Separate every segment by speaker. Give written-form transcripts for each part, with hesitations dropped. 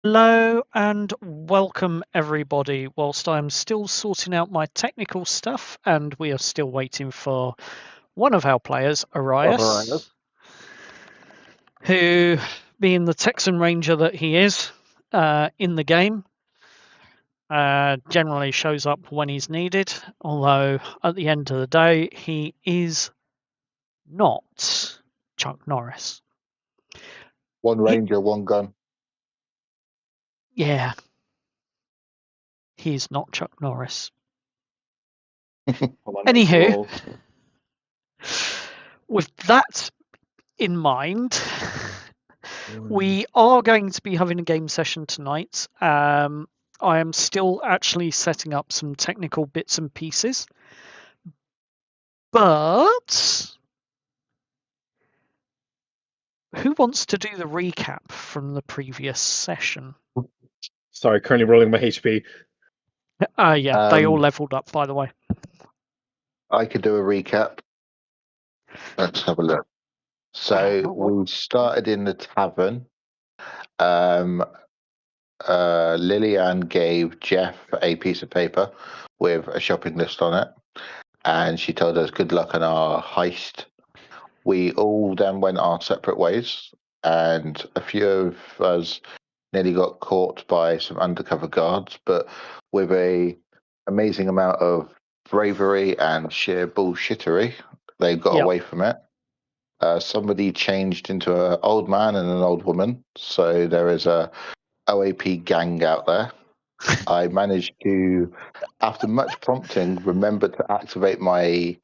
Speaker 1: Hello and welcome everybody. Whilst I'm still sorting out my technical stuff and we are still waiting for one of our players,
Speaker 2: Alright.
Speaker 1: Arias, who, being the Texan Ranger that he is in the game, generally shows up when he's needed, although at the end of the day, he is not Chuck Norris.
Speaker 2: One
Speaker 1: He,
Speaker 2: ranger, one gun.
Speaker 1: yeah, he's not Chuck Norris.
Speaker 3: Well,
Speaker 1: Anywho, with that in mind, we are going to be having a game session tonight. I am still actually setting up some technical bits and pieces, but who wants to do the recap from the previous session?
Speaker 3: Sorry, currently rolling my HP.
Speaker 1: Yeah, they all leveled up, by the way.
Speaker 2: I could do a recap. Let's have a look. So we started in the tavern. Lillian gave Jeff a piece of paper with a shopping list on it, and she told us good luck on our heist. We all then went our separate ways, and a few of us nearly got caught by some undercover guards, but with a amazing amount of bravery and sheer bullshittery, they got
Speaker 1: Yep.
Speaker 2: away from it. Somebody changed into an old man and an old woman, so there is a OAP gang out there. I managed to, after much prompting, remember to activate my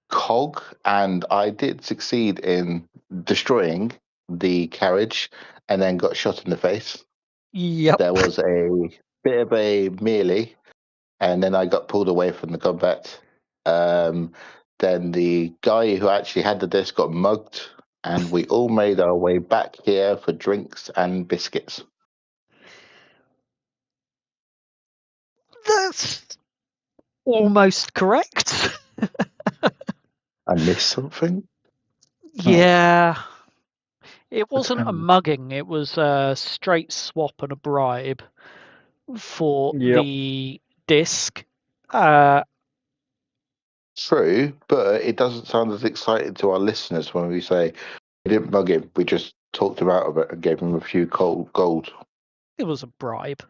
Speaker 2: cog, and I did succeed in destroying the carriage and then got shot in the face.
Speaker 1: Yep.
Speaker 2: There was a bit of a melee, and then I got pulled away from the combat. Then the guy who actually had the disc got mugged, and we all made our way back here for drinks and biscuits.
Speaker 1: That's almost correct.
Speaker 2: I missed something?
Speaker 1: Yeah. It wasn't a
Speaker 2: Depends.
Speaker 1: mugging, it was a straight swap and a bribe for
Speaker 3: Yep.
Speaker 1: the disc.
Speaker 2: True, but it doesn't sound as exciting to our listeners when we say we didn't mug him. We just talked him out of it and gave him a few cold gold.
Speaker 1: It was a bribe.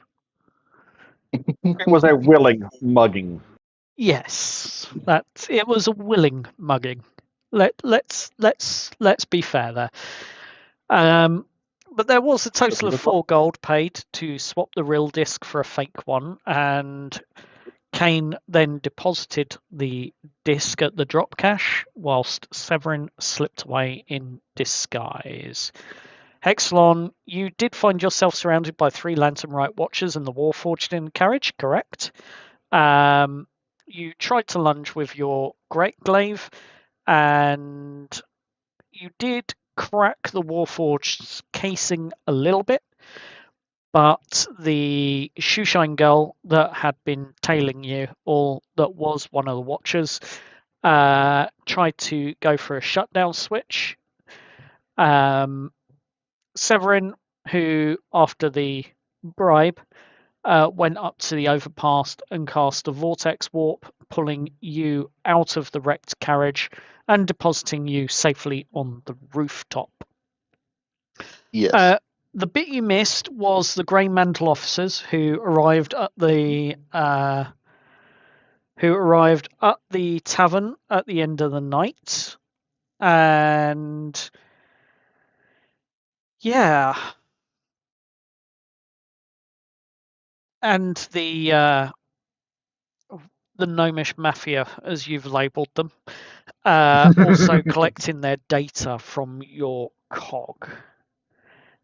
Speaker 3: It was a willing mugging.
Speaker 1: Yes, it was a willing mugging. Let's be fair there. But there was a total of 4 gold paid to swap the real disc for a fake one, and Kane then deposited the disc at the drop cache, whilst Severin slipped away in disguise. Hexalon, you did find yourself surrounded by 3 Lantern Rite Watchers and the Warforged in the carriage, correct? You tried to lunge with your Great Glaive, and you did crack the Warforged's casing a little bit, but the Shoeshine Girl that had been tailing you, or that was one of the Watchers, tried to go for a shutdown switch. Severin, who, after the bribe, went up to the overpass and cast a vortex warp, pulling you out of the wrecked carriage and depositing you safely on the rooftop.
Speaker 2: Yes.
Speaker 1: The bit you missed was the Grey Mantle officers who arrived at the tavern at the end of the night, and yeah, and the gnomish mafia, as you've labelled them, also collecting their data from your cog,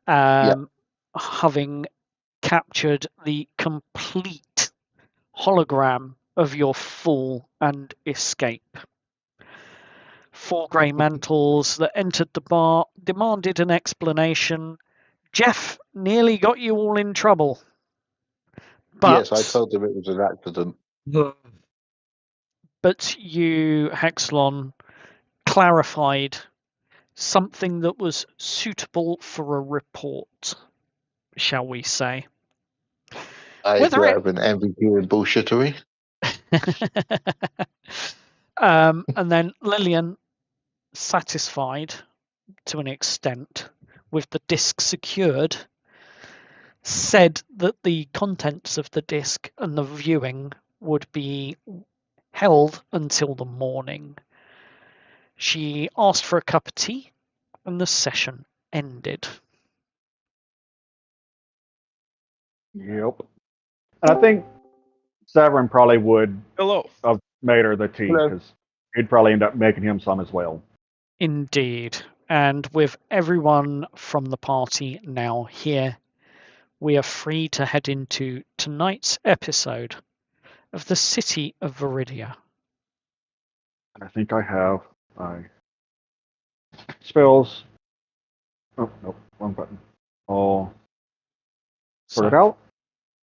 Speaker 1: having captured the complete hologram of your fall and escape. 4 grey mantles that entered the bar demanded an explanation. Jeff nearly got you all in trouble. But,
Speaker 2: yes, I told them it was an accident.
Speaker 1: But you, Hexlon, clarified something that was suitable for a report. shall we say.
Speaker 2: I
Speaker 1: Whether
Speaker 2: do
Speaker 1: it
Speaker 2: have an MVP in bullshittery.
Speaker 1: and then Lillian, satisfied to an extent with the disc secured, said that the contents of the disc and the viewing would be held until the morning. She asked for a cup of tea and the session ended.
Speaker 3: Yep. And I think Severin probably would
Speaker 4: Hello.
Speaker 3: have made her the tea
Speaker 2: Hello.
Speaker 3: because he'd probably end up making him some as well.
Speaker 1: Indeed. And with everyone from the party now here, we are free to head into tonight's episode of the City of Veridia.
Speaker 3: And I think I have my spells. Oh, nope, wrong button. All sorted
Speaker 1: So,
Speaker 3: out.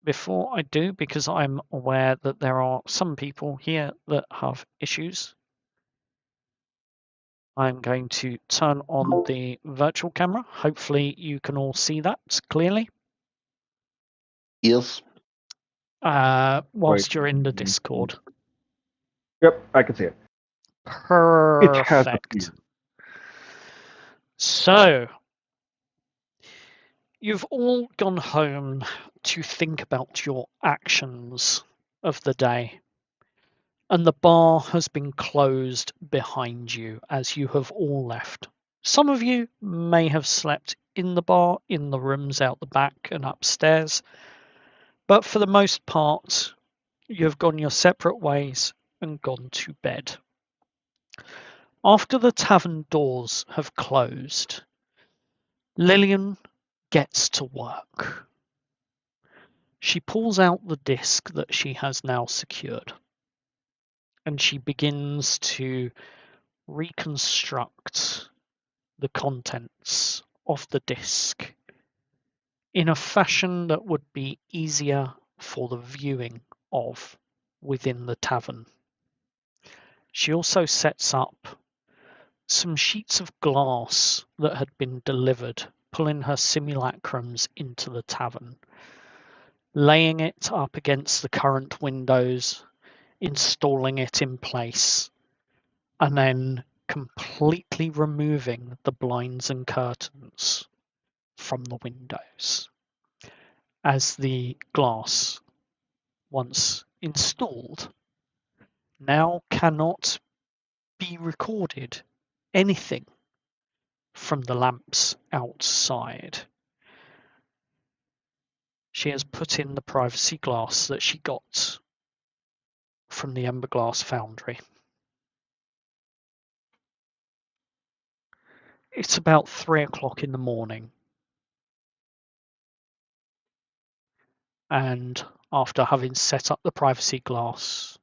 Speaker 1: before I do, because I'm aware that there are some people here that have issues, I'm going to turn on the virtual camera. Hopefully you can all see that clearly.
Speaker 2: Yes.
Speaker 1: Whilst you're in the Discord.
Speaker 3: Yep, I can see it. It has
Speaker 1: Perfect.
Speaker 3: appeared.
Speaker 1: So, you've all gone home to think about your actions of the day, and the bar has been closed behind you as you have all left. Some of you may have slept in the bar, in the rooms out the back and upstairs, but for the most part, you have gone your separate ways and gone to bed. After the tavern doors have closed, Lillian gets to work. She pulls out the disc that she has now secured, and she begins to reconstruct the contents of the disc in a fashion that would be easier for the viewing of within the tavern. She also sets up some sheets of glass that had been delivered, pulling her simulacrums into the tavern, laying it up against the current windows, installing it in place, and then completely removing the blinds and curtains from the windows, as the glass, once installed, now cannot be recorded anything from the lamps outside. She has put in the privacy glass that she got from the Ember Glass Foundry. It's about 3 o'clock in the morning, and after having set up the privacy glass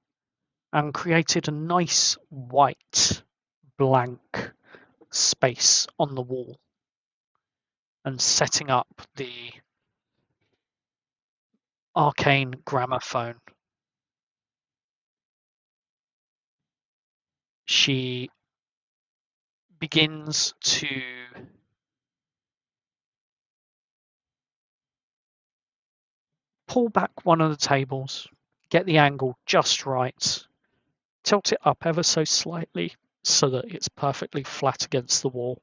Speaker 1: and created a nice white blank space on the wall and setting up the arcane gramophone, she begins to pull back one of the tables, get the angle just right, tilt it up ever so slightly so that it's perfectly flat against the wall.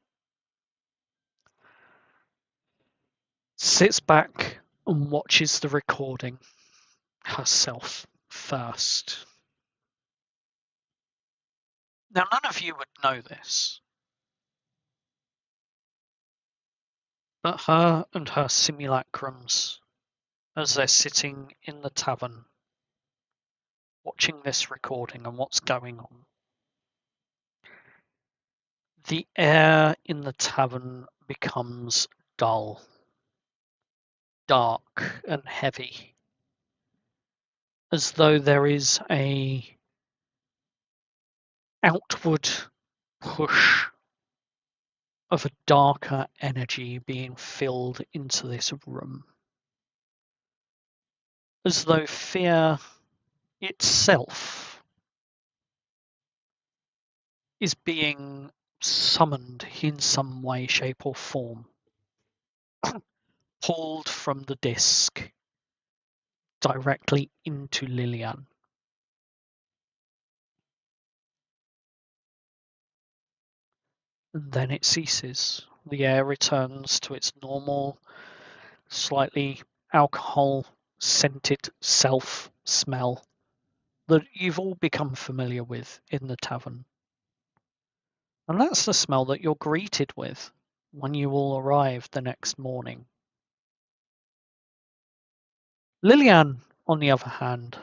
Speaker 1: Sits back and watches the recording herself first. Now, none of you would know this, but her and her simulacrums, as they're sitting in the tavern, watching this recording and what's going on, the air in the tavern becomes dull, dark, and heavy, as though there is a outward push of a darker energy being filled into this room, as though fear itself is being summoned in some way, shape, or form. pulled from the disc directly into Lillian. And then it ceases. The air returns to its normal, slightly alcohol-scented self-smell that you've all become familiar with in the tavern. And that's the smell that you're greeted with when you all arrive the next morning. Lillian, on the other hand,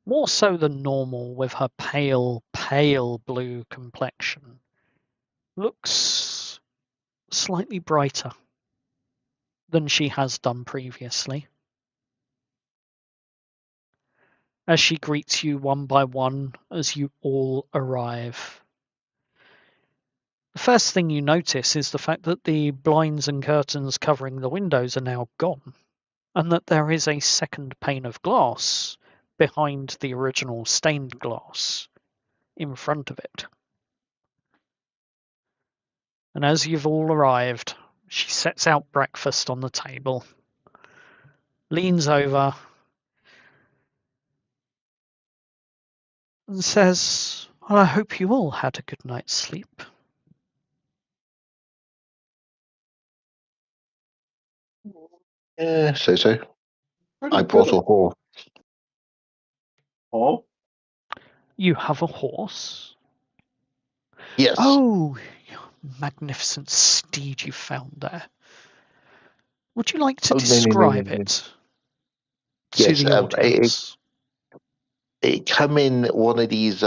Speaker 1: more so than normal with her pale, pale blue complexion, looks slightly brighter than she has done previously. As she greets you one by one as you all arrive. The first thing you notice is the fact that the blinds and curtains covering the windows are now gone, and that there is a second pane of glass behind the original stained glass in front of it. And as you've all arrived, she sets out breakfast on the table, leans over, and says, "Well, I hope you all had a good night's sleep."
Speaker 2: Yeah, so.
Speaker 3: Pretty
Speaker 2: I
Speaker 3: good.
Speaker 2: brought a horse.
Speaker 3: Oh,
Speaker 1: You have a horse?
Speaker 2: Yes.
Speaker 1: Oh, magnificent steed you found there. Would you like to
Speaker 2: No.
Speaker 1: describe it to
Speaker 2: Yes,
Speaker 1: the audience?
Speaker 2: it come in one of these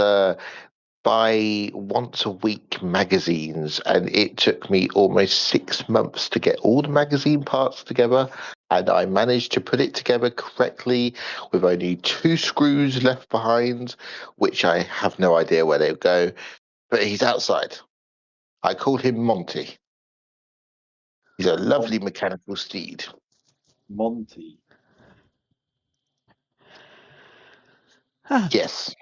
Speaker 2: buy once a week magazines, and it took me almost 6 months to get all the magazine parts together, and I managed to put it together correctly with only 2 screws left behind, which I have no idea where they go, but he's outside. I call him Monty. He's a lovely mechanical steed.
Speaker 3: Monty.
Speaker 2: Yes.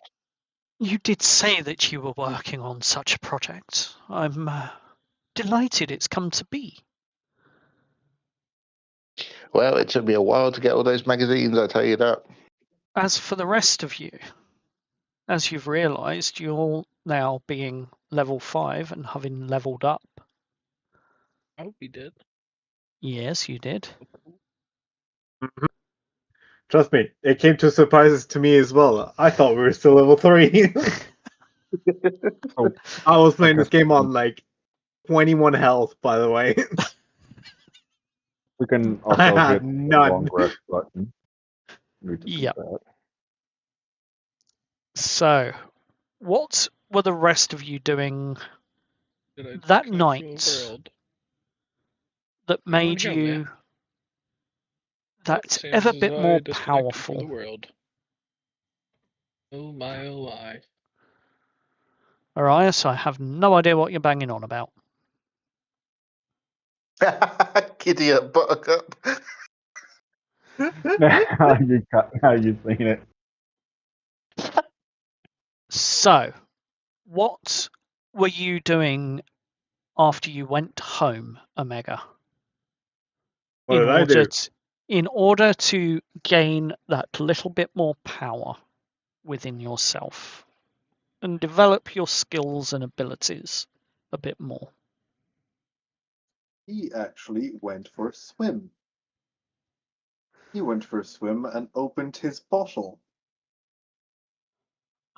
Speaker 1: You did say that you were working on such a project. I'm delighted it's come to be.
Speaker 2: Well, it took me a while to get all those magazines, I tell you that.
Speaker 1: As for the rest of you, as you've realised, you're now being level 5 and having levelled up.
Speaker 4: Oh, we did.
Speaker 1: Yes, you did.
Speaker 3: Mm-hmm. Trust me, it came to surprises to me as well. I thought we were still level 3.
Speaker 5: Oh,
Speaker 3: I was playing
Speaker 5: okay.
Speaker 3: this game on like 21 health, by the way.
Speaker 5: We can
Speaker 3: I
Speaker 5: also
Speaker 3: had
Speaker 5: hit the
Speaker 3: none.
Speaker 5: long rest button. Need to do
Speaker 1: Yep.
Speaker 5: that.
Speaker 1: So, what were the rest of you doing
Speaker 4: Did I
Speaker 1: that
Speaker 4: come from
Speaker 1: night
Speaker 4: the world?
Speaker 1: that
Speaker 4: Where'd
Speaker 1: made
Speaker 4: go,
Speaker 1: you
Speaker 4: man?
Speaker 1: that
Speaker 4: Seems
Speaker 1: ever
Speaker 4: as
Speaker 1: bit
Speaker 4: though
Speaker 1: more
Speaker 4: I disconnected from the
Speaker 1: powerful?
Speaker 4: world. Oh my, oh my.
Speaker 1: Arias, I have no idea what you're banging on about.
Speaker 2: Giddy up, Buttercup.
Speaker 5: How you seen it?
Speaker 1: So, what were you doing after you went home, Omega?
Speaker 3: What did I do?
Speaker 1: In order to gain that little bit more power within yourself and develop your skills and abilities a bit more.
Speaker 6: He actually went for a swim. He went for a swim and opened his bottle.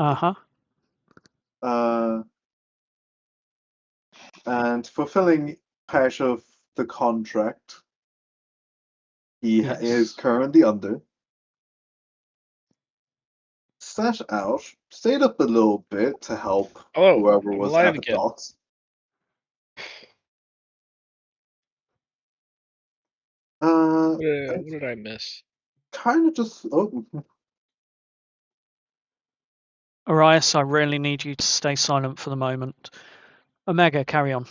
Speaker 1: Uh-huh.
Speaker 6: And fulfilling part of the contract he
Speaker 1: Yes.
Speaker 6: is currently under, stayed up a little bit to help whoever
Speaker 4: I'm
Speaker 6: was
Speaker 4: alive
Speaker 6: at the
Speaker 4: again.
Speaker 6: docks.
Speaker 4: What did I miss?
Speaker 6: Kind of just
Speaker 1: Arias, I really need you to stay silent for the moment. Omega, carry on.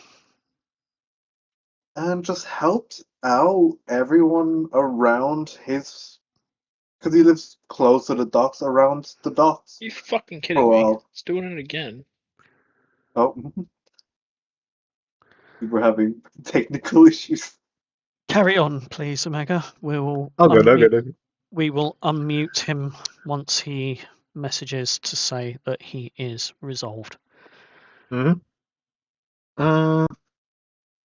Speaker 6: and just helped out everyone around his, because he lives close to the docks, around the docks.
Speaker 4: You fucking kidding me? It's doing it again.
Speaker 6: Oh, we were having technical issues.
Speaker 1: Carry on, please, Omega. We will
Speaker 3: All good, all
Speaker 1: unmute,
Speaker 3: good.
Speaker 1: we will unmute him once he messages to say that he is resolved.
Speaker 3: Mm-hmm.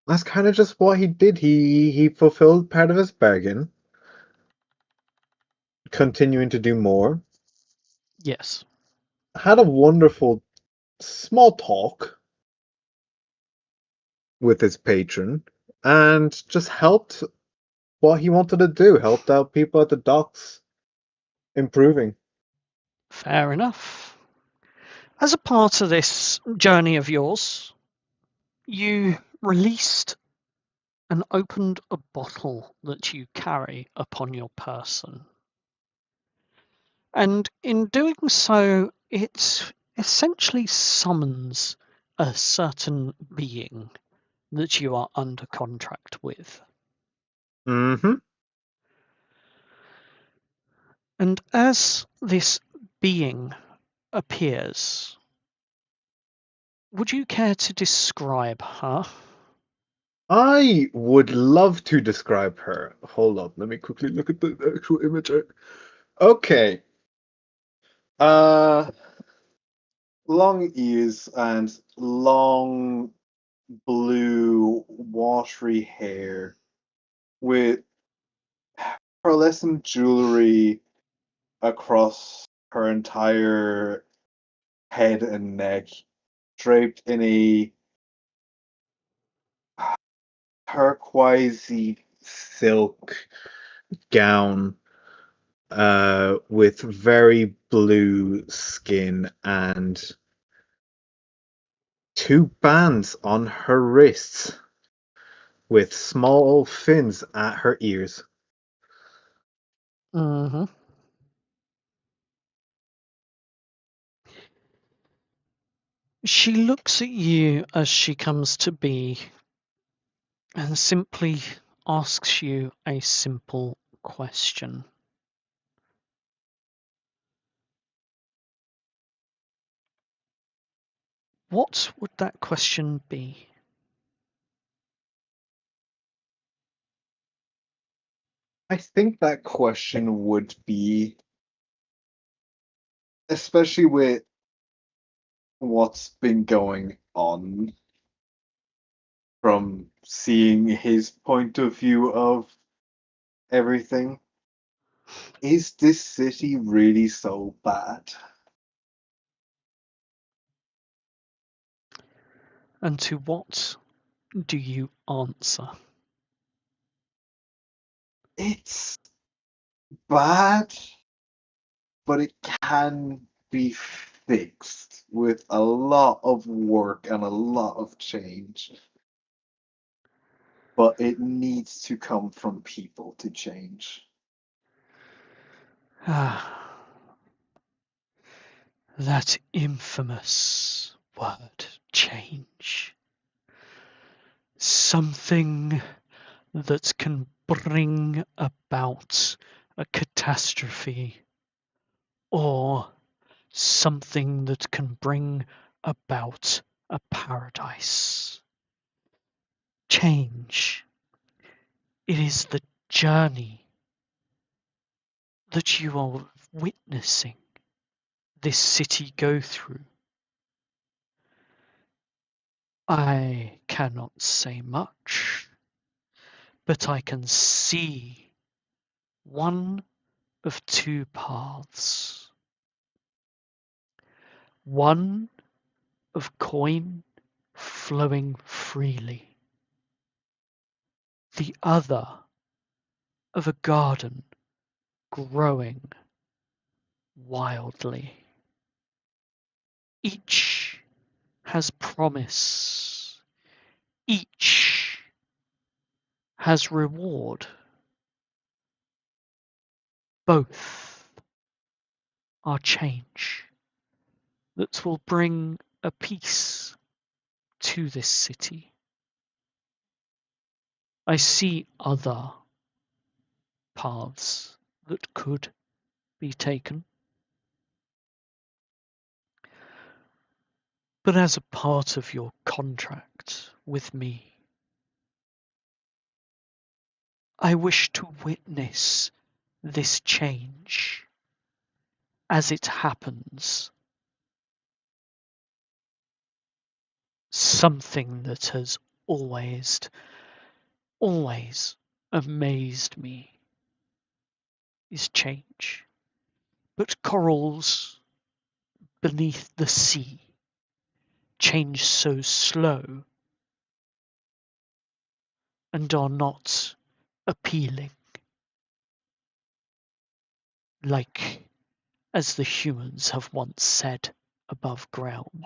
Speaker 3: That's kind of just what he did. He fulfilled part of his bargain, continuing to do more.
Speaker 1: Yes.
Speaker 3: Had a wonderful small talk with his patron, and just helped what he wanted to do. Helped out people at the docks, improving.
Speaker 1: Fair enough. As a part of this journey of yours, you released and opened a bottle that you carry upon your person. And in doing so, it essentially summons a certain being that you are under contract with.
Speaker 3: Mm-hmm.
Speaker 1: And as this being appears, would you care to describe her?
Speaker 3: I would love to describe her. Hold up, let me quickly look at the actual image. Okay. Uh, long ears and long blue watery hair with pearlescent jewelry across her entire head and neck, draped in a turquoisey silk gown, with very blue skin and two bands on her wrists with small fins at her ears.
Speaker 1: Mm-hmm. She looks at you as she comes to be and simply asks you a simple question. What would that question be?
Speaker 6: I think that question would be, especially with what's been going on, from seeing his point of view of everything, is this city really so bad?
Speaker 1: And to what do you answer?
Speaker 6: It's bad, but it can be fixed with a lot of work and a lot of change. But it needs to come from people to change.
Speaker 1: Ah, that infamous word, change. Something that can bring about a catastrophe, or something that can bring about a paradise. Change. It is the journey that you are witnessing this city go through. I cannot say much, but I can see one of two paths. One of coin flowing freely, the other of a garden growing wildly. Each has promise, each has reward. Both are change that will bring a peace to this city. I see other paths that could be taken. But as a part of your contract with me, I wish to witness this change as it happens. Something that has always amazed me is change. But corals beneath the sea change so slow and are not appealing, like as the humans have once said above ground,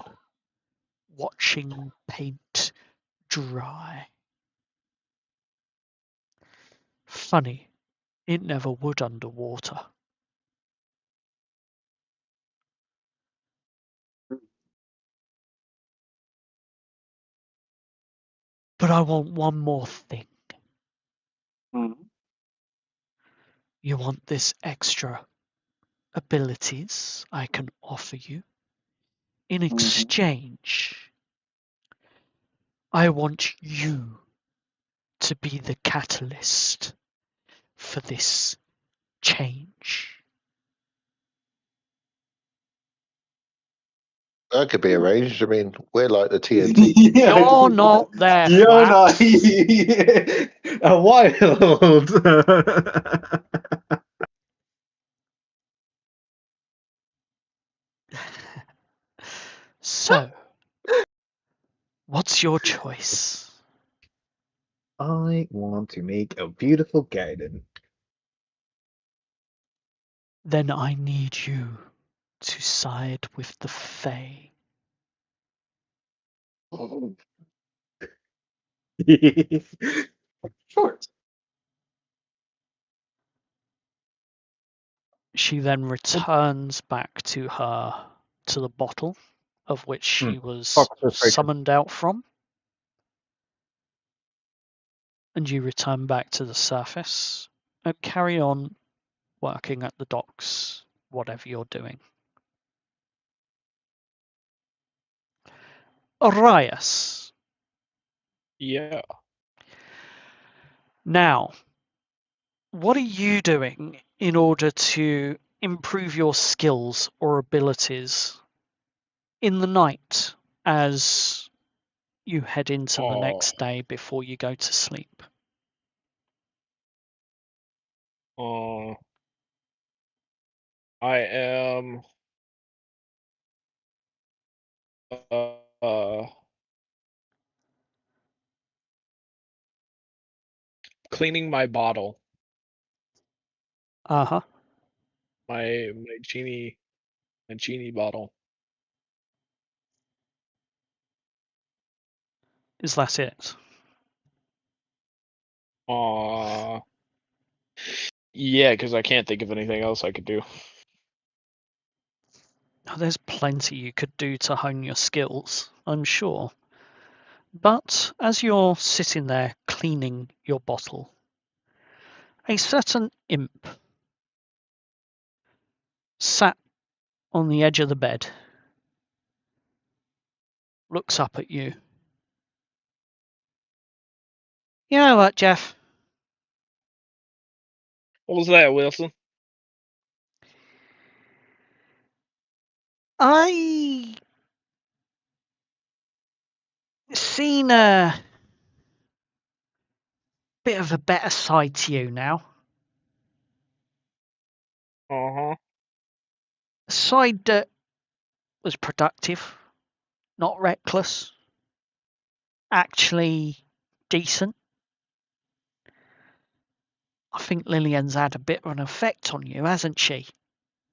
Speaker 1: watching paint dry. Funny, it never would underwater. But I want one more thing. You want this extra abilities I can offer you? In exchange, I want you to be the catalyst for this change.
Speaker 2: That could be arranged. I mean, we're like the TNT.
Speaker 1: You're not there,
Speaker 6: You're not.
Speaker 1: Flaps.
Speaker 3: A wild.
Speaker 1: So, what's your choice?
Speaker 3: I want to make a beautiful garden.
Speaker 1: Then I need you to side with the Fae.
Speaker 6: Sure.
Speaker 1: She then returns back to the bottle of which she was
Speaker 5: Officer Fraser.
Speaker 1: summoned out from. And you return back to the surface and carry on working at the docks, whatever you're doing. Arias.
Speaker 4: Yeah.
Speaker 1: Now, what are you doing in order to improve your skills or abilities in the night as you head into the next day before you go to sleep?
Speaker 4: I am uh cleaning my bottle,
Speaker 1: Uh-huh.
Speaker 4: my genie bottle.
Speaker 1: Is that it?
Speaker 4: Yeah, because I can't think of anything else I could do.
Speaker 1: Now, there's plenty you could do to hone your skills, I'm sure. But as you're sitting there cleaning your bottle, a certain imp sat on the edge of the bed, looks up at you. You know what, Jeff?
Speaker 4: What was that, Wilson?
Speaker 1: I seen a bit of a better side to you now.
Speaker 4: Uh-huh.
Speaker 1: A side that was productive, not reckless, actually decent. I think Lillian's had a bit of an effect on you, hasn't she?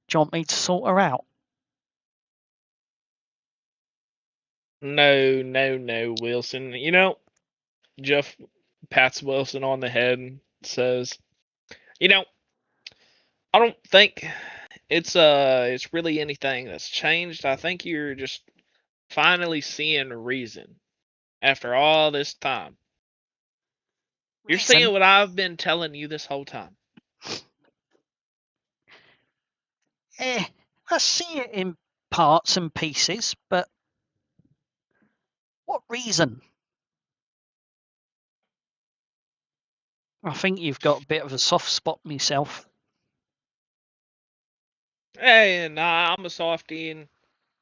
Speaker 1: Do you want me to sort her out?
Speaker 4: No, Wilson. You know, Jeff pats Wilson on the head and says, "You know, I don't think it's really anything that's changed. I think you're just finally seeing reason after all this time. You're
Speaker 1: Reason?
Speaker 4: seeing what I've been telling you this whole time."
Speaker 1: I see it in parts and pieces, but what reason? I think you've got a bit of a soft spot myself.
Speaker 4: Hey, nah, I'm a softie, and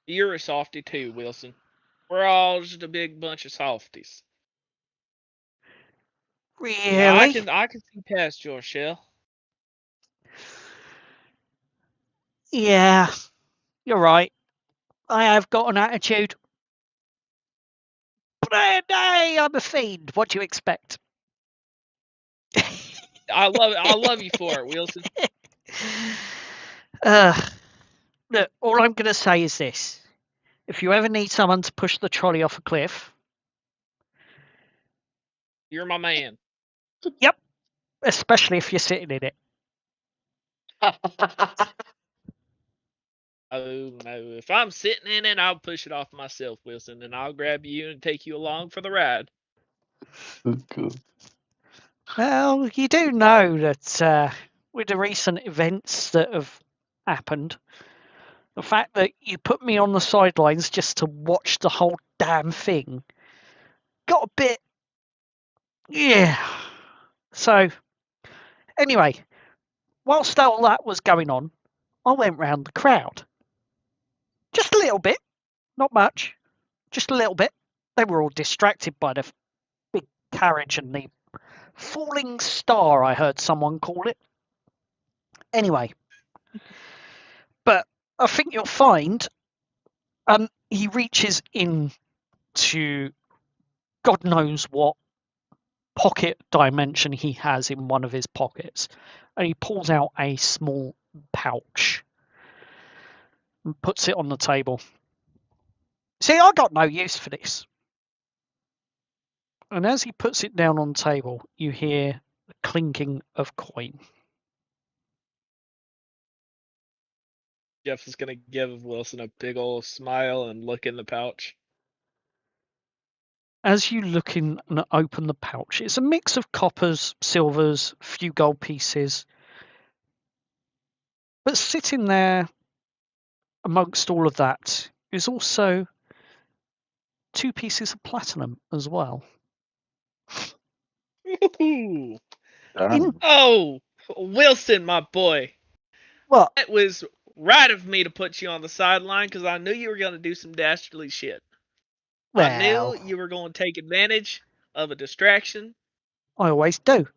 Speaker 4: you're a softie too, Wilson. We're all just a big bunch of softies. Yeah, I
Speaker 1: Really?
Speaker 4: can see past your shell.
Speaker 1: Yeah, you're right. I have got an attitude. But hey, I'm a fiend. What do you expect?
Speaker 4: I love you for it, Wilson.
Speaker 1: Look, all I'm going to say is this. If you ever need someone to push the trolley off a cliff,
Speaker 4: You're my man.
Speaker 1: yep, especially if you're sitting in it.
Speaker 4: Oh no, if I'm sitting in it, I'll push it off myself, Wilson, and I'll grab you and take you along for the ride.
Speaker 1: Well, you do know that with the recent events that have happened, the fact that you put me on the sidelines just to watch the whole damn thing got a bit. Yeah. So, anyway, whilst all that was going on, I went round the crowd. Just a little bit, not much, just a little bit. They were all distracted by the big carriage and the falling star, I heard someone call it. Anyway, but I think you'll find he reaches into God knows what pocket dimension he has in one of his pockets, and he pulls out a small pouch and puts it on the table. See, I got no use for this. And as he puts it down on the table, you hear the clinking of coin.
Speaker 4: Jeff is gonna give Wilson a big old smile and look in the pouch.
Speaker 1: As you look in and open the pouch, it's a mix of coppers, silvers, a few gold pieces. But sitting there amongst all of that is also 2 pieces of platinum as well.
Speaker 4: Ooh.
Speaker 1: In
Speaker 4: Oh, Wilson, my boy.
Speaker 1: what?
Speaker 4: It was right of me to put you on the sideline because I knew you were gonna do some dastardly shit. I knew
Speaker 1: Well,
Speaker 4: you were going to take advantage of a distraction.
Speaker 1: I always do.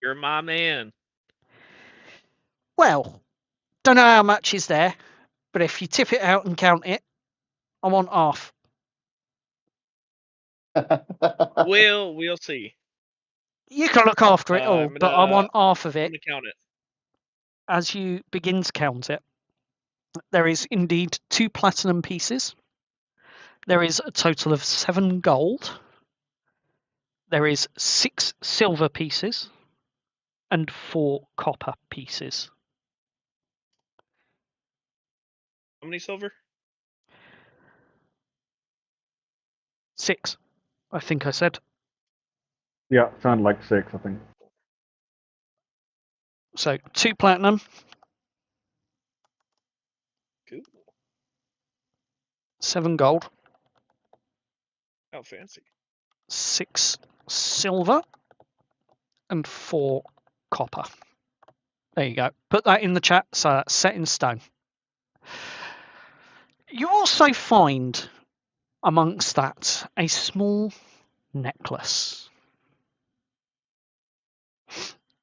Speaker 4: You're my man.
Speaker 1: Well, don't know how much is there, but if you tip it out and count it, I want half.
Speaker 4: We'll see.
Speaker 1: You can look after it all,
Speaker 4: I'm
Speaker 1: but I
Speaker 4: gonna
Speaker 1: want half of it.
Speaker 4: count it.
Speaker 1: As you begin to count it, there is indeed 2 platinum pieces. There is a total of 7 gold. There is 6 silver pieces and 4 copper pieces.
Speaker 4: How many silver?
Speaker 1: 6, I think I said.
Speaker 5: Yeah, sounded like 6, I think.
Speaker 1: So 2 platinum,
Speaker 4: Cool.
Speaker 1: 7 gold,
Speaker 4: How fancy.
Speaker 1: 6 silver, and 4 copper. There you go. Put that in the chat, so that's set in stone. You also find amongst that a small necklace.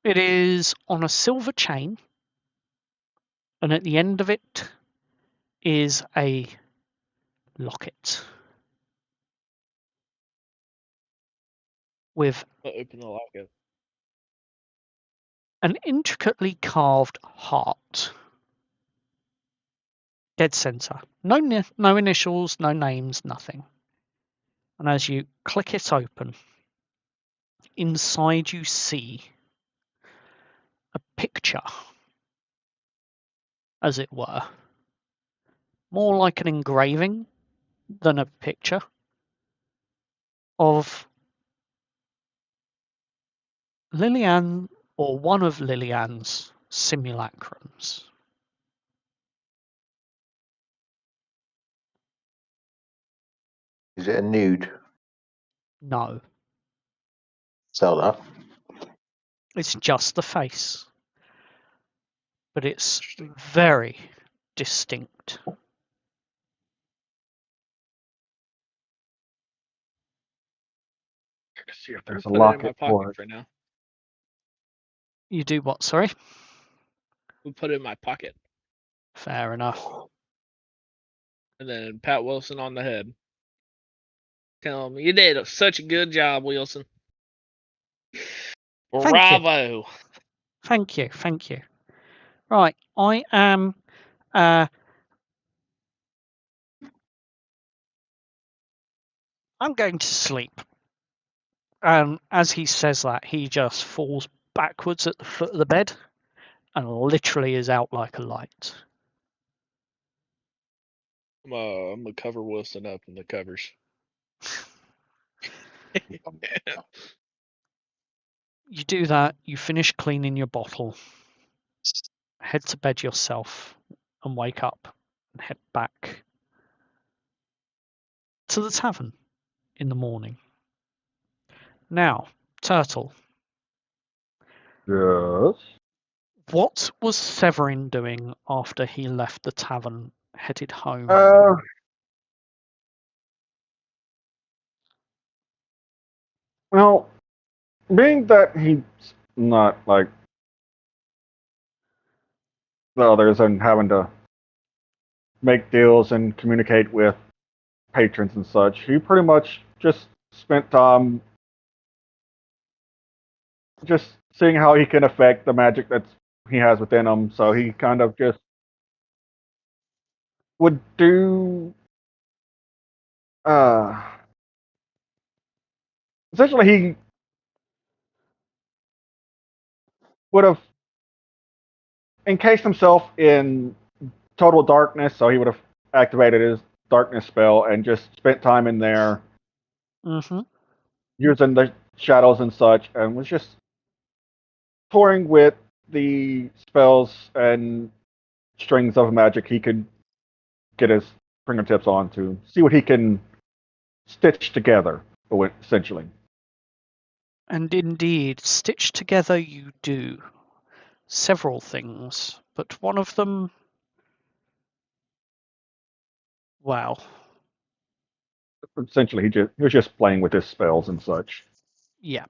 Speaker 1: It is on a silver chain, and at the end of it is a locket with
Speaker 4: I'll open the locket.
Speaker 1: an intricately carved heart. Dead center. No initials, no names, nothing. And as you click it open, inside you see a picture, as it were. More like an engraving than a picture of Lillian or one of Lillian's simulacrums.
Speaker 2: Is it a nude?
Speaker 1: No.
Speaker 2: Sell that.
Speaker 1: It's just the face, but it's
Speaker 4: Interesting.
Speaker 1: very distinct.
Speaker 5: To see if
Speaker 4: I'll
Speaker 5: there's a
Speaker 4: put it in my
Speaker 5: locket
Speaker 4: pocket
Speaker 5: for it.
Speaker 4: for now.
Speaker 1: You do what, sorry?
Speaker 4: We'll put it in my pocket.
Speaker 1: Fair enough.
Speaker 4: And then pat Wilson on the head. Tell him, you did such a good job, Wilson.
Speaker 1: Thank you.
Speaker 4: Bravo.
Speaker 1: Thank you. Right, I am I'm going to sleep. And as he says that, he just falls backwards at the foot of the bed and literally is out like a light.
Speaker 4: I'm gonna cover Wilson up in the covers.
Speaker 1: You do that, you finish cleaning your bottle, head to bed yourself, and wake up and head back to the tavern in the morning. Now, Turtle,
Speaker 5: Yes.
Speaker 1: what was Severin doing after he left the tavern, headed home?
Speaker 5: Well, being that he's not like the others and having to make deals and communicate with patrons and such, he pretty much just spent time just seeing how he can affect the magic that he has within him. So he kind of just would do uh essentially he would have encased himself in total darkness, so he would have activated his darkness spell and just spent time in there
Speaker 1: Mm-hmm.
Speaker 5: using the shadows and such, and was just touring with the spells and strings of magic he could get his fingertips on to see what he can stitch together, essentially.
Speaker 1: And indeed, stitched together you do several things, but one of them, well,
Speaker 5: Essentially, he was just playing with his spells and such.
Speaker 1: yeah.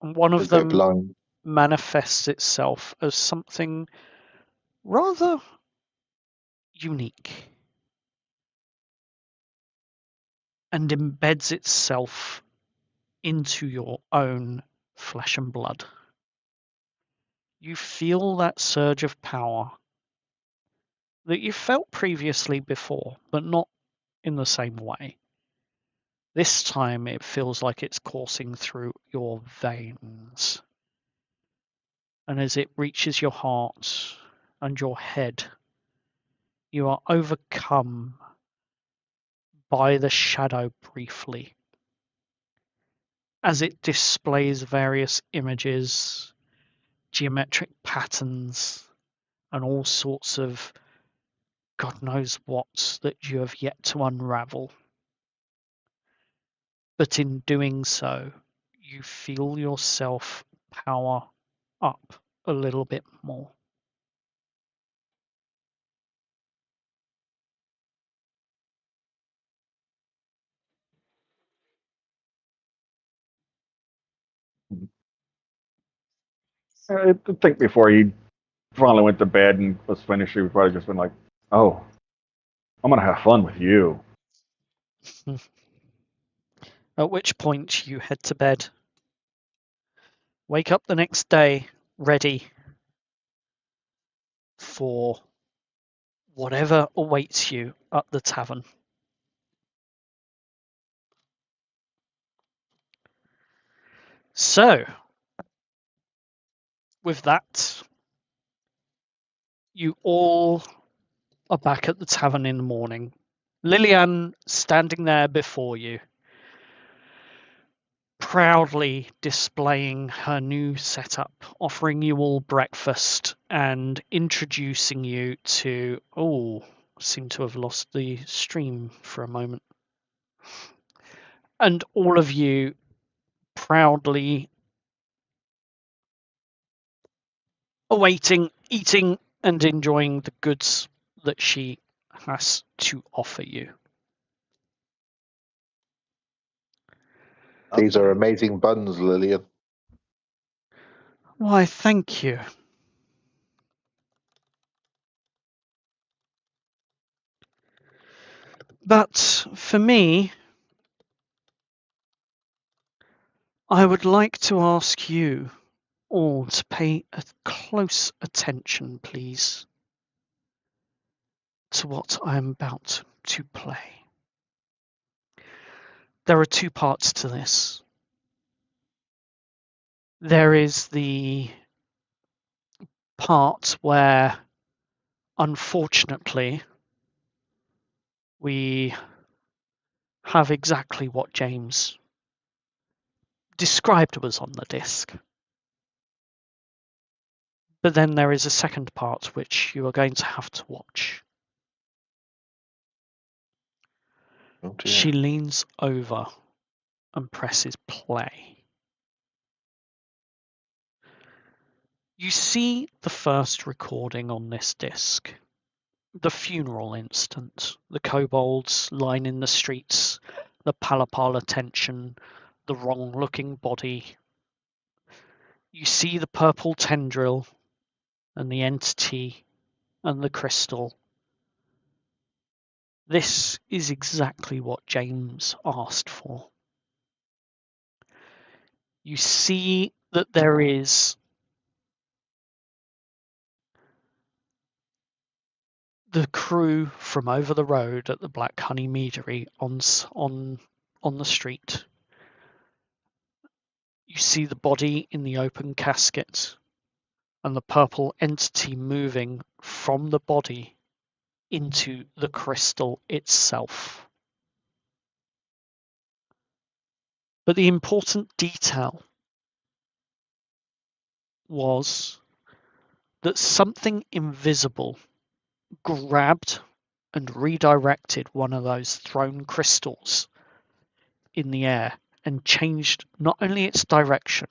Speaker 1: And one of
Speaker 2: Did they
Speaker 1: them
Speaker 2: blind?
Speaker 1: manifests itself as something rather unique and embeds itself into your own flesh and blood. You feel that surge of power that you felt previously before, but not in the same way. This time it feels like it's coursing through your veins. And as it reaches your heart and your head, you are overcome by the shadow briefly as it displays various images, geometric patterns, and all sorts of God knows what that you have yet to unravel. But in doing so, you feel yourself power up a little bit more.
Speaker 5: I think before he finally went to bed and was finished, he would probably just been like, "Oh, I'm gonna have fun with you."
Speaker 1: At which point you head to bed. Wake up the next day ready for whatever awaits you at the tavern. So, with that, you all are back at the tavern in the morning. Lillian standing there before you, proudly displaying her new setup, offering you all breakfast and introducing you to. Oh, seem to have lost the stream for a moment. And all of you proudly awaiting, eating, and enjoying the goods that she has to offer you.
Speaker 2: These are amazing buns, Lillian.
Speaker 1: Why, thank you. But for me, I would like to ask you all to pay a close attention, please, to what I am about to play. There are two parts to this. There is the part where, unfortunately, we have exactly what James described was on the disc. But then there is a second part which you are going to have to watch.
Speaker 2: Oh dear.
Speaker 1: She leans over and presses play. You see the first recording on this disc. The funeral instant, the kobolds lining the streets, the Palapala tension, the wrong-looking body. You see the purple tendril and the entity and the crystal. This is exactly what James asked for. You see that there is the crew from over the road at the Black Honey Meadery on the street. You see the body in the open casket and the purple entity moving from the body into the crystal itself. But the important detail was that something invisible grabbed and redirected one of those thrown crystals in the air and changed not only its direction,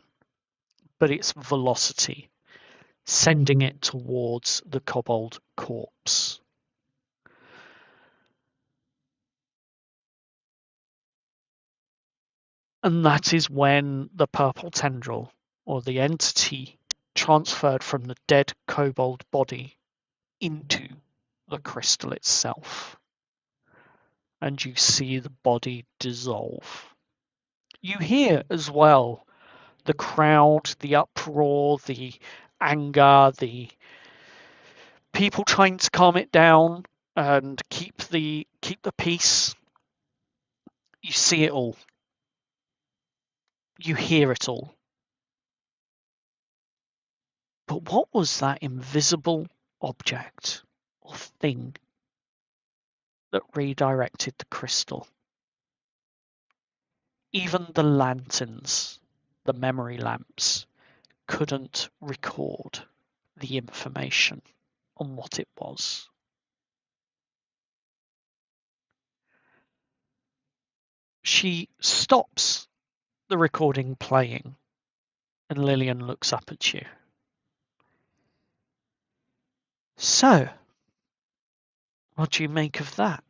Speaker 1: but its velocity, sending it towards the kobold corpse. And that is when the purple tendril, or the entity, transferred from the dead kobold body into the crystal itself. And you see the body dissolve. You hear as well the crowd, the uproar, the anger, the people trying to calm it down and keep the peace. You see it all. You hear it all. But what was that invisible object or thing that redirected the crystal? Even the lanterns, the memory lamps, couldn't record the information on what it was. She stops the recording playing, and Lillian looks up at you. So, what do you make of that?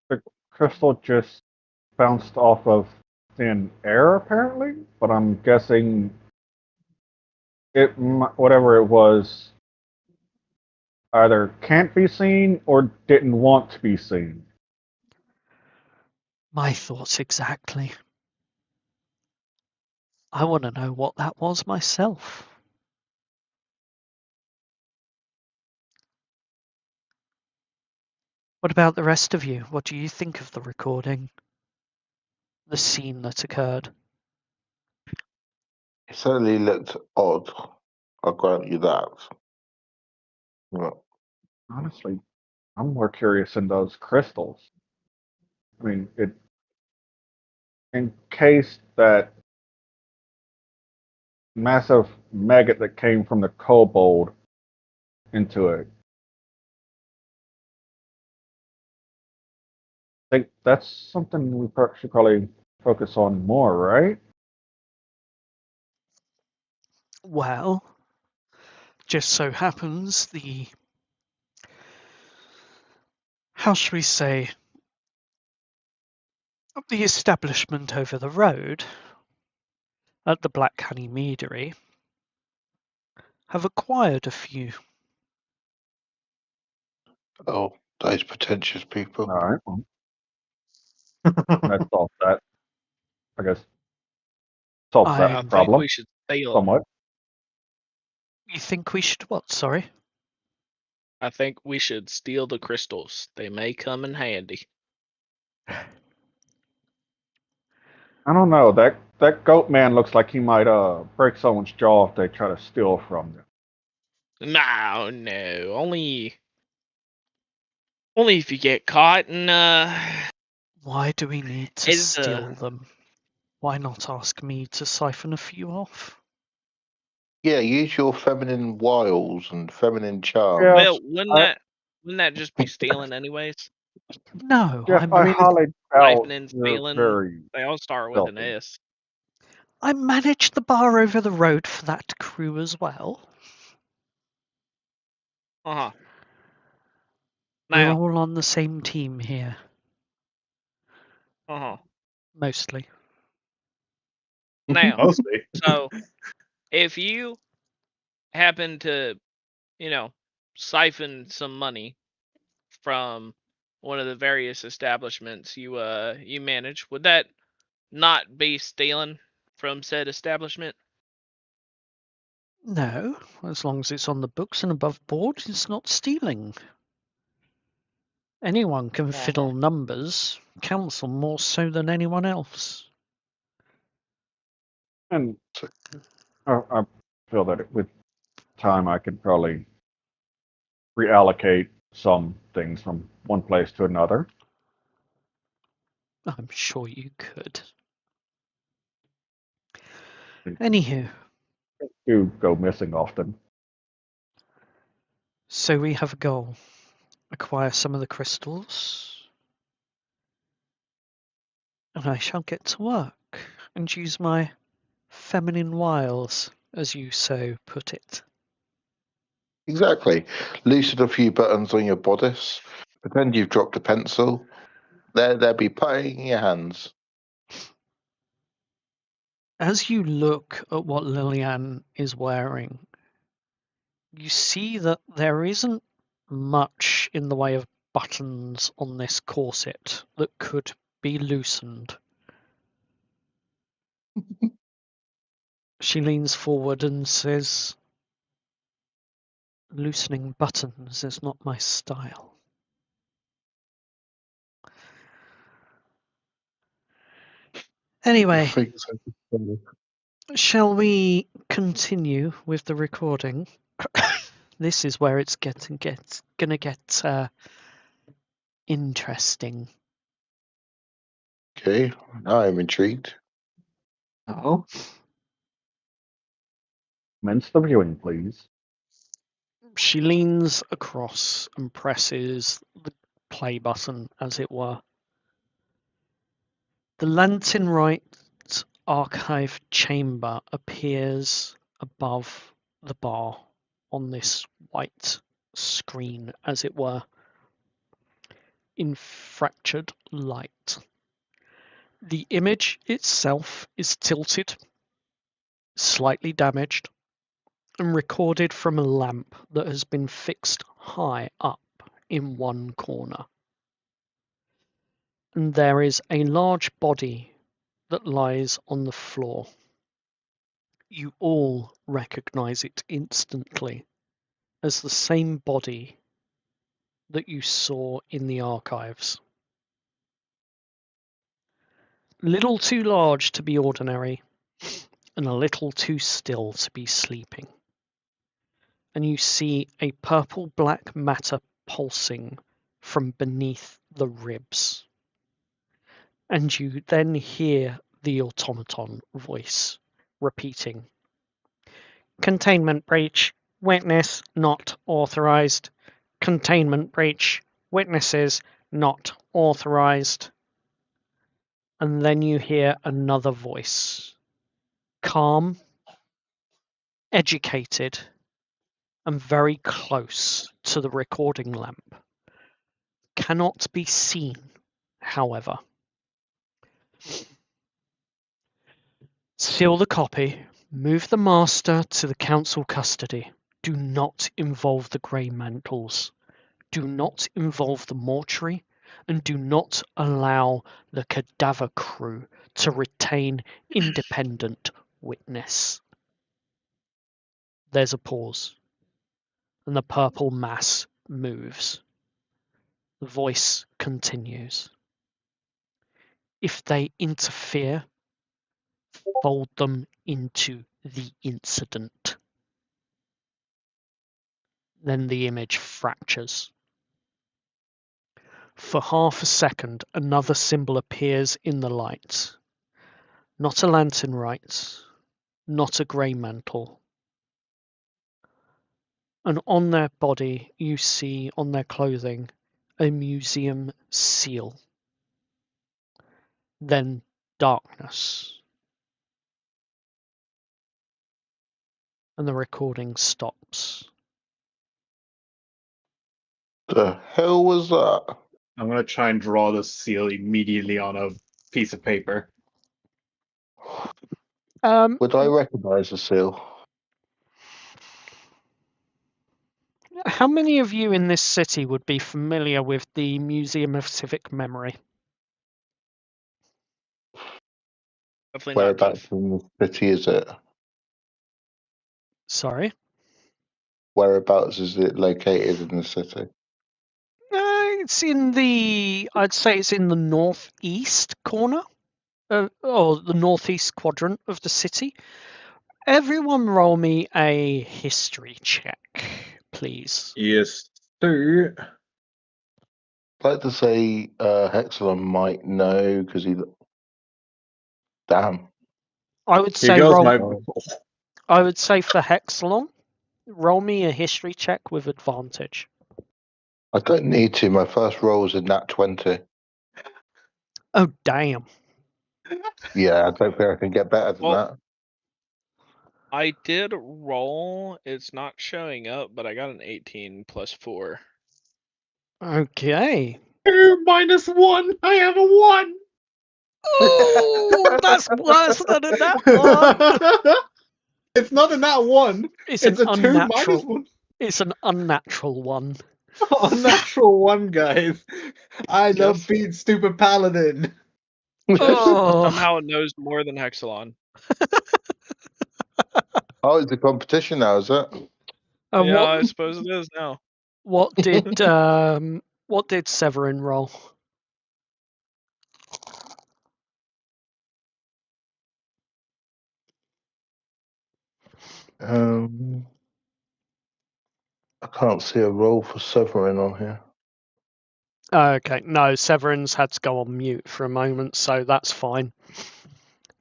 Speaker 5: The crystal just bounced off of thin air, apparently, but I'm guessing whatever it was either can't be seen or didn't want to be seen.
Speaker 1: My thoughts exactly. I want to know what that was myself. What about the rest of you? What do you think of the recording? The scene that occurred?
Speaker 2: It certainly looked odd. I'll grant you that. Yeah.
Speaker 5: Honestly, I'm more curious in those crystals. I mean, it encased that massive maggot that came from the kobold into it. I think that's something we should probably focus on more, right?
Speaker 1: Well, just so happens how shall we say, the establishment over the road at the Black Honey Meadery have acquired a few.
Speaker 2: Oh, those pretentious people.
Speaker 5: All right. Well, that solves that. I guess solves
Speaker 1: I
Speaker 5: that
Speaker 4: I think
Speaker 5: problem
Speaker 4: we should steal.
Speaker 5: somewhat.
Speaker 1: You think we should what? Sorry?
Speaker 4: I think we should steal the crystals. They may come in handy.
Speaker 5: I don't know. That goat man looks like he might break someone's jaw if they try to steal from them.
Speaker 4: No. Only if you get caught and
Speaker 1: Why do we need to
Speaker 4: it's
Speaker 1: steal them? Why not ask me to siphon a few off?
Speaker 2: Yeah, use your feminine wiles and feminine
Speaker 5: Yeah,
Speaker 2: charms.
Speaker 4: well, wouldn't
Speaker 5: I,
Speaker 4: that just be stealing anyways?
Speaker 1: No,
Speaker 5: Jeff, I highly doubt
Speaker 4: Siphoning,
Speaker 5: you're
Speaker 4: stealing,
Speaker 5: very
Speaker 4: they all start with an
Speaker 5: filthy.
Speaker 4: S.
Speaker 1: I manage the bar over the road for that crew as well.
Speaker 4: Uh-huh.
Speaker 1: We're
Speaker 4: Now,
Speaker 1: all on the same team here,
Speaker 4: uh-huh.
Speaker 1: mostly.
Speaker 4: Now,
Speaker 3: Mostly.
Speaker 4: so if you happen to, you know, siphon some money from one of the various establishments you manage, would that not be stealing from said establishment?
Speaker 1: No, as long as it's on the books and above board, it's not stealing. Anyone can fiddle numbers, council more so than anyone else.
Speaker 5: And I feel that with time I could probably reallocate some things from one place to another.
Speaker 1: I'm sure you could.
Speaker 5: They
Speaker 1: Anywho,
Speaker 5: do go missing often.
Speaker 1: so we have a goal. Acquire some of the crystals, and I shall get to work and use my feminine wiles, as you so put it.
Speaker 2: Exactly. Loosen a few buttons on your bodice. Pretend you've dropped a pencil. They'll be putty in your hands.
Speaker 1: As you look at what Lillian is wearing, you see that there isn't much in the way of buttons on this corset that could be loosened. She leans forward and says, "Loosening buttons is not my style." Anyway, shall we continue with the recording? This is where it's gonna get interesting.
Speaker 2: Okay, now I'm intrigued.
Speaker 3: Oh,
Speaker 5: Commence the viewing, please.
Speaker 1: She leans across and presses the play button, as it were. The Lantinrite archive chamber appears above the bar on this white screen, as it were, in fractured light. The image itself is tilted, slightly damaged, and recorded from a lamp that has been fixed high up in one corner. And there is a large body that lies on the floor. You all recognize it instantly as the same body that you saw in the archives. Little too large to be ordinary, and a little too still to be sleeping. And you see a purple-black matter pulsing from beneath the ribs. And you then hear the automaton voice repeating, "Containment breach. Witness not authorized. Containment breach. Witnesses not authorized." And then you hear another voice, calm educated and very close to the recording lamp. Cannot be seen, however. Seal the copy. Move the master to the council custody. Do not involve the grey mantles. Do not involve the mortuary, and do not allow the cadaver crew to retain independent witness. There's a pause, and the purple mass moves. The voice continues. If they interfere, fold them into the incident. Then the image fractures. For half a second, another symbol appears in the light. Not a lantern rite, not a grey mantle. And on their body, you see on their clothing a museum seal. Then darkness. And the recording stops.
Speaker 2: The hell was that?
Speaker 3: I'm gonna try and draw the seal immediately on a piece of paper.
Speaker 2: Would I recognise the seal?
Speaker 1: How many of you in this city would be familiar with the Museum of Civic Memory?
Speaker 4: Definitely not
Speaker 2: Whereabouts
Speaker 4: Jeff.
Speaker 2: in the city is it?
Speaker 1: Sorry?
Speaker 2: Whereabouts is it located in the city?
Speaker 1: It's in the, I'd say it's in the northeast corner, or the northeast quadrant of the city. Everyone roll me a history check, please.
Speaker 3: Yes, sir.
Speaker 2: I'd like to say Hexalon might know because he. Damn.
Speaker 1: I would
Speaker 3: Here
Speaker 1: say
Speaker 3: goes
Speaker 1: roll.
Speaker 3: my.
Speaker 1: I would say for Hexalon, roll me a history check with advantage.
Speaker 2: I don't need to. My first roll was a nat 20.
Speaker 1: Oh damn!
Speaker 2: Yeah, I don't think I can get better than
Speaker 4: Well,
Speaker 2: that.
Speaker 4: I did roll. It's not showing up, but I got an 18 plus 4.
Speaker 1: Okay.
Speaker 3: -1. I have a 1.
Speaker 1: Oh, that's worse than a nat one.
Speaker 3: It's not a nat 1.
Speaker 1: It's
Speaker 3: It's
Speaker 1: an
Speaker 3: a 2
Speaker 1: unnatural.
Speaker 3: -1.
Speaker 1: It's an unnatural one.
Speaker 3: Unnatural 1, guys. I love
Speaker 4: Yes.
Speaker 3: being stupid paladin.
Speaker 1: Oh,
Speaker 4: Somehow it knows more than Hexalon.
Speaker 2: Oh, it's a competition now, is it?
Speaker 1: and
Speaker 4: Yeah, I suppose it is now.
Speaker 1: what did Severin roll?
Speaker 2: I can't see a roll for Severin on here.
Speaker 1: Okay, no, Severin's had to go on mute for a moment, so that's fine.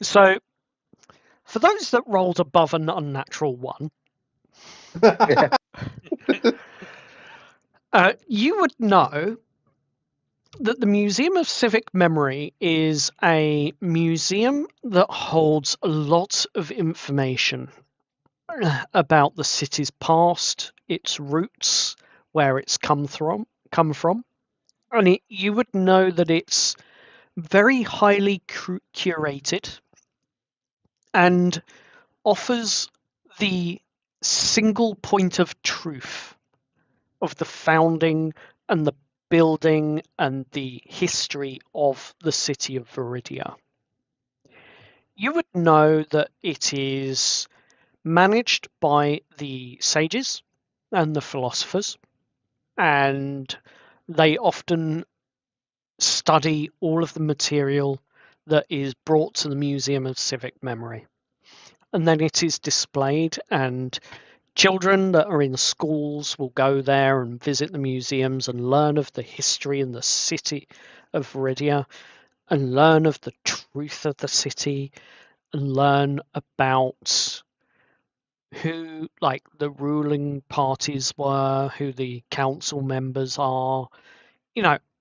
Speaker 1: So, for those that rolled above an unnatural one, you would know that the Museum of Civic Memory is a museum that holds a lot of information about the city's past, its roots, where it's come from, and you would know that it's very highly curated and offers the single point of truth of the founding and the building and the history of the city of Veridia. You would know that it is managed by the sages and the philosophers, and they often study all of the material that is brought to the Museum of Civic Memory. And then it is displayed, and children that are in schools will go there and visit the museums and learn of the history and the city of Veridia and learn of the truth of the city and learn about who like the ruling parties were, who the council members are,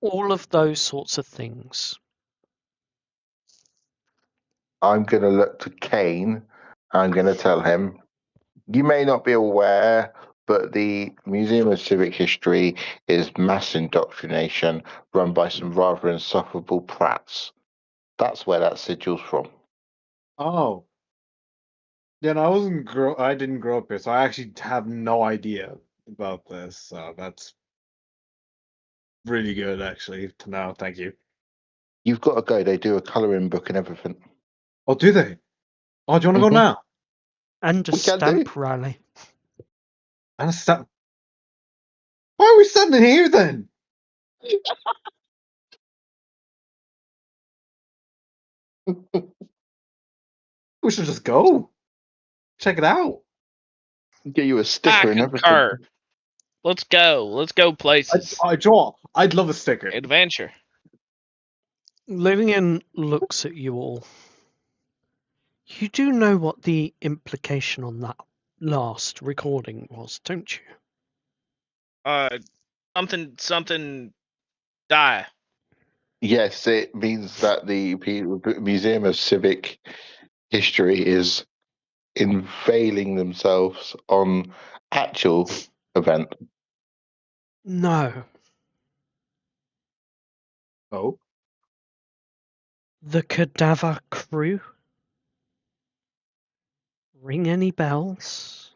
Speaker 1: all of those sorts of things.
Speaker 2: I'm going to look to Kane. I'm going to tell him You may not be aware, but the Museum of Civic History is mass indoctrination run by some rather insufferable prats. That's where that sigil's from.
Speaker 3: Oh. Yeah, no, I didn't grow up here, so I actually have no idea about this. So that's really good, actually, to know. Thank you.
Speaker 2: You've got to go. They do a colouring book and everything.
Speaker 3: Oh, do they? Oh, do you want to go
Speaker 2: Mhm.
Speaker 3: now?
Speaker 1: And a
Speaker 2: We can do.
Speaker 1: stamp rally.
Speaker 3: And stop. Why are we standing here then? We should just go. Check it out.
Speaker 2: Get you a
Speaker 4: I
Speaker 2: sticker and everything.
Speaker 4: concur. Let's go. Let's go places.
Speaker 3: I'd love a sticker.
Speaker 4: Adventure.
Speaker 1: Lillian looks at you all. You do know what the implication on that last recording was, don't you?
Speaker 4: Something die.
Speaker 2: Yes, it means that the Museum of Civic History is unveiling themselves on actual event.
Speaker 1: No.
Speaker 3: Oh.
Speaker 1: The Cadaver Crew? Ring any bells?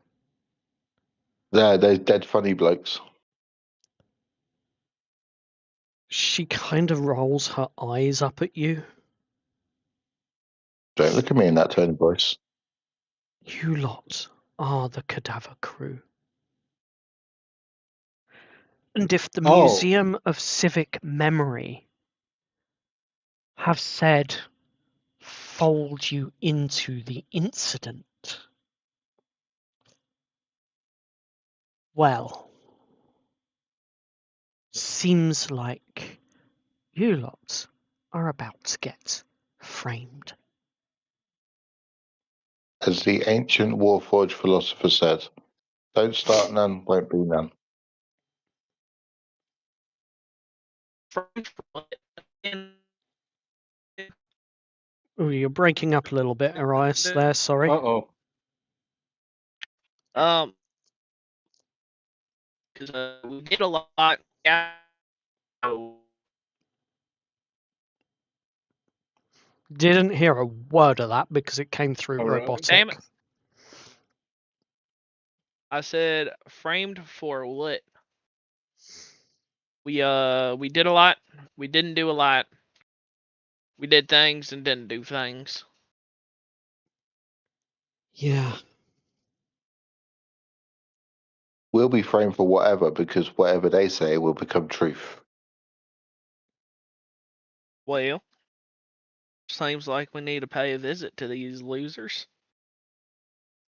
Speaker 2: They're those dead funny blokes.
Speaker 1: She kind of rolls her eyes up at you.
Speaker 2: Don't look at me in that tone of voice.
Speaker 1: You lot are the Cadaver Crew. And if the
Speaker 3: Oh.
Speaker 1: Museum of Civic Memory have said fold you into the incident, well, seems like you lot are about to get framed.
Speaker 2: As the ancient Warforged philosopher said, don't start none, won't be none.
Speaker 1: Oh, you're breaking up a little bit, Arias, there, sorry.
Speaker 3: Uh-oh.
Speaker 4: Because we did a lot. Yeah.
Speaker 1: Didn't hear a word of that because it came through
Speaker 3: All right.
Speaker 1: robotic.
Speaker 4: Damn it. I said framed for what? We did a lot. We didn't do a lot. We did things and didn't do things.
Speaker 1: Yeah.
Speaker 2: We'll be framed for whatever, because whatever they say will become truth.
Speaker 4: Well, seems like we need to pay a visit to these losers.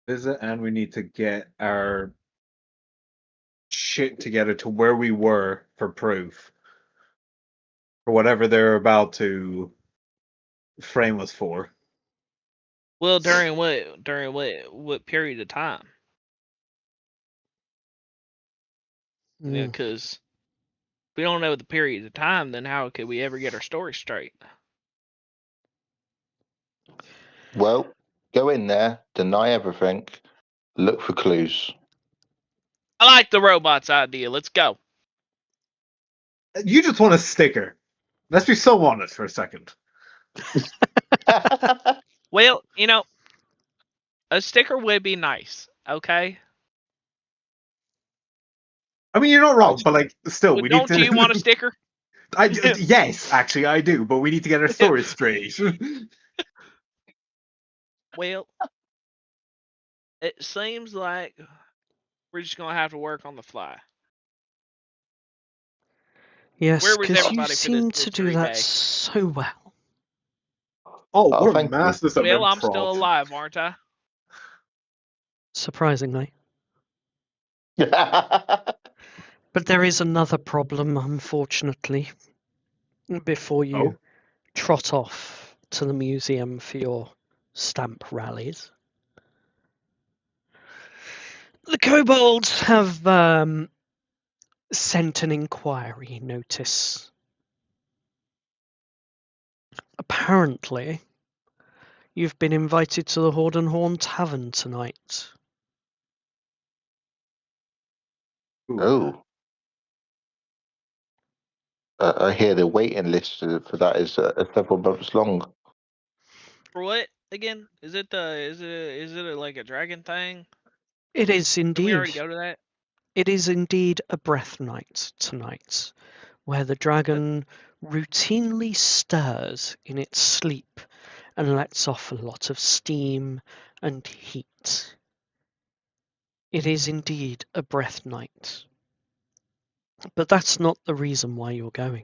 Speaker 3: Visit, and we need to get our shit together to where we were for proof. For whatever they're about to frame us for.
Speaker 4: Well, during what period of time?
Speaker 1: Mm.
Speaker 4: Because we don't know the period of time, then how could we ever get our story straight?
Speaker 2: Well, go in there, deny everything, look for clues.
Speaker 4: I like the robots idea. Let's go.
Speaker 3: You just want a sticker. Let's be so honest for a second.
Speaker 4: Well, a sticker would be nice. Okay.
Speaker 3: I mean, you're not wrong, but like, still,
Speaker 4: Well,
Speaker 3: we need
Speaker 4: don't
Speaker 3: to.
Speaker 4: you want a sticker?
Speaker 3: Yes, actually, I do, but we need to get our story straight.
Speaker 4: Well, it seems like we're just gonna have to work on the fly.
Speaker 1: Yes,
Speaker 4: Where was
Speaker 1: because you
Speaker 4: everybody for this
Speaker 1: seem to do
Speaker 4: mystery
Speaker 1: that
Speaker 4: day?
Speaker 1: so well.
Speaker 3: Oh,
Speaker 2: Oh,
Speaker 3: we're
Speaker 2: thank you.
Speaker 3: masters of
Speaker 4: Well, I'm still
Speaker 3: improv.
Speaker 4: alive, aren't I?
Speaker 1: Surprisingly. But there is another problem, unfortunately, before you
Speaker 3: Oh,
Speaker 1: trot off to the museum for your stamp rallies. The kobolds have sent an inquiry notice. Apparently, you've been invited to the Horde and Horn Tavern tonight.
Speaker 6: Ooh.
Speaker 2: Oh. I hear the waiting list for that is several months long.
Speaker 4: For what again? Is it like a dragon thing?
Speaker 1: It is
Speaker 4: Did we already
Speaker 1: indeed.
Speaker 4: go to that?
Speaker 1: It is indeed a breath night tonight, where the dragon routinely stirs in its sleep and lets off a lot of steam and heat. It is indeed a breath night. But that's not the reason why you're going.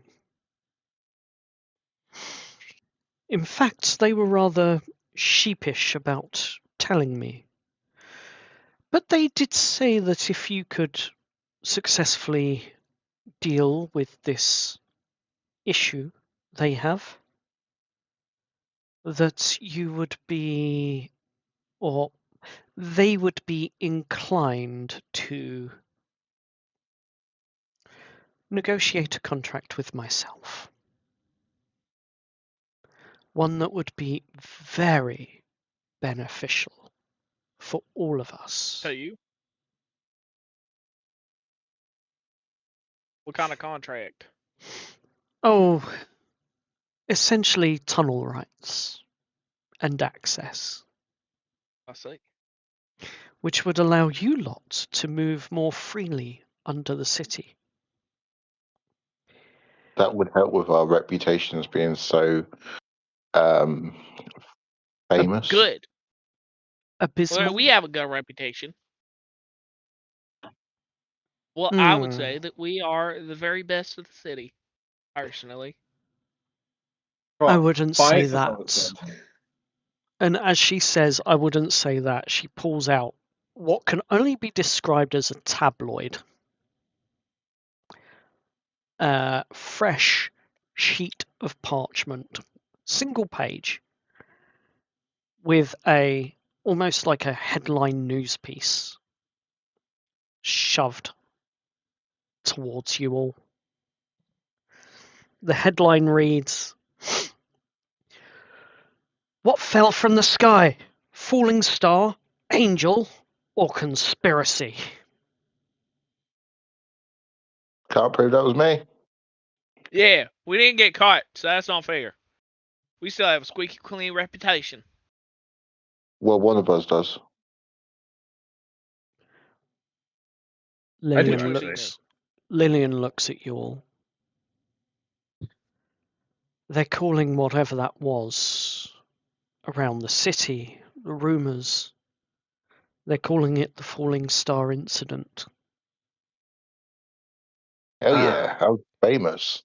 Speaker 1: In fact, they were rather sheepish about telling me. But they did say that if you could successfully deal with this issue they have, that you would be, or they would be inclined to negotiate a contract with myself. One that would be very beneficial for all of us.
Speaker 4: To you? What kind of contract?
Speaker 1: Oh, essentially tunnel rights and access,
Speaker 4: I see.
Speaker 1: which would allow you lot to move more freely under the city.
Speaker 2: That would help with our reputations being so famous.
Speaker 4: Good.
Speaker 1: Abysmal?
Speaker 4: Well, we have a good reputation. Well, I would say that we are the very best of the city, personally.
Speaker 1: I wouldn't say
Speaker 6: Bias is
Speaker 1: that.
Speaker 6: always good.
Speaker 1: And as she says, I wouldn't say that, she pulls out what can only be described as a tabloid. Fresh sheet of parchment, single page, with a almost like a headline news piece shoved towards you all. The headline reads, "What fell from the sky? Falling star, angel, or conspiracy?"
Speaker 2: Can't prove that was me.
Speaker 4: Yeah, we didn't get caught, so that's not fair. We still have a squeaky clean reputation.
Speaker 2: Well, one of us does.
Speaker 6: I do
Speaker 1: Lillian
Speaker 6: actually.
Speaker 1: looks at you all. They're calling whatever that was around the city, the rumours. They're calling it the Falling Star Incident.
Speaker 2: Hell
Speaker 6: Ah.
Speaker 2: yeah, how famous.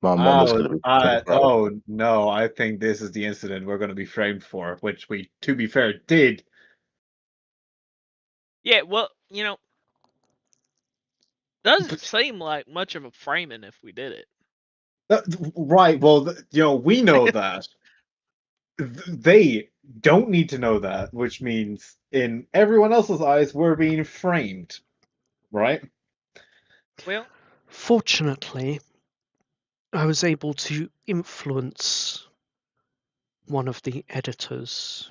Speaker 2: My mama's going to be so proud.
Speaker 6: Oh no, I think this is the incident we're going to be framed for, which we, to be fair, did.
Speaker 4: Yeah, well, doesn't seem like much of a framing if we did it.
Speaker 6: Right, well, we know that. They don't need to know that, which means in everyone else's eyes, we're being framed, right?
Speaker 4: Well,
Speaker 1: Fortunately, I was able to influence one of the editors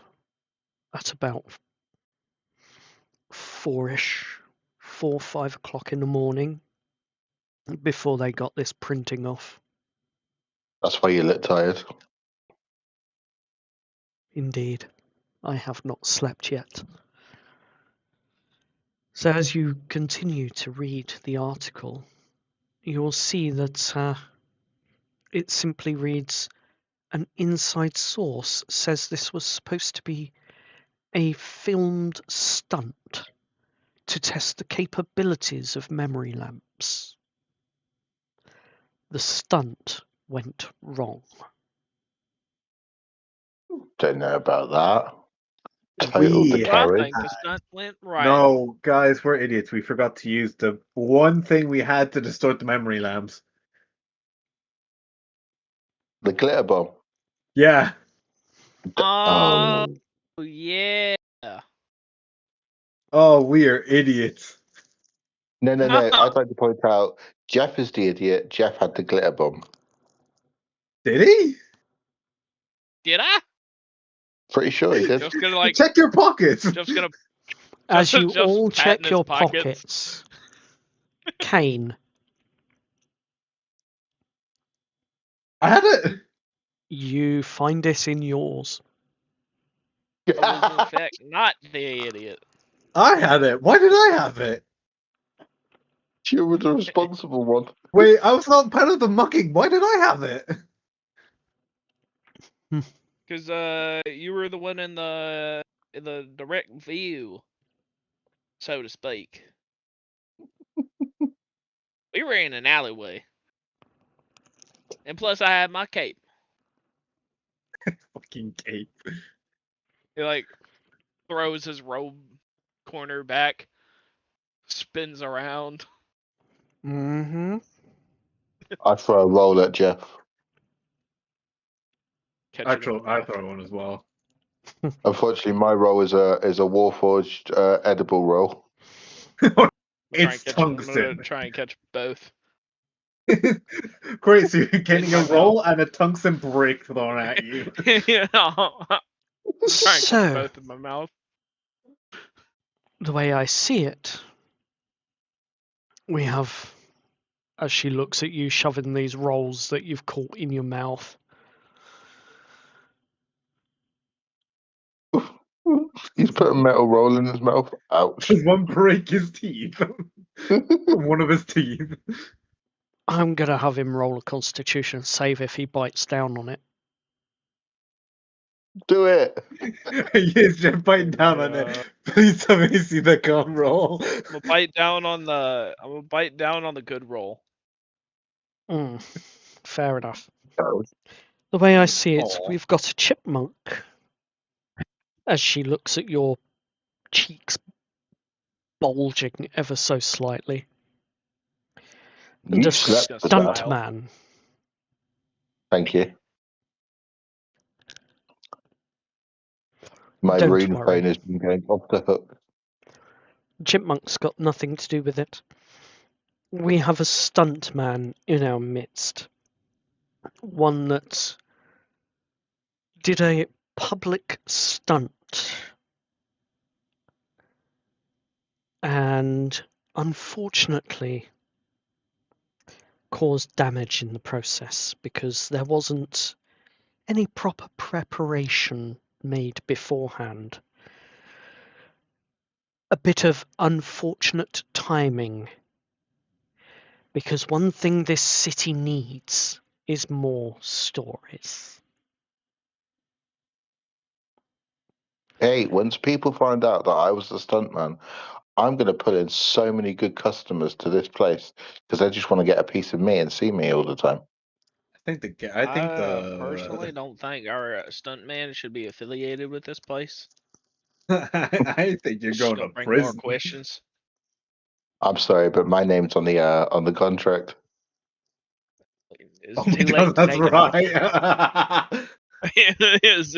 Speaker 1: at about 5 o'clock in the morning, before they got this printing off.
Speaker 2: That's why you look tired.
Speaker 1: Indeed, I have not slept yet. So as you continue to read the article, you'll see that it simply reads, "An inside source says this was supposed to be a filmed stunt to test the capabilities of memory lamps. The stunt went wrong."
Speaker 2: Don't know about that. Total
Speaker 6: We
Speaker 4: well, I
Speaker 2: courage.
Speaker 4: think the stunt went right.
Speaker 6: No, guys, we're idiots. We forgot to use the one thing we had to distort the memory lamps.
Speaker 2: The glitter bomb.
Speaker 6: Yeah.
Speaker 4: Oh, yeah.
Speaker 6: Oh, we are idiots.
Speaker 2: No. I'd like to point out Jeff is the idiot. Jeff had the glitter bomb.
Speaker 6: Did he?
Speaker 4: Did I?
Speaker 2: Pretty sure he did.
Speaker 4: Just gonna
Speaker 6: Check your pockets.
Speaker 4: just gonna
Speaker 1: As you
Speaker 4: just
Speaker 1: all
Speaker 4: pat in
Speaker 1: check
Speaker 4: his
Speaker 1: your
Speaker 4: pockets.
Speaker 1: pockets, Kane,
Speaker 3: I had it.
Speaker 1: you find it in yours.
Speaker 4: I was in fact not the idiot.
Speaker 3: I had it. Why did I have it?
Speaker 2: You were the responsible one.
Speaker 3: Wait, I was not part of the mucking. Why did I have it?
Speaker 4: Because you were the one in the direct view, so to speak. We were in an alleyway, and plus I had my cape.
Speaker 3: Fucking cape.
Speaker 4: He like throws his robe corner back, spins around.
Speaker 1: Mm-hmm.
Speaker 2: I throw a roll at Jeff.
Speaker 4: Catch
Speaker 3: I
Speaker 4: it in the
Speaker 3: throw
Speaker 4: mouth.
Speaker 3: one as well.
Speaker 2: Unfortunately, my roll is a Warforged edible roll.
Speaker 3: It's
Speaker 4: I'm gonna
Speaker 3: tungsten.
Speaker 4: try and catch both.
Speaker 3: Great, so you're getting
Speaker 4: my
Speaker 3: a roll and a tungsten brick thrown at you.
Speaker 4: You know, I'm trying to catch
Speaker 1: So,
Speaker 4: both in my mouth.
Speaker 1: the way I see it, we have, as she looks at you shoving these rolls that you've caught in your mouth,
Speaker 2: He's put a metal roll in his mouth. Ouch.
Speaker 3: Does one break his teeth? One of his teeth.
Speaker 1: I'm going to have him roll a constitution save if he bites down on it.
Speaker 2: Do it.
Speaker 3: Yes, Jeff, biting down on
Speaker 4: Yeah.
Speaker 3: it. Please tell me you see the gun roll.
Speaker 4: I'm gonna bite down on the good roll.
Speaker 1: Fair enough.
Speaker 2: Ouch.
Speaker 1: The way I see it,
Speaker 3: Aw.
Speaker 1: we've got a chipmunk. As she looks at your cheeks bulging ever so slightly. And
Speaker 2: You
Speaker 1: a
Speaker 2: slept with
Speaker 4: Stunt
Speaker 2: that.
Speaker 1: stuntman.
Speaker 2: Thank you. My
Speaker 1: Don't
Speaker 2: rune
Speaker 1: worry.
Speaker 2: phone has been going off the hook.
Speaker 1: Chipmunk's got nothing to do with it. We have a stuntman in our midst. One that did a public stunt. And unfortunately caused damage in the process because there wasn't any proper preparation made beforehand. A bit of unfortunate timing, because one thing this city needs is more stories.
Speaker 2: Hey, once people find out that I was the stuntman, I'm going to put in so many good customers to this place because they just want to get a piece of me and see me all the time.
Speaker 3: I think
Speaker 4: I
Speaker 3: the
Speaker 4: personally don't think our stuntman should be affiliated with this place.
Speaker 3: I think you're
Speaker 4: It's just
Speaker 3: going
Speaker 4: gonna
Speaker 3: to
Speaker 4: bring more
Speaker 3: prison.
Speaker 4: questions.
Speaker 2: I'm sorry, but my name's on the contract.
Speaker 4: Is
Speaker 3: Oh
Speaker 4: it
Speaker 3: my
Speaker 4: too
Speaker 3: god,
Speaker 4: late to
Speaker 3: that's
Speaker 4: take it off?
Speaker 3: right.
Speaker 4: Is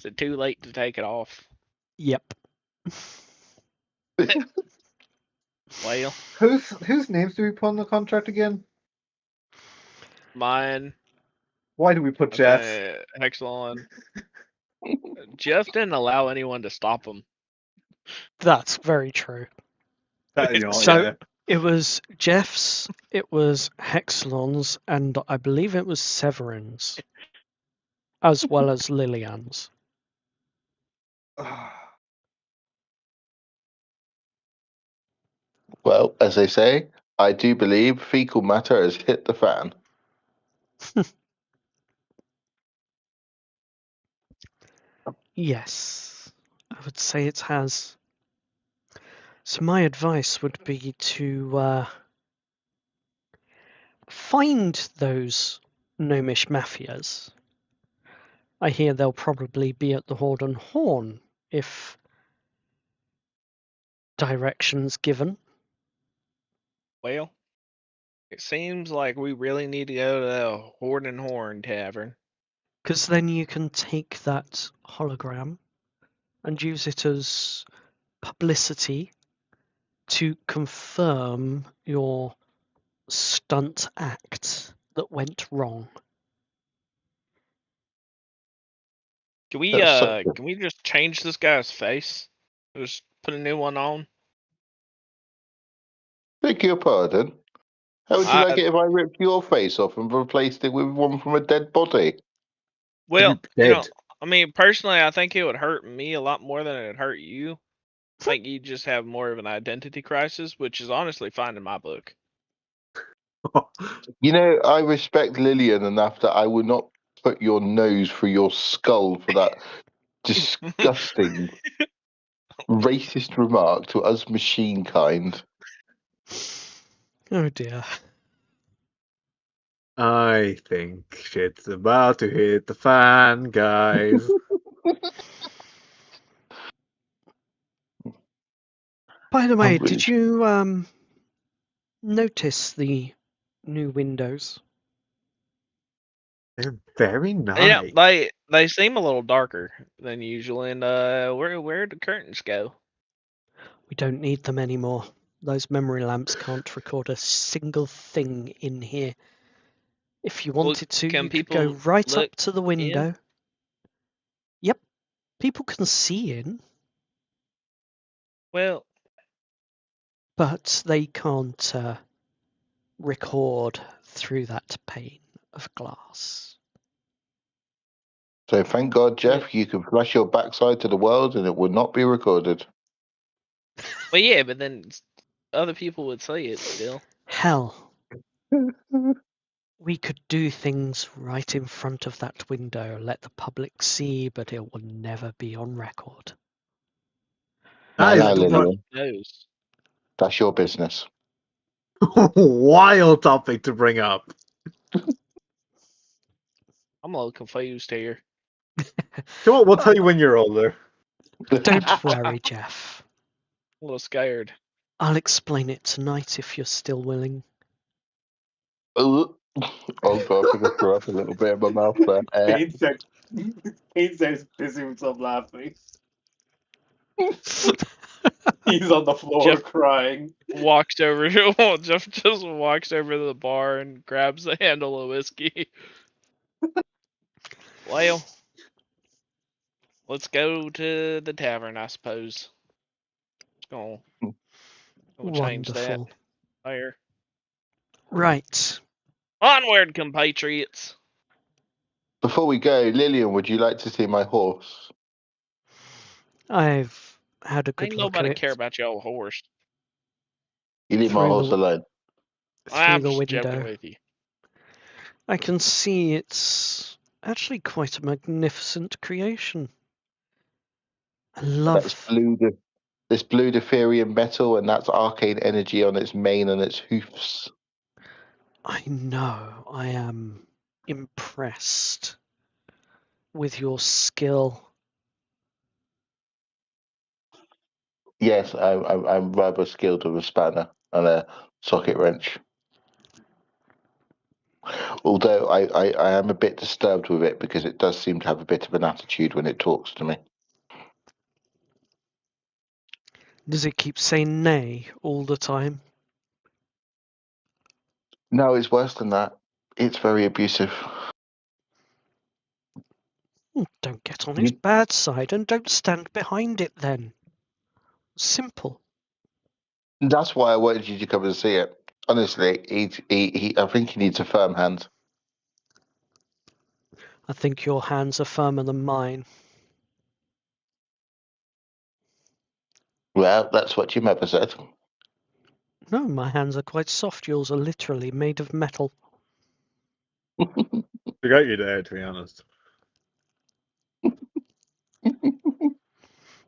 Speaker 4: it too late to take it off?
Speaker 1: Yep.
Speaker 4: Well,
Speaker 3: Whose names do we put on the contract again?
Speaker 4: mine.
Speaker 3: Why do we put Jeff?
Speaker 4: Okay, Hexalon. Jeff didn't allow anyone to stop him.
Speaker 1: That's very true. So
Speaker 3: Yeah.
Speaker 1: it was Jeff's, it was Hexalon's, and I believe it was Severin's, as well as Lillian's.
Speaker 2: Well, as they say, I do believe fecal matter has hit the fan.
Speaker 1: Yes, I would say it has. So my advice would be to find those gnomish mafias. I hear they'll probably be at the Horde and Horn if directions given.
Speaker 4: Well, it seems like we really need to go to the Horde and Horn Tavern.
Speaker 1: Because then you can take that hologram and use it as publicity to confirm your stunt act that went wrong.
Speaker 2: That's so good.
Speaker 4: Can we just change this guy's face? Just put a new one on?
Speaker 2: Beg your pardon? How would you
Speaker 4: I-
Speaker 2: like it if I ripped your face off and replaced it with one from a dead body?
Speaker 4: Well,
Speaker 3: Dead.
Speaker 4: I mean, personally, I think it would hurt me a lot more than it would hurt you. I think you just have more of an identity crisis, which is honestly fine in my book.
Speaker 2: You know, I respect Lillian enough that I would not put your nose through your skull for that disgusting, racist remark to us machine kind.
Speaker 1: Oh dear.
Speaker 3: I think shit's about to hit the fan, guys.
Speaker 1: By the way,
Speaker 2: I'm really-
Speaker 1: did you notice the new windows?
Speaker 3: They're very
Speaker 4: Yeah,
Speaker 3: nice.
Speaker 4: they seem a little darker than usual. And where'd the curtains go?
Speaker 1: We don't need them anymore. Those memory lamps can't record a single thing in here. If you
Speaker 4: Well,
Speaker 1: wanted to,
Speaker 4: can
Speaker 1: you could go
Speaker 4: people
Speaker 1: right
Speaker 4: look
Speaker 1: up to the
Speaker 4: in?
Speaker 1: window. Yep, people can see in,
Speaker 4: Well,
Speaker 1: but they can't record through that pane of glass.
Speaker 2: So thank God,
Speaker 4: yeah,
Speaker 2: Jeff, you can flash your backside to the world and it will not be recorded.
Speaker 4: well, yeah, but then other people would see it still.
Speaker 1: Hell, we could do things right in front of that window, let the public see, but it will never be on record.
Speaker 2: Now,
Speaker 3: That is
Speaker 2: now,
Speaker 4: How do
Speaker 3: what
Speaker 2: Lillian,
Speaker 4: knows?
Speaker 2: that's your business.
Speaker 3: wild topic to bring up.
Speaker 4: I'm a little confused here.
Speaker 3: Come on, we'll tell you when you're older.
Speaker 1: Don't worry, Jeff.
Speaker 4: A little scared.
Speaker 1: I'll explain it tonight if you're still willing.
Speaker 2: Oh God, I think I threw up a little bit in my mouth there.
Speaker 6: Kane said, Kane says pissing himself laughing. He's on the floor
Speaker 4: Jeff
Speaker 6: crying.
Speaker 4: walks over. Jeff just walks over to the bar and grabs the handle of whiskey. Well, let's go to the tavern, I suppose. Gonna, gonna change that.
Speaker 1: Wonderful.
Speaker 4: There.
Speaker 1: Right.
Speaker 4: Onward, compatriots.
Speaker 2: Before we go, Lillian, would you like to see my horse?
Speaker 1: I've had a good
Speaker 4: Ain't
Speaker 1: look at
Speaker 4: nobody
Speaker 1: it
Speaker 4: care about your horse.
Speaker 2: You leave my
Speaker 1: through
Speaker 2: horse
Speaker 1: the
Speaker 2: alone.
Speaker 4: I'm
Speaker 1: through the
Speaker 4: just joking
Speaker 1: window.
Speaker 4: with you.
Speaker 1: I can see it's actually quite a magnificent creation. I
Speaker 2: That's
Speaker 1: love.
Speaker 2: blue. This blue Deferian metal, and that's arcane energy on its mane and its hoofs.
Speaker 1: I know. I am impressed with your skill.
Speaker 2: Yes, I'm rather skilled with a spanner and a socket wrench. Although I am a bit disturbed with it because it does seem to have a bit of an attitude when it talks to me.
Speaker 1: Does it keep saying nay all the time?
Speaker 2: No, it's worse than that. It's very abusive.
Speaker 1: Don't get on his bad side and don't stand behind it then. Simple.
Speaker 2: That's why I wanted you to come and see it. Honestly, I think he needs a firm hand.
Speaker 1: I think your hands are firmer than mine.
Speaker 2: Well, that's what your mother said.
Speaker 1: No, my hands are quite soft. Yours are literally made of metal.
Speaker 3: Forgot you there, to be honest.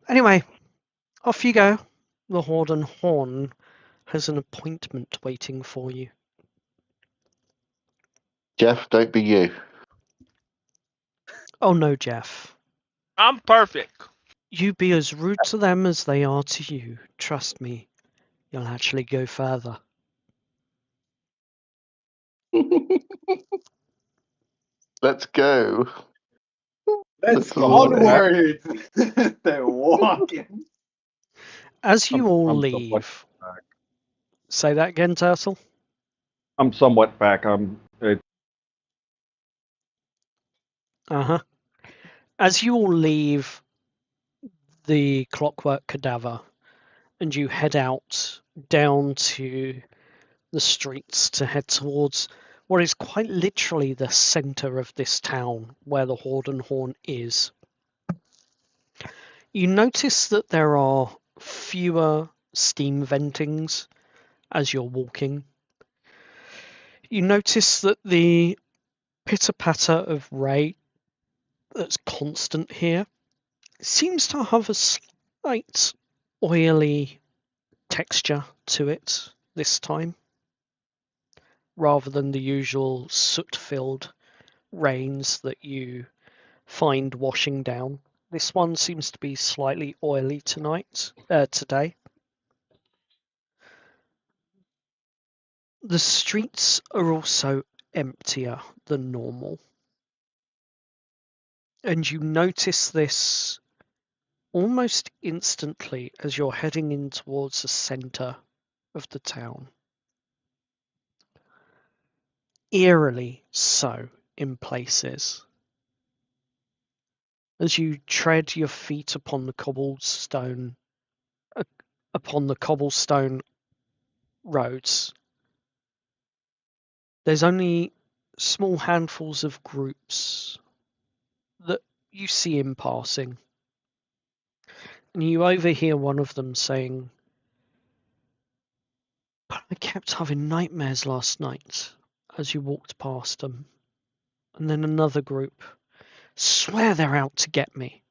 Speaker 1: Anyway, off you go. The Horde and Horn has an appointment waiting for you.
Speaker 2: Jeff, don't be you.
Speaker 1: Oh no, Jeff.
Speaker 4: I'm perfect.
Speaker 1: You be as rude to them as they are to you. Trust me, you'll actually go further.
Speaker 2: Let's go.
Speaker 3: Let's
Speaker 2: go.
Speaker 6: Onward! They're walking.
Speaker 1: As you all
Speaker 5: I'm somewhat
Speaker 1: leave,
Speaker 5: back.
Speaker 1: say that again, Turtle.
Speaker 5: I'm somewhat back.
Speaker 1: Uh-huh. As you all leave the Clockwork Cadaver and you head out down to the streets to head towards what is quite literally the centre of this town, where the Horde and Horn is. You notice that there are fewer steam ventings as you're walking. You notice that the pitter-patter of Ray that's constant here seems to have a slight oily texture to it this time, rather than the usual soot-filled rains that you find washing down. This one seems to be slightly oily today. The streets are also emptier than normal. And you notice this almost instantly as you're heading in towards the centre of the town. Eerily so in places. As you tread your feet upon the cobblestone roads, there's only small handfuls of groups that you see in passing. And you overhear one of them saying, "But I kept having nightmares last night," as you walked past them. And then another group, "Swear they're out to get me."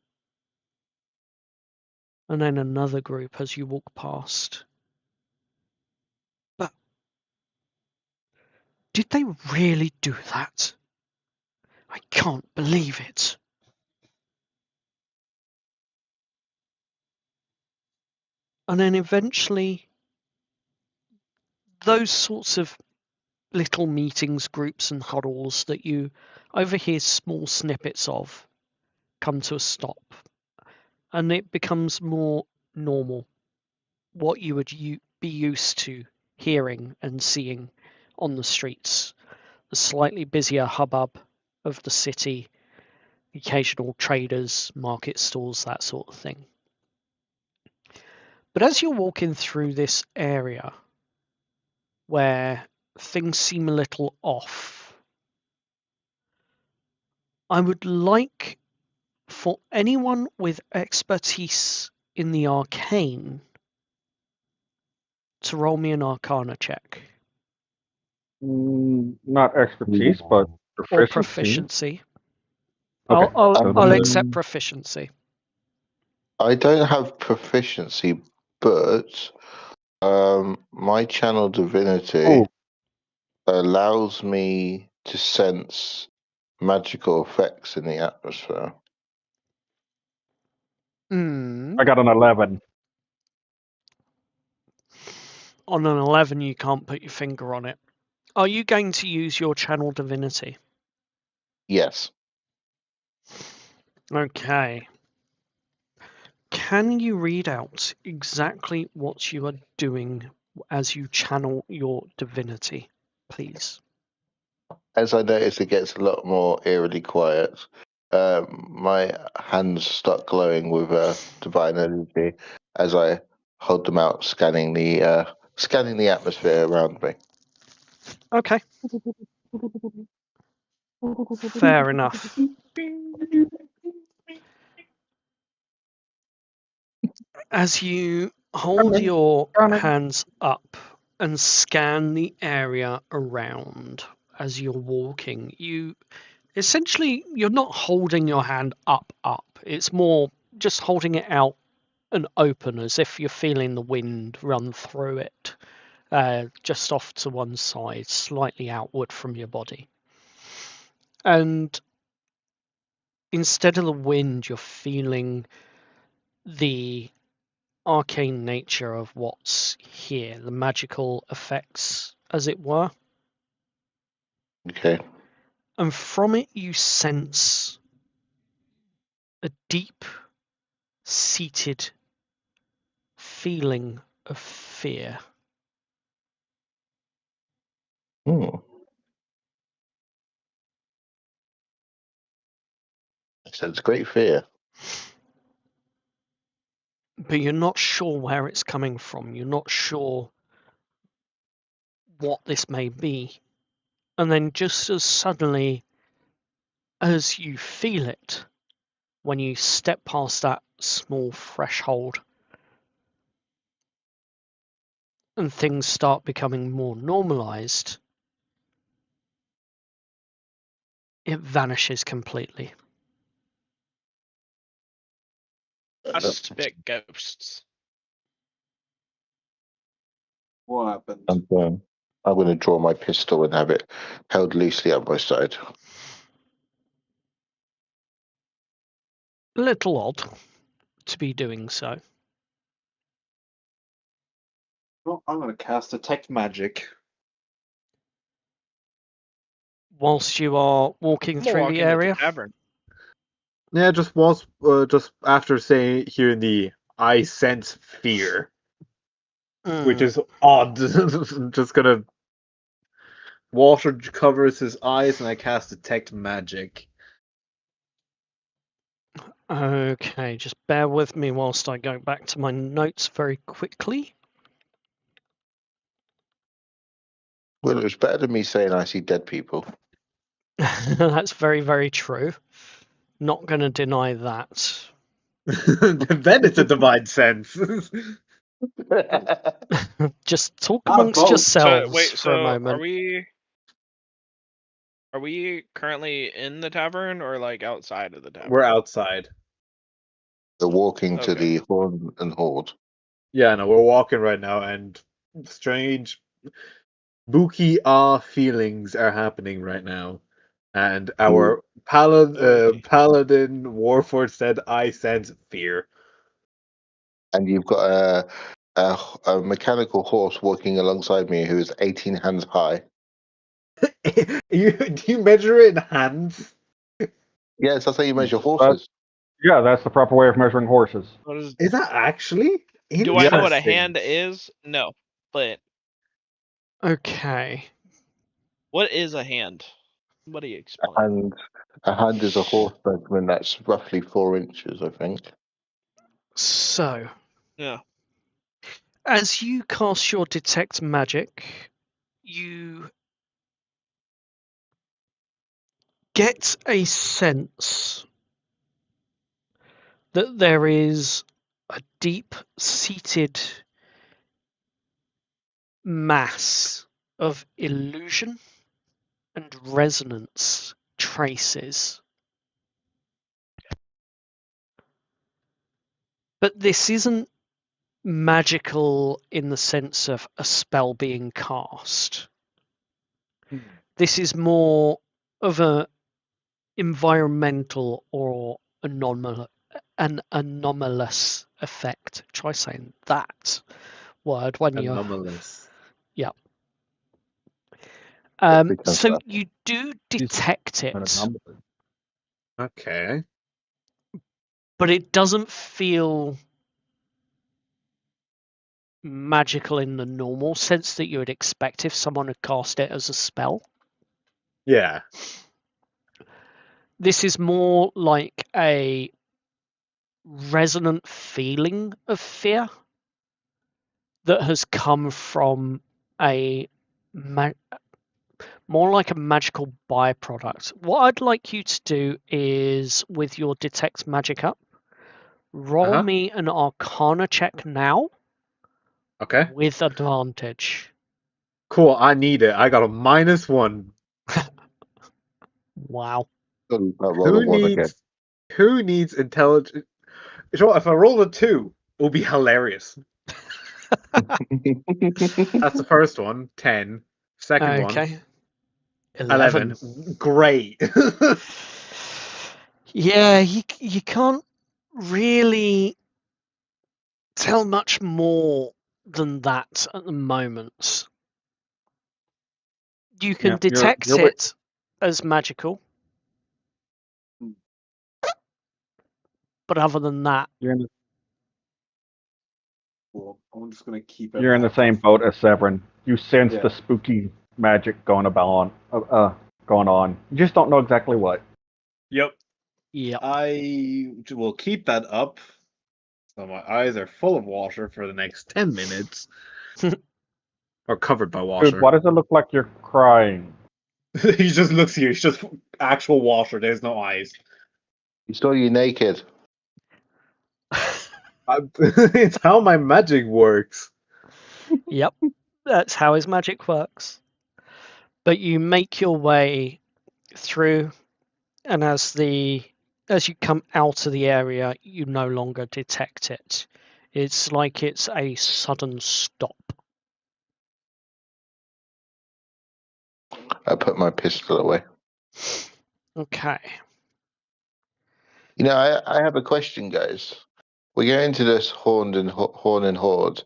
Speaker 1: And then another group as you walk past. "But did they really do that? I can't believe it." And then eventually, those sorts of little meetings, groups, and huddles that you overhear small snippets of come to a stop. And it becomes more normal, what you would be used to hearing and seeing on the streets. The slightly busier hubbub of the city, occasional traders, market stalls, that sort of thing. But as you're walking through this area where things seem a little off, I would like for anyone with expertise in the arcane to roll me an arcana check.
Speaker 5: Not expertise, but
Speaker 1: Or
Speaker 5: proficiency.
Speaker 1: proficiency.
Speaker 5: Okay.
Speaker 1: I'll accept proficiency.
Speaker 2: I don't have proficiency, but my channel divinity allows me to sense magical effects in the atmosphere.
Speaker 5: I got an 11.
Speaker 1: On an 11, you can't put your finger on it. Are you going to use your channel divinity?
Speaker 2: Yes.
Speaker 1: Okay. Can you read out exactly what you are doing as you channel your divinity, please?
Speaker 2: As I notice, it gets a lot more eerily quiet. My hands start glowing with divine energy as I hold them out, scanning the atmosphere around me.
Speaker 1: Okay. Fair enough. As you hold your hands up and scan the area around as you're walking, you're not holding your hand up. It's more just holding it out and open as if you're feeling the wind run through it, just off to one side, slightly outward from your body. And instead of the wind, you're feeling the arcane nature of what's here, the magical effects, as it were.
Speaker 2: Okay.
Speaker 1: And from it, you sense a deep-seated feeling of fear.
Speaker 2: I sense great fear.
Speaker 1: But you're not sure where it's coming from. You're not sure what this may be. And then just as suddenly as you feel it, when you step past that small threshold and things start becoming more normalized, it vanishes completely.
Speaker 4: I suspect ghosts.
Speaker 6: What happened?
Speaker 2: And I'm going to draw my pistol and have it held loosely at my side.
Speaker 1: A little odd to be doing so.
Speaker 3: Well, I'm gonna cast Detect Magic.
Speaker 1: Whilst you are walking
Speaker 4: I'm gonna
Speaker 1: through
Speaker 4: walk
Speaker 1: the
Speaker 4: into the
Speaker 1: area,
Speaker 4: tavern.
Speaker 3: Yeah, just after saying hearing the I sense fear, which is odd. Just gonna water covers his eyes, and I cast Detect Magic.
Speaker 1: Okay, just bear with me whilst I go back to my notes very quickly.
Speaker 2: Well, it was better than me saying I see dead people.
Speaker 1: That's very, very true. Not going to deny that.
Speaker 3: Then it's a divine sense.
Speaker 1: Just talk
Speaker 6: Ah,
Speaker 1: amongst
Speaker 6: both.
Speaker 4: So
Speaker 1: yourselves
Speaker 4: wait,
Speaker 1: for a
Speaker 4: so
Speaker 1: moment.
Speaker 4: are we currently in the tavern or like outside of the tavern?
Speaker 3: We're outside.
Speaker 2: They're walking to
Speaker 4: Okay.
Speaker 2: the Horn and Horde.
Speaker 3: Yeah, no, we're walking right now, and strange, spooky feelings are happening right now. And our
Speaker 4: Okay.
Speaker 3: paladin Warford said, "I sense fear."
Speaker 2: And you've got a mechanical horse walking alongside me who is 18 hands high.
Speaker 3: Do you measure it in hands?
Speaker 2: Yes, that's how you measure
Speaker 5: That's,
Speaker 2: horses.
Speaker 5: yeah, that's the proper way of measuring horses.
Speaker 4: What is?
Speaker 3: Is that actually
Speaker 4: Do I know what a
Speaker 3: interesting?
Speaker 4: hand is? No, but
Speaker 1: Okay.
Speaker 4: what is a hand? Somebody explain.
Speaker 2: And a hand is a horse measurement that's roughly 4 inches, I think.
Speaker 1: So,
Speaker 4: Yeah.
Speaker 1: as you cast your Detect Magic, you get a sense that there is a deep-seated mass of illusion and resonance traces. But this isn't magical in the sense of a spell being cast. This is more of a environmental or an anomalous effect. Try saying that word when you're.
Speaker 3: Anomalous.
Speaker 1: Yeah.
Speaker 2: Because
Speaker 1: So you do detect
Speaker 5: An
Speaker 1: it,
Speaker 5: anomaly.
Speaker 3: Okay.
Speaker 1: but it doesn't feel magical in the normal sense that you would expect if someone had cast it as a spell.
Speaker 3: Yeah.
Speaker 1: This is more like a resonant feeling of fear that has come from a more like a magical byproduct. What I'd like you to do is, with your Detect Magic up, roll
Speaker 3: Uh-huh.
Speaker 1: me an Arcana check now
Speaker 3: Okay.
Speaker 1: with advantage.
Speaker 3: Cool. I need it. I got a -1.
Speaker 1: Wow.
Speaker 2: roll a
Speaker 3: Who
Speaker 2: one again.
Speaker 3: needs who needs intelligence? So if I roll a 2, it'll be hilarious. That's the first one. 10. Second one.
Speaker 1: Okay.
Speaker 3: 11.
Speaker 1: 11.
Speaker 3: Great.
Speaker 1: Yeah, you can't really tell much more than that at the moment. You can
Speaker 5: Yeah,
Speaker 1: detect it as magical, but other than that,
Speaker 5: you're in the,
Speaker 6: Cool. I'm just gonna keep it
Speaker 5: you're in the same
Speaker 6: active.
Speaker 5: boat as Severin. You sense
Speaker 6: Yeah.
Speaker 5: the spooky magic going going on. You just don't know exactly what.
Speaker 3: Yep.
Speaker 1: yeah.
Speaker 3: I will keep that up. So my eyes are full of water for the next 10 minutes. Or covered by
Speaker 5: Dude,
Speaker 3: water.
Speaker 5: why does it look like you're crying?
Speaker 3: He just looks at you. It's just actual water. There's no eyes.
Speaker 2: He saw you naked.
Speaker 3: It's how my magic works.
Speaker 1: Yep, that's how his magic works. But you make your way through, and as you come out of the area, you no longer detect it. It's like it's a sudden stop.
Speaker 2: I put my pistol away.
Speaker 1: Okay.
Speaker 2: You know, I have a question, guys. We go into this Horn and Horde,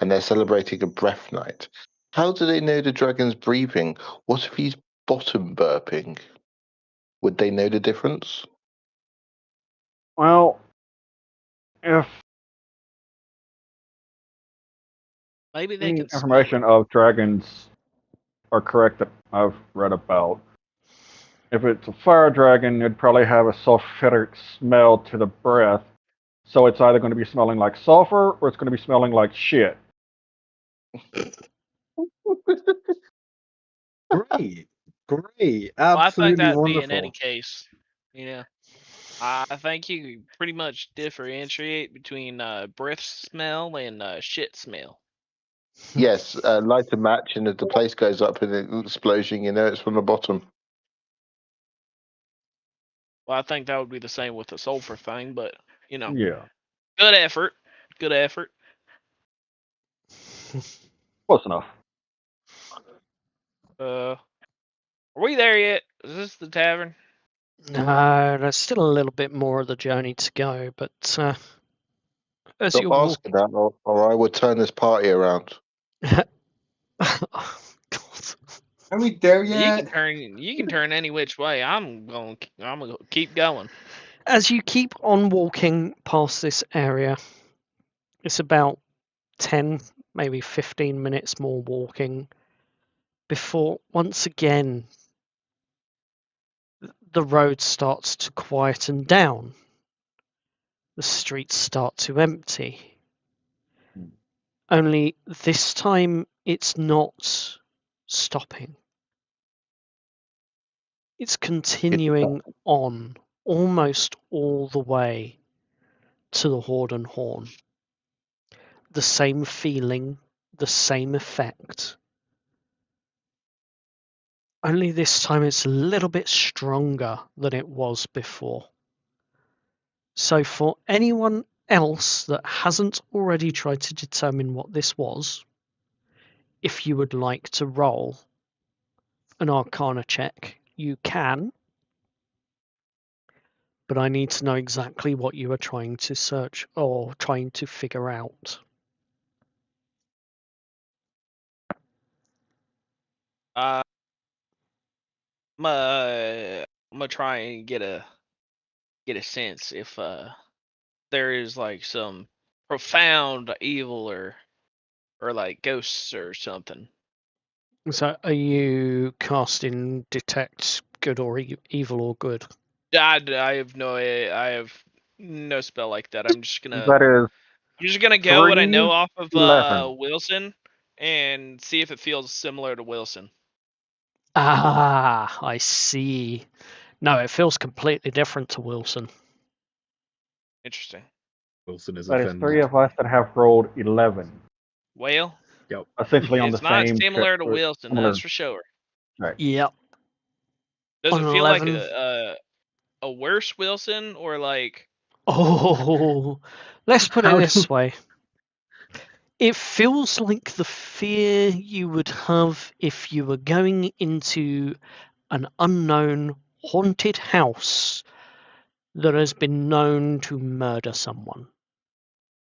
Speaker 2: and they're celebrating a breath night. How do they know the dragon's breathing? What if he's bottom burping? Would they know the difference?
Speaker 5: Well, if
Speaker 4: Maybe they
Speaker 5: any
Speaker 4: can smell it.
Speaker 5: information of dragons are correct that I've read about, if it's a fire dragon, it'd probably have a sulfuric smell to the breath. So it's either going to be smelling like sulfur or it's going to be smelling like shit.
Speaker 3: Great. Great.
Speaker 4: Well, I think
Speaker 3: Absolutely
Speaker 4: that'd be in any
Speaker 3: wonderful.
Speaker 4: case. You know, I think you can pretty much differentiate between breath smell and shit smell.
Speaker 2: Yes, light a match, and if the place goes up in an explosion, you know it's from the bottom.
Speaker 4: Well, I think that would be the same with the sulfur thing, but you know,
Speaker 5: Yeah,
Speaker 4: good effort. Good effort.
Speaker 5: close enough.
Speaker 4: Are we there yet? Is this the tavern?
Speaker 1: No, there's still a little bit more of the journey to go, but as
Speaker 2: Stop
Speaker 1: you walk.
Speaker 2: asking that, or I would turn this party around.
Speaker 1: God.
Speaker 6: Are we there
Speaker 4: You
Speaker 6: yet?
Speaker 4: can turn. You can turn any which way. I'm gonna keep going.
Speaker 1: As you keep on walking past this area, it's about 10, maybe 15 minutes more walking before once again the road starts to quieten down. The streets start to empty. Only this time it's not stopping. It's continuing on almost all the way to the Horde and Horn. The same feeling, the same effect. Only this time it's a little bit stronger than it was before. So for anyone else that hasn't already tried to determine what this was, if you would like to roll an Arcana check, you can. But I need to know exactly what you are trying to search or trying to figure out.
Speaker 4: Uh, I'm gonna try and get a sense if there is like some profound evil or like ghosts or something.
Speaker 1: So are you casting detect good or evil or good?
Speaker 4: I have I have no spell like that.
Speaker 5: That is
Speaker 4: I'm just gonna go what I know off of
Speaker 5: 311.
Speaker 4: Wilson and see if it feels similar to Wilson.
Speaker 1: Ah, I see. No, it feels completely different to Wilson.
Speaker 4: Interesting.
Speaker 3: Wilson is
Speaker 5: That is three
Speaker 3: offended.
Speaker 5: of us that have rolled 11.
Speaker 4: Well,
Speaker 3: Yep.
Speaker 5: Essentially on the
Speaker 4: it's not
Speaker 5: same
Speaker 4: similar to Wilson,
Speaker 5: similar
Speaker 4: that's for sure.
Speaker 5: check.
Speaker 1: Yep.
Speaker 4: Does
Speaker 1: On
Speaker 4: it
Speaker 1: an
Speaker 4: feel like
Speaker 1: 11.
Speaker 4: a worse Wilson or like
Speaker 1: Oh, let's put it
Speaker 3: How
Speaker 1: this
Speaker 3: do
Speaker 1: way. It feels like the fear you would have if you were going into an unknown haunted house that has been known to murder someone.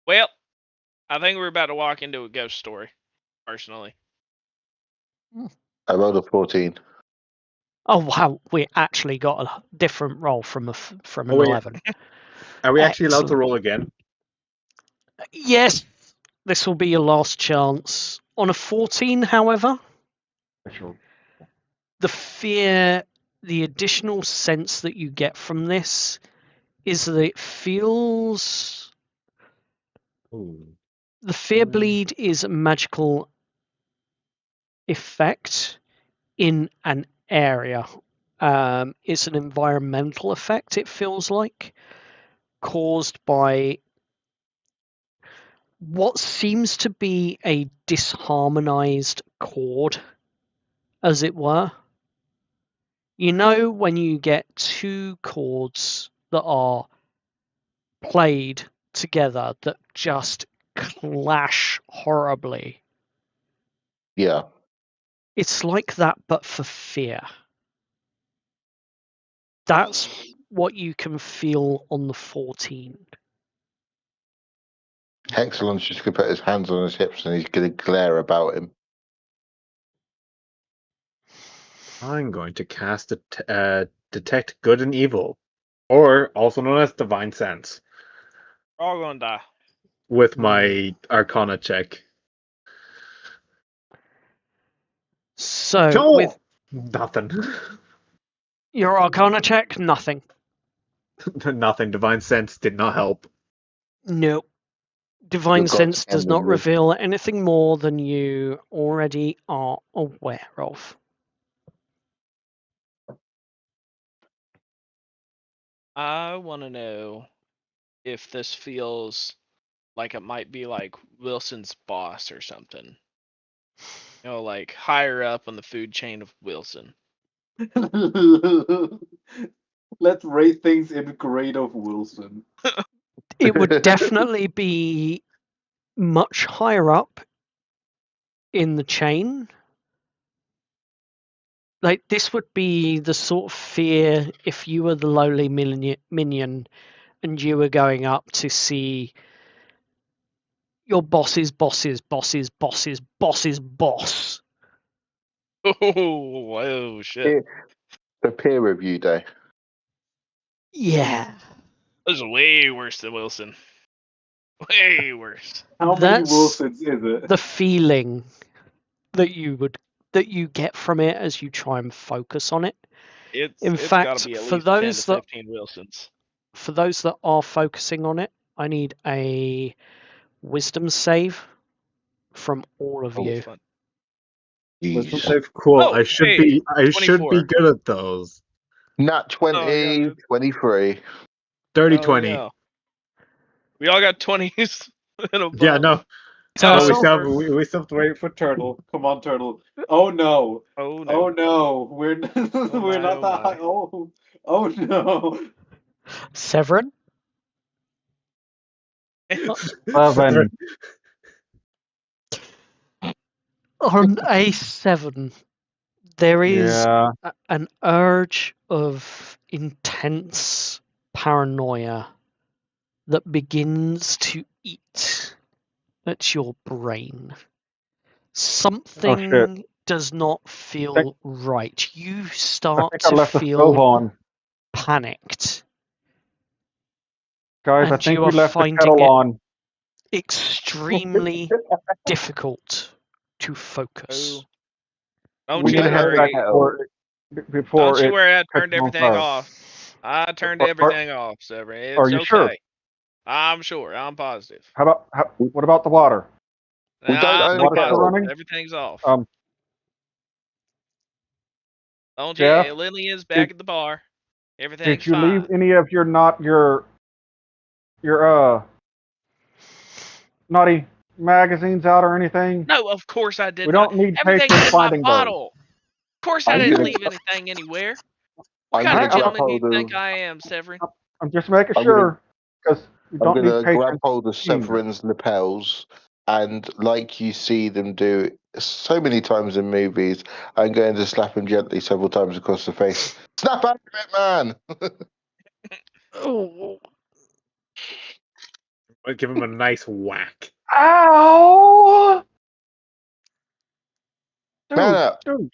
Speaker 4: well, I think we're about to walk into a ghost story, personally.
Speaker 2: I rolled a 14.
Speaker 1: Oh wow, we actually got a different roll from an
Speaker 3: Oh, wait.
Speaker 1: 11.
Speaker 3: Are we actually allowed to
Speaker 1: Excellent.
Speaker 3: roll again?
Speaker 1: Yes, this will be your last chance. On a 14, however, the fear, the additional sense that you get from this is that it feels.
Speaker 3: Ooh.
Speaker 1: The fear bleed is magical effect in an area. It's an environmental effect, it feels like, caused by what seems to be a disharmonized chord, as it were. You know, when you get two chords that are played together that just clash horribly.
Speaker 2: Yeah.
Speaker 1: It's like that, but for fear. That's what you can feel on the 14.
Speaker 2: Hexalon's just going to put his hands on his hips and he's going to glare about him.
Speaker 3: I'm going to cast Detect Good and Evil, or also known as Divine Sense,
Speaker 4: We're all gonna die.
Speaker 3: with my Arcana check.
Speaker 1: So,
Speaker 3: No!
Speaker 1: with
Speaker 3: Nothing.
Speaker 1: your Arcana check, nothing.
Speaker 3: Nothing. Divine Sense did not help.
Speaker 1: No. Divine
Speaker 2: Your God's
Speaker 1: Sense does not
Speaker 2: ending this.
Speaker 1: reveal anything more than you already are aware of.
Speaker 4: I want to know if this feels like it might be like Wilson's boss or something. You know, like higher up on the food chain of Wilson.
Speaker 6: Let's rate things in grade of Wilson.
Speaker 1: It would definitely be much higher up in the chain. Like, this would be the sort of fear if you were the lowly minion and you were going up to see your boss's boss's boss's boss's boss's boss.
Speaker 4: Oh shit!
Speaker 2: The peer review day.
Speaker 1: Yeah.
Speaker 4: This is way worse than Wilson. Way worse.
Speaker 6: How many
Speaker 1: That's
Speaker 6: Wilsons is it?
Speaker 1: the feeling that you get from it as you try and focus on it. In
Speaker 4: It's got to
Speaker 1: fact,
Speaker 4: be at
Speaker 1: for
Speaker 4: least 10 to
Speaker 1: those that
Speaker 4: 15 Wilsons.
Speaker 1: are focusing on it, I need a wisdom save from all of
Speaker 2: Oh,
Speaker 1: you.
Speaker 4: Fun.
Speaker 3: Wisdom
Speaker 2: Jeez.
Speaker 3: save, cool.
Speaker 4: Oh,
Speaker 3: I should
Speaker 4: hey,
Speaker 3: be
Speaker 4: 24.
Speaker 3: good at those.
Speaker 2: Nat 20,
Speaker 4: Oh, God.
Speaker 2: 23.
Speaker 3: Dirty
Speaker 4: Oh,
Speaker 3: 20.
Speaker 4: yeah. We all got 20s and above.
Speaker 3: Yeah, no.
Speaker 1: So
Speaker 3: Oh, we
Speaker 1: so-
Speaker 3: still have to wait for
Speaker 6: Turtle. Come on, Turtle. Oh no.
Speaker 4: Oh, no.
Speaker 6: Oh no. We're we're
Speaker 4: my,
Speaker 6: not
Speaker 4: oh,
Speaker 6: that
Speaker 4: my.
Speaker 6: high. Oh no.
Speaker 1: Severin,
Speaker 5: 11.
Speaker 1: on a 7, there is
Speaker 5: Yeah.
Speaker 1: an urge of intense paranoia that begins to eat at your brain. Something does not feel right. You
Speaker 5: I
Speaker 1: start
Speaker 5: think I
Speaker 1: to
Speaker 5: left the stove
Speaker 1: feel
Speaker 5: on.
Speaker 1: panicked,
Speaker 5: Guys, I
Speaker 1: and
Speaker 5: think
Speaker 1: you
Speaker 5: we
Speaker 1: are
Speaker 5: left the
Speaker 1: finding
Speaker 5: kettle
Speaker 1: it
Speaker 5: on.
Speaker 1: extremely difficult to focus.
Speaker 4: Don't
Speaker 5: We
Speaker 4: you
Speaker 5: need to head back
Speaker 4: worry.
Speaker 5: before
Speaker 4: Don't you
Speaker 5: it
Speaker 4: worry. I
Speaker 5: catches
Speaker 4: turned
Speaker 5: on
Speaker 4: everything
Speaker 5: fire.
Speaker 4: off. I turned
Speaker 5: Are-
Speaker 4: everything off, Severin.
Speaker 5: Are
Speaker 4: It's
Speaker 5: you sure?
Speaker 4: okay. I'm sure. I'm positive.
Speaker 5: What about the water?
Speaker 2: We don't
Speaker 4: I'm
Speaker 2: own a
Speaker 5: Water still
Speaker 2: kettle.
Speaker 4: positive.
Speaker 5: running?
Speaker 4: Everything's off. Don't you?
Speaker 5: Jeff,
Speaker 4: Lillian's back
Speaker 5: did-
Speaker 4: at the bar.
Speaker 5: Did
Speaker 4: Everything's
Speaker 5: you
Speaker 4: fine.
Speaker 5: leave any of your naughty magazines out or anything?
Speaker 4: No, of course I did
Speaker 5: We
Speaker 4: not.
Speaker 5: don't need
Speaker 4: Everything's
Speaker 5: patrons
Speaker 4: in my
Speaker 5: finding those.
Speaker 4: bottle. Of course I
Speaker 2: I'm
Speaker 4: didn't
Speaker 2: gonna,
Speaker 4: leave anything anywhere. What
Speaker 2: I'm
Speaker 4: kind
Speaker 2: gonna
Speaker 4: of
Speaker 2: grab
Speaker 4: gentleman do you
Speaker 2: hold
Speaker 4: think
Speaker 2: of.
Speaker 4: I am, Severin?
Speaker 5: I'm just making
Speaker 2: I'm gonna,
Speaker 5: sure because we
Speaker 2: I'm
Speaker 5: don't need
Speaker 2: gonna grab
Speaker 5: patrons.
Speaker 2: hold of Severin's lapels, and like you see them do so many times in movies, I'm going to slap him gently several times across the face. Snap out of it, man!
Speaker 1: Oh,
Speaker 3: I'll give him a nice whack.
Speaker 5: Ow!
Speaker 2: Man
Speaker 5: Dude,
Speaker 2: up!
Speaker 5: dude.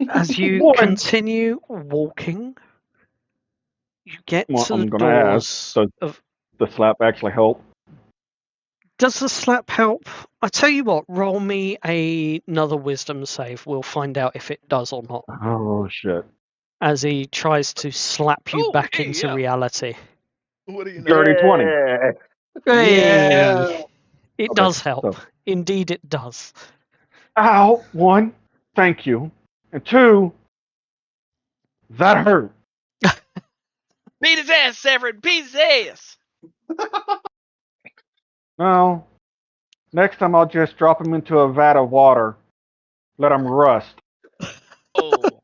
Speaker 1: as you
Speaker 5: Boy.
Speaker 1: continue walking, you get
Speaker 5: Well,
Speaker 1: to
Speaker 5: I'm
Speaker 1: the
Speaker 5: gonna ask,
Speaker 1: doors
Speaker 5: does
Speaker 1: of.
Speaker 5: the slap actually help?
Speaker 1: Does the slap help? I tell you what, roll me another wisdom save. We'll find out if it does or not.
Speaker 5: Oh shit!
Speaker 1: As he tries to slap you
Speaker 4: Oh,
Speaker 1: back
Speaker 4: hey,
Speaker 1: into
Speaker 4: yeah.
Speaker 1: reality.
Speaker 4: What do you know?
Speaker 5: Dirty 20.
Speaker 1: Hey,
Speaker 6: Yeah.
Speaker 1: it
Speaker 5: Okay,
Speaker 1: does help.
Speaker 5: so-
Speaker 1: Indeed, it does.
Speaker 5: Ow! One, thank you. And two, that hurt.
Speaker 4: Beat his ass, Severin. Beat his ass.
Speaker 5: No. Next time I'll just drop him into a vat of water. Let him rust.
Speaker 4: Oh, oh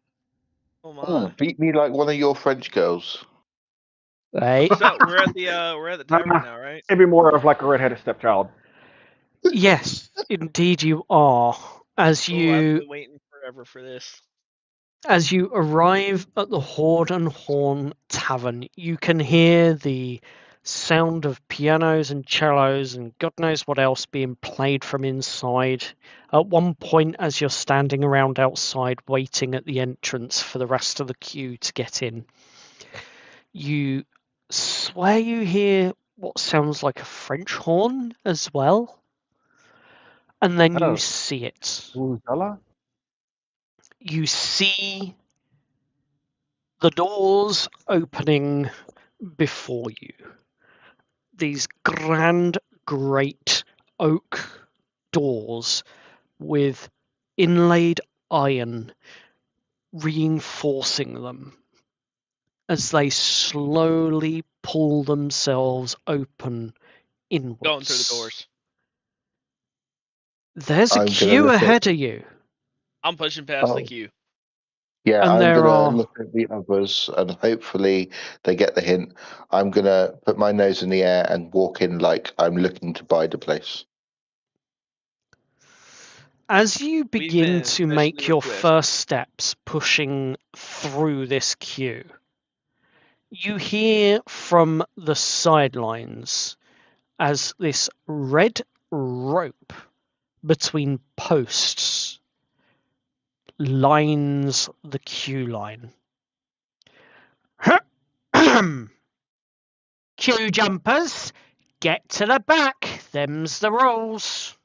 Speaker 2: Oh,
Speaker 4: my.
Speaker 2: beat me like one of your French girls.
Speaker 1: Right?
Speaker 4: So we're at the tavern now, right?
Speaker 5: Maybe more of like a redheaded stepchild.
Speaker 1: Yes, indeed you are.
Speaker 4: Oh, I've been waiting forever for this.
Speaker 1: As you arrive at the Horn and Horn Tavern, you can hear the sound of pianos and cellos and God knows what else being played from inside. At one point, as you're standing around outside waiting at the entrance for the rest of the queue to get in, you swear you hear what sounds like a French horn as well. And then you
Speaker 5: Oh.
Speaker 1: see it.
Speaker 5: Uzella?
Speaker 1: You see the doors opening before you. These grand, great oak doors with inlaid iron reinforcing them as they slowly pull themselves open inwards.
Speaker 4: Going through the doors.
Speaker 1: There's a
Speaker 2: I'm gonna
Speaker 1: queue
Speaker 2: look at.
Speaker 1: ahead of you.
Speaker 4: I'm pushing past the
Speaker 2: Oh,
Speaker 4: queue.
Speaker 2: yeah,
Speaker 1: And
Speaker 2: I'm
Speaker 1: there
Speaker 2: gonna
Speaker 1: are
Speaker 2: look at the others, and hopefully they get the hint. I'm gonna put my nose in the air and walk in like I'm looking to buy the place.
Speaker 1: as you
Speaker 4: We've
Speaker 1: begin
Speaker 4: been
Speaker 1: to
Speaker 4: specially
Speaker 1: make your
Speaker 4: requested.
Speaker 1: first steps pushing through this queue, you hear from the sidelines as this red rope between posts lines the queue line. Queue jumpers, get to the back. Them's the rules.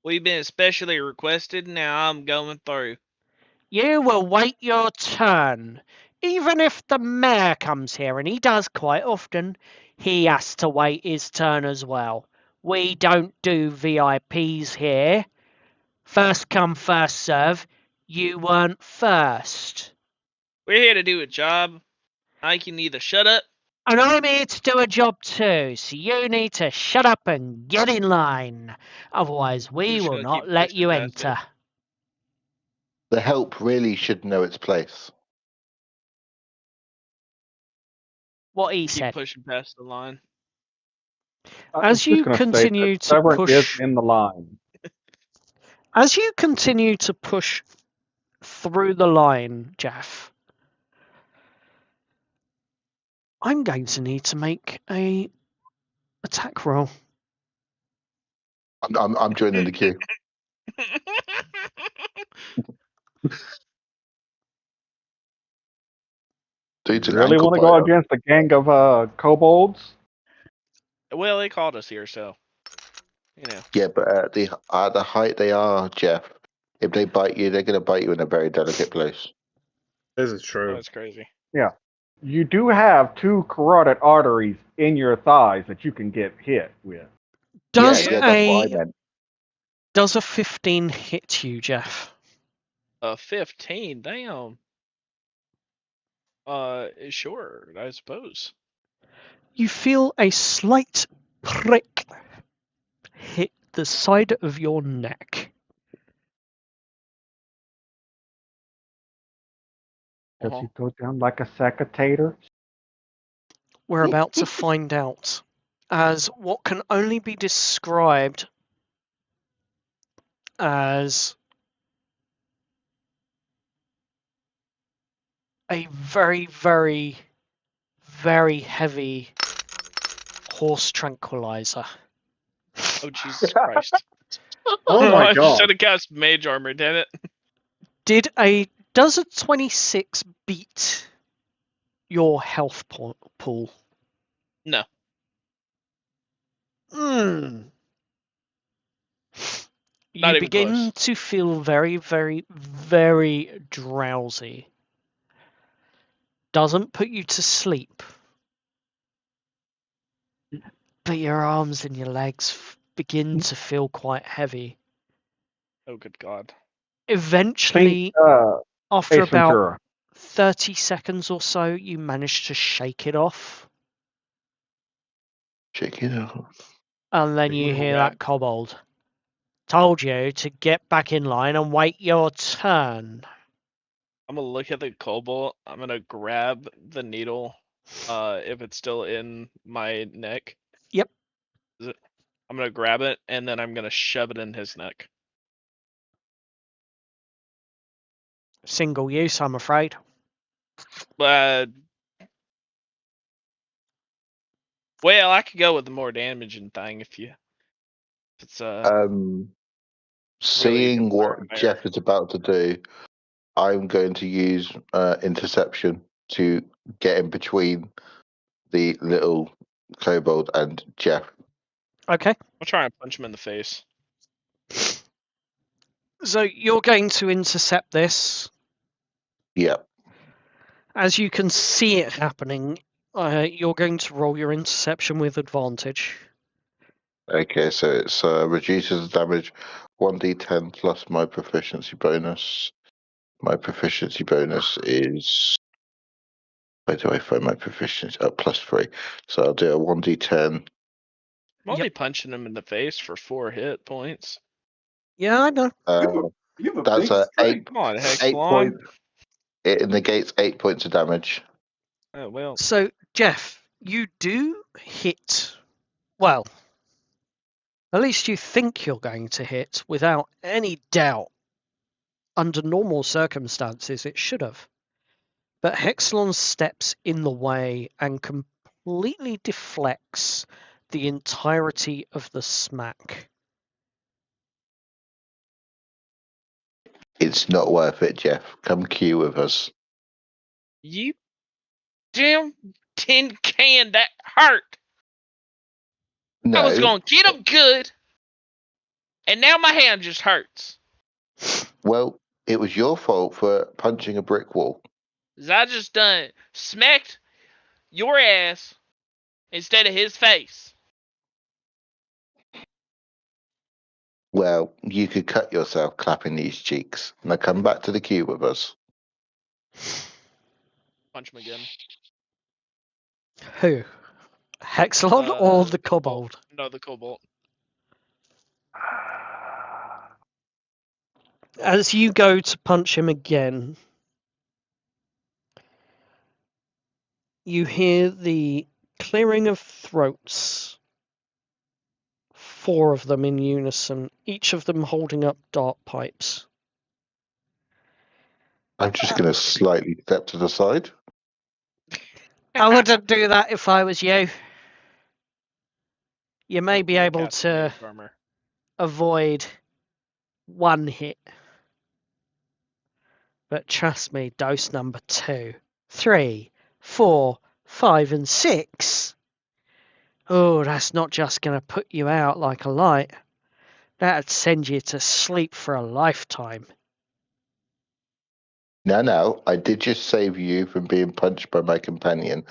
Speaker 4: We've been specially requested. Now I'm going through.
Speaker 1: You will wait your turn. Even if the mayor comes here, and he does quite often, he has to wait his turn as well. We don't do VIPs here. First come, first serve. You weren't first.
Speaker 4: We're here to do a job. I can either shut up.
Speaker 1: And I'm here to do a job too, so you need to shut up and get in line. Otherwise,
Speaker 4: We're
Speaker 1: we
Speaker 4: just
Speaker 1: will
Speaker 4: gonna
Speaker 1: not
Speaker 4: keep
Speaker 1: let
Speaker 4: pushing
Speaker 1: you
Speaker 4: past it.
Speaker 1: enter.
Speaker 2: The help really should know its place.
Speaker 1: What he
Speaker 4: Keep
Speaker 1: said.
Speaker 4: pushing past the line.
Speaker 5: I was
Speaker 1: As
Speaker 5: just
Speaker 1: you
Speaker 5: going to say
Speaker 1: continue
Speaker 5: that
Speaker 1: to
Speaker 5: Severin is
Speaker 1: push,
Speaker 5: in the line.
Speaker 1: as you continue to push through the line, Jeff, I'm going to need to make a attack roll.
Speaker 2: I'm joining the queue. Dude's an
Speaker 5: Really
Speaker 2: ankle
Speaker 5: want to go
Speaker 2: biter.
Speaker 5: against a gang of kobolds?
Speaker 4: Well, they called us here, so you know.
Speaker 2: Yeah, but at the height they are, Jeff, if they bite you, they're going to bite you in a very delicate place.
Speaker 3: This is
Speaker 4: Oh,
Speaker 3: true.
Speaker 4: that's crazy.
Speaker 5: Yeah. You do have two carotid arteries in your thighs that you can get hit with.
Speaker 1: Does
Speaker 2: Yeah, that's what I
Speaker 1: a
Speaker 2: meant.
Speaker 1: does a 15 hit you, Jeff?
Speaker 4: 15. Damn. Sure, I suppose.
Speaker 1: You feel a slight prick hit the side of your neck.
Speaker 5: Does
Speaker 4: Uh-huh.
Speaker 5: he go down like a sack of taters?
Speaker 1: We're about to find out, as what can only be described as a very, very, very heavy horse tranquilizer.
Speaker 4: Oh, Jesus Christ.
Speaker 3: Oh my
Speaker 4: I
Speaker 3: god.
Speaker 4: should have cast mage armor, damn it.
Speaker 1: Does a 26 beat your health pool?
Speaker 4: No.
Speaker 1: Hmm.
Speaker 4: Not
Speaker 1: You
Speaker 4: even
Speaker 1: begin
Speaker 4: close.
Speaker 1: to feel very, very, very drowsy. Doesn't put you to sleep, but your arms and your legs begin to feel quite heavy.
Speaker 4: Oh, good God.
Speaker 1: Eventually,
Speaker 5: Think,
Speaker 1: after
Speaker 5: Ace
Speaker 1: about
Speaker 5: Ventura.
Speaker 1: 30 seconds or so, you manage to shake it off,
Speaker 2: Check it out.
Speaker 1: and then
Speaker 3: Are
Speaker 1: you
Speaker 3: you
Speaker 1: hear
Speaker 3: red?
Speaker 1: that kobold. Told you to get back in line and wait your turn.
Speaker 4: I'm gonna look at the cobalt. I'm gonna grab the needle, if it's still in my neck.
Speaker 1: Yep.
Speaker 4: I'm gonna grab it and then I'm gonna shove it in his neck.
Speaker 1: Single use, I'm afraid.
Speaker 4: Well, I could go with the more damaging thing if it's really
Speaker 2: Seeing
Speaker 4: gonna
Speaker 2: what
Speaker 4: fire.
Speaker 2: Jeff is about to do, I'm going to use interception to get in between the little kobold and Jeff.
Speaker 1: Okay.
Speaker 4: I'll try and punch him in the face.
Speaker 1: So you're going to intercept this.
Speaker 2: Yeah.
Speaker 1: As you can see it happening, you're going to roll your interception with advantage.
Speaker 2: Okay, so it's reduces the damage 1d10 plus my proficiency bonus. My proficiency bonus is. Where do I find my proficiency? Oh, +3. So I'll do a 1d10.
Speaker 4: I'm only punching him in the face for 4 hit points.
Speaker 1: Yeah, I know.
Speaker 6: You have a
Speaker 2: That's
Speaker 6: big
Speaker 2: a
Speaker 6: strength.
Speaker 4: Come on, Hex
Speaker 2: 8 points. It negates 8 points of damage.
Speaker 4: Oh, well.
Speaker 1: So, Jeff, you do hit. Well, at least you think you're going to hit without any doubt. Under normal circumstances, it should have. But Hexalon steps in the way and completely deflects the entirety of the smack.
Speaker 2: It's not worth it, Jeff. Come queue with us.
Speaker 4: You damn tin can, that hurt. I was
Speaker 2: No.
Speaker 4: gonna get him good, and now my hand just hurts.
Speaker 2: Well, it was your fault for punching a brick wall.
Speaker 4: 'Cause I just done smacked your ass instead of his face.
Speaker 2: Well, you could cut yourself clapping these cheeks. Now come back to the queue with us.
Speaker 4: Punch him again.
Speaker 1: Who? Hexalon or the kobold?
Speaker 4: No, the cobalt.
Speaker 1: As you go to punch him again, you hear the clearing of throats. 4 of them in unison, each of them holding up dart pipes.
Speaker 2: I'm just going to slightly step to the side.
Speaker 1: I wouldn't do that if I was you. You may be able
Speaker 4: Cast
Speaker 1: to
Speaker 4: mage armor.
Speaker 1: avoid 1 hit. But trust me, dose number 2, 3, 4, 5, and 6. Oh, that's not just going to put you out like a light. That'd send you to sleep for a lifetime.
Speaker 2: No, I did just save you from being punched by my companion.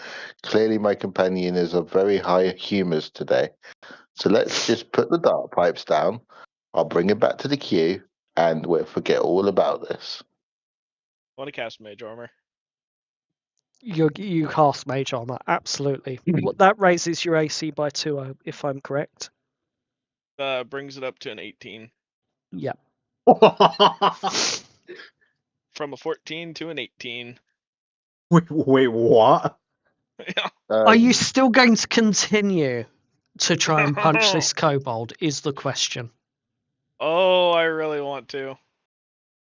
Speaker 2: Clearly, my companion is of very high humours today. So let's just put the dart pipes down. I'll bring him back to the queue, and we'll forget all about this.
Speaker 4: I want to cast mage armor.
Speaker 1: You cast mage armor, absolutely. That raises your AC by 2, if I'm correct.
Speaker 4: Brings it up to an 18.
Speaker 1: Yep.
Speaker 4: From a 14 to an 18.
Speaker 3: Wait, what?
Speaker 4: Yeah.
Speaker 1: Are you still going to continue to try and punch this kobold? Is the question.
Speaker 4: Oh, I really want to.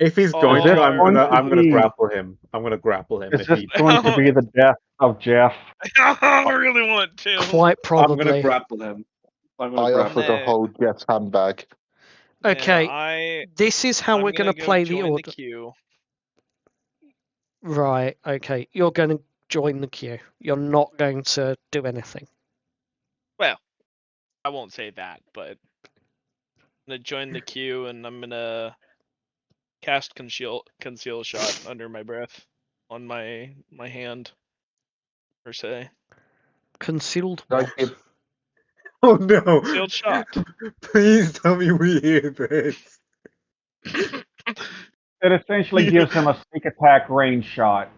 Speaker 3: If he's
Speaker 4: Oh,
Speaker 3: going
Speaker 5: Is this
Speaker 3: to, I'm
Speaker 5: going
Speaker 3: gonna
Speaker 5: to
Speaker 3: I'm gonna
Speaker 5: be-
Speaker 3: grapple him. I'm gonna grapple him
Speaker 5: Is
Speaker 3: if
Speaker 5: this
Speaker 3: he.
Speaker 5: going to be the death of Jeff?
Speaker 4: I really want to.
Speaker 1: Quite
Speaker 6: I'm gonna
Speaker 1: probably.
Speaker 6: grapple him. I'm gonna
Speaker 2: I
Speaker 6: grapple
Speaker 2: offer to
Speaker 4: Nah.
Speaker 2: hold Jeff's handbag.
Speaker 1: Okay, this is how
Speaker 4: I'm
Speaker 1: we're going to
Speaker 4: gonna go
Speaker 1: play the
Speaker 4: join
Speaker 1: order.
Speaker 4: queue.
Speaker 1: Right, okay. You're going to join the queue. You're not going to do anything.
Speaker 4: Well, I won't say that, but I'm gonna join the queue and I'm gonna cast conceal shot under my breath on my hand per se.
Speaker 1: Concealed
Speaker 2: I
Speaker 1: what?
Speaker 2: give-
Speaker 3: Oh no!
Speaker 4: Concealed shot.
Speaker 3: Please tell me we hear this.
Speaker 5: It essentially gives him a sneak attack range shot.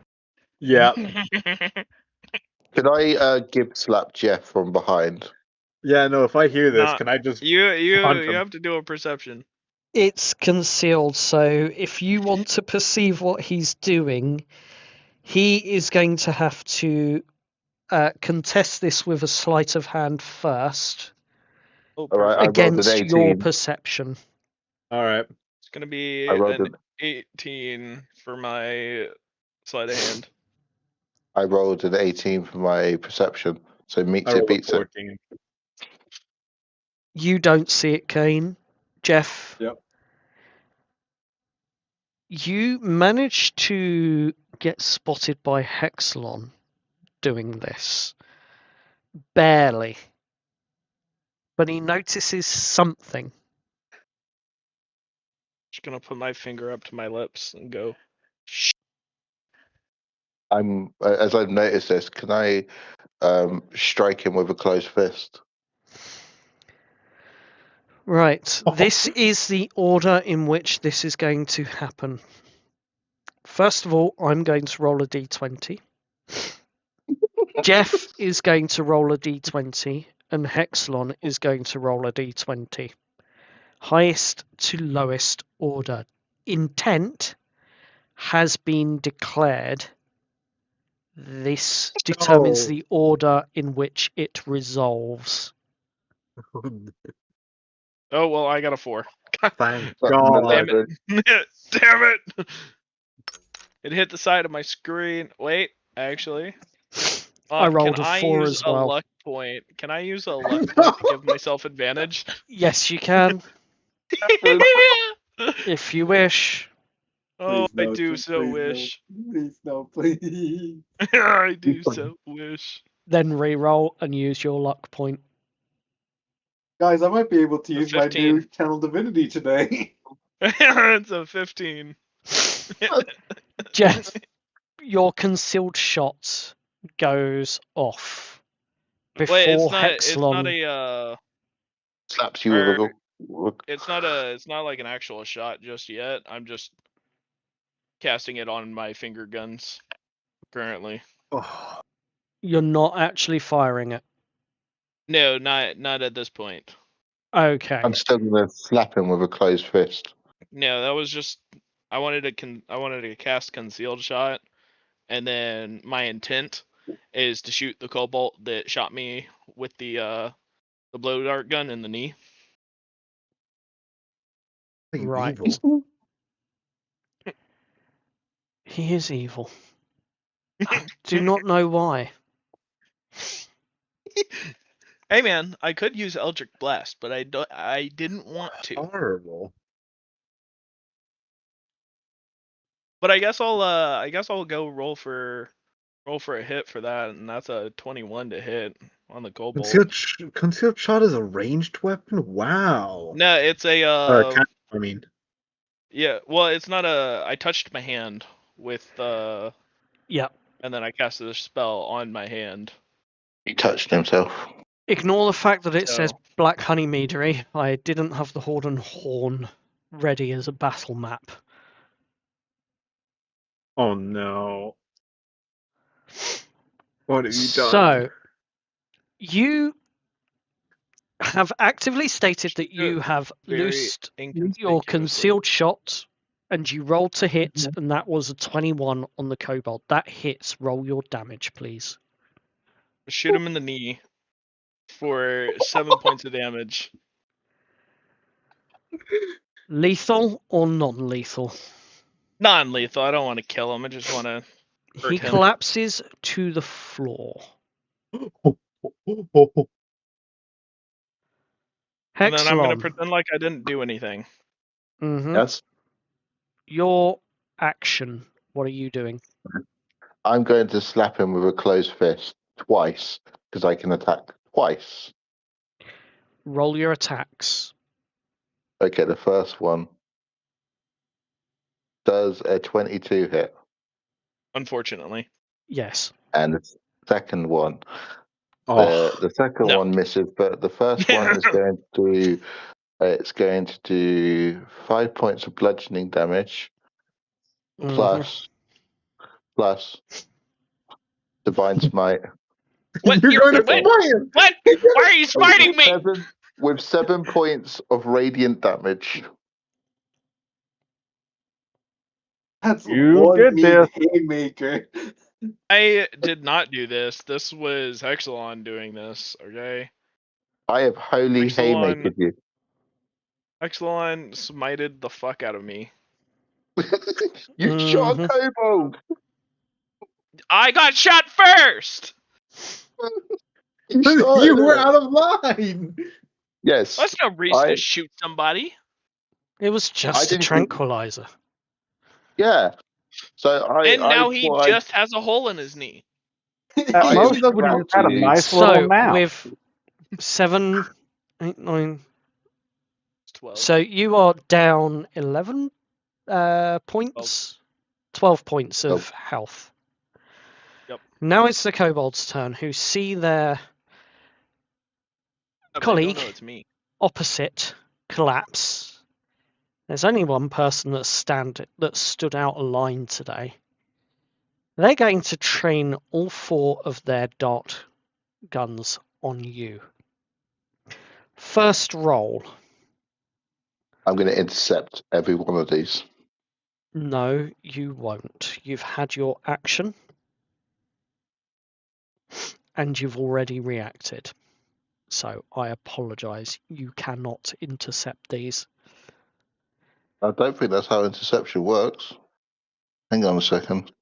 Speaker 3: Yeah.
Speaker 2: Could I give slap Jeff from behind?
Speaker 3: Yeah, no, if I hear this,
Speaker 4: Nah,
Speaker 3: can I just
Speaker 4: you
Speaker 3: punch him?
Speaker 4: have to do a perception.
Speaker 1: It's concealed, so if you want to perceive what he's doing, he is going to have to contest this with a sleight of hand first
Speaker 4: Oh,
Speaker 2: All right,
Speaker 4: perfect.
Speaker 2: I rolled an
Speaker 1: against your
Speaker 2: 18.
Speaker 1: perception.
Speaker 3: All right.
Speaker 4: It's gonna be
Speaker 2: I rolled
Speaker 4: an
Speaker 2: an
Speaker 4: 18 for my sleight of hand.
Speaker 2: I rolled an 18 for my perception, so
Speaker 3: I
Speaker 2: meets it,
Speaker 3: rolled a
Speaker 2: beats it.
Speaker 3: 14.
Speaker 1: You don't see it, Kane. Jeff,
Speaker 6: Yep.
Speaker 1: you managed to get spotted by Hexlon doing this. Barely. But he notices something.
Speaker 4: Just gonna put my finger up to my lips and go. Shh.
Speaker 2: I'm as I've noticed this. Can I strike him with a closed fist?
Speaker 1: Right, this is the order in which this is going to happen. First of all, I'm going to roll a d20. Jeff is going to roll a d20, and Hexlon is going to roll a d20. Highest to lowest order. Intent has been declared. This determines
Speaker 3: Oh.
Speaker 1: the order in which it resolves.
Speaker 4: Oh well, I got a 4.
Speaker 3: Thank
Speaker 2: That's an
Speaker 3: God.
Speaker 4: Damn
Speaker 2: 11.
Speaker 4: it! Damn it! It hit the side of my screen. Wait, actually,
Speaker 1: I
Speaker 4: can
Speaker 1: rolled a
Speaker 4: I
Speaker 1: 4
Speaker 4: use
Speaker 1: as
Speaker 4: a
Speaker 1: well.
Speaker 4: luck point? Can I use a luck point to give myself advantage?
Speaker 1: Yes, you can, if you wish.
Speaker 4: Oh,
Speaker 6: Please
Speaker 4: I
Speaker 6: no,
Speaker 4: do
Speaker 6: just
Speaker 4: so
Speaker 6: please
Speaker 4: wish.
Speaker 6: no, please no, please.
Speaker 4: I do so wish.
Speaker 1: Then re-roll and use your luck point.
Speaker 6: Guys, I might be able to
Speaker 4: A
Speaker 6: use my new
Speaker 4: 15.
Speaker 6: channel divinity today.
Speaker 4: It's a 15.
Speaker 1: Jeff, your concealed shot goes off
Speaker 4: Wait,
Speaker 1: before
Speaker 4: it's not
Speaker 1: Hexlon.
Speaker 4: a
Speaker 2: Slaps you with
Speaker 4: or
Speaker 2: a.
Speaker 4: it's not like an actual shot just yet. I'm just casting it on my finger guns currently.
Speaker 3: Oh,
Speaker 1: You're not actually firing it.
Speaker 4: No, not at this point.
Speaker 1: Okay.
Speaker 2: I'm still gonna slap him with a closed fist.
Speaker 4: No, that was just I wanted to cast concealed shot, and then my intent is to shoot the cobalt that shot me with the blow dart gun in the knee.
Speaker 3: you
Speaker 1: Right.
Speaker 3: evil.
Speaker 1: He is evil. I do not know why.
Speaker 4: Hey man, I could use Eldritch Blast, but I didn't want to.
Speaker 3: Horrible.
Speaker 4: But I guess I'll go roll for a hit for that, and that's a 21 to hit on the cobalt.
Speaker 3: Concealed shot is a ranged weapon? Wow.
Speaker 4: No, it's a
Speaker 3: I mean.
Speaker 4: yeah, well, it's not a I touched my hand with
Speaker 1: Yeah.
Speaker 4: and then I casted a spell on my hand.
Speaker 2: He touched himself.
Speaker 1: Ignore the fact that it says
Speaker 4: So
Speaker 1: Black Honey Meadery. I didn't have the Horden Horn ready as a battle map.
Speaker 3: Oh no. What have you done?
Speaker 1: So, you have actively stated that you have
Speaker 4: very
Speaker 1: loosed
Speaker 4: inconspicuously.
Speaker 1: your concealed shot and you rolled to hit, and that was a 21 on the Cobalt. That hits. Roll your damage, please.
Speaker 4: Shoot him in the knee for 7 points of damage.
Speaker 1: Lethal or non-lethal?
Speaker 4: Non-lethal. I don't want to kill him. I just want to hurt
Speaker 1: He
Speaker 4: him.
Speaker 1: collapses to the floor.
Speaker 4: And then I'm gonna
Speaker 1: Hexlon.
Speaker 4: pretend like I didn't do anything.
Speaker 2: Yes.
Speaker 1: Your action. What are you doing?
Speaker 2: I'm going to slap him with a closed fist twice because I can attack twice.
Speaker 1: Roll your attacks.
Speaker 2: Okay, the first one does a 22 hit,
Speaker 4: Unfortunately,
Speaker 1: Yes.
Speaker 2: and the second one,
Speaker 3: Oh,
Speaker 2: the second
Speaker 4: no.
Speaker 2: one misses, but the first one is going to It's going to do 5 points of bludgeoning damage plus divine smite
Speaker 4: What?
Speaker 3: You're going to
Speaker 4: What?
Speaker 3: smite him!
Speaker 4: What? Why are you smiting me?
Speaker 2: with 7 points of radiant damage.
Speaker 6: That's
Speaker 5: You
Speaker 6: one
Speaker 5: did
Speaker 6: mean
Speaker 5: this.
Speaker 6: haymaker.
Speaker 4: I did not do this. This was Hexalon doing this. Okay.
Speaker 2: I have holy
Speaker 4: Excellent.
Speaker 2: haymakered you.
Speaker 4: Hexalon smited the fuck out of me.
Speaker 2: You shot a kobold.
Speaker 4: I got shot first.
Speaker 2: You
Speaker 3: You
Speaker 2: started
Speaker 3: were
Speaker 2: it.
Speaker 3: out of line!
Speaker 2: Yes.
Speaker 4: That's no reason
Speaker 2: I-
Speaker 4: to shoot somebody.
Speaker 1: It was just a
Speaker 2: didn't-
Speaker 1: tranquilizer.
Speaker 2: Yeah. So
Speaker 4: And now
Speaker 2: I
Speaker 4: he
Speaker 2: applied-
Speaker 4: just has a hole in his knee.
Speaker 5: At
Speaker 2: I
Speaker 5: most,
Speaker 2: have
Speaker 5: you would have
Speaker 2: about
Speaker 5: had a
Speaker 2: to
Speaker 5: nice little
Speaker 1: So
Speaker 5: amount.
Speaker 1: with 7, 8, 9.
Speaker 4: It's 12.
Speaker 1: So you are down 11 points, 12 points of health.
Speaker 4: Yep.
Speaker 1: Now it's the kobolds' turn, who see their
Speaker 4: But they
Speaker 1: colleague
Speaker 4: don't know it's me.
Speaker 1: opposite collapse. There's only one person that stood out a line today. They're going to train all 4 of their dart guns on you. First roll.
Speaker 2: I'm going to intercept every one of these.
Speaker 1: No, you won't. You've had your action. And you've already reacted. So I apologise. You cannot intercept these.
Speaker 2: I don't think that's how interception works. Hang on a second.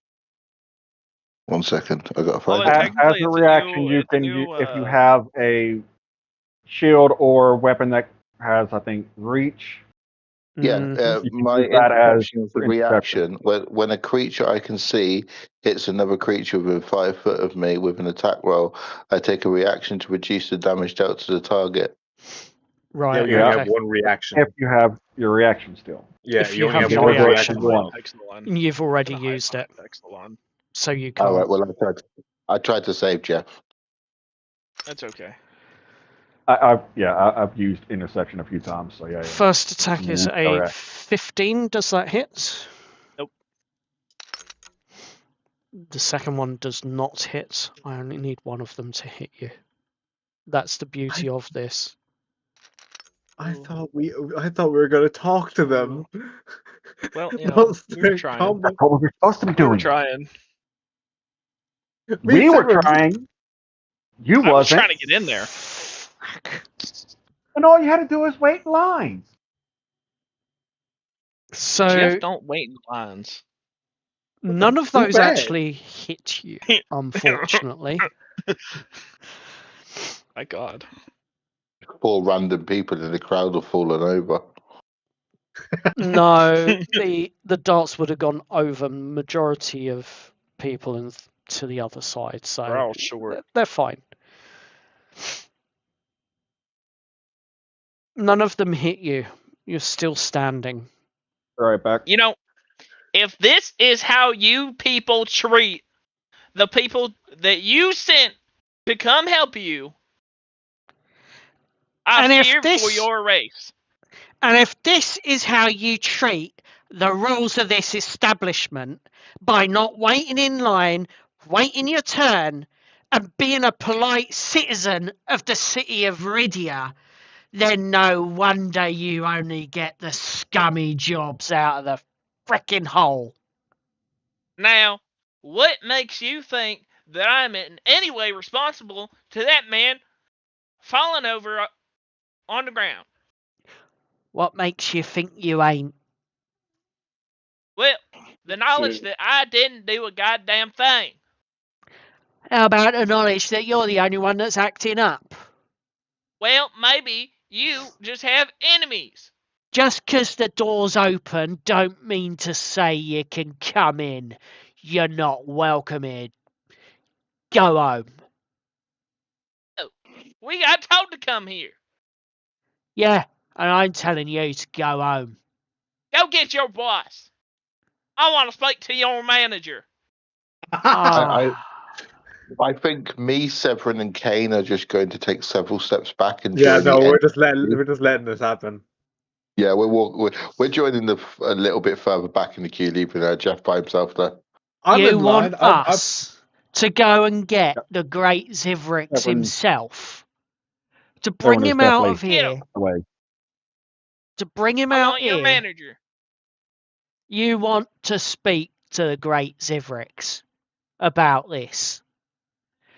Speaker 2: 1 second. I got to find
Speaker 4: Although
Speaker 2: it.
Speaker 5: As
Speaker 4: technically
Speaker 5: a
Speaker 4: it's
Speaker 5: reaction,
Speaker 4: new,
Speaker 5: you
Speaker 4: it's
Speaker 5: can,
Speaker 4: new,
Speaker 5: if you have a shield or weapon that has, I think, reach.
Speaker 2: Yeah,
Speaker 1: Mhm.
Speaker 5: You can
Speaker 2: my
Speaker 5: use that as
Speaker 2: interception is the
Speaker 5: interception.
Speaker 2: reaction. When a creature I can see hits another creature within 5 foot of me with an attack roll, I take a reaction to reduce the damage dealt to the target.
Speaker 1: Right,
Speaker 3: You only
Speaker 1: okay.
Speaker 3: have one reaction.
Speaker 5: If you have your reaction still.
Speaker 3: Yeah,
Speaker 1: if
Speaker 3: you
Speaker 1: you
Speaker 3: only
Speaker 1: have
Speaker 3: have
Speaker 1: your
Speaker 3: one
Speaker 1: reaction.
Speaker 3: reaction.
Speaker 4: Hexalon.
Speaker 1: You've already
Speaker 4: Gonna high
Speaker 1: used it,
Speaker 4: five Hexalon.
Speaker 1: so you
Speaker 2: All
Speaker 1: can't.
Speaker 2: right, well, I tried to save Jeff.
Speaker 4: That's okay.
Speaker 5: I've used interception a few times, so yeah.
Speaker 1: First attack is a
Speaker 5: Alright.
Speaker 1: 15. Does that hit?
Speaker 4: Nope.
Speaker 1: The second one does not hit. I only need one of them to hit you. That's the beauty of this.
Speaker 3: I thought we were gonna talk to them.
Speaker 4: Well, you
Speaker 3: Not
Speaker 4: know, we were
Speaker 3: straight
Speaker 4: trying.
Speaker 3: combat.
Speaker 5: That's what we're supposed to be
Speaker 4: We were
Speaker 5: doing.
Speaker 4: trying.
Speaker 5: We
Speaker 3: Me
Speaker 5: were
Speaker 3: too.
Speaker 5: trying. You
Speaker 4: I was
Speaker 5: wasn't.
Speaker 4: trying to get in there.
Speaker 5: And all you had to do was wait in line.
Speaker 1: So
Speaker 4: Jeff, don't wait in lines.
Speaker 1: none of
Speaker 3: Too
Speaker 1: those
Speaker 3: bad.
Speaker 1: actually hit you, unfortunately.
Speaker 4: My God.
Speaker 2: 4 random people in the crowd have fallen over.
Speaker 1: No, the darts would have gone over majority of people and to the other side, so
Speaker 4: We're all short.
Speaker 1: they're fine. None of them hit you. You're still standing.
Speaker 5: All right, back.
Speaker 4: You know, if this is how you people treat the people that you sent to come help you, I
Speaker 1: And if
Speaker 4: fear for
Speaker 1: this-
Speaker 4: your race.
Speaker 1: And if this is how you treat the rules of this establishment by not waiting in line, waiting your turn, and being a polite citizen of the city of Veridia, then no wonder you only get the scummy jobs out of the frickin' hole.
Speaker 4: Now, what makes you think that I'm in any way responsible to that man falling over on the ground?
Speaker 1: What makes you think you ain't?
Speaker 4: Well, the knowledge that I didn't do a goddamn thing.
Speaker 1: How about the knowledge that you're the only one that's acting up?
Speaker 4: Well, maybe you just have enemies.
Speaker 1: Just 'cause the door's open don't mean to say you can come in. You're not welcome here. Go home.
Speaker 4: We got told to come here.
Speaker 1: Yeah, and I'm telling you to go home.
Speaker 4: Go get your boss. I want to speak to your manager.
Speaker 1: Ah,
Speaker 2: I think me, Severin, and Kane are just going to take several steps back and
Speaker 3: Yeah,
Speaker 2: join
Speaker 3: no,
Speaker 2: the
Speaker 3: we're
Speaker 2: end.
Speaker 3: just letting this happen.
Speaker 2: Yeah, we're joining a little bit further back in the queue, leaving Jeff by himself there.
Speaker 3: I'm
Speaker 1: you
Speaker 3: in line.
Speaker 1: want us to go and get the great Zivrix
Speaker 5: Severn-
Speaker 1: himself, to
Speaker 5: Severn
Speaker 1: bring
Speaker 5: is
Speaker 1: him out of
Speaker 5: definitely
Speaker 4: Get
Speaker 1: here,
Speaker 4: him.
Speaker 5: away.
Speaker 1: to bring him
Speaker 4: I
Speaker 1: out
Speaker 4: want your
Speaker 1: here.
Speaker 4: manager.
Speaker 1: You want to speak to the great Zivrix about this.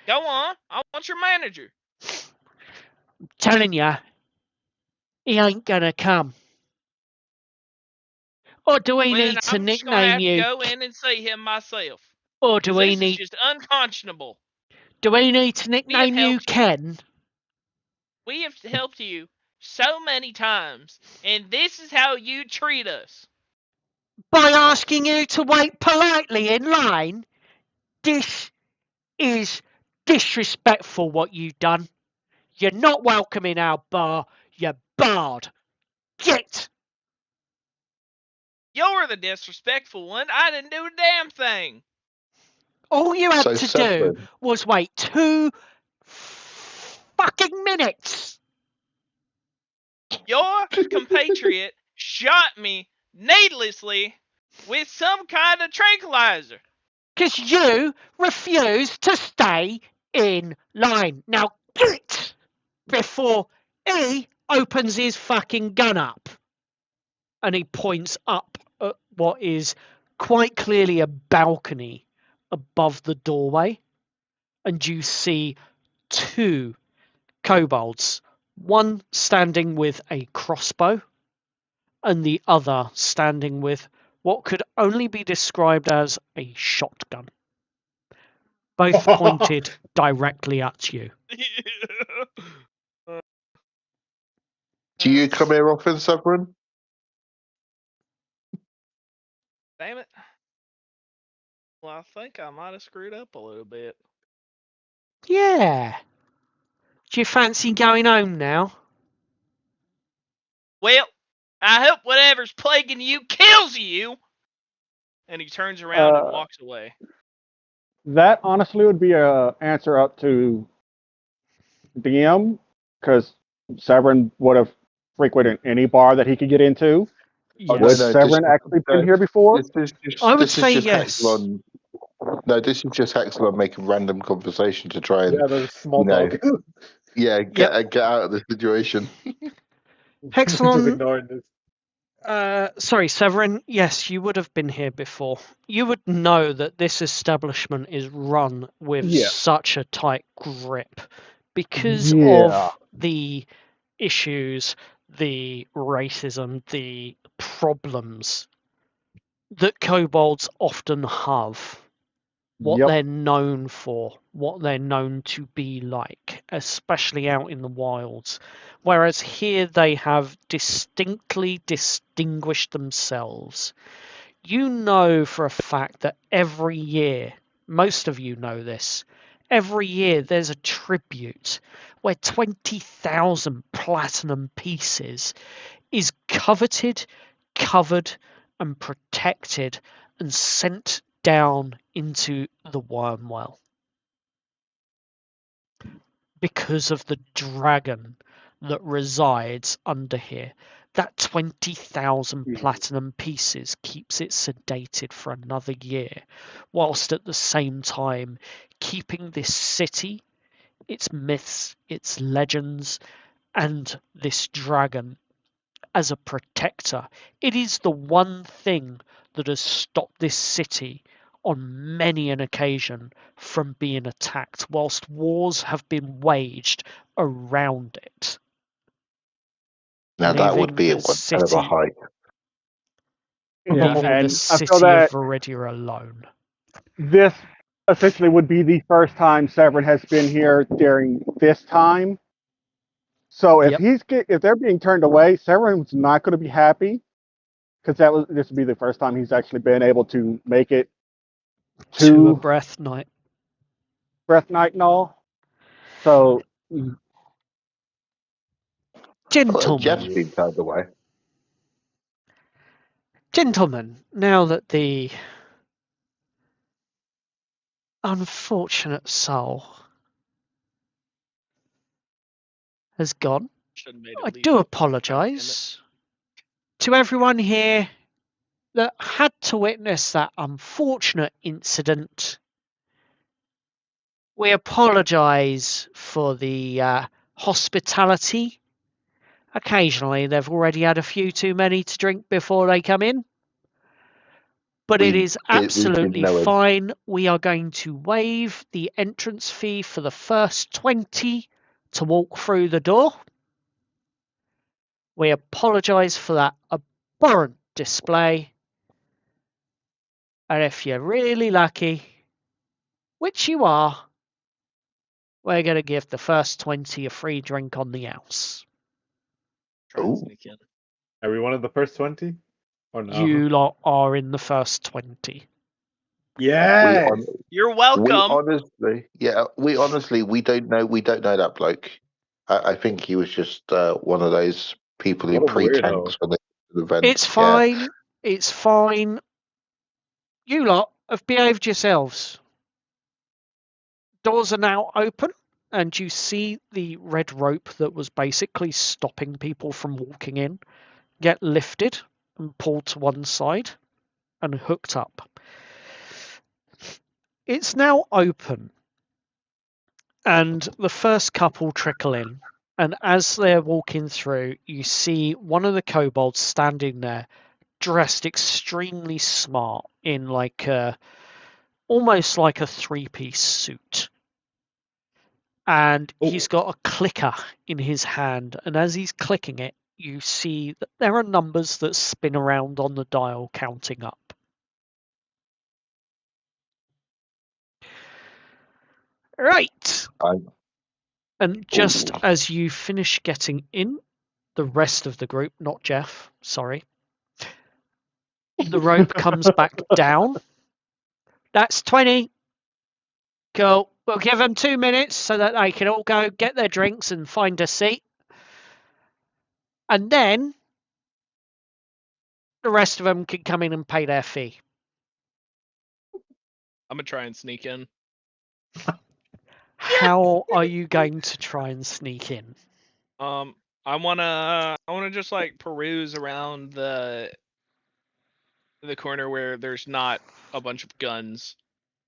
Speaker 4: Go on. I want your manager.
Speaker 1: Telling you, he ain't gonna come. Or do we
Speaker 4: Well, then
Speaker 1: need to
Speaker 4: I'm just going to
Speaker 1: nickname
Speaker 4: have to
Speaker 1: you?
Speaker 4: go in and see him myself.
Speaker 1: Or do
Speaker 4: Because
Speaker 1: we
Speaker 4: this is
Speaker 1: need?
Speaker 4: just unconscionable.
Speaker 1: Do we need to
Speaker 4: We have
Speaker 1: nickname you
Speaker 4: helped you.
Speaker 1: Ken?
Speaker 4: We have helped you so many times, and this is how you treat us.
Speaker 1: By asking you to wait politely in line? This is disrespectful what you've done. You're not welcome in our bar. You're barred. Get!
Speaker 4: You're the disrespectful one. I didn't do a damn thing.
Speaker 1: All you had
Speaker 2: So
Speaker 1: to do
Speaker 2: Severin,
Speaker 1: was wait 2 fucking minutes.
Speaker 4: Your compatriot shot me needlessly with some kind of tranquilizer.
Speaker 1: Because you refused to stay in line. Now get! Before he opens his fucking gun up. And he points up at what is quite clearly a balcony above the doorway. And you see 2 kobolds, one standing with a crossbow and the other standing with what could only be described as a shotgun, both pointed directly at you.
Speaker 2: do you come here often, Severin?
Speaker 4: Damn it. Well, I think I might have screwed up a little bit.
Speaker 1: Yeah. Do you fancy going home now?
Speaker 4: Well, I hope whatever's plaguing you kills you. And he turns around and walks away.
Speaker 5: That honestly would be a answer up to DM, because Severin would have frequented any bar that he could get into.
Speaker 1: Yes.
Speaker 5: Would
Speaker 2: no,
Speaker 5: Severin actually been here before?
Speaker 1: I would
Speaker 2: this
Speaker 1: say
Speaker 2: is just
Speaker 1: yes.
Speaker 2: Hexalon. No, this is just Hexalon making random conversation to try and
Speaker 3: Yeah, there's small
Speaker 2: know.
Speaker 3: talk.
Speaker 2: get out of the situation.
Speaker 3: Just
Speaker 1: Hexalon,
Speaker 3: ignoring this.
Speaker 1: sorry, Severin, yes, you would have been here before. You would know that this establishment is run with
Speaker 5: Yeah.
Speaker 1: such a tight grip because
Speaker 5: Yeah.
Speaker 1: of the issues, the racism, the problems that kobolds often have. What
Speaker 5: Yep.
Speaker 1: they're known for, what they're known to be like, especially out in the wilds. Whereas here they have distinctly distinguished themselves. You know for a fact that every year, most of you know this, every year there's a tribute where 20,000 platinum pieces is coveted, covered, and protected and sent down into the wormwell because of the dragon that resides under here. That 20,000 platinum pieces keeps it sedated for another year, whilst at the same time keeping this city, its myths, its legends, and this dragon as a protector. It is the one thing that has stopped this city on many an occasion from being attacked, whilst wars have been waged around it.
Speaker 2: Now that would
Speaker 1: Leaving
Speaker 2: be
Speaker 1: the
Speaker 2: a one hell of a
Speaker 1: city,
Speaker 2: hike.
Speaker 5: Yeah,
Speaker 1: leaving the
Speaker 5: and I feel
Speaker 1: city of
Speaker 5: that
Speaker 1: Veridia alone.
Speaker 5: this essentially would be the first time Severin has been here during this time. So if
Speaker 1: Yep.
Speaker 5: if they're being turned away, Severin's not going to be happy, because this would be the first time he's actually been able to make it
Speaker 1: To a
Speaker 5: to
Speaker 1: breath night.
Speaker 5: Breath Night and all. So
Speaker 2: Jeff's
Speaker 1: Gentlemen,
Speaker 2: been turned away.
Speaker 1: gentlemen, now that the unfortunate soul has gone.
Speaker 4: Should have made it
Speaker 1: I
Speaker 4: leave.
Speaker 1: do apologise to everyone here that had to witness that unfortunate incident. We apologise for the hospitality. Occasionally, they've already had a few too many to drink before they come in. But it is
Speaker 2: we
Speaker 1: absolutely
Speaker 2: did know him.
Speaker 1: fine. We are going to waive the entrance fee for the first 20 to walk through the door. We apologise for that abhorrent display. And if you're really lucky, which you are, we're going to give the first 20 a free drink on the house.
Speaker 4: Try and
Speaker 2: Ooh.
Speaker 4: sneak in.
Speaker 3: Are we one of the first 20? Or no?
Speaker 1: You lot are in the first 20.
Speaker 3: Yes!
Speaker 4: You're
Speaker 2: We
Speaker 4: welcome.
Speaker 2: honestly, we don't know that bloke. I think he was just one of those people who
Speaker 3: What a
Speaker 2: pre-tanks
Speaker 3: weirdo.
Speaker 2: for the event.
Speaker 1: It's fine. It's fine. You lot have behaved yourselves. Doors are now open, and you see the red rope that was basically stopping people from walking in get lifted and pulled to one side and hooked up. It's now open, and the first couple trickle in. And as they're walking through, you see one of the kobolds standing there, dressed extremely smart in almost like a three-piece suit. And he's got a clicker in his hand, and as he's clicking it, you see that there are numbers that spin around on the dial counting up. Right. And just as you finish getting in, the rest of the group, not Jeff, sorry, the rope comes back down. That's 20. Cool. We'll give them 2 minutes so that they can all go get their drinks and find a seat. And then the rest of them can come in and pay their fee.
Speaker 4: I'm gonna try and sneak in.
Speaker 1: How are you going to try and sneak in?
Speaker 4: I wanna just like peruse around the corner where there's not a bunch of guns.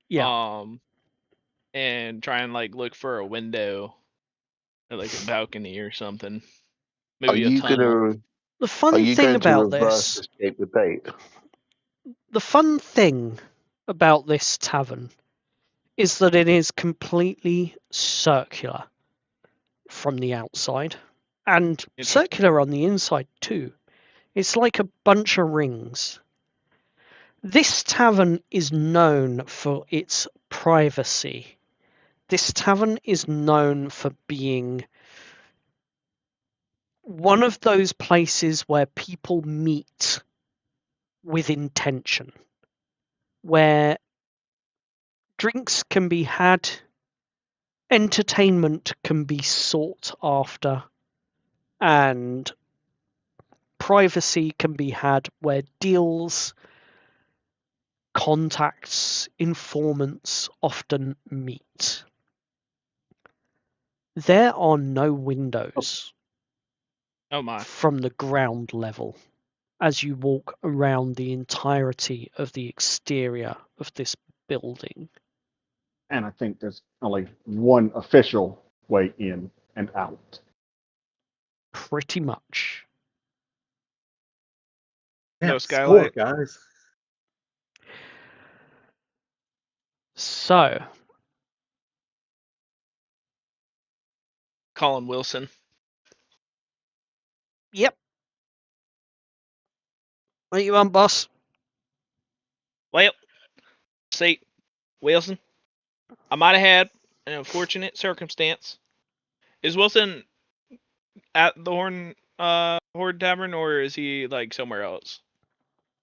Speaker 1: Yeah.
Speaker 4: And try and like look for a window, or like a balcony or something. Maybe a tunnel.
Speaker 1: The
Speaker 2: Are
Speaker 1: fun
Speaker 2: you
Speaker 1: thing
Speaker 2: going to
Speaker 1: about
Speaker 2: reverse
Speaker 1: this,
Speaker 2: escape the date?
Speaker 1: the fun thing about this tavern is that it is completely circular from the outside and circular on the inside too. It's like a bunch of rings. This tavern is known for its privacy. This tavern is known for being one of those places where people meet with intention, where drinks can be had, entertainment can be sought after, and privacy can be had where deals, contacts, informants often meet. There are no windows from the ground level as you walk around the entirety of the exterior of this building.
Speaker 5: And I think there's only one official way in and out.
Speaker 1: Pretty much.
Speaker 4: No skylight,
Speaker 3: guys.
Speaker 1: So,
Speaker 4: Colin Wilson.
Speaker 1: yep. What you want, boss?
Speaker 4: Well, see, Wilson, I might have had an unfortunate circumstance. Is Wilson at the Horde Tavern, or is he like somewhere else?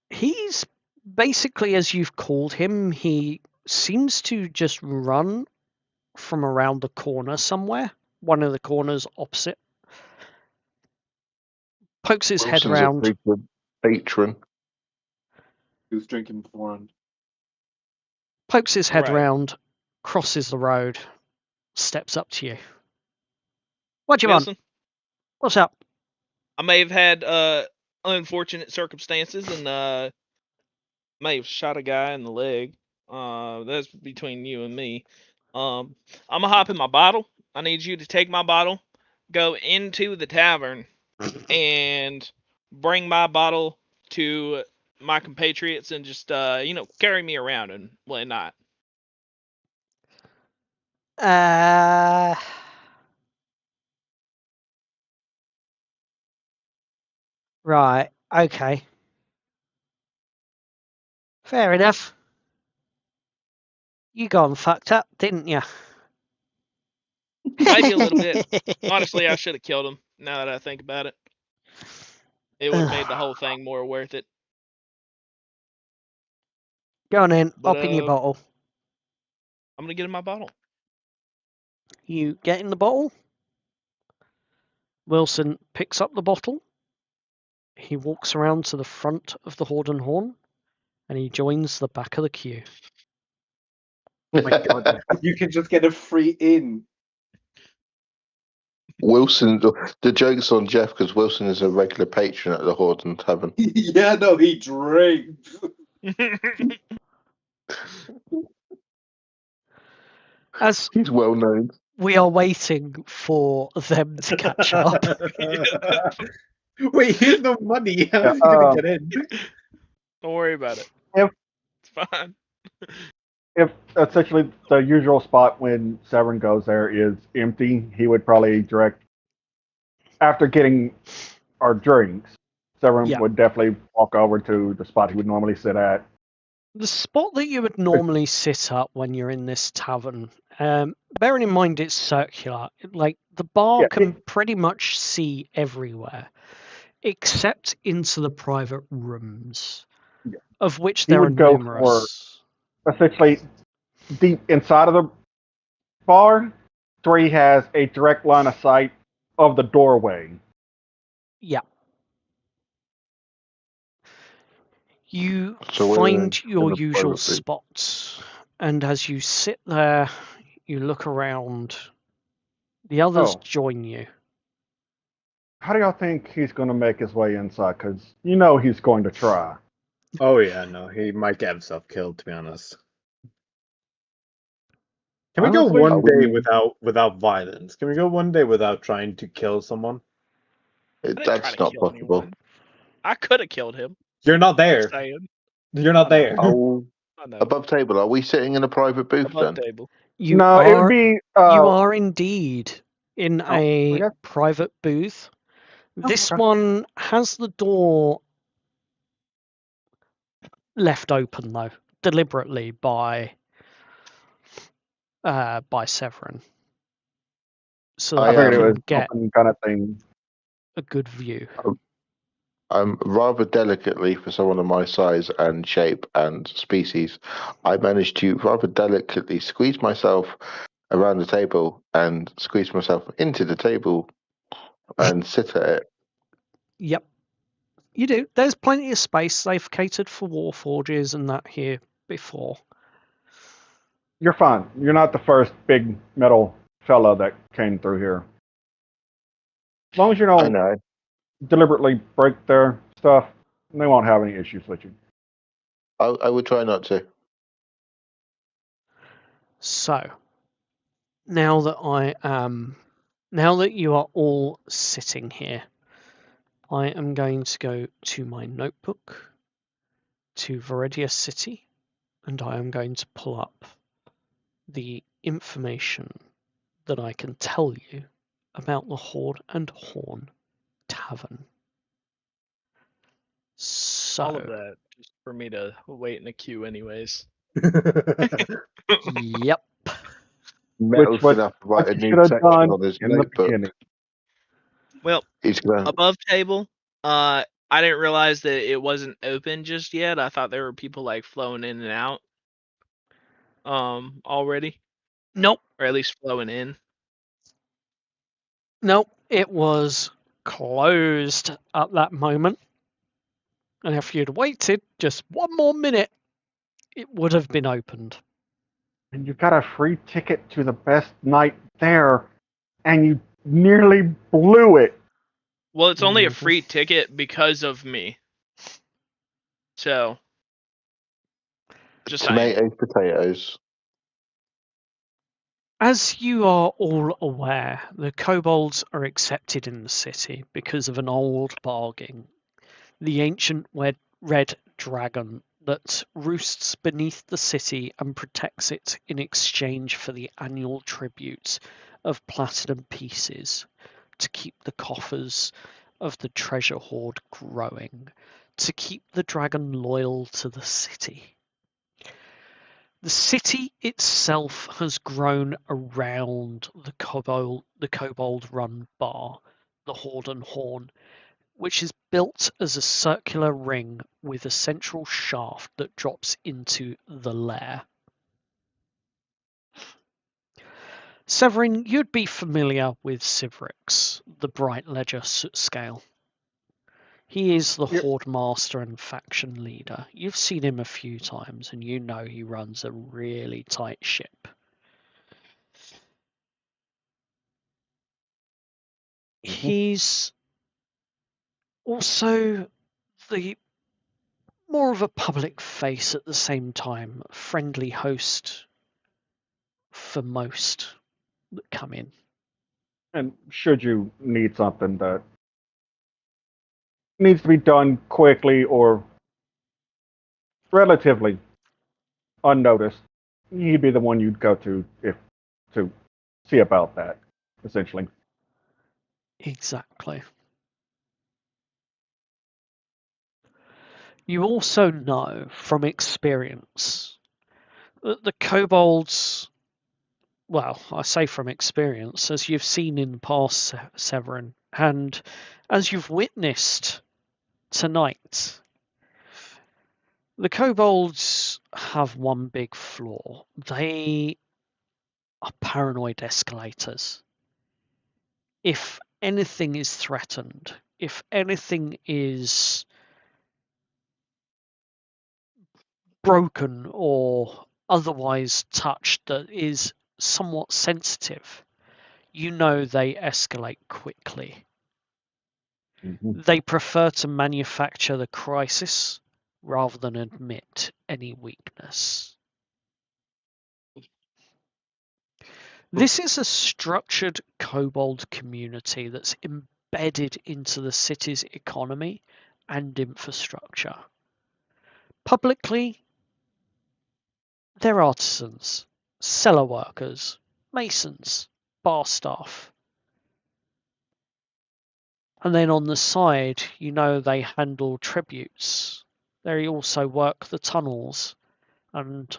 Speaker 1: He's basically, as you've called him, he seems to just run from around the corner somewhere. One of the corners opposite. Pokes his head
Speaker 2: Wilson's a
Speaker 1: round.
Speaker 2: frequent patron.
Speaker 6: He was drinking beforehand.
Speaker 1: Pokes his head
Speaker 4: Right.
Speaker 1: round crosses the road, steps up to you. What do you want?
Speaker 4: Wilson,
Speaker 1: What's up?
Speaker 4: I may have had unfortunate circumstances and may have shot a guy in the leg. That's between you and me. I'm gonna hop in my bottle. I need you to take my bottle, go into the tavern, and bring my bottle to my compatriots and just carry me around and whatnot.
Speaker 1: Right. Okay. Fair enough. You gone fucked up, didn't you?
Speaker 4: Maybe a little bit. Honestly, I should have killed him. Now that I think about it, it would have made the whole thing more worth it.
Speaker 1: Go on in,
Speaker 4: But
Speaker 1: hop in your bottle.
Speaker 4: I'm gonna get in my bottle.
Speaker 1: You get in the bottle. Wilson picks up the bottle. He walks around to the front of the Horde and Horn, and he joins the back of the queue.
Speaker 6: Oh my god, you can just get a free in.
Speaker 2: Wilson, the joke's on Jeff because Wilson is a regular patron at the Horden Tavern.
Speaker 6: Yeah, no, he drinks.
Speaker 1: As
Speaker 2: He's well known.
Speaker 1: we are waiting for them to catch up.
Speaker 3: Wait, here's no money. How
Speaker 5: Yeah,
Speaker 3: is he gonna get in?
Speaker 4: Don't worry about it.
Speaker 5: If-
Speaker 4: It's fine.
Speaker 5: If essentially the usual spot when Severin goes there is empty, he would probably direct, after getting our drinks, Severin
Speaker 1: Yeah.
Speaker 5: would definitely walk over to the spot he would normally sit at.
Speaker 1: The spot that you would normally sit at when you're in this tavern, bearing in mind it's circular, like the bar
Speaker 5: Yeah,
Speaker 1: can pretty much see everywhere, except into the private rooms,
Speaker 5: Yeah.
Speaker 1: of which
Speaker 5: He
Speaker 1: there are
Speaker 5: would go
Speaker 1: numerous.
Speaker 5: Essentially, deep inside of the bar, where he has a direct line of sight of the doorway.
Speaker 1: Yeah. You
Speaker 2: So we're
Speaker 1: find
Speaker 2: in
Speaker 1: your
Speaker 2: the
Speaker 1: usual
Speaker 2: private booth.
Speaker 1: spots, and as you sit there, you look around. The others
Speaker 5: Oh.
Speaker 1: join you.
Speaker 5: How do y'all think he's going to make his way inside? Because you know he's going to try.
Speaker 3: Oh yeah, no, he might get himself killed. To be honest, can we go
Speaker 5: Honestly,
Speaker 3: one day
Speaker 2: we-
Speaker 3: without violence? Can we go one day without trying to kill someone?
Speaker 4: I didn't try
Speaker 2: That's
Speaker 4: to
Speaker 2: not
Speaker 4: kill
Speaker 2: possible.
Speaker 4: anyone. I could have killed him.
Speaker 3: You're not there.
Speaker 4: Just saying.
Speaker 3: You're not
Speaker 4: I know.
Speaker 3: there.
Speaker 2: Oh,
Speaker 4: I know.
Speaker 2: above table. Are we sitting in a private booth
Speaker 4: Above
Speaker 2: then?
Speaker 4: table.
Speaker 1: You
Speaker 5: no, it would
Speaker 1: are.
Speaker 5: be.
Speaker 1: You are indeed in
Speaker 5: I
Speaker 1: a
Speaker 5: guess-
Speaker 1: private booth. This
Speaker 5: okay.
Speaker 1: one has the door left open though, deliberately by Severin, so
Speaker 2: I
Speaker 1: that
Speaker 5: I figured
Speaker 1: you
Speaker 5: it
Speaker 1: can
Speaker 5: was
Speaker 1: get
Speaker 5: open kind of thing.
Speaker 1: a good view.
Speaker 2: Rather delicately for someone of my size and shape and species, I managed to rather delicately squeeze myself around the table and squeeze myself into the table and sit at it.
Speaker 1: Yep, you do. There's plenty of space. They've catered for warforges and that here before.
Speaker 5: You're fine. You're not the first big metal fella that came through here. As long as you
Speaker 2: I
Speaker 5: don't
Speaker 2: know.
Speaker 5: deliberately break their stuff, they won't have any issues with you.
Speaker 2: I would try not to.
Speaker 1: So now that you are all sitting here, I am going to go to my notebook, to Veridia City, and I am going to pull up the information that I can tell you about the Horde and Horn Tavern. So,
Speaker 4: All of that just for me to wait in the queue, anyways.
Speaker 1: yep.
Speaker 2: Metal's
Speaker 5: what-
Speaker 2: gonna have to write a
Speaker 5: What you
Speaker 2: new
Speaker 5: should have
Speaker 2: section
Speaker 5: done
Speaker 2: on his
Speaker 5: in the
Speaker 2: notebook.
Speaker 5: beginning.
Speaker 4: Well,
Speaker 2: He's gonna.
Speaker 4: above table, I didn't realize that it wasn't open just yet. I thought there were people like flowing in and out already,
Speaker 1: Nope.
Speaker 4: or at least flowing in.
Speaker 1: Nope. It was closed at that moment. And if you'd waited just one more minute, it would have been opened.
Speaker 5: and you got a free ticket to the best night there, and you nearly blew it.
Speaker 4: Well, it's only a
Speaker 1: Mhm.
Speaker 4: free ticket because of me. So, just saying.
Speaker 2: Tomatoes, potatoes.
Speaker 1: As you are all aware, the kobolds are accepted in the city because of an old bargain, the ancient red dragon that roosts beneath the city and protects it in exchange for the annual tribute of platinum pieces to keep the coffers of the treasure hoard growing, to keep the dragon loyal to the city. The city itself has grown around the kobold-run bar, the Horde and Horn, which is built as a circular ring with a central shaft that drops into the lair. Severin, you'd be familiar with Civrix, the Bright Ledger scale. He is the
Speaker 5: Yep.
Speaker 1: Horde Master and faction leader. You've seen him a few times and you know he runs a really tight ship. He's also the more of a public face at the same time, a friendly host for most that come in.
Speaker 5: And should you need something that needs to be done quickly or relatively unnoticed, he'd be the one you'd go to if to see about that, essentially.
Speaker 1: Exactly. You also know from experience that the kobolds, well, I say from experience, as you've seen in the past, Severin, and as you've witnessed tonight, the kobolds have one big flaw. They are paranoid escalators. If anything is threatened, if anything is broken or otherwise touched that is somewhat sensitive, you know they escalate quickly.
Speaker 5: Mm-hmm.
Speaker 1: They prefer to manufacture the crisis rather than admit any weakness. This is a structured kobold community that's embedded into the city's economy and infrastructure. Publicly, they're artisans, cellar workers, masons, bar staff. And then on the side, you know they handle tributes. They also work the tunnels. And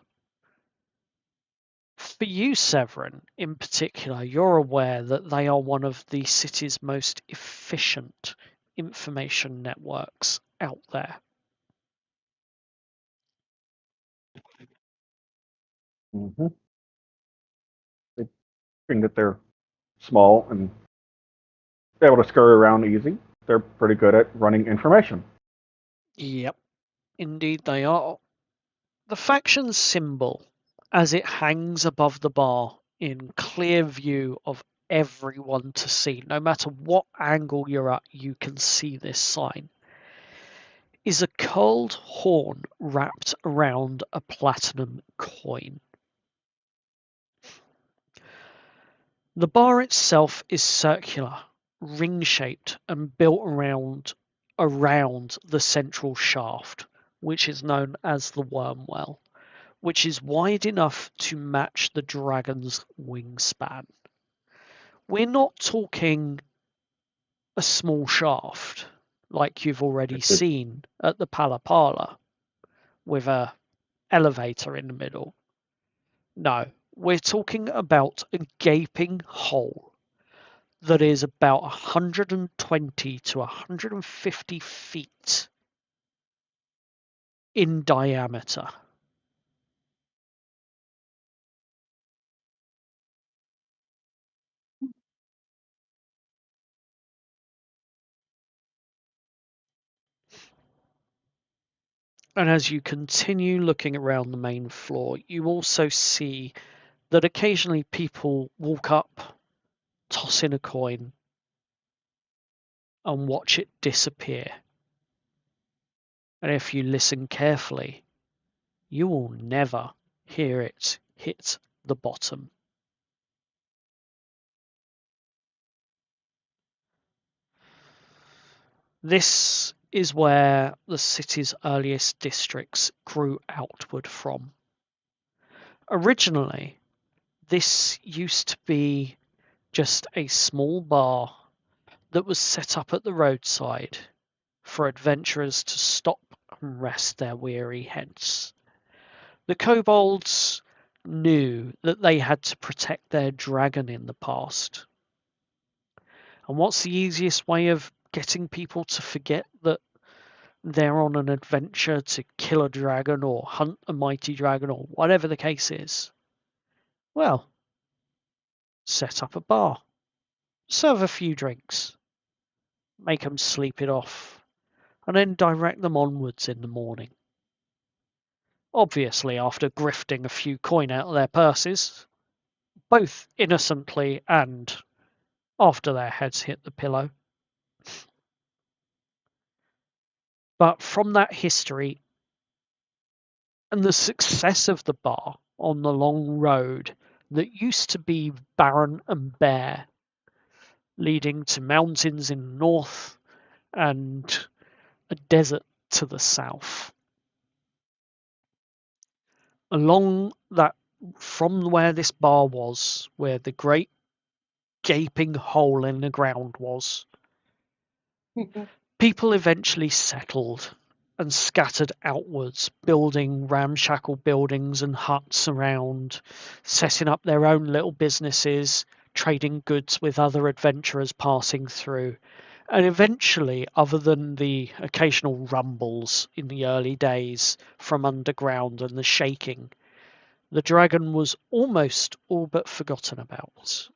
Speaker 1: for you, Severin, in particular, you're aware that they are one of the city's most efficient information networks out there.
Speaker 5: Mm-hmm. Being that they're small and able to scurry around easy, they're pretty good at running information.
Speaker 1: Yep, indeed they are. The faction symbol, as it hangs above the bar in clear view of everyone to see, no matter what angle you're at, you can see this sign, is a curled horn wrapped around a platinum coin. The bar itself is circular, ring-shaped, and built around the central shaft, which is known as the wormwell, which is wide enough to match the dragon's wingspan. We're not talking a small shaft like you've already seen at the Palapala with a elevator in the middle. No, we're talking about a gaping hole that is about 120 to 150 feet in diameter. And as you continue looking around the main floor, you also see that occasionally people walk up, toss in a coin, and watch it disappear. And if you listen carefully, you will never hear it hit the bottom. This is where the city's earliest districts grew outward from. Originally, this used to be just a small bar that was set up at the roadside for adventurers to stop and rest their weary heads. The kobolds knew that they had to protect their dragon in the past. And what's the easiest way of getting people to forget that they're on an adventure to kill a dragon or hunt a mighty dragon or whatever the case is? Well, set up a bar, serve a few drinks, make them sleep it off, and then direct them onwards in the morning. Obviously, after grifting a few coin out of their purses, both innocently and after their heads hit the pillow. But from that history and the success of the bar on the long road that used to be barren and bare, leading to mountains in the north and a desert to the south. Along that, from where this bar was, where the great gaping hole in the ground was, people eventually settled and scattered outwards, building ramshackle buildings and huts around, setting up their own little businesses, trading goods with other adventurers passing through. And eventually, other than the occasional rumbles in the early days from underground and the shaking, the dragon was almost all but forgotten about,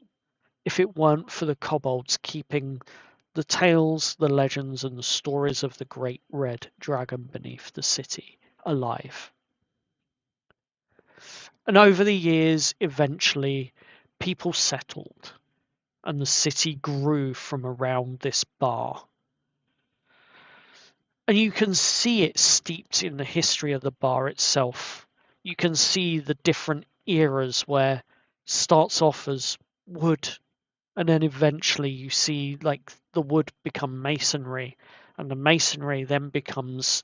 Speaker 1: if it weren't for the kobolds keeping the tales, the legends, and the stories of the great red dragon beneath the city alive. And over the years, eventually, people settled, and the city grew from around this bar. And you can see it steeped in the history of the bar itself. You can see the different eras where it starts off as wood, and then eventually you see like the wood become masonry, and the masonry then becomes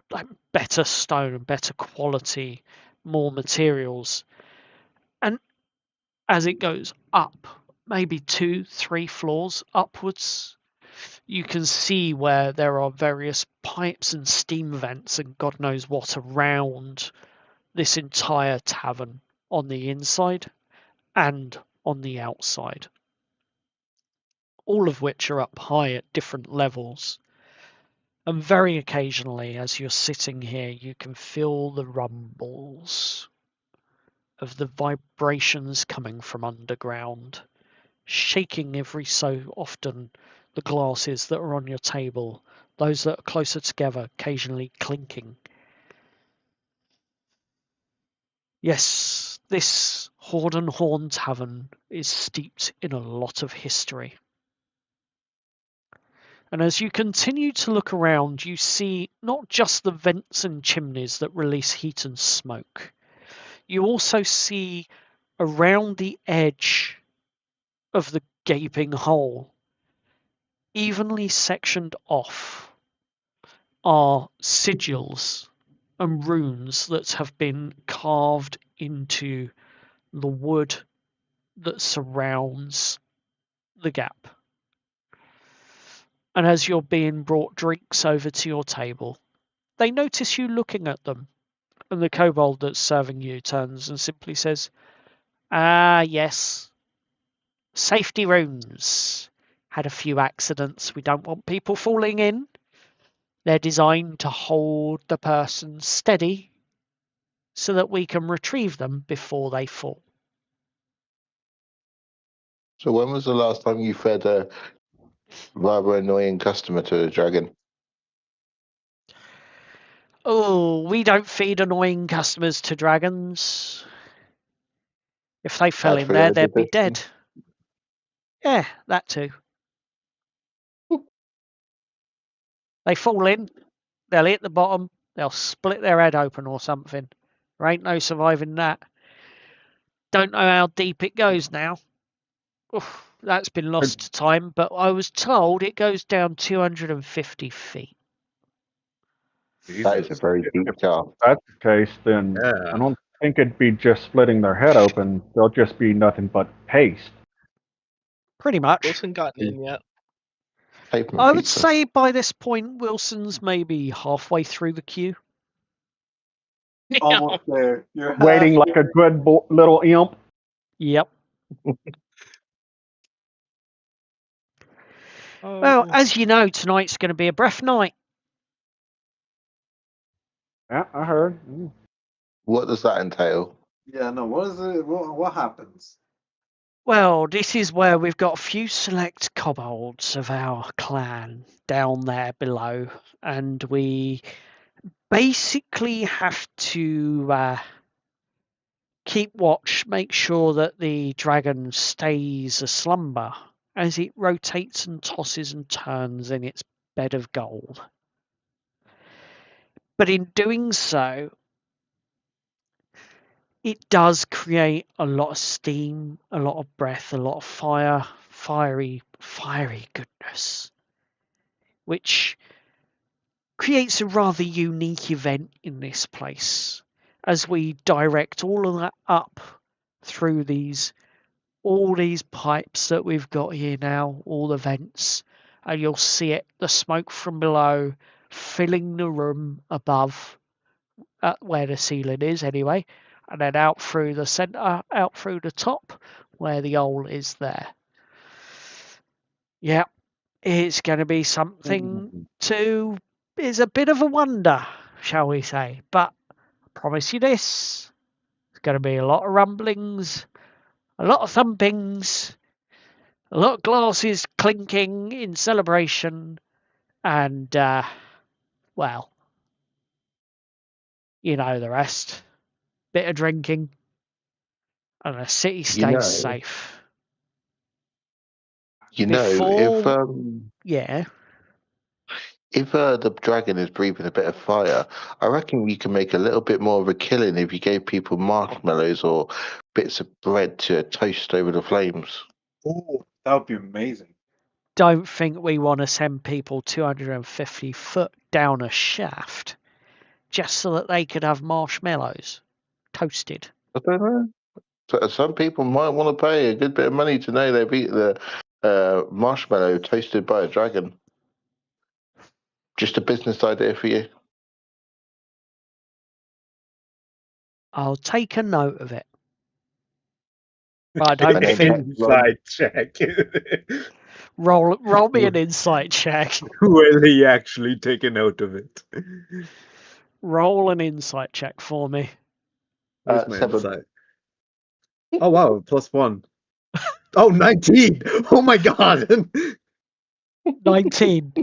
Speaker 1: like better stone, better quality, more materials. And as it goes up, maybe 2-3 floors upwards, you can see where there are various pipes and steam vents and God knows what around this entire tavern on the inside and on the outside, all of which are up high at different levels. And very occasionally, as you're sitting here, you can feel the rumbles of the vibrations coming from underground, shaking every so often the glasses that are on your table, those that are closer together, occasionally clinking. Yes, this Horde and Horn Tavern is steeped in a lot of history. And as you continue to look around, you see not just the vents and chimneys that release heat and smoke. You also see around the edge of the gaping hole, evenly sectioned off, are sigils and runes that have been carved into the wood that surrounds the gap. And as you're being brought drinks over to your table, they notice you looking at them, and the kobold that's serving you turns and simply says, "Ah, yes. Safety runes. Had a few accidents. We don't want people falling in. They're designed to hold the person steady so that we can retrieve them before they fall."
Speaker 2: So when was the last time you fed a rather annoying customer to a dragon?
Speaker 1: Oh, we don't feed annoying customers to dragons. If they fell
Speaker 2: Bad
Speaker 1: in
Speaker 2: for
Speaker 1: there,
Speaker 2: your
Speaker 1: they'd be
Speaker 2: digestion.
Speaker 1: dead. Yeah, that too. They fall in, they'll hit the bottom, they'll split their head open or something. There ain't no surviving that. Don't know how deep it goes now. Oof, that's been lost to time, but I was told it goes down 250 feet.
Speaker 2: That is a
Speaker 3: Jesus.
Speaker 2: very deep
Speaker 5: If
Speaker 2: shaft.
Speaker 5: that's the case, then I
Speaker 3: Yeah.
Speaker 5: don't think it'd be just splitting their head open. They'll just be nothing but paste.
Speaker 1: Pretty much.
Speaker 4: Wilson gotten in yet?
Speaker 2: Pavement
Speaker 1: I would
Speaker 2: pizza.
Speaker 1: say by this point, Wilson's maybe halfway through the queue.
Speaker 6: Almost there. You're
Speaker 5: Waiting like a good little imp.
Speaker 1: Yep. Well,
Speaker 4: Oh,
Speaker 1: as you know, tonight's going to be a breath night.
Speaker 5: Yeah, I heard.
Speaker 2: What does that entail?
Speaker 6: Yeah, no. What is it? What happens?
Speaker 1: Well, this is where we've got a few select kobolds of our clan down there below, and we basically have to keep watch, make sure that the dragon stays aslumber as it rotates and tosses and turns in its bed of gold. But in doing so, it does create a lot of steam, a lot of breath, a lot of fiery goodness, which creates a rather unique event in this place as we direct all of that up through all these pipes that we've got here now, all the vents, and you'll see it, the smoke from below filling the room above where the ceiling is anyway, and then out through the centre, out through the top where the hole is there. Yeah, it's going to be something to, is a bit of a wonder, shall we say, but I promise you this, it's going to be a lot of rumblings, a lot of thumpings, a lot of glasses clinking in celebration, and, well, you know the rest. Bit of drinking, and the city stays safe.
Speaker 2: If
Speaker 1: Before, yeah,
Speaker 2: the dragon is breathing a bit of fire, I reckon you can make a little bit more of a killing if you gave people marshmallows or bits of bread to toast over the flames.
Speaker 6: Oh, that would be amazing.
Speaker 1: don't think we want to send people 250 foot down a shaft just so that they could have marshmallows toasted.
Speaker 2: I don't know. Some people might want to pay a good bit of money to know they've eaten the marshmallow toasted by a dragon. Just a business idea for you.
Speaker 1: I'll take a note of it. But I
Speaker 2: And
Speaker 1: don't
Speaker 2: then
Speaker 1: think.
Speaker 3: Inside check.
Speaker 1: Roll me an insight check.
Speaker 3: Will he actually take a note of it?
Speaker 1: Roll an insight check for me.
Speaker 3: Where's my
Speaker 2: 7.
Speaker 3: insight? Oh wow, +1. Oh, 19! Oh my god!
Speaker 1: 19.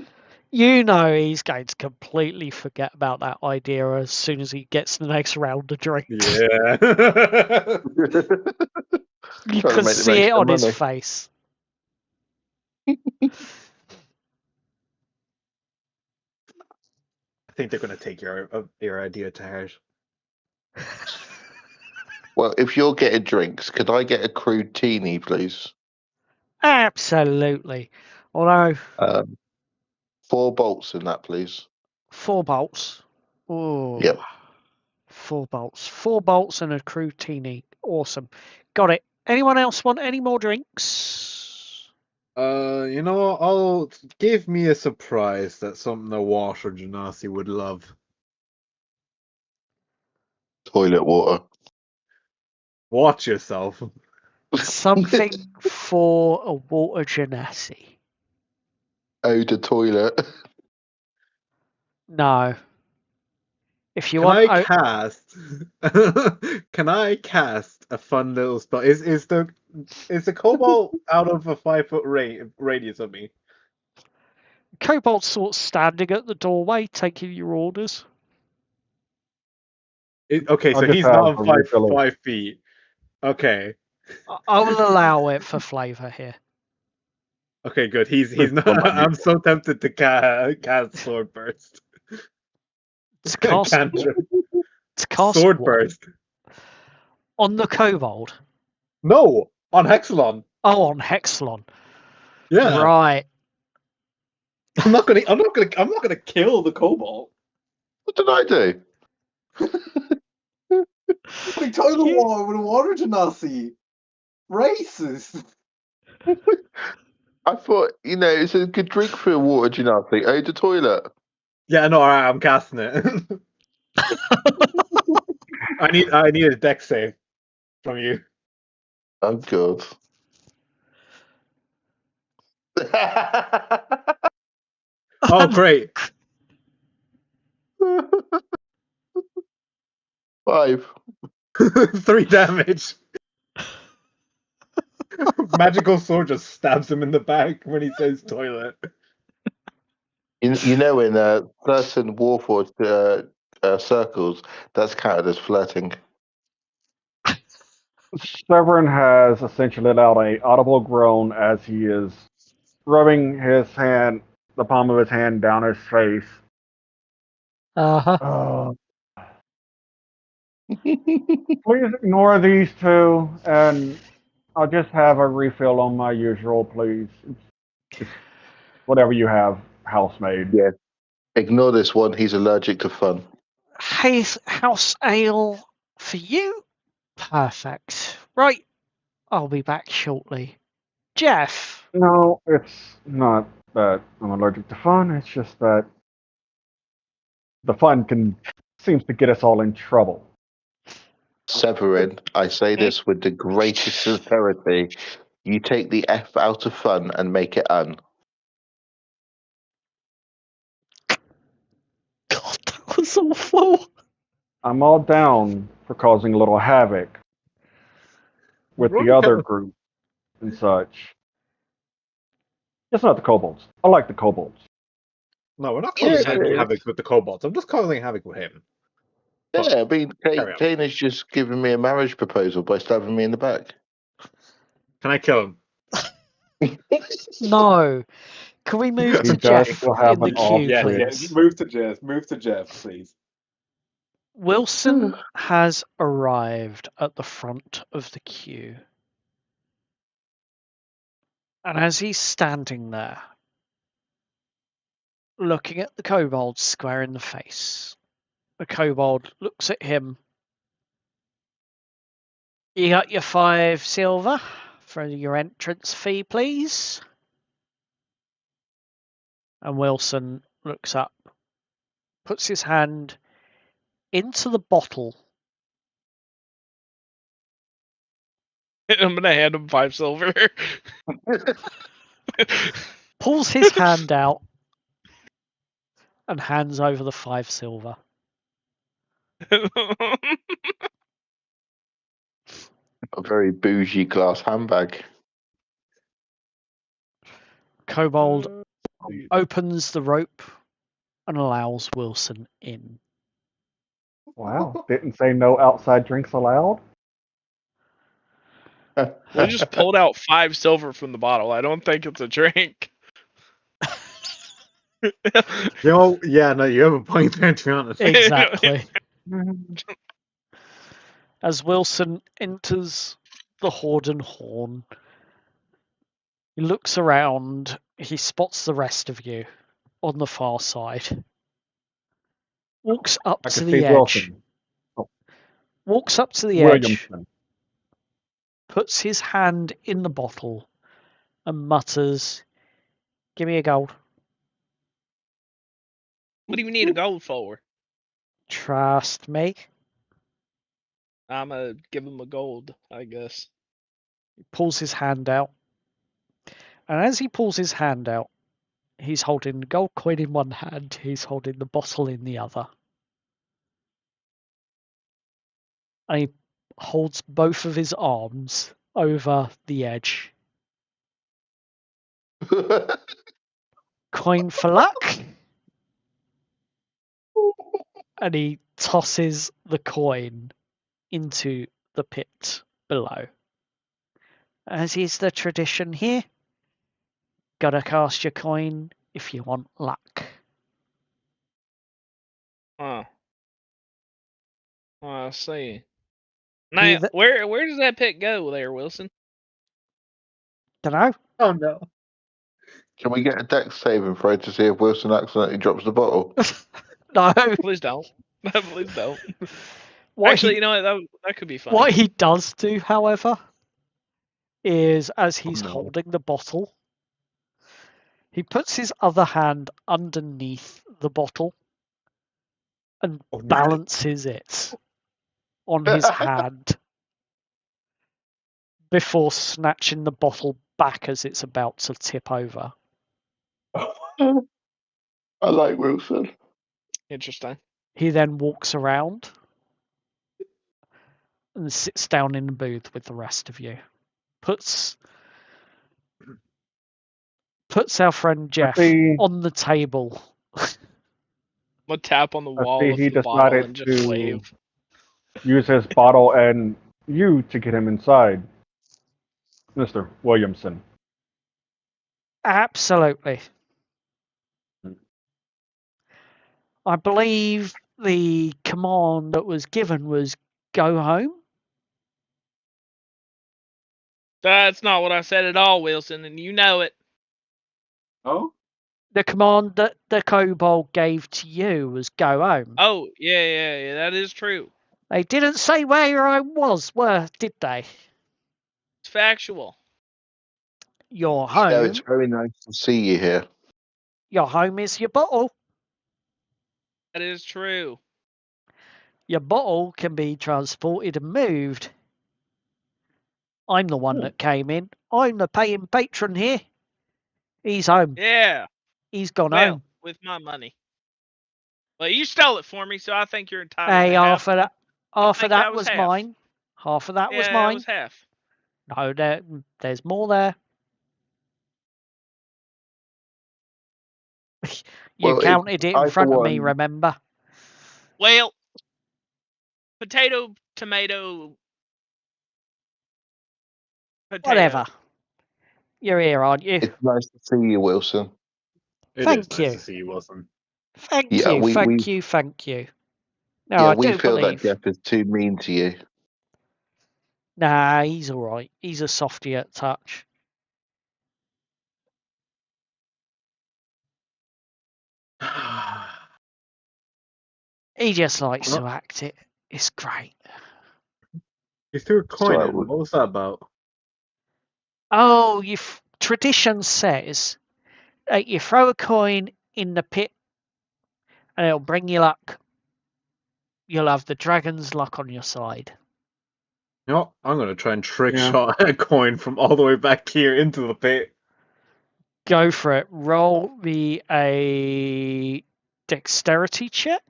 Speaker 1: You know he's going to completely forget about that idea as soon as he gets the next round of drinks.
Speaker 3: Yeah.
Speaker 1: You
Speaker 2: Trying to
Speaker 1: can
Speaker 2: make them
Speaker 1: see it
Speaker 2: extra
Speaker 1: on his
Speaker 2: money.
Speaker 1: face.
Speaker 3: I think they're gonna take your idea to heart.
Speaker 2: Well, if you're getting drinks, could I get a crude teeny, please?
Speaker 1: Absolutely. Although,
Speaker 2: 4 bolts in that, please.
Speaker 1: 4 bolts. Oh,
Speaker 2: Yep.
Speaker 1: 4 bolts. 4 bolts and a crudini. Awesome. Got it. Anyone else want any more drinks?
Speaker 3: You know what? I'll give me a surprise that something that Wash or Janasi would love.
Speaker 2: Toilet water.
Speaker 3: Watch yourself.
Speaker 1: Something for a water genasi.
Speaker 2: Oh, the toilet.
Speaker 1: No. If you
Speaker 3: Can
Speaker 1: want,
Speaker 3: I cast? Can I cast a fun little spell? Is the cobalt out of a 5 foot radius of me?
Speaker 1: Cobalt sort of standing at the doorway, taking your orders.
Speaker 3: Okay,
Speaker 5: I'll
Speaker 3: so
Speaker 5: just
Speaker 3: he's
Speaker 5: have
Speaker 3: not
Speaker 5: a
Speaker 3: on
Speaker 5: refill.
Speaker 3: 5 feet. Okay.
Speaker 1: I will allow it for flavour here.
Speaker 3: Okay, good. He's
Speaker 5: It's
Speaker 3: not.
Speaker 5: one
Speaker 3: I'm so tempted to cast sword burst.
Speaker 1: To cast
Speaker 3: Cantrip.
Speaker 1: to cast
Speaker 3: Sword
Speaker 1: what?
Speaker 3: burst.
Speaker 1: On the kobold.
Speaker 3: No, on Hexalon.
Speaker 1: Oh, on Hexalon.
Speaker 3: Yeah.
Speaker 1: Right.
Speaker 3: I'm not gonna kill the kobold.
Speaker 2: What did I do?
Speaker 6: Putting toilet
Speaker 1: You-
Speaker 6: water with a water genasi. Racist.
Speaker 2: I thought, it's a good drink for a water genasi. Oh, the toilet.
Speaker 3: Yeah, no, alright, I'm casting it. I need a deck save from you.
Speaker 2: Oh, God.
Speaker 3: Oh, great.
Speaker 2: 5.
Speaker 3: 3 damage. Magical sword just stabs him in the back when he says toilet.
Speaker 2: In certain Warforged circles, that's counted as flirting.
Speaker 5: Severin has essentially let out a audible groan as he is rubbing the palm of his hand down his face.
Speaker 1: Uh-huh.
Speaker 5: Oh, please ignore these two, and I'll just have a refill on my usual, please. It's whatever you have, housemaid.
Speaker 2: Yeah. Ignore this one. He's allergic to fun.
Speaker 1: House ale for you? Perfect. Right. I'll be back shortly. Jeff.
Speaker 5: No, it's not that I'm allergic to fun. It's just that the fun seems to get us all in trouble.
Speaker 2: Severin, I say this with the greatest sincerity. You take the F out of fun and make it un.
Speaker 1: God, that was awful.
Speaker 5: I'm all down for causing a little havoc with the other group and such. Just not the kobolds. I like the kobolds.
Speaker 3: No, we're not
Speaker 2: Yeah,
Speaker 3: causing havoc with the kobolds. I'm just causing havoc with him. But
Speaker 2: I mean,
Speaker 3: carry on.
Speaker 2: Kane has just given me a marriage proposal by stabbing me in the back.
Speaker 3: Can I kill him?
Speaker 1: No. Can we move
Speaker 5: He
Speaker 1: to
Speaker 5: does
Speaker 1: Jeff
Speaker 5: still have
Speaker 1: in the
Speaker 5: an off
Speaker 1: queue,
Speaker 6: Yes,
Speaker 5: switch.
Speaker 6: yes.
Speaker 1: please?
Speaker 6: Move to Jeff. Move to Jeff, please.
Speaker 1: Wilson has arrived at the front of the queue. And as he's standing there, looking at the kobold square in the face, the kobold looks at him. You got your 5 silver for your entrance fee, please? And Wilson looks up, puts his hand into the bottle.
Speaker 4: I'm gonna hand him 5 silver.
Speaker 1: Pulls his hand out and hands over the 5 silver.
Speaker 2: A very bougie glass handbag.
Speaker 1: Kobold opens the rope and allows Wilson in.
Speaker 5: Wow. Didn't say no outside drinks allowed?
Speaker 4: Well, he just pulled out 5 silver from the bottle. I don't think it's a drink.
Speaker 3: Yeah, no, you have a point there, to be honest.
Speaker 1: Exactly. As Wilson enters the Horden Horn, he looks around. He spots the rest of you on the far side. Walks up
Speaker 5: I
Speaker 1: to
Speaker 5: can
Speaker 1: the
Speaker 5: see
Speaker 1: edge.
Speaker 5: Wilson. Oh,
Speaker 1: Walks up to the edge.
Speaker 5: Williamson.
Speaker 1: Puts his hand in the bottle and mutters, "Give me a gold."
Speaker 4: What do you need a gold for?
Speaker 1: Trust me.
Speaker 4: I'm gonna give him a gold, I guess.
Speaker 1: He pulls his hand out. And as he pulls his hand out, he's holding the gold coin in one hand, he's holding the bottle in the other. And he holds both of his arms over the edge. Coin for luck. And he tosses the coin into the pit below. As is the tradition here, gotta cast your coin if you want luck.
Speaker 4: Huh. I see. Now, where does that pit go there, Wilson?
Speaker 1: Dunno.
Speaker 3: Oh no.
Speaker 2: Can we get a dex saving throw to see if Wilson accidentally drops the bottle?
Speaker 1: No.
Speaker 4: Please don't. Please don't.
Speaker 1: What
Speaker 4: Actually,
Speaker 1: he
Speaker 4: you know what? That could be funny.
Speaker 1: what he does do, however, is as he's
Speaker 3: no.
Speaker 1: holding the bottle, he puts his other hand underneath the bottle and
Speaker 3: Oh, no.
Speaker 1: balances it on his hand before snatching the bottle back as it's about to tip over.
Speaker 2: I like Wilson.
Speaker 4: Interesting.
Speaker 1: He then walks around and sits down in the booth with the rest of you. Puts our friend Jeff
Speaker 5: see.
Speaker 1: on the table.
Speaker 4: I'm gonna tap on the
Speaker 5: I
Speaker 4: wall
Speaker 5: see
Speaker 4: with
Speaker 5: he
Speaker 4: the bottle
Speaker 5: decided
Speaker 4: and just
Speaker 5: to
Speaker 4: wave.
Speaker 5: use his bottle and you to get him inside, Mr. Williamson.
Speaker 1: Absolutely. I believe the command that was given was go home.
Speaker 4: That's not what I said at all, Wilson, and you know it.
Speaker 6: Oh?
Speaker 1: The command that the kobold gave to you was go home.
Speaker 4: Oh, yeah, that is true.
Speaker 1: They didn't say where I was, did they?
Speaker 4: It's factual.
Speaker 1: Your
Speaker 2: Yeah,
Speaker 1: home.
Speaker 2: it's very nice to see you here.
Speaker 1: Your home is your bottle.
Speaker 4: That is true.
Speaker 1: Your bottle can be transported and moved. I'm the one that came in. I'm the paying patron here. He's home.
Speaker 4: Yeah.
Speaker 1: He's gone
Speaker 4: Well,
Speaker 1: home.
Speaker 4: with my money. Well, you stole it for me, so I think you're entitled
Speaker 1: Hey,
Speaker 4: to half.
Speaker 1: half of that, half of that
Speaker 4: was
Speaker 1: was
Speaker 4: half.
Speaker 1: mine. Half of that was
Speaker 4: Yeah,
Speaker 1: mine.
Speaker 4: that was half.
Speaker 1: No, there's more there. You
Speaker 2: Well,
Speaker 1: counted it in
Speaker 2: I, for
Speaker 1: front of me,
Speaker 2: one,
Speaker 1: remember?
Speaker 4: Well, potato, tomato, potato.
Speaker 1: Whatever. You're here, aren't you?
Speaker 2: it's nice to see you, Wilson.
Speaker 3: It
Speaker 1: Thank
Speaker 3: is nice
Speaker 1: you.
Speaker 3: to see you, Wilson.
Speaker 1: Thank
Speaker 2: Yeah,
Speaker 1: you,
Speaker 2: we
Speaker 1: thank you. No,
Speaker 2: yeah
Speaker 1: I
Speaker 2: we
Speaker 1: do
Speaker 2: feel
Speaker 1: believe.
Speaker 2: that Jeff is too mean to you.
Speaker 1: Nah, he's all right. He's a softy at touch. He just likes to act it. It's great.
Speaker 3: You threw a coin
Speaker 2: Sorry,
Speaker 3: in. What was that about?
Speaker 1: Oh, tradition says that you throw a coin in the pit and it'll bring you luck. You'll have the dragon's luck on your side.
Speaker 3: You know what? I'm going to try and trick
Speaker 5: Yeah.
Speaker 3: shot a coin from all the way back here into the pit.
Speaker 1: Go for it. Roll me a dexterity check.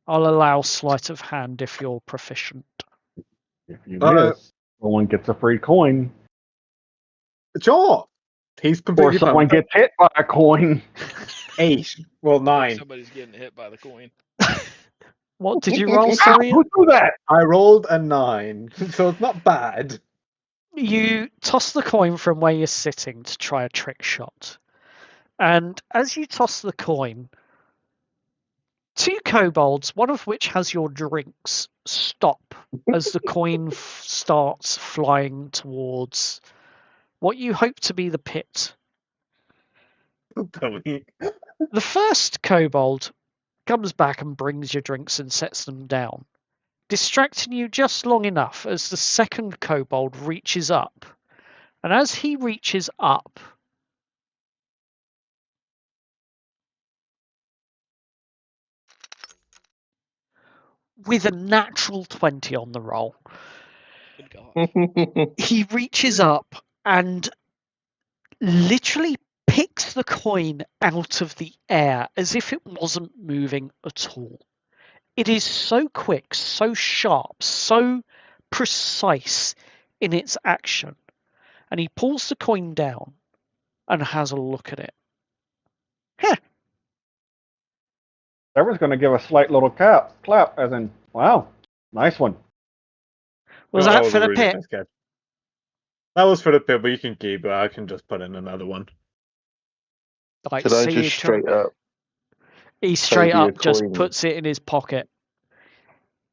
Speaker 1: I'll allow sleight of hand if you're proficient.
Speaker 5: If you miss, someone gets a free coin.
Speaker 3: Sure. He's
Speaker 5: Or
Speaker 3: completely
Speaker 5: someone
Speaker 3: fine.
Speaker 5: gets hit by a coin.
Speaker 3: 8. Well, 9.
Speaker 4: Somebody's getting hit by the coin.
Speaker 1: What did you roll, sorry?
Speaker 5: Who do that?
Speaker 3: I rolled a 9, so it's not bad.
Speaker 1: You toss the coin from where you're sitting to try a trick shot. And as you toss the coin, two kobolds, one of which has your drinks, stop as the coin starts flying towards what you hope to be the pit.
Speaker 3: Tony.
Speaker 1: The first kobold comes back and brings your drinks and sets them down, distracting you just long enough as the second kobold reaches up. And as he reaches up, with a natural 20 on the roll,
Speaker 4: Good God.
Speaker 1: he reaches up and literally picks the coin out of the air as if it wasn't moving at all. It is so quick, so sharp, so precise in its action. And he pulls the coin down and has a look at it. Huh.
Speaker 5: Everyone's going to give a slight little clap, as in, wow, nice one.
Speaker 1: Was
Speaker 3: that
Speaker 1: that
Speaker 3: was
Speaker 1: for
Speaker 3: a
Speaker 1: the
Speaker 3: really
Speaker 1: pit?
Speaker 3: nice catch. That was for the pit, but you can keep it. I can just put in another one.
Speaker 1: Like,
Speaker 2: Can I
Speaker 1: see you
Speaker 2: just straight up
Speaker 1: He straight
Speaker 2: Kobe a
Speaker 1: up just
Speaker 2: coin?
Speaker 1: puts it in his pocket.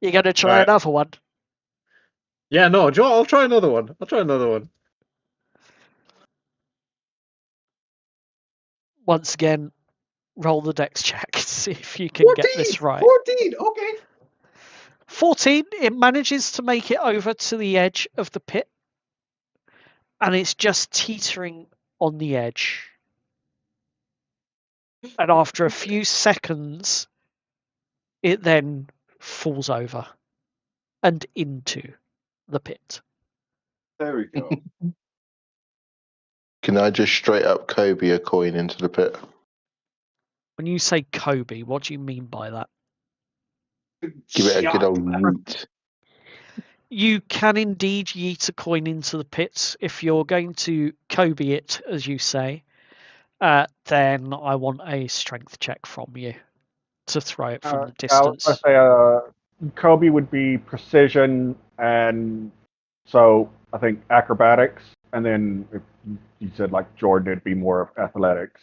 Speaker 1: You gonna try
Speaker 3: Alright.
Speaker 1: another one?
Speaker 3: Yeah, no, Joe, I'll try another one. I'll try another one.
Speaker 1: Once again, roll the dex check and see if you can get this right.
Speaker 6: 14, okay.
Speaker 1: 14, it manages to make it over to the edge of the pit, and it's just teetering on the edge. And after a few seconds, it then falls over and into the pit.
Speaker 6: There we go.
Speaker 2: Can I just straight up Kobe a coin into the pit?
Speaker 1: When you say Kobe, what do you mean by that?
Speaker 2: Give it a good
Speaker 6: Shot.
Speaker 2: old yeet.
Speaker 1: You can indeed yeet a coin into the pit. If you're going to Kobe it, as you say, then I want a strength check from you to throw it from the distance.
Speaker 5: I say Kobe would be precision, and so I think acrobatics, and then if you said like Jordan, it'd be more of athletics,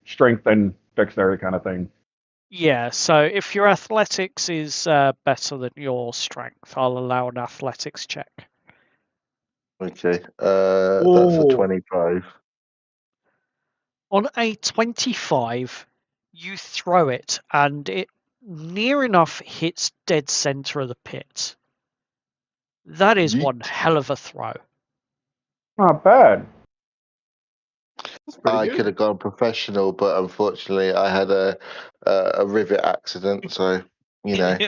Speaker 5: strength and dexterity kind of thing.
Speaker 1: Yeah, so if your athletics is better than your strength, I'll allow an athletics check.
Speaker 2: Okay. That's a 25.
Speaker 1: On a 25, you throw it, and it near enough hits dead center of the pit. That is one
Speaker 2: Yeet.
Speaker 1: hell of a throw.
Speaker 5: Not bad.
Speaker 6: That's pretty
Speaker 2: I
Speaker 6: good.
Speaker 2: could have gone professional, but unfortunately, I had a rivet accident. So, you know,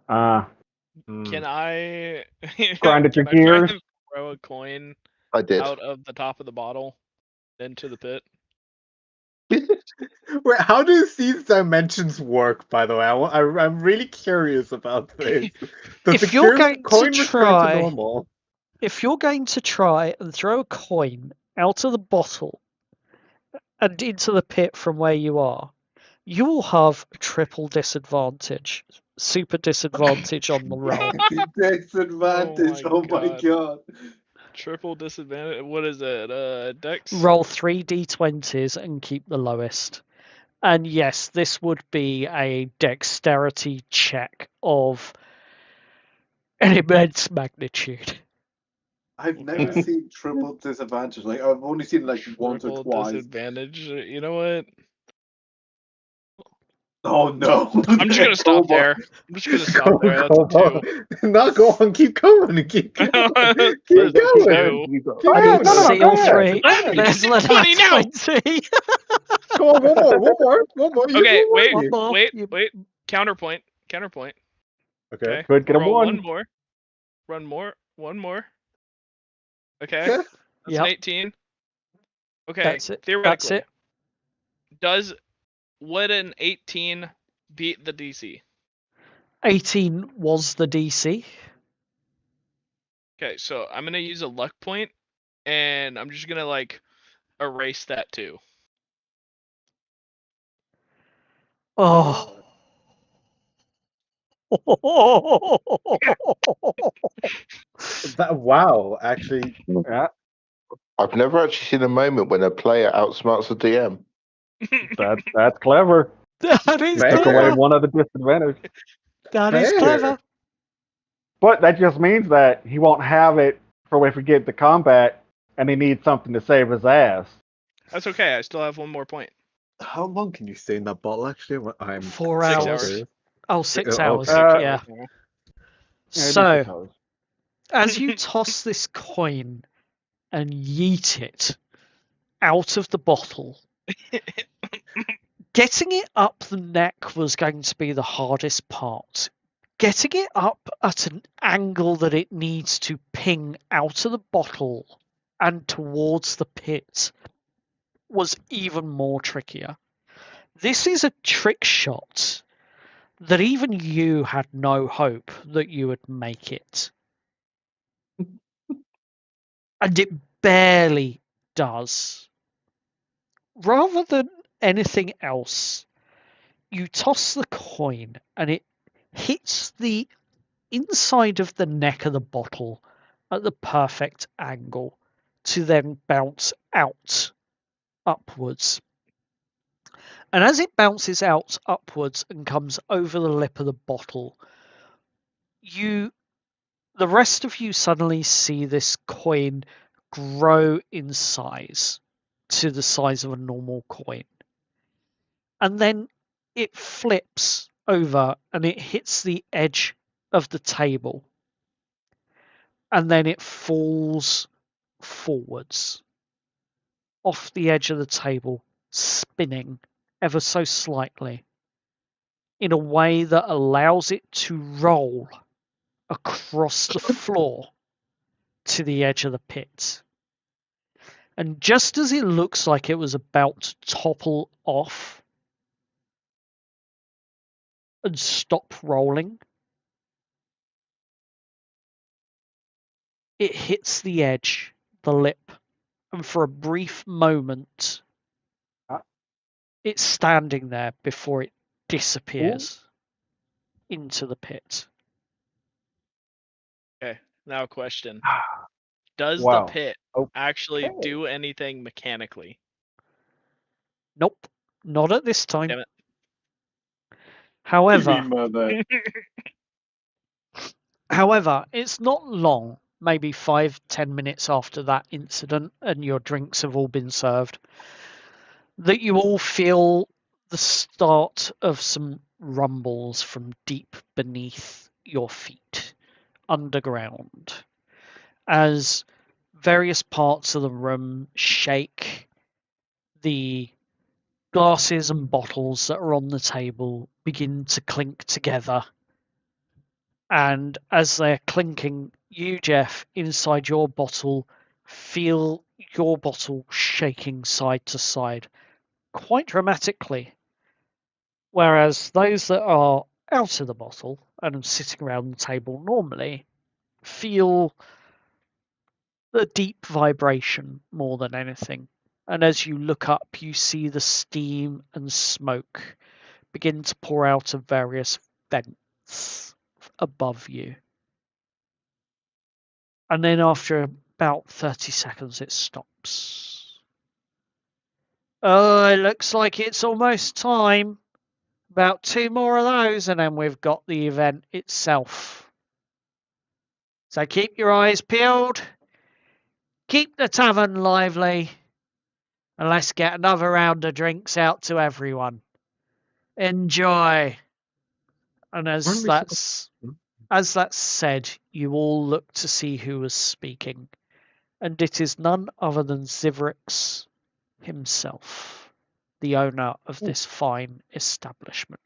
Speaker 4: Can I
Speaker 5: Grinded your
Speaker 4: can I try
Speaker 5: gears.
Speaker 4: and throw a coin
Speaker 2: I did.
Speaker 4: out of the top of the bottle into the pit?
Speaker 3: Wait, how do these dimensions work, by the way? I'm really curious about this. Does
Speaker 1: If
Speaker 3: the
Speaker 1: you're going to
Speaker 3: coin return to
Speaker 1: try-
Speaker 3: normal?
Speaker 1: If you're going to try and throw a coin out of the bottle and into the pit from where you are, you will have triple disadvantage, super disadvantage on the roll.
Speaker 6: Disadvantage.
Speaker 4: Oh
Speaker 6: Oh
Speaker 4: my
Speaker 6: my god.
Speaker 4: Triple disadvantage. What is it? Dex?
Speaker 1: Roll 3 d20s and keep the lowest. And yes, this would be a dexterity check of an immense magnitude.
Speaker 6: I've never
Speaker 4: Okay.
Speaker 6: seen triple disadvantage. Like I've only seen like once or
Speaker 4: Triple
Speaker 6: twice.
Speaker 4: disadvantage. You know what?
Speaker 6: Oh no!
Speaker 4: I'm just gonna stop there. I'm just gonna stop there. That's a
Speaker 3: Go
Speaker 4: 2.
Speaker 3: on. No, go on. Keep going. Keep going. Keep
Speaker 4: There's a
Speaker 3: going.
Speaker 4: 2.
Speaker 2: You got
Speaker 3: Keep
Speaker 1: I
Speaker 3: going.
Speaker 1: need
Speaker 5: no, no, no,
Speaker 1: seal
Speaker 5: go ahead.
Speaker 1: 3.
Speaker 5: Go ahead.
Speaker 1: There's the
Speaker 4: 20 now.
Speaker 1: 20.
Speaker 3: Go on. One more. You
Speaker 4: Okay,
Speaker 3: go
Speaker 4: wait,
Speaker 1: One more.
Speaker 4: wait. Counterpoint.
Speaker 3: Okay.
Speaker 4: Okay.
Speaker 5: Could get a
Speaker 4: Roll
Speaker 5: 1.
Speaker 4: one more. One more. Okay.
Speaker 3: Okay.
Speaker 4: That's
Speaker 1: Yep.
Speaker 4: an 18. Okay.
Speaker 1: That's it.
Speaker 4: Theoretically,
Speaker 1: That's it.
Speaker 4: would an 18 beat the DC?
Speaker 1: 18 was the DC.
Speaker 4: Okay, so I'm gonna use a luck point, and I'm just gonna like erase that too.
Speaker 1: Oh.
Speaker 3: Wow. Actually,
Speaker 5: Yeah,
Speaker 2: I've never actually seen a moment when a player outsmarts a DM.
Speaker 5: that's clever.
Speaker 1: That is
Speaker 3: Fair.
Speaker 5: Took away
Speaker 1: clever.
Speaker 5: one of the disadvantage.
Speaker 1: That is
Speaker 3: Fair.
Speaker 1: clever.
Speaker 5: But that just means that he won't have it for if we get to combat and he needs something to save his ass.
Speaker 4: That's okay. I still have one more point.
Speaker 3: how long can you stay in that bottle? Actually, I'm
Speaker 1: 4
Speaker 4: 6
Speaker 1: hours.
Speaker 4: hours.
Speaker 1: Oh, 6
Speaker 3: Oh,
Speaker 1: hours.
Speaker 3: okay.
Speaker 1: Yeah.
Speaker 5: Yeah,
Speaker 1: So, as you toss this coin and yeet it out of the bottle, getting it up the neck was going to be the hardest part. Getting it up at an angle that it needs to ping out of the bottle and towards the pit was even more trickier. This is a trick shot that even you had no hope that you would make it. And it barely does. Rather than anything else, you toss the coin and it hits the inside of the neck of the bottle at the perfect angle to then bounce out upwards. And as it bounces out upwards and comes over the lip of the bottle, the rest of you suddenly see this coin grow in size to the size of a normal coin. And then it flips over and it hits the edge of the table. And then it falls forwards off the edge of the table, spinning ever so slightly in a way that allows it to roll across the floor to the edge of the pit. And just as it looks like it was about to topple off and stop rolling, it hits the edge, the lip, and for a brief moment, it's standing there before it disappears into the pit.
Speaker 4: Okay, now a question. Does
Speaker 5: Wow.
Speaker 4: the pit actually do anything mechanically?
Speaker 1: Nope, not at this time.
Speaker 4: Damn it.
Speaker 1: However,
Speaker 3: You mean by that?
Speaker 1: However, it's not long, maybe 5-10 minutes after that incident, and your drinks have all been served, that you all feel the start of some rumbles from deep beneath your feet, underground, as various parts of the room shake. The glasses and bottles that are on the table begin to clink together. And as they're clinking, you, Jeff, inside your bottle, feel your bottle shaking side to side quite dramatically. Whereas those that are out of the bottle and sitting around the table normally feel the deep vibration more than anything. And as you look up, you see the steam and smoke begin to pour out of various vents above you. And then after about 30 seconds, it stops. Oh, it looks like it's almost time. About 2 more of those, and then we've got the event itself. So keep your eyes peeled. Keep the tavern lively. And let's get another round of drinks out to everyone. Enjoy. And as that's said, you all look to see who was speaking. And it is none other than Zivrix himself, the owner of this fine establishment.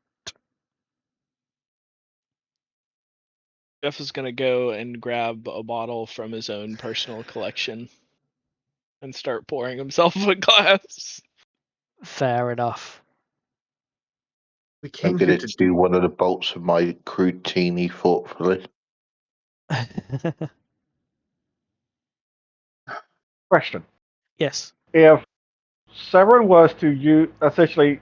Speaker 4: Jeff is gonna go and grab a bottle from his own personal collection and start pouring himself a glass.
Speaker 1: Fair enough.
Speaker 3: We
Speaker 2: I'm
Speaker 3: came here
Speaker 2: going
Speaker 3: to
Speaker 2: to do one of the bolts of my crudini thoughtfully.
Speaker 5: Question.
Speaker 1: Yes.
Speaker 5: If Severin was to essentially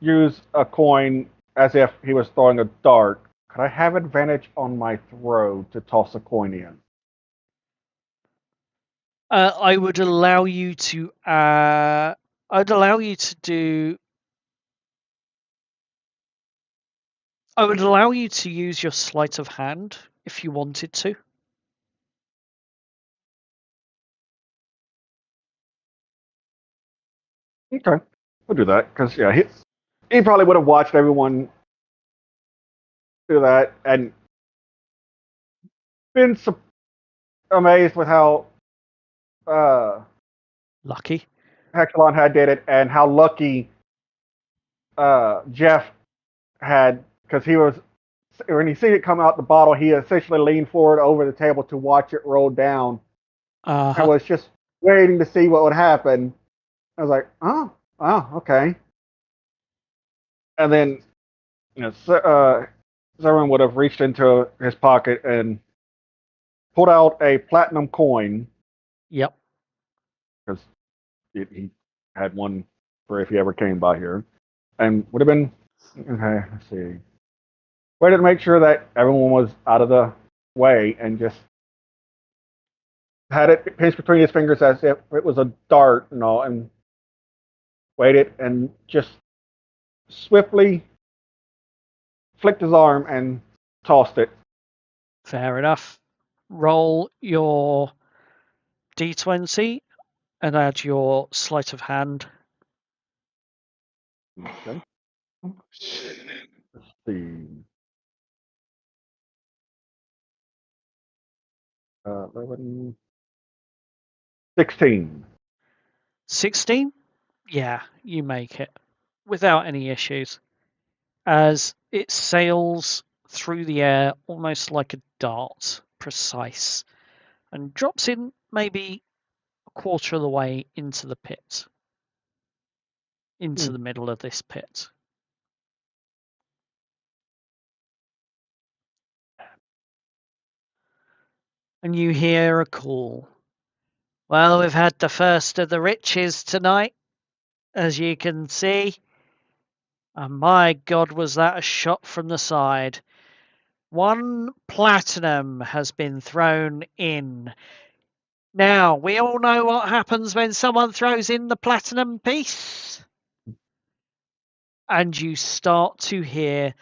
Speaker 5: use a coin as if he was throwing a dart, could I have advantage on my throw to toss a coin in?
Speaker 1: I would allow you to. I'd allow you to do. I would allow you to use your sleight of hand if you wanted to.
Speaker 5: Okay, we'll do that because yeah, he probably would have watched everyone do that and been amazed with how
Speaker 1: Lucky.
Speaker 5: Hexalon had did it and how lucky Jeff had because he was when he seen it come out the bottle, he essentially leaned forward over the table to watch it roll down. I was just waiting to see what would happen. I was like, oh, okay. And then, Zerwin would have reached into his pocket and pulled out a platinum coin.
Speaker 1: Yep.
Speaker 5: Because he had one for if he ever came by here. and would have been okay. Let's see. Waited to make sure that everyone was out of the way, and just had it pinched between his fingers as if it was a dart, and waited and just swiftly flicked his arm and tossed it.
Speaker 1: Fair enough. Roll your d20 and add your sleight of hand.
Speaker 5: Okay. Let's see. 11, 16.
Speaker 1: 16? Yeah, you make it without any issues as it sails through the air almost like a dart, precise, and drops in maybe a quarter of the way into the pit, into the middle of this pit. And you hear a call. Well, we've had the first of the riches tonight, as you can see. And my God, was that a shot from the side. 1 platinum has been thrown in. Now, we all know what happens when someone throws in the platinum piece. And you start to hear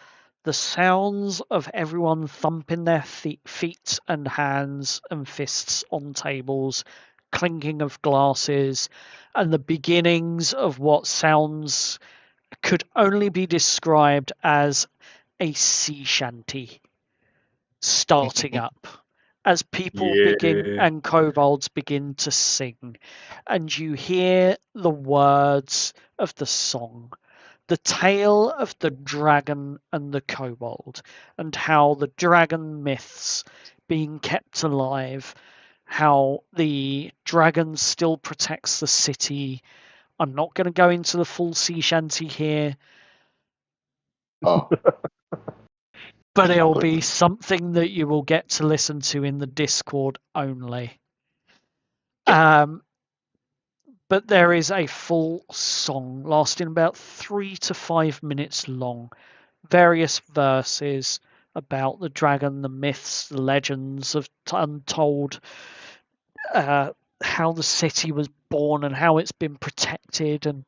Speaker 1: the sounds of everyone thumping their feet and hands and fists on tables, clinking of glasses, and the beginnings of what sounds could only be described as a sea shanty starting up as people begin
Speaker 3: Yeah.
Speaker 1: and kobolds begin to sing, and you hear the words of the song, the tale of the dragon and the kobold, and how the dragon myths being kept alive, how the dragon still protects the city. I'm not going to go into the full sea shanty here,
Speaker 2: Oh,
Speaker 1: but it'll
Speaker 2: good.
Speaker 1: be something that you will get to listen to in the Discord only. But there is a full song lasting about 3 to 5 minutes long, various verses about the dragon, the myths, the legends of untold, how the city was born and how it's been protected, and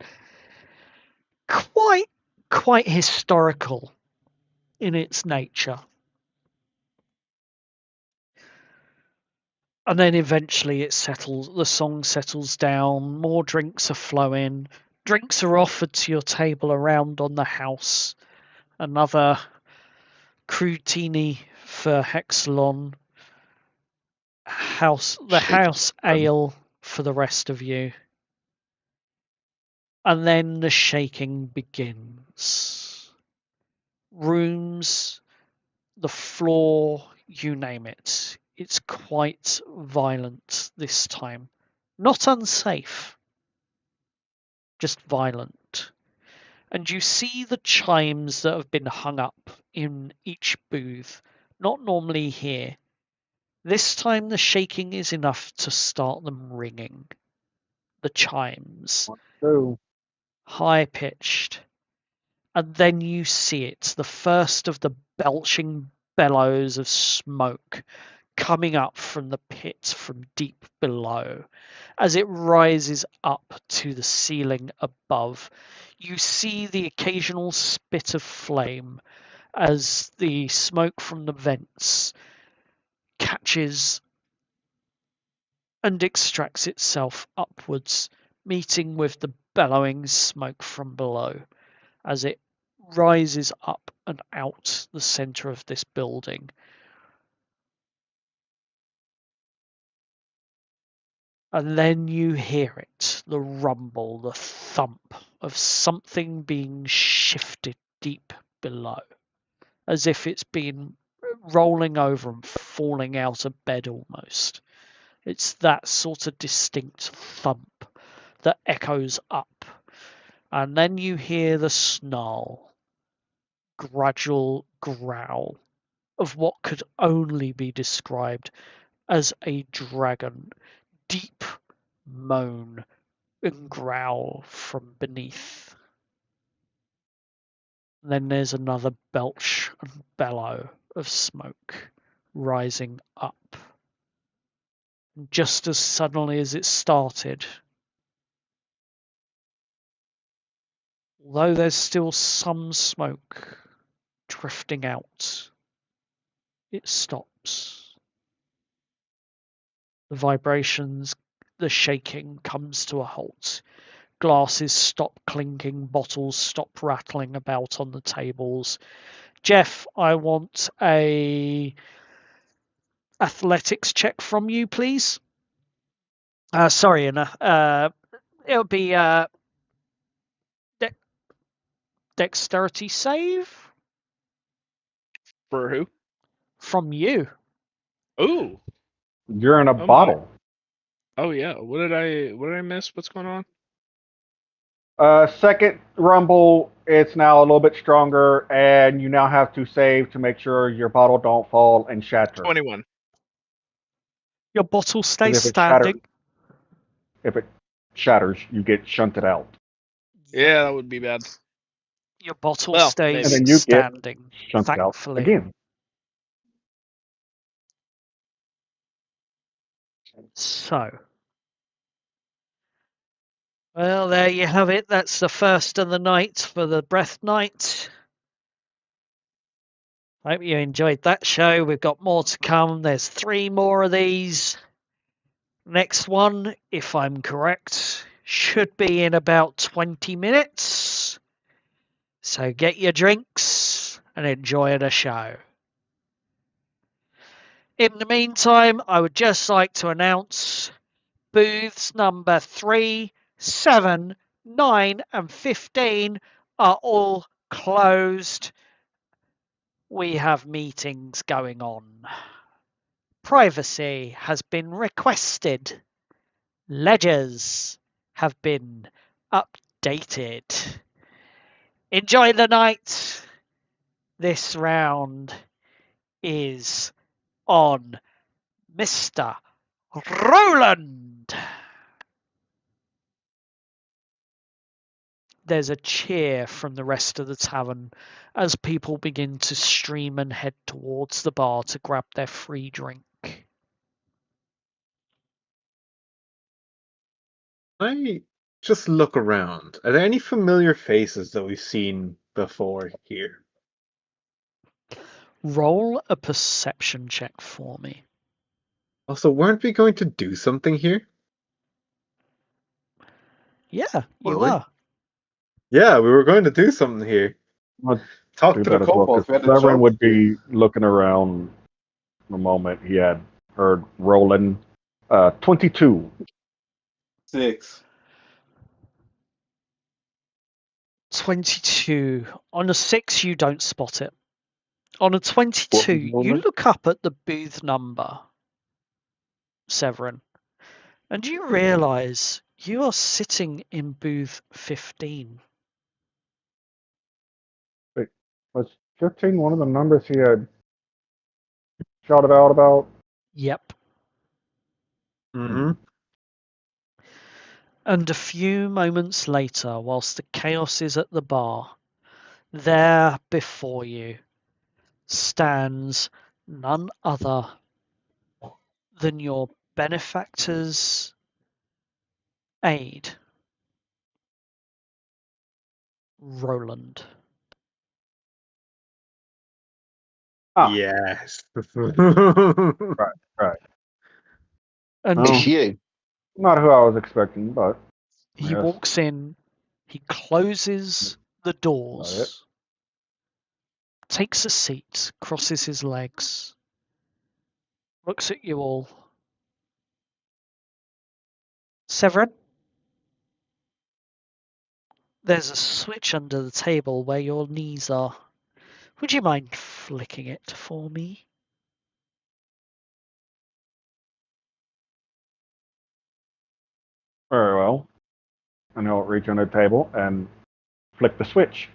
Speaker 1: quite historical in its nature. And then eventually the song settles down, more drinks are flowing, drinks are offered to your table around on the house, another crudini for Hexalon, the house ale for the rest of you. And then the shaking begins. Rooms, the floor, you name it. It's quite violent this time. Not unsafe, just violent. And you see the chimes that have been hung up in each booth, not normally here. This time the shaking is enough to start them ringing. The chimes,
Speaker 5: So,
Speaker 1: high pitched. And then you see it, the first of the belching bellows of smoke coming up from the pit from deep below. As it rises up to the ceiling above, you see the occasional spit of flame as the smoke from the vents catches and extracts itself upwards, meeting with the bellowing smoke from below as it rises up and out the center of this building. And then you hear it, the rumble, the thump of something being shifted deep below, as if it's been rolling over and falling out of bed almost. It's that sort of distinct thump that echoes up. And then you hear the snarl, gradual growl of what could only be described as a dragon. Deep moan and growl from beneath. Then there's another belch and bellow of smoke rising up. Just as suddenly as it started, although there's still some smoke drifting out, it stops. The vibrations, the shaking comes to a halt. Glasses stop clinking, bottles stop rattling about on the tables. Jeff, I want a athletics check from you, please. Sorry, it'll be dexterity save
Speaker 4: For who?
Speaker 1: from you.
Speaker 4: Ooh.
Speaker 5: You're in a
Speaker 4: Oh my.
Speaker 5: bottle.
Speaker 4: Oh yeah. What did I miss? What's going on?
Speaker 5: Second rumble, it's now a little bit stronger, and you now have to save to make sure your bottle don't fall and shatter.
Speaker 4: 21.
Speaker 1: Your bottle stays
Speaker 5: If it
Speaker 1: standing.
Speaker 5: shatters, you get shunted out,
Speaker 4: Yeah, that would be bad.
Speaker 1: Your bottle
Speaker 4: Well,
Speaker 1: stays
Speaker 5: and then you get
Speaker 1: standing,
Speaker 5: shunted out
Speaker 1: thankfully.
Speaker 5: again.
Speaker 1: So, well, there you have it. That's the first of the night for the Breath Night. Hope you enjoyed that show. We've got more to come. There's 3 more of these. Next one, if I'm correct, should be in about 20 minutes. So get your drinks and enjoy the show. In the meantime, I would just like to announce booths number 3, 7, 9, and 15 are all closed. We have meetings going on. Privacy has been requested. Ledgers have been updated. Enjoy the night. This round is on Mr. Roland. There's a cheer from the rest of the tavern as people begin to stream and head towards the bar to grab their free drink.
Speaker 3: I just look around. Are there any familiar faces that we've seen before here?
Speaker 1: Roll a perception check for me.
Speaker 3: Also, weren't we going to do something here?
Speaker 1: Yeah, you
Speaker 6: Were we?
Speaker 1: are.
Speaker 3: Yeah, we were going to do something here.
Speaker 5: I'll
Speaker 3: Talk
Speaker 5: do
Speaker 3: to the
Speaker 5: that as well,
Speaker 3: kobolds.
Speaker 5: because
Speaker 3: We had a
Speaker 5: Severin
Speaker 3: job
Speaker 5: would
Speaker 3: to do.
Speaker 5: be looking around the moment he had heard Roland. 22.
Speaker 6: 6.
Speaker 1: 22. On a 6, you don't spot it. On a
Speaker 5: What
Speaker 1: 22,
Speaker 5: was
Speaker 1: you
Speaker 5: Roland?
Speaker 1: look up at the booth number, Severin, and you realise you are sitting in booth 15.
Speaker 5: Wait, was 15 one of the numbers he had shouted out about?
Speaker 1: Yep.
Speaker 3: Mm-hmm.
Speaker 1: And a few moments later, whilst the chaos is at the bar, there before you stands none other than your benefactor's aide, Roland.
Speaker 5: Ah,
Speaker 3: Yes.
Speaker 5: right, right.
Speaker 1: And
Speaker 2: It's
Speaker 5: Oh,
Speaker 2: you.
Speaker 5: not who I was expecting, but
Speaker 1: he
Speaker 5: yes,
Speaker 1: walks in, he closes the
Speaker 5: about it.
Speaker 1: doors, takes a seat, crosses his legs, looks at you all. Severin, there's a switch under the table where your knees are. Would you mind flicking it for me?
Speaker 5: Very well. And he'll reach under the table and flick the switch.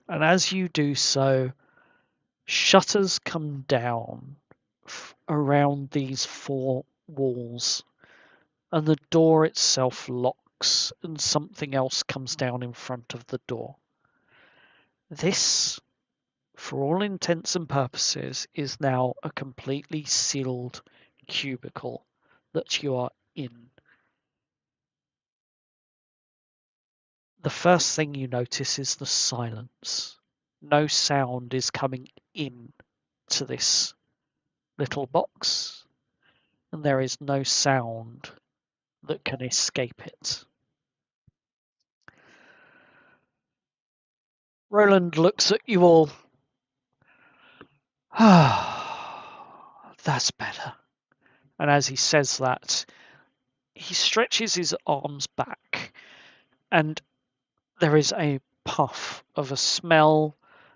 Speaker 1: And as you do so, shutters come down around these 4 walls, and the door itself locks, and something else comes down in front of the door. This, for all intents and purposes, is now a completely sealed cubicle that you are in. The first thing you notice is the silence. No sound is coming in to this little box, and there is no sound that can escape it. Roland looks at you all. Ah, that's better. And as he says that, he stretches his arms back, and there is a puff of a smell,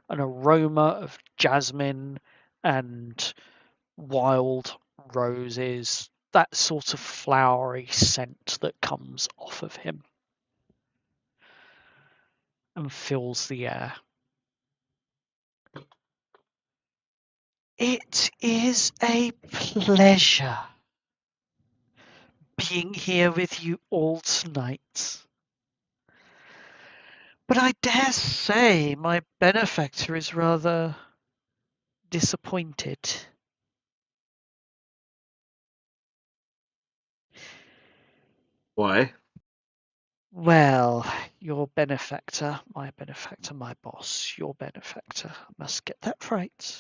Speaker 1: an aroma of jasmine and wild roses, that sort of flowery scent that comes off of him and fills the air. It is a pleasure being here with you all tonight. But I dare say my benefactor is rather disappointed.
Speaker 3: Why?
Speaker 1: Well, your benefactor, my boss, your benefactor, I must get that right,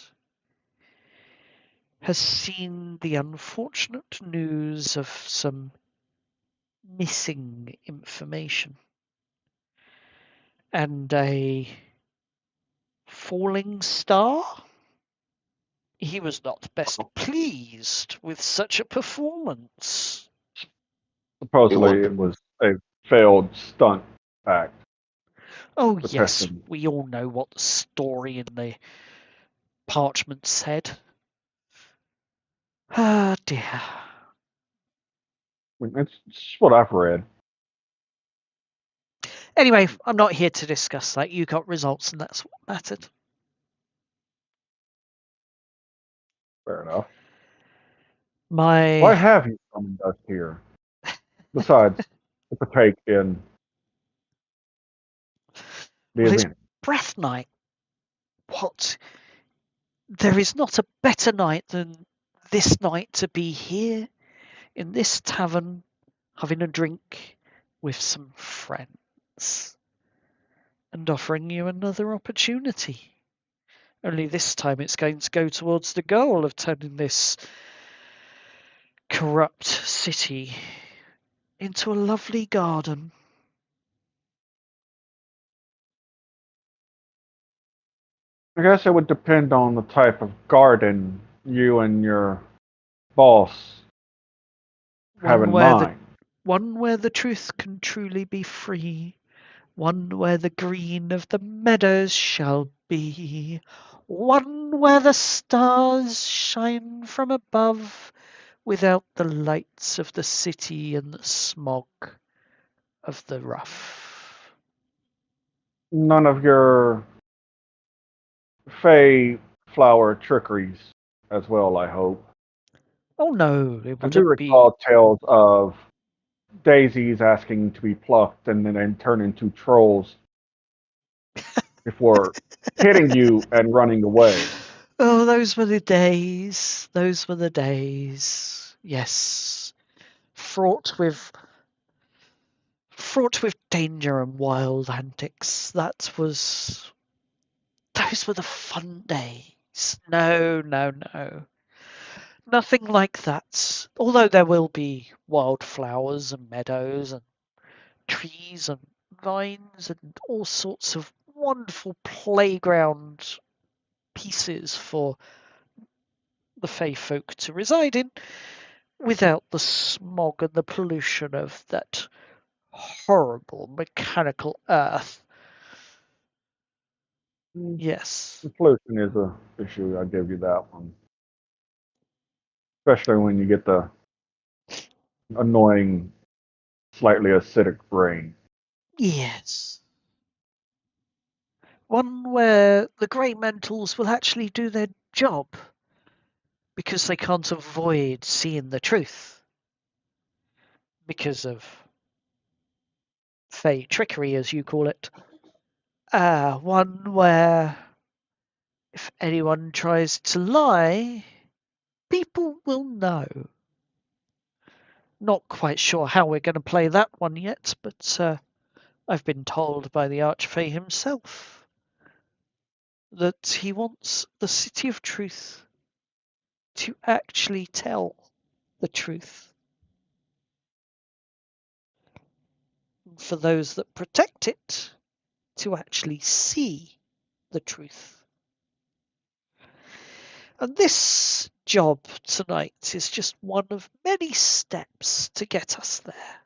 Speaker 1: has seen the unfortunate news of some missing information and a falling star. He was not best pleased with such a performance.
Speaker 5: Supposedly,
Speaker 2: It
Speaker 5: it was a failed stunt act.
Speaker 1: Oh,
Speaker 5: The
Speaker 1: yes,
Speaker 5: testing.
Speaker 1: we all know what the story in the parchment said. Ah, dear.
Speaker 5: I mean, it's what I've read.
Speaker 1: Anyway, I'm not here to discuss that. You got results, and that's what mattered.
Speaker 5: Fair enough.
Speaker 1: My
Speaker 5: Why have you summoned us here? Besides, to partake in the
Speaker 1: well, it's
Speaker 5: event.
Speaker 1: breath night. What? There is not a better night than this night to be here in this tavern having a drink with some friends and offering you another opportunity. Only this time it's going to go towards the goal of turning this corrupt city into a lovely garden.
Speaker 5: I guess it would depend on the type of garden you and your boss have
Speaker 1: One
Speaker 5: in
Speaker 1: where the
Speaker 5: mind.
Speaker 1: one where the truth can truly be free, one where the green of the meadows shall be, one where the stars shine from above, without the lights of the city and the smog of the rough.
Speaker 5: None of your fey flower trickeries as well, I hope.
Speaker 1: Oh no, it
Speaker 5: I do
Speaker 1: wouldn't be.
Speaker 5: recall tales of daisies asking to be plucked and then turn into trolls before hitting you and running away.
Speaker 1: Oh, those were the days. Those were the days. Yes, fraught with danger and wild antics. Those were the fun days. No, no, no. Nothing like that. Although there will be wildflowers and meadows and trees and vines and all sorts of wonderful playground pieces for the Fey folk to reside in without the smog and the pollution of that horrible mechanical earth.
Speaker 5: Mm,
Speaker 1: Yes.
Speaker 5: Pollution is a issue. I give you that one, especially when you get the annoying, slightly acidic rain.
Speaker 1: Yes. One where the grey mentals will actually do their job because they can't avoid seeing the truth because of Fey trickery, as you call it. One where if anyone tries to lie, people will know. Not quite sure how we're going to play that one yet, but I've been told by the Archfey himself that he wants the City of Truth to actually tell the truth. For those that protect it, to actually see the truth. And this job tonight is just one of many steps to get us there.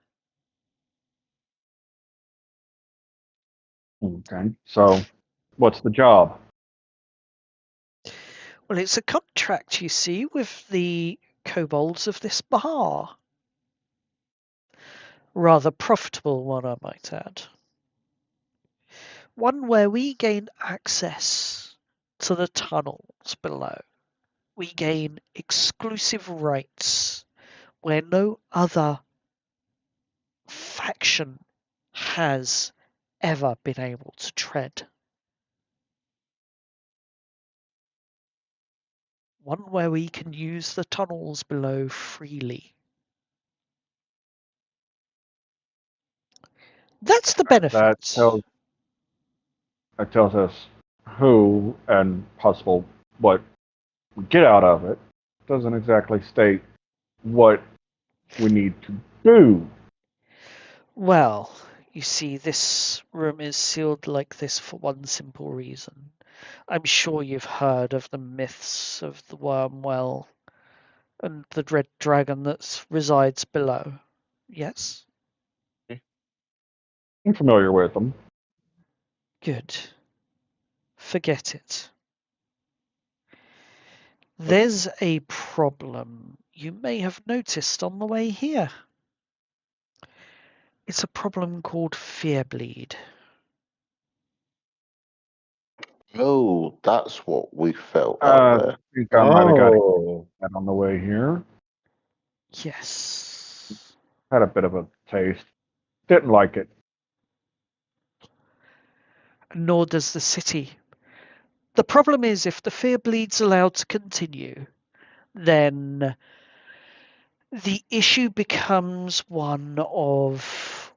Speaker 5: Okay. So, what's the job?
Speaker 1: Well, it's a contract, you see, with the kobolds of this bar. Rather profitable one, I might add. One where we gain access to the tunnels below. We gain exclusive rights where no other faction has ever been able to tread. One where we can use the tunnels below freely. That's the
Speaker 5: That
Speaker 1: benefit.
Speaker 5: tells us who and possible what we get out of it. Doesn't exactly state what we need to do.
Speaker 1: Well, you see, this room is sealed like this for one simple reason. I'm sure you've heard of the myths of the Wormwell and the Red Dragon that resides below. Yes?
Speaker 5: I'm familiar with them.
Speaker 1: Good. Forget it. There's a problem you may have noticed on the way here. It's a problem called fear bleed.
Speaker 2: Oh, that's what we felt out
Speaker 5: I
Speaker 2: there.
Speaker 5: think I might have got
Speaker 3: Oh.
Speaker 5: that on the way here.
Speaker 1: Yes.
Speaker 5: Had a bit of a taste. Didn't like it.
Speaker 1: Nor does the city. The problem is if the fear bleed's allowed to continue, then the issue becomes one of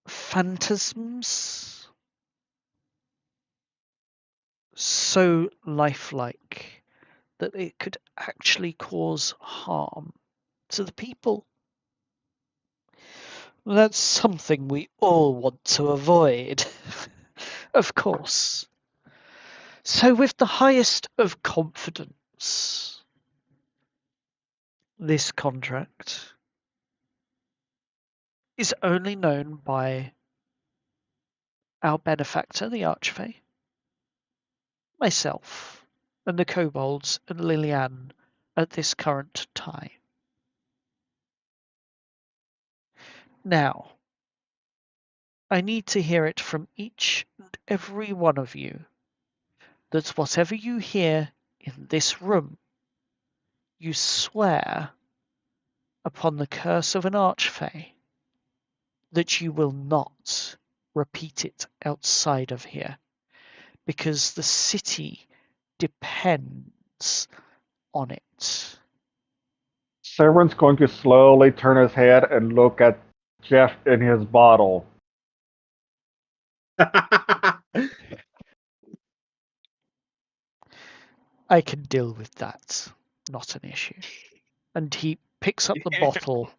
Speaker 1: phantasms so lifelike that it could actually cause harm to the people. That's something we all want to avoid, of course. So, with the highest of confidence, this contract is only known by our benefactor, the Archfey, myself, and the kobolds and Liliane at this current time. Now, I need to hear it from each and every one of you that whatever you hear in this room, you swear upon the curse of an Archfey that you will not repeat it outside of here, because the city depends on it.
Speaker 5: Severin's going to slowly turn his head and look at Jeff in his bottle.
Speaker 1: I can deal with that. Not an issue. And he picks up the bottle,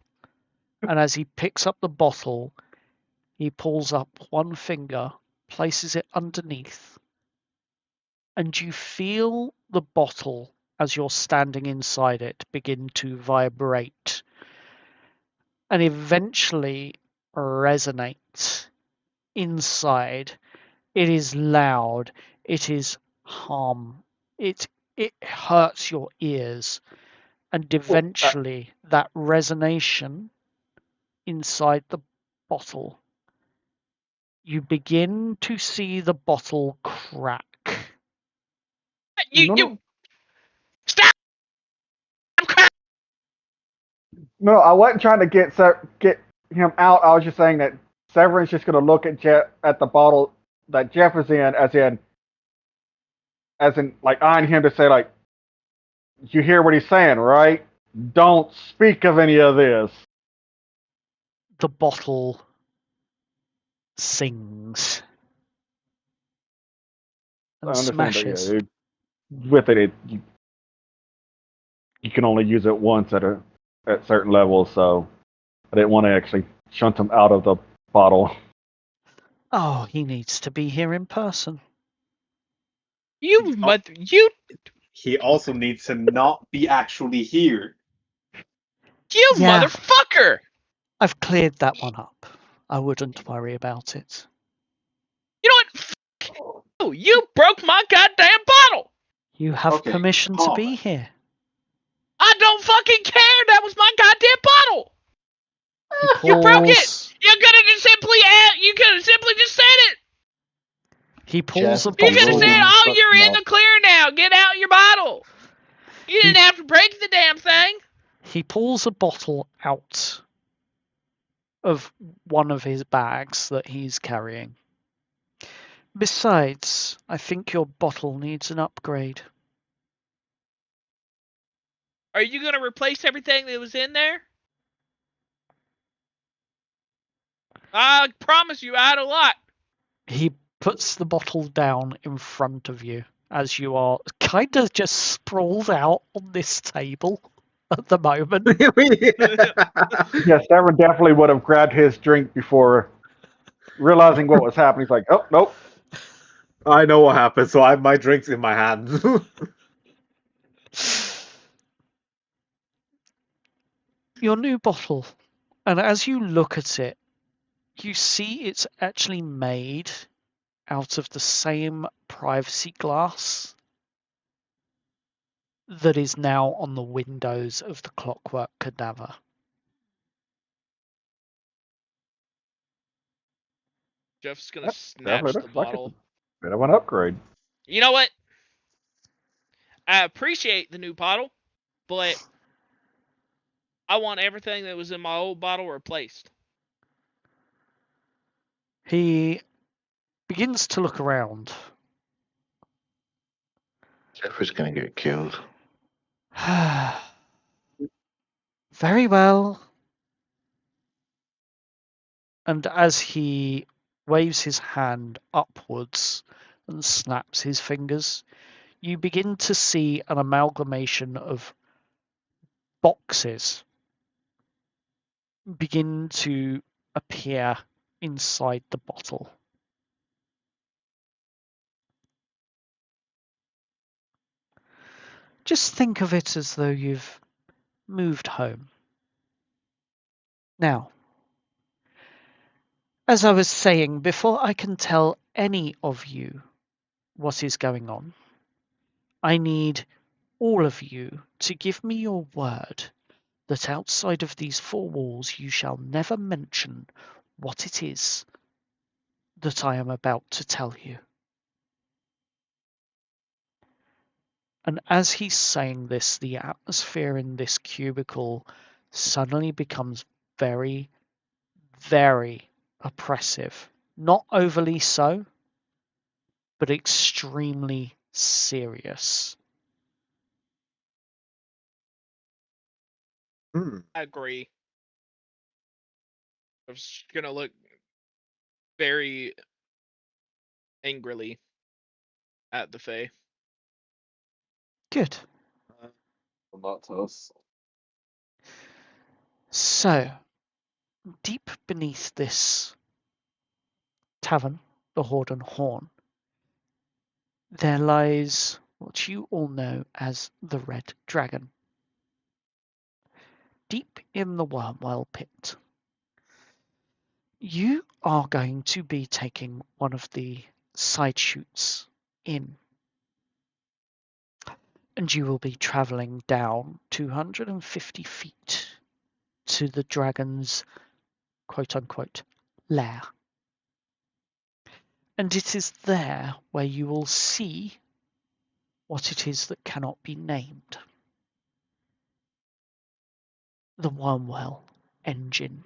Speaker 1: and as he picks up the bottle, he pulls up one finger, places it underneath, and you feel the bottle as you're standing inside it begin to vibrate and eventually resonate inside. It is loud. It is harm. It hurts your ears, and eventually that resonation inside the bottle, you begin to see the bottle crack.
Speaker 4: You stop!
Speaker 5: No, I wasn't trying to get him out. I was just saying that Severin's just gonna look at at the bottle that Jeff is in, as in like eyeing him to say like, you hear what he's saying, right? Don't speak of any of this.
Speaker 1: The bottle sings
Speaker 5: I
Speaker 1: and
Speaker 5: understand that,
Speaker 1: smashes.
Speaker 5: with it, you can only use it once at certain levels, so I didn't want to actually shunt him out of the bottle.
Speaker 1: Oh, he needs to be here in person.
Speaker 4: You
Speaker 3: He also needs to not be actually here.
Speaker 1: Yeah,
Speaker 4: motherfucker!
Speaker 1: I've cleared that one up. I wouldn't worry about it.
Speaker 4: You know what? You broke my goddamn bottle.
Speaker 1: You have
Speaker 6: Okay,
Speaker 1: permission to be
Speaker 6: Thomas.
Speaker 1: here.
Speaker 4: I don't fucking care. That was my goddamn bottle.
Speaker 1: He
Speaker 4: You broke it.
Speaker 1: pulls.
Speaker 4: You could have simply just said it.
Speaker 1: He pulls a
Speaker 6: Jeff,
Speaker 4: You
Speaker 6: you
Speaker 4: could have
Speaker 6: will
Speaker 1: bottle.
Speaker 4: said,
Speaker 6: be,
Speaker 4: "Oh,
Speaker 6: but
Speaker 4: you're in
Speaker 6: no.
Speaker 4: the clear now. Get out your bottle." You didn't have to break the damn thing.
Speaker 1: He pulls a bottle out of one of his bags that he's carrying. Besides, I think your bottle needs an upgrade.
Speaker 4: Are you gonna replace everything that was in there? I promise you, I had a lot.
Speaker 1: He puts the bottle down in front of you as you are kind of just sprawled out on this table at the moment.
Speaker 5: Yeah, Severin definitely would have grabbed his drink before realizing what was happening. He's like, oh, nope.
Speaker 3: I know what happened, so I have my drinks in my hands.
Speaker 1: Your new bottle, and as you look at it, you see it's actually made out of the same privacy glass that is now on the windows of the Clockwork Cadaver.
Speaker 4: Jeff's gonna
Speaker 5: That definitely
Speaker 4: snatch the
Speaker 5: looks like it's a
Speaker 4: bottle.
Speaker 5: bit of an upgrade.
Speaker 4: You know what? I appreciate the new bottle, but I want everything that was in my old bottle replaced.
Speaker 1: He begins to look around.
Speaker 2: Jeff is going to get killed.
Speaker 1: Very well. And as he waves his hand upwards and snaps his fingers, you begin to see an amalgamation of boxes begin to appear inside the bottle. Just think of it as though you've moved home. Now, as I was saying, before I can tell any of you what is going on, I need all of you to give me your word that outside of these four walls you shall never mention what it is that I am about to tell you. And as he's saying this, the atmosphere in this cubicle suddenly becomes very, very oppressive. Not overly so, but extremely serious.
Speaker 4: I agree. I was gonna look very angrily at the Fae.
Speaker 1: Good.
Speaker 6: Not to us.
Speaker 1: So, deep beneath this tavern, the Horde and Horn, there lies what you all know as the Red Dragon. Deep in the Wormwell pit. You are going to be taking one of the side chutes in, and you will be travelling down 250 feet to the dragon's quote-unquote lair. And it is there where you will see what it is that cannot be named. The Wormwell engine.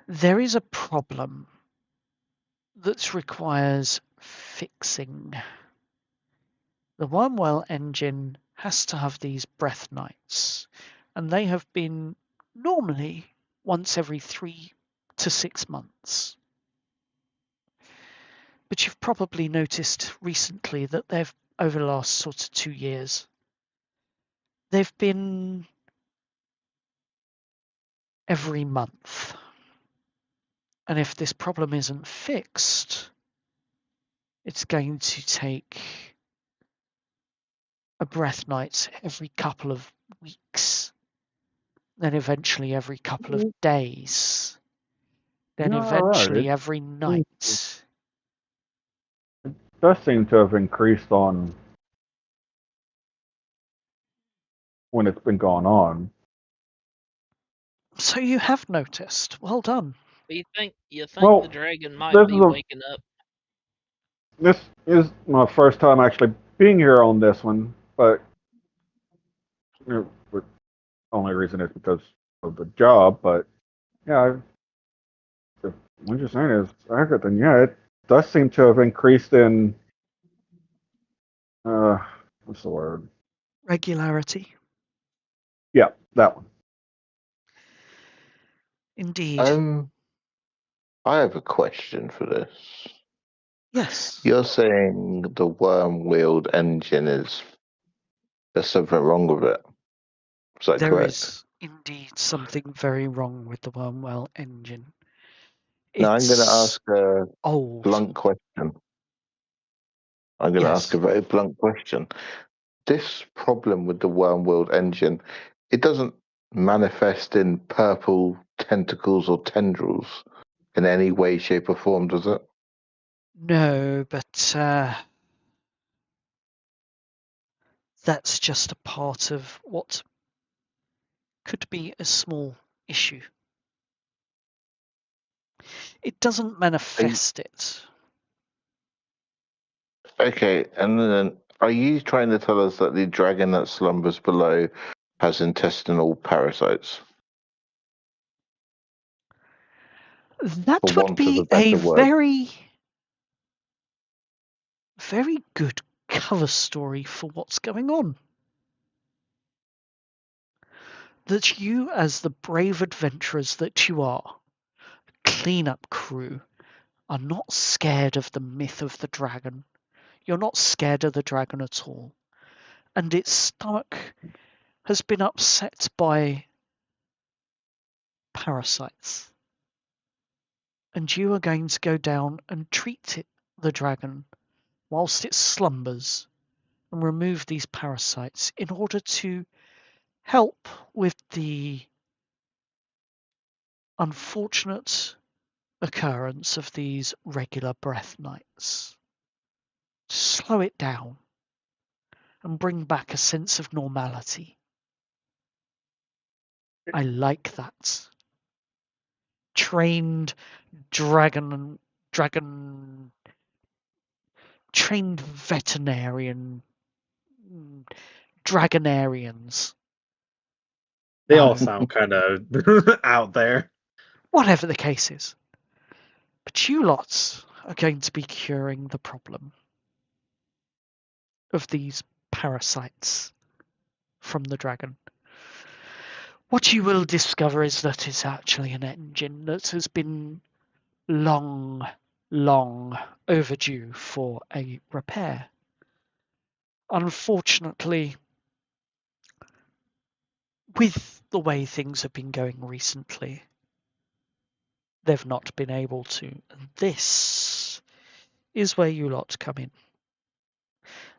Speaker 1: There is a problem that requires fixing. The Wormwell engine has to have these breath nights, and they have been normally once every 3 to 6 months. But you've probably noticed recently that they've, over the last sort of 2 years, they've been every month. And if this problem isn't fixed, it's going to take a breath night every couple of weeks, then eventually every couple of days, then
Speaker 5: Yeah, all right.
Speaker 1: eventually every night.
Speaker 5: It does seem to have increased on when it's been going on.
Speaker 1: So you have noticed. Well done.
Speaker 4: You think
Speaker 5: Well,
Speaker 4: the dragon might
Speaker 5: this
Speaker 4: be
Speaker 5: is a
Speaker 4: waking up?
Speaker 5: this is my first time actually being here on this one, but the only reason is because of the job. But yeah, if what you're saying is accurate, then yeah, it does seem to have increased in what's the word?
Speaker 1: Regularity.
Speaker 5: Yeah, that one.
Speaker 1: Indeed.
Speaker 2: I have a question for this.
Speaker 1: Yes.
Speaker 2: You're saying the worm-wheeled engine there's something wrong with it. Is that
Speaker 1: There
Speaker 2: correct?
Speaker 1: is indeed something very wrong with the Wormwell engine.
Speaker 2: Now I'm going to
Speaker 1: It's
Speaker 2: ask a
Speaker 1: old.
Speaker 2: blunt question. I'm going to ask
Speaker 1: Yes.
Speaker 2: a very blunt question. This problem with the worm-wheeled engine, it doesn't manifest in purple tentacles or tendrils in any way, shape, or form, does it?
Speaker 1: No, but that's just a part of what could be a small issue. It doesn't manifest it.
Speaker 2: Okay, and then are you trying to tell us that the dragon that slumbers below has intestinal parasites,
Speaker 1: That
Speaker 2: for
Speaker 1: would
Speaker 2: want of
Speaker 1: be
Speaker 2: a
Speaker 1: a
Speaker 2: better word?
Speaker 1: very, very good cover story for what's going on. That you, as the brave adventurers that you are, cleanup crew, are not scared of the myth of the dragon. You're not scared of the dragon at all. And its stomach has been upset by parasites. And you are going to go down and treat it, the dragon, whilst it slumbers, and remove these parasites in order to help with the unfortunate occurrence of these regular breath nights. Slow it down and bring back a sense of normality. I like that. Trained dragon trained veterinarian dragonarians.
Speaker 3: They all sound kind of out there.
Speaker 1: Whatever the case is. But you lots are going to be curing the problem of these parasites from the dragon. What you will discover is that it's actually an engine that has been long, long overdue for a repair. Unfortunately, with the way things have been going recently, they've not been able to. And this is where you lot come in.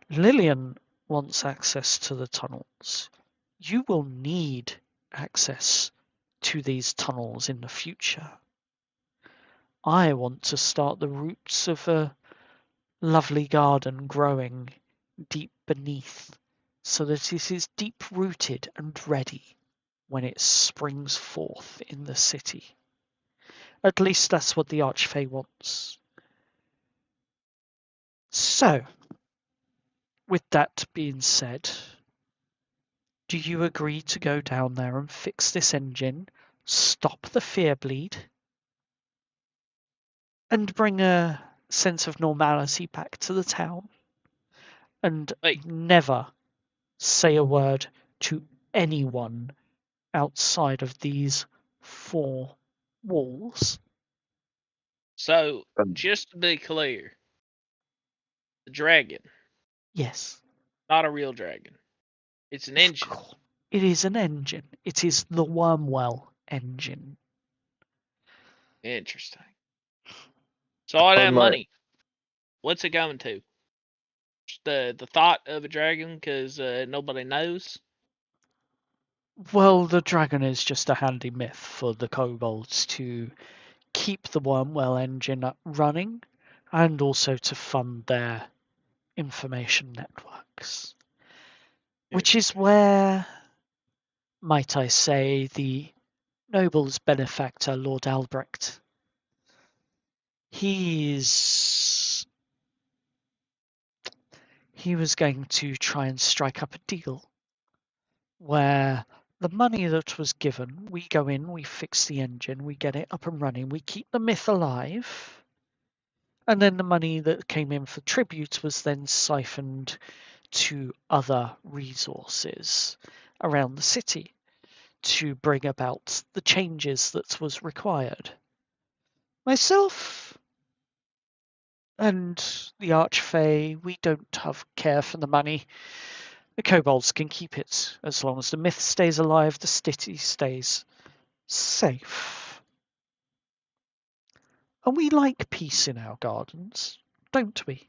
Speaker 1: Lillian wants access to the tunnels. You will need access to these tunnels in the future. I want to start the roots of a lovely garden growing deep beneath, so that it is deep rooted and ready when it springs forth in the city. At least that's what the Archfey wants. So, with that being said, do you agree to go down there and fix this engine, stop the fear bleed, and bring a sense of normality back to the town, and
Speaker 4: Wait,
Speaker 1: never say a word to anyone outside of these 4 walls.
Speaker 4: so
Speaker 2: Um,
Speaker 4: just to be clear, the dragon,
Speaker 1: Yes,
Speaker 4: not a real dragon. It's an engine.
Speaker 1: it is an engine. It is the Wormwell engine.
Speaker 4: Interesting. So all that
Speaker 2: On my
Speaker 4: money, what's it going to? Just the thought of a dragon, because nobody knows.
Speaker 1: Well, the dragon is just a handy myth for the kobolds to keep the Wormwell engine up running, and also to fund their information networks. Which is where, might I say, the noble's benefactor, Lord Albrecht, he was going to try and strike up a deal where the money that was given, we go in, we fix the engine, we get it up and running, we keep the myth alive, and then the money that came in for tribute was then siphoned to other resources around the city to bring about the changes that was required. Myself and the Archfey, we don't have care for the money. The kobolds can keep it as long as the myth stays alive, the city stays safe. And we like peace in our gardens, don't we?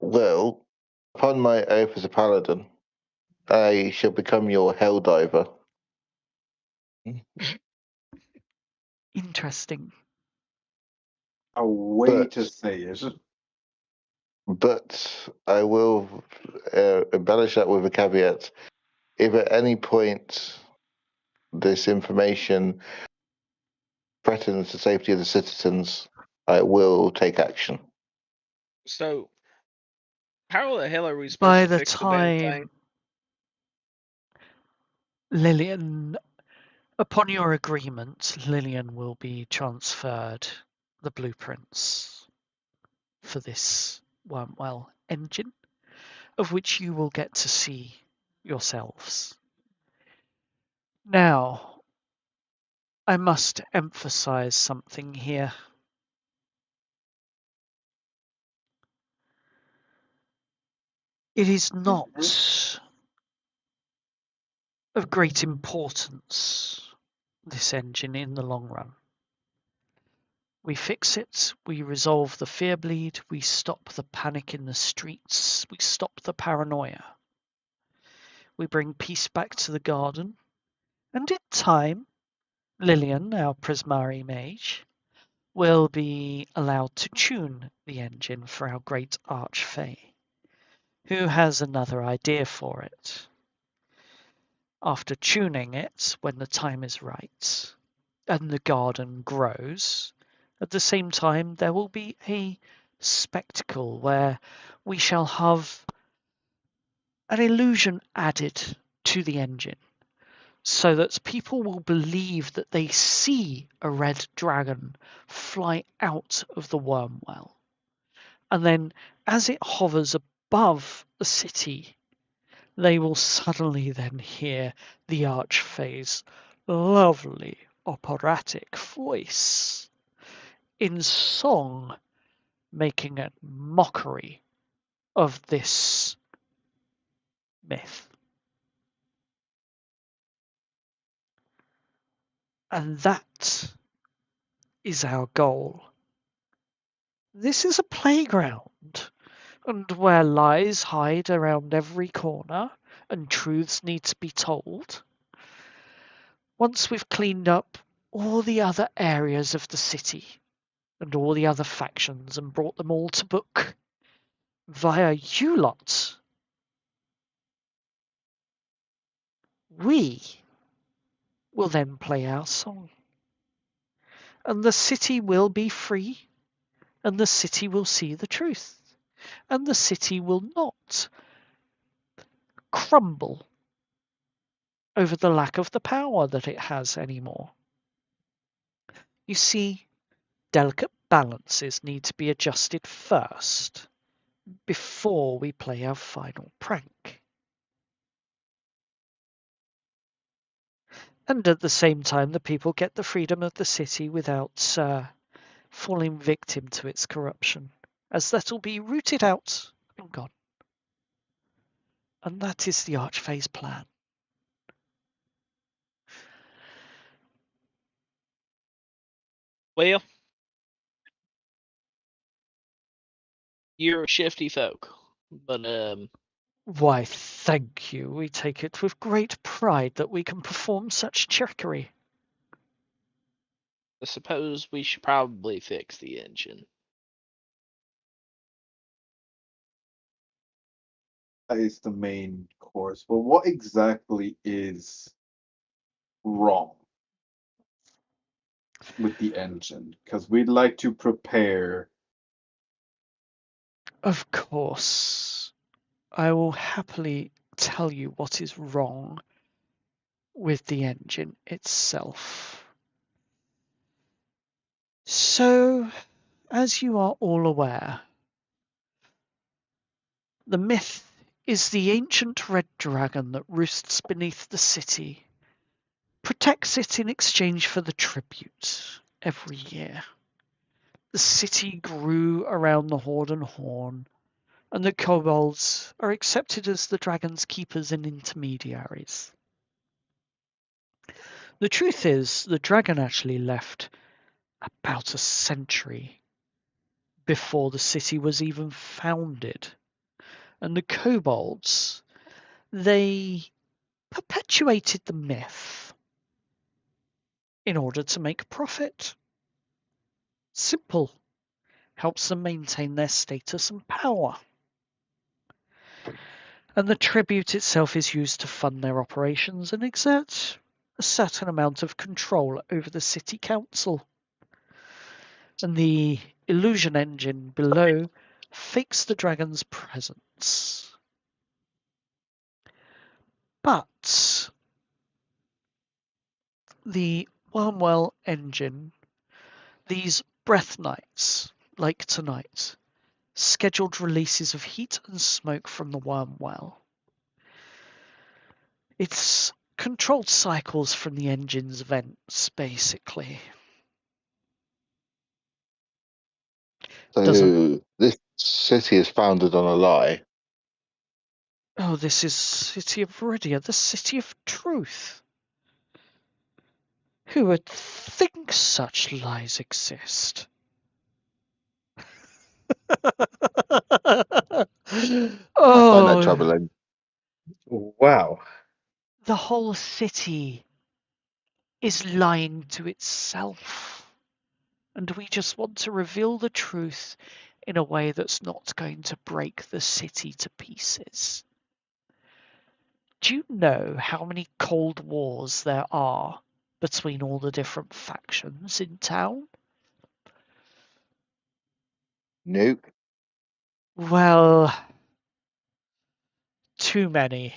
Speaker 2: Well, upon my oath as a paladin, I shall become your hell diver.
Speaker 1: Interesting.
Speaker 6: A way to
Speaker 2: But
Speaker 6: say it.
Speaker 2: but I will embellish that with a caveat. If at any point this information threatens the safety of the citizens, I will take action.
Speaker 4: So how the hell are we supposed
Speaker 1: By
Speaker 4: to
Speaker 1: the
Speaker 4: fix the damn thing?
Speaker 1: time Lillian, upon your agreement, Lillian will be transferred the blueprints for this Wormwell engine, of which you will get to see yourselves. Now, I must emphasize something here. It is not of great importance, this engine, in the long run. We fix it, we resolve the fear bleed, we stop the panic in the streets, we stop the paranoia. We bring peace back to the garden, and in time, Lillian, our Prismari mage, will be allowed to tune the engine for our great Archfey, who has another idea for it. After tuning it, when the time is right, and the garden grows, at the same time there will be a spectacle where we shall have an illusion added to the engine, so that people will believe that they see a red dragon fly out of the Wormwell. And then, as it hovers above the city, they will suddenly then hear the Archfey's lovely operatic voice in song, making a mockery of this myth. And that is our goal. This is a playground, and where lies hide around every corner and truths need to be told. Once we've cleaned up all the other areas of the city and all the other factions and brought them all to book via you lot, we will then play our song. And the city will be free, and the city will see the truth, and the city will not crumble over the lack of the power that it has anymore. You see, delicate balances need to be adjusted first, before we play our final prank. And at the same time, the people get the freedom of the city without falling victim to its corruption, as that'll be rooted out and gone. And that is the Archfey's plan.
Speaker 4: Well, you're a shifty folk, but
Speaker 1: Why, thank you. We take it with great pride that we can perform such trickery.
Speaker 4: I suppose we should probably fix the engine.
Speaker 6: That is the main course. But what exactly is wrong with the engine? Because we'd like to prepare.
Speaker 1: Of course, I will happily tell you what is wrong with the engine itself. So, as you are all aware, the myth is the ancient red dragon that roosts beneath the city, protects it in exchange for the tribute every year. The city grew around the Horden Horn, and the kobolds are accepted as the dragon's keepers and intermediaries. The truth is, the dragon actually left about a century before the city was even founded. And the kobolds, they perpetuated the myth in order to make profit. Simple. Helps them maintain their status and power. And the tribute itself is used to fund their operations and exert a certain amount of control over the city council. And the illusion engine below fakes the dragon's presence. But the Wormwell engine, these breath nights, like tonight, scheduled releases of heat and smoke from the Wormwell. It's controlled cycles from the engine's vents, basically.
Speaker 2: So this city is founded on a lie.
Speaker 1: Oh, this is City of Veridia, the City of Truth. Who would think such lies exist?
Speaker 2: I find that
Speaker 1: Oh,
Speaker 2: troubling.
Speaker 5: Wow.
Speaker 1: the whole city is lying to itself. And we just want to reveal the truth in a way that's not going to break the city to pieces. Do you know how many Cold Wars there are between all the different factions in town?
Speaker 2: Nuke.
Speaker 1: Well, too many.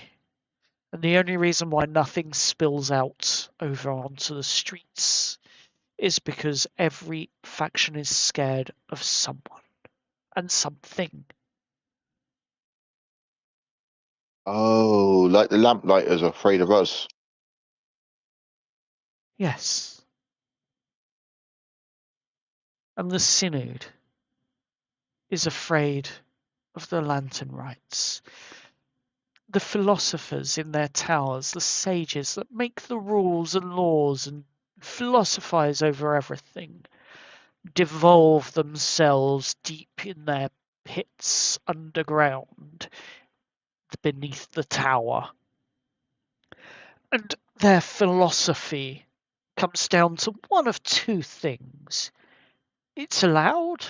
Speaker 1: And the only reason why nothing spills out over onto the streets is because every faction is scared of someone and something.
Speaker 2: Oh, like the lamplighters are afraid of us.
Speaker 1: Yes. And the Synod is afraid of the Lantern Rites. The philosophers in their towers, the sages that make the rules and laws and philosophize over everything, devolve themselves deep in their pits underground beneath the tower. And their philosophy comes down to one of two things. It's allowed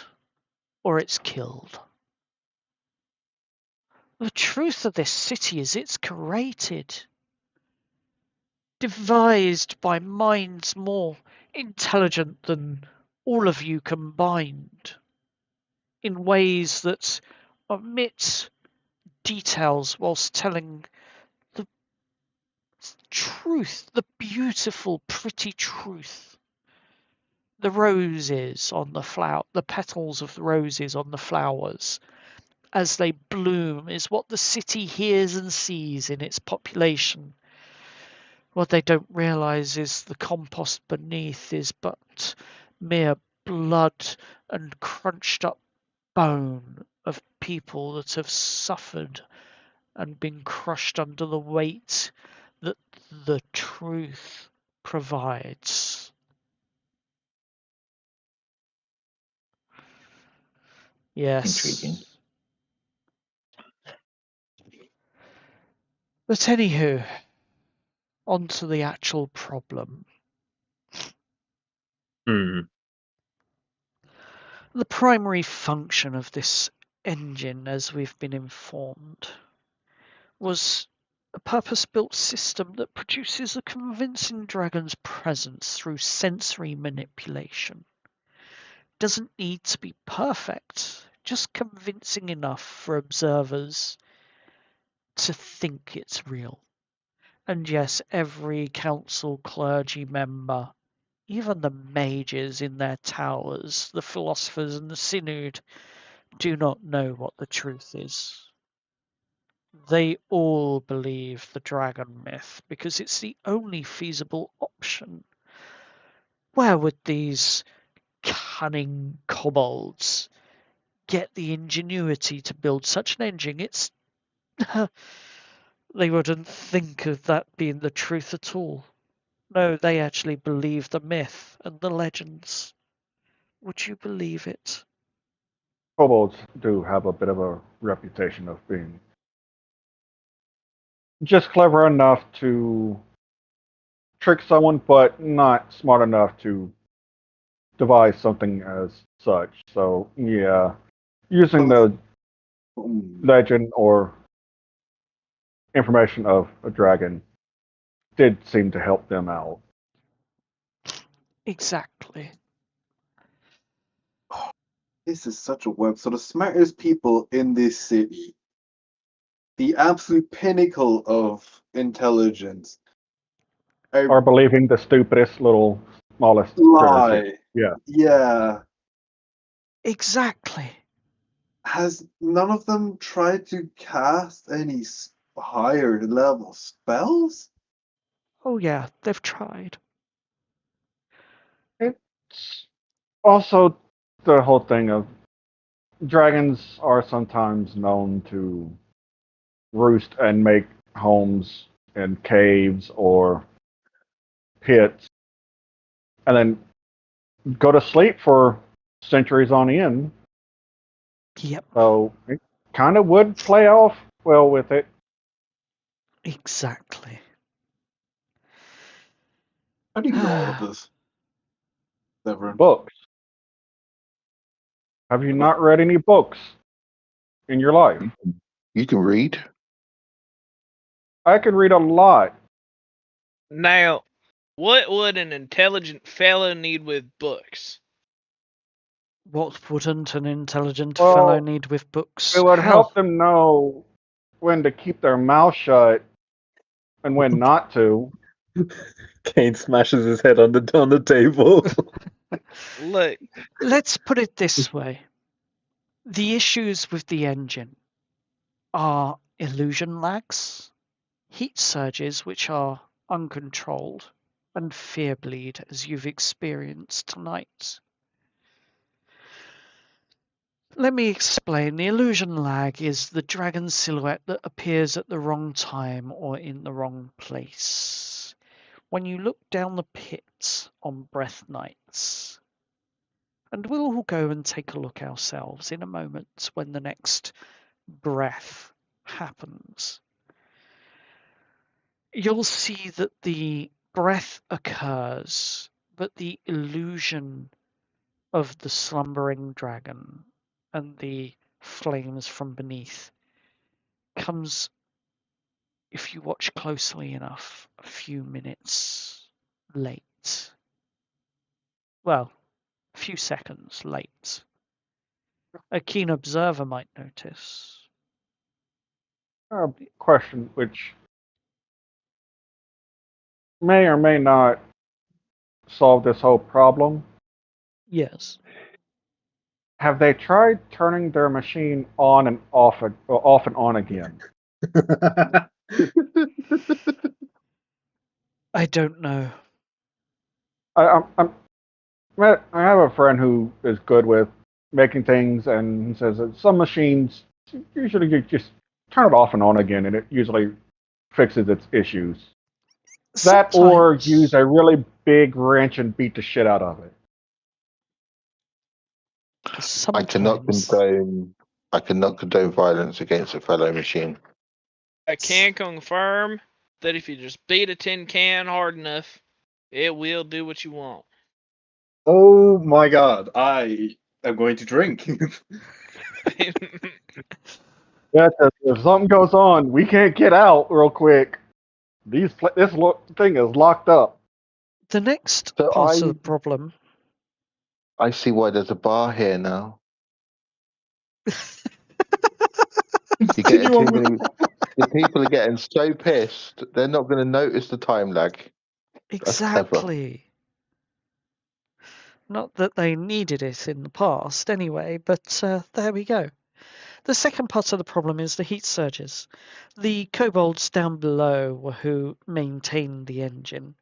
Speaker 1: or it's killed. The truth of this city is it's created, devised by minds more intelligent than all of you combined, in ways that omit details whilst telling the Truth, the beautiful, pretty truth. The roses on the flower, the petals of the roses on the flowers as they bloom is what the city hears and sees in its population. What they don't realize is the compost beneath is but mere blood and crunched up bone of people that have suffered and been crushed under the weight that the truth provides. Yes.
Speaker 2: Intriguing.
Speaker 1: But anywho, on to the actual problem.
Speaker 3: Hmm.
Speaker 1: The primary function of this engine, as we've been informed, was a purpose-built system that produces a convincing dragon's presence through sensory manipulation. Doesn't need to be perfect, just convincing enough for observers to think it's real. And yes, every council clergy member, even the mages in their towers, the philosophers and the synod, do not know what the truth is. They all believe the dragon myth because it's the only feasible option. Where would these cunning kobolds get the ingenuity to build such an engine? It's they wouldn't think of that being the truth at all. No, they actually believe the myth and the legends. Would you believe it?
Speaker 5: Kobolds do have a bit of a reputation of being just clever enough to trick someone, but not smart enough to devise something as such. So, yeah, using the legend or information of a dragon did seem to help them out.
Speaker 1: Exactly.
Speaker 6: This is such a web. So the smartest people in this city, the absolute pinnacle of intelligence,
Speaker 5: Are
Speaker 6: are
Speaker 5: believing the stupidest little smallest critters here.
Speaker 6: lie.
Speaker 5: Yeah.
Speaker 6: Yeah.
Speaker 1: Exactly.
Speaker 6: Has none of them tried to cast any higher level spells?
Speaker 1: Oh yeah, they've tried.
Speaker 5: It's also the whole thing of dragons are sometimes known to roost and make homes in caves or pits and then go to sleep for centuries on end.
Speaker 1: Yep,
Speaker 5: So it kind of would play off well with it.
Speaker 1: exactly.
Speaker 6: How do you know all of this, Severin?
Speaker 5: Books. Have you not read any books in your life?
Speaker 2: You can read.
Speaker 5: I can read a lot.
Speaker 4: Now, what would an intelligent fellow need with books?
Speaker 1: What wouldn't an intelligent fellow
Speaker 5: Well,
Speaker 1: need with books?
Speaker 5: it would help
Speaker 1: Hell,
Speaker 5: them know when to keep their mouth shut and when not to.
Speaker 3: Kane smashes his head on the table.
Speaker 4: Look,
Speaker 1: let's put it this way. The issues with the engine are illusion lags, heat surges which are uncontrolled, and fear bleed as you've experienced tonight. Let me explain. The illusion lag is the dragon silhouette that appears at the wrong time or in the wrong place. When you look down the pit on breath nights, and we'll all go and take a look ourselves in a moment when the next breath happens, you'll see that the breath occurs, but the illusion of the slumbering dragon and the flames from beneath comes, if you watch closely enough, a few minutes late. Well, a few seconds late. A keen observer might notice.
Speaker 5: Question, which may or may not solve this whole problem.
Speaker 1: Yes.
Speaker 5: Have they tried turning their machine on and off, off and on again?
Speaker 1: I don't know.
Speaker 5: I'm I have a friend who is good with making things, and he says that some machines usually you just turn it off and on again, and it usually fixes its issues. That or use
Speaker 1: Sometimes.
Speaker 5: a really big wrench and beat the shit out of it.
Speaker 2: I cannot
Speaker 1: Sometimes.
Speaker 2: condone. I cannot condone violence against a fellow machine.
Speaker 4: I can confirm that if you just beat a tin can hard enough, it will do what you want.
Speaker 6: Oh my god, I am going to drink.
Speaker 5: Yeah, if something goes on, we can't get out real quick. Thing is locked up.
Speaker 1: The next
Speaker 2: So
Speaker 1: part of the problem.
Speaker 2: I see why there's a bar here now. You're getting
Speaker 6: Continue
Speaker 2: too
Speaker 6: on with
Speaker 2: many. The people are getting so pissed, they're not going to notice the time lag. That's clever.
Speaker 1: Exactly. Not that they needed it in the past anyway, but there we go. The second part of the problem is the heat surges. The kobolds down below were who maintained the engine.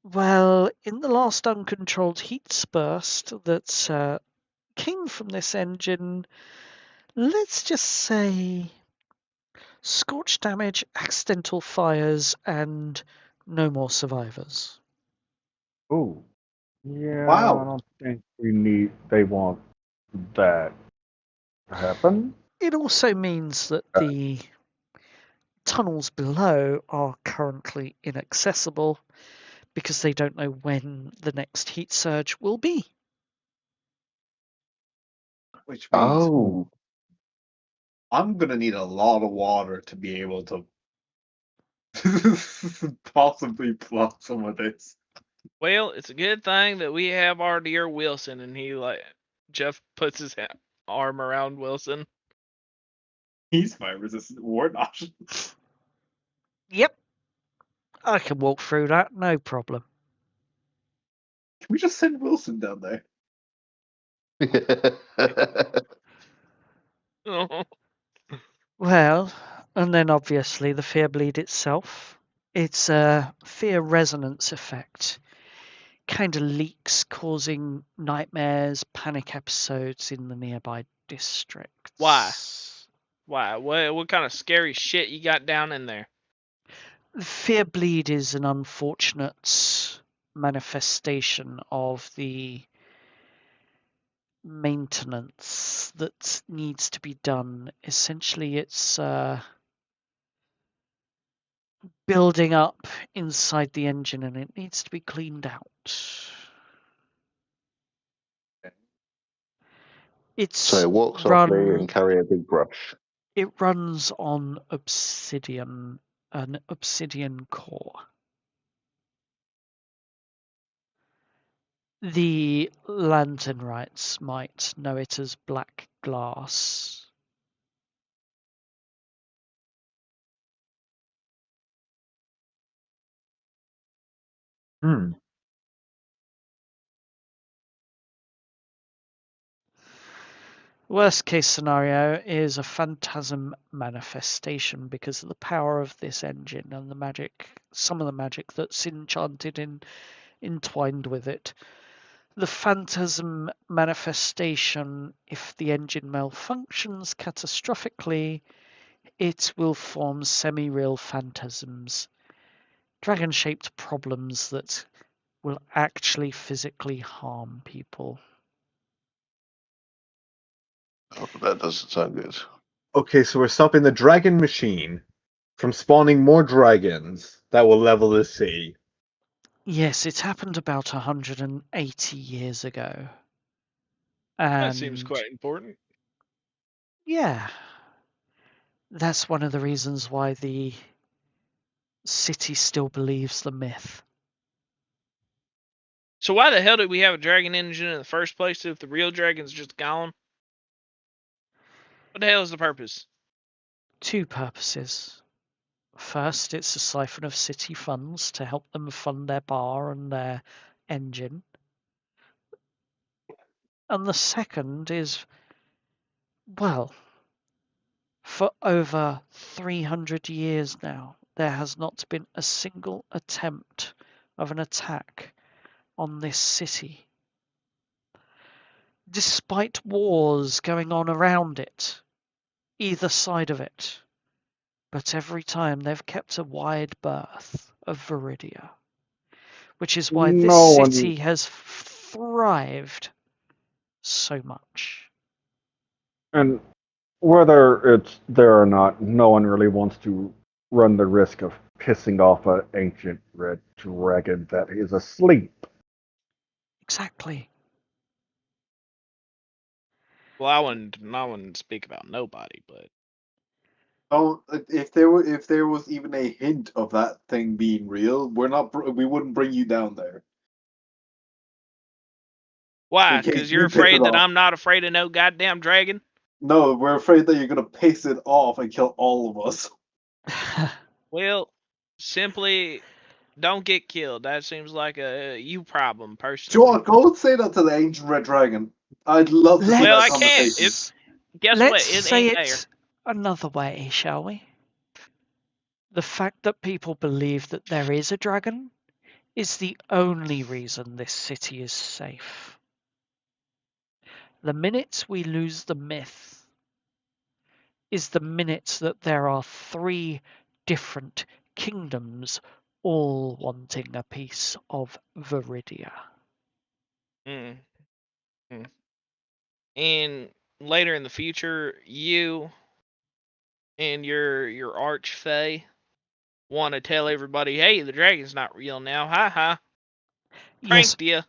Speaker 1: Well, in the last uncontrolled heat burst that came from this engine, let's just say scorch damage, accidental fires, and no more survivors.
Speaker 5: Ooh, yeah, I
Speaker 6: wow.
Speaker 5: don't think they want that to happen.
Speaker 1: It also means that the tunnels below are currently inaccessible because they don't know when the next heat surge will be.
Speaker 6: Which means
Speaker 2: Oh,
Speaker 6: I'm gonna need a lot of water to be able to possibly plot some of this.
Speaker 4: Well, it's a good thing that we have our dear Wilson, and Jeff puts his arm around Wilson.
Speaker 6: He's my resistant ward option.
Speaker 1: Yep, I can walk through that, no problem.
Speaker 6: Can we just send Wilson down there?
Speaker 1: Well, and then obviously the fear bleed itself. It's a fear resonance effect. Kind of leaks, causing nightmares, panic episodes in the nearby districts.
Speaker 4: Why? Why? What kind of scary shit you got down in there?
Speaker 1: Fear bleed is an unfortunate manifestation of the maintenance that needs to be done. Essentially, it's building up inside the engine and it needs to be cleaned out. It's
Speaker 2: so walk softly and carry a big brush.
Speaker 1: it runs on obsidian, an obsidian core. The lanternrites might know it as black glass.
Speaker 6: Hmm.
Speaker 1: Worst case scenario is a phantasm manifestation because of the power of this engine and the magic, some of the magic that's enchanted and entwined with it. The phantasm manifestation, if the engine malfunctions catastrophically, it will form semi-real phantasms, dragon-shaped problems that will actually physically harm people.
Speaker 2: Oh, that doesn't sound good.
Speaker 6: Okay, so we're stopping the dragon machine from spawning more dragons that will level the sea.
Speaker 1: Yes, it happened about 180 years ago.
Speaker 4: That seems
Speaker 1: And
Speaker 4: quite important.
Speaker 1: yeah, that's one of the reasons why the city still believes the myth.
Speaker 4: So why the hell did we have a dragon engine in the first place if the real dragon's just gone? What the hell is the purpose?
Speaker 1: Two purposes. First, it's a siphon of city funds to help them fund their bar and their engine. And the second is, well, for over 300 years now, there has not been a single attempt of an attack on this city. Despite wars going on around it, either side of it, but every time they've kept a wide berth of Veridia, which is why this
Speaker 5: No one,
Speaker 1: city has thrived so much.
Speaker 5: and whether it's there or not, no one really wants to run the risk of pissing off an ancient red dragon that is asleep.
Speaker 1: Exactly.
Speaker 4: Well, I wouldn't speak about nobody, but
Speaker 6: Oh, if there was even a hint of that thing being real, we wouldn't bring you down there.
Speaker 4: why?
Speaker 6: In case
Speaker 4: Because you're
Speaker 6: you piss it
Speaker 4: afraid that
Speaker 6: off.
Speaker 4: I'm not afraid of no goddamn dragon?
Speaker 6: No, we're afraid that you're gonna piss it off and kill all of us.
Speaker 4: Well, simply don't get killed. That seems like a you problem, personally.
Speaker 6: Joel, go and say that to the ancient red dragon. I'd love to see
Speaker 4: Well,
Speaker 6: that
Speaker 4: I can't.
Speaker 6: conversation.
Speaker 4: It's guess
Speaker 1: Let's
Speaker 4: what? It
Speaker 1: say
Speaker 4: ain't there.
Speaker 1: it another way, shall we? The fact that people believe that there is a dragon is the only reason this city is safe. The minute we lose the myth is the minute that there are 3 different kingdoms all wanting a piece of Veridia.
Speaker 4: Mm. Mm. And later in the future, you and your arch fae want to tell everybody, "Hey, the dragon's not real now." Ha ha.
Speaker 1: Yes,
Speaker 4: Pranked you.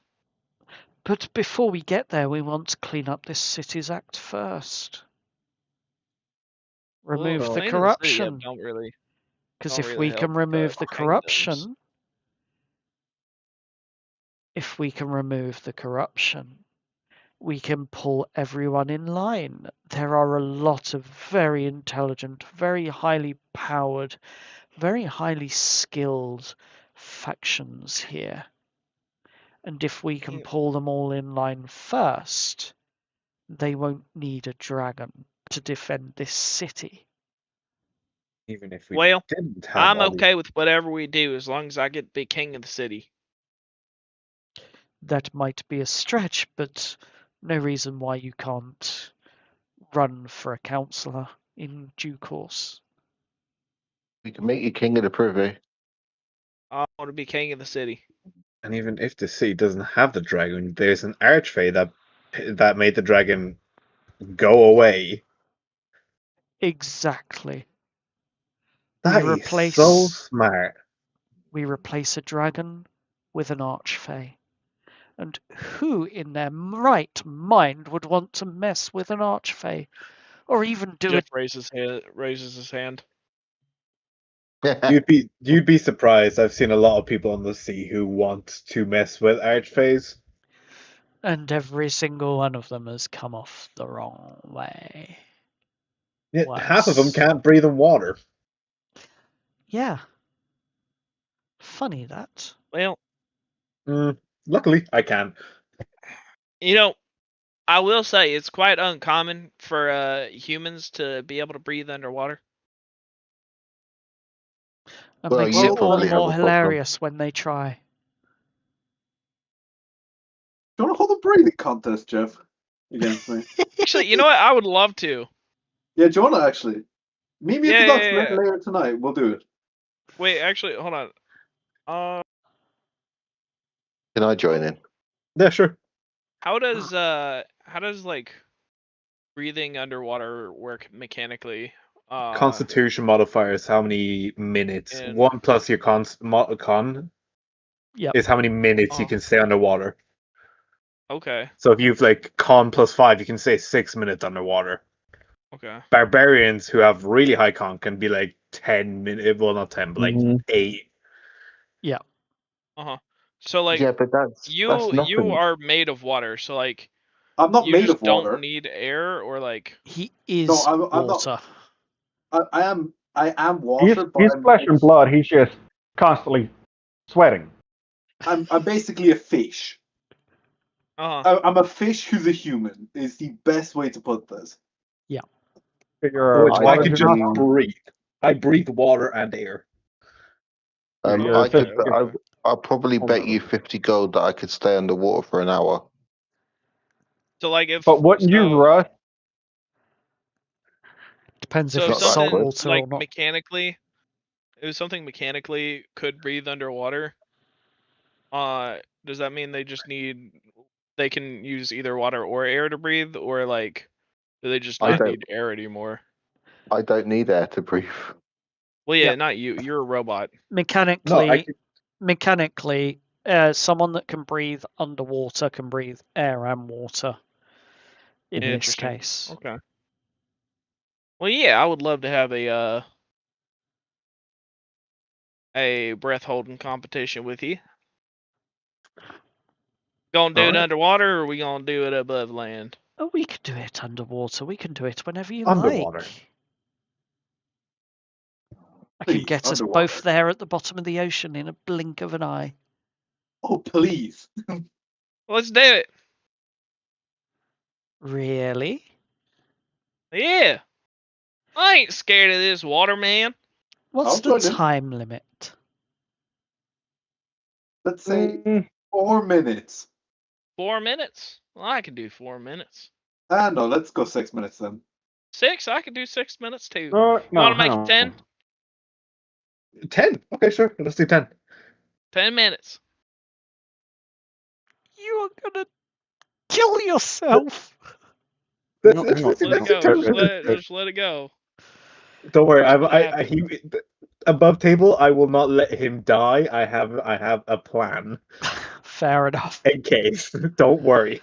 Speaker 1: but before we get there, we want to clean up this city's act first. Remove
Speaker 4: Well,
Speaker 1: the
Speaker 4: cleaning the city up
Speaker 1: corruption. Because
Speaker 4: don't
Speaker 1: if
Speaker 4: really
Speaker 1: we
Speaker 4: help
Speaker 1: can
Speaker 4: with the
Speaker 1: remove the
Speaker 4: kingdoms.
Speaker 1: corruption, we can pull everyone in line. There are a lot of very intelligent, very highly powered, very highly skilled factions here. And if we can pull them all in line first, they won't need a dragon to defend this city.
Speaker 3: Even if we
Speaker 4: Well,
Speaker 3: didn't have
Speaker 4: I'm
Speaker 3: all these.
Speaker 4: okay with whatever we do as long as I get to be king of the city.
Speaker 1: That might be a stretch, but no reason why you can't run for a councillor in due course.
Speaker 2: We can make you king of the privy.
Speaker 4: I want to be king of the city.
Speaker 3: And even if the city doesn't have the dragon, there's an archfey that made the dragon go away.
Speaker 1: Exactly.
Speaker 3: That is so smart.
Speaker 1: We replace a dragon with an archfey. And who in their right mind would want to mess with an archfey? Or even do
Speaker 4: Jeff
Speaker 1: it?
Speaker 4: raises his hand.
Speaker 3: You'd be surprised. I've seen a lot of people on the sea who want to mess with archfays.
Speaker 1: And every single one of them has come off the wrong way.
Speaker 3: Yeah,
Speaker 1: Once.
Speaker 3: half of them can't breathe in water.
Speaker 1: Yeah. Funny that.
Speaker 4: Well,
Speaker 3: Luckily, I can.
Speaker 4: you know, I will say it's quite uncommon for humans to be able to breathe underwater.
Speaker 1: And
Speaker 2: Well,
Speaker 1: makes
Speaker 2: you
Speaker 1: it all
Speaker 2: probably
Speaker 1: the
Speaker 2: have
Speaker 1: more
Speaker 2: a problem.
Speaker 1: hilarious when they try.
Speaker 6: Do you want to hold a breathing contest, Jeff, against me?
Speaker 4: Actually, you know what? I would love to.
Speaker 6: Yeah, do you want to actually? Meet me at the docks
Speaker 4: Yeah.
Speaker 6: later tonight. We'll do it.
Speaker 4: Wait, actually, hold on.
Speaker 2: Can I join in?
Speaker 3: Yeah, sure.
Speaker 4: How does like breathing underwater work mechanically?
Speaker 3: Constitution modifiers, how many minutes?
Speaker 4: And-
Speaker 3: 1 plus your con
Speaker 1: Yep.
Speaker 3: is how many minutes you
Speaker 4: Oh.
Speaker 3: can stay underwater.
Speaker 4: Okay.
Speaker 3: So if you've like con plus 5, you can stay 6 minutes underwater.
Speaker 4: Okay.
Speaker 3: Barbarians who have really high con can be like 10 minutes. Well, not 10, but like
Speaker 5: Mhm.
Speaker 3: 8.
Speaker 1: Yeah.
Speaker 4: So like
Speaker 2: Yeah, but that's
Speaker 4: you
Speaker 2: nothing.
Speaker 4: are made of water, so like
Speaker 6: I'm not
Speaker 4: you
Speaker 6: made
Speaker 4: just
Speaker 6: of water.
Speaker 4: don't need air or like
Speaker 1: He is
Speaker 6: No, I'm not.
Speaker 1: water.
Speaker 6: I am I am
Speaker 5: He's,
Speaker 6: water, but
Speaker 5: he's flesh and blood. He's just constantly sweating.
Speaker 6: I'm basically a fish. I'm a fish who's a human. Is the best way to put this.
Speaker 5: You're a
Speaker 3: Which I
Speaker 5: water
Speaker 3: can just
Speaker 5: genasi.
Speaker 3: breathe. I breathe water and air.
Speaker 5: You're
Speaker 2: I
Speaker 5: a fish.
Speaker 2: could. I'll probably bet you 50 gold that I could stay underwater for an hour.
Speaker 4: So like if
Speaker 5: But wouldn't you rush?
Speaker 1: Depends
Speaker 4: so
Speaker 1: if
Speaker 4: if
Speaker 1: it's
Speaker 2: Not that
Speaker 1: salt
Speaker 2: quick.
Speaker 1: water
Speaker 4: like
Speaker 1: or not.
Speaker 4: mechanically, if something mechanically could breathe underwater, does that mean they can use either water or air to breathe, or like do they just
Speaker 2: I
Speaker 4: not
Speaker 2: don't.
Speaker 4: need air anymore?
Speaker 2: I don't need air to breathe.
Speaker 4: Well, yeah,
Speaker 1: Yep.
Speaker 4: not you. You're a robot.
Speaker 1: Mechanically,
Speaker 3: No,
Speaker 1: someone that can breathe underwater can breathe air and water. In this
Speaker 4: Interesting.
Speaker 1: case,
Speaker 4: Okay. Well, yeah, I would love to have a breath holding competition with you. Gonna do it
Speaker 3: Alright.
Speaker 4: underwater, or are we gonna do it above land?
Speaker 1: oh, we can do it underwater. We can do it whenever you
Speaker 3: Underwater.
Speaker 1: like. I can
Speaker 6: Please,
Speaker 1: get us
Speaker 6: underwater.
Speaker 1: both there at the bottom of the ocean in a blink of an eye.
Speaker 6: Oh, please.
Speaker 4: Let's do it.
Speaker 1: Really?
Speaker 4: Yeah. I ain't scared of this water, man.
Speaker 1: What's
Speaker 6: I'll
Speaker 1: the
Speaker 6: join in.
Speaker 1: time limit?
Speaker 6: Let's say
Speaker 5: Mm,
Speaker 6: 4 minutes.
Speaker 4: 4 minutes? Well, I can do 4 minutes.
Speaker 6: No, let's go 6 minutes then.
Speaker 4: 6? I can do 6 minutes too.
Speaker 5: no,
Speaker 4: You want to
Speaker 5: hang
Speaker 4: make it
Speaker 5: on.
Speaker 4: 10?
Speaker 3: 10. Okay, sure. Let's do 10.
Speaker 4: 10 minutes.
Speaker 1: You are gonna kill yourself.
Speaker 5: Hang on, hang on.
Speaker 4: Let it go. Just let it go.
Speaker 3: Don't worry.
Speaker 4: What's gonna happen?
Speaker 3: He above table. I will not let him die. I have a plan
Speaker 1: Fair enough.
Speaker 3: in case. Don't worry.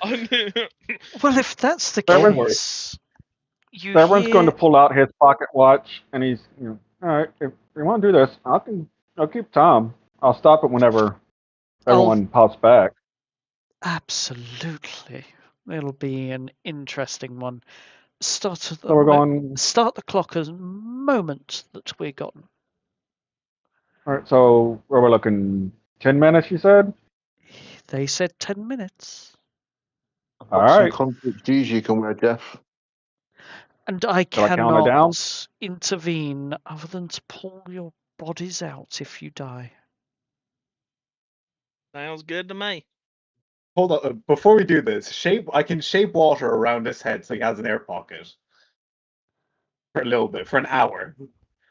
Speaker 1: Well, if that's the
Speaker 5: Don't
Speaker 3: worry.
Speaker 1: case, you
Speaker 5: Everyone's going to
Speaker 1: hear
Speaker 5: pull out his pocket watch, and he's, all right. If you want to do this, I'll keep time. I'll stop it whenever everyone pops back.
Speaker 1: absolutely. It'll be an interesting one. Start
Speaker 5: So we're going.
Speaker 1: start the clock as moment that we're gone.
Speaker 5: All right. So where we're looking, 10 minutes. You said.
Speaker 1: They said 10 minutes.
Speaker 2: I've
Speaker 5: All
Speaker 2: got some
Speaker 5: right.
Speaker 2: concrete shoes you can wear, Jeff.
Speaker 1: And I
Speaker 5: Shall I count it down?
Speaker 1: cannot intervene other than to pull your bodies out if you die.
Speaker 4: Sounds good to me.
Speaker 3: Hold on. Before we do this, I can shape water around his head so he has an air pocket for a little bit, for an hour.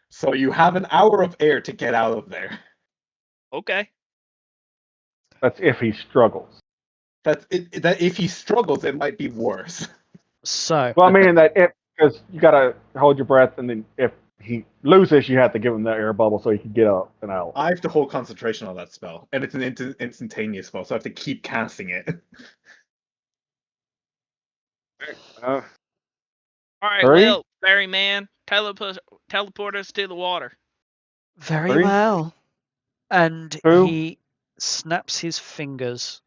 Speaker 3: So you have an hour of air to get out of there.
Speaker 4: Okay.
Speaker 5: That's if he struggles.
Speaker 3: That's it. That if he struggles, it might be worse.
Speaker 1: So,
Speaker 5: Well, I mean that if because you gotta hold your breath, and then if he loses, you have to give him that air bubble so he can get up and out.
Speaker 3: I have to hold concentration on that spell, and it's an instantaneous spell, so I have to keep casting it.
Speaker 5: Uh,
Speaker 4: All right,
Speaker 5: 3,
Speaker 4: well, ferryman, teleport us to the water.
Speaker 1: very
Speaker 5: 3,
Speaker 1: well. And
Speaker 5: 2,
Speaker 1: he snaps his fingers.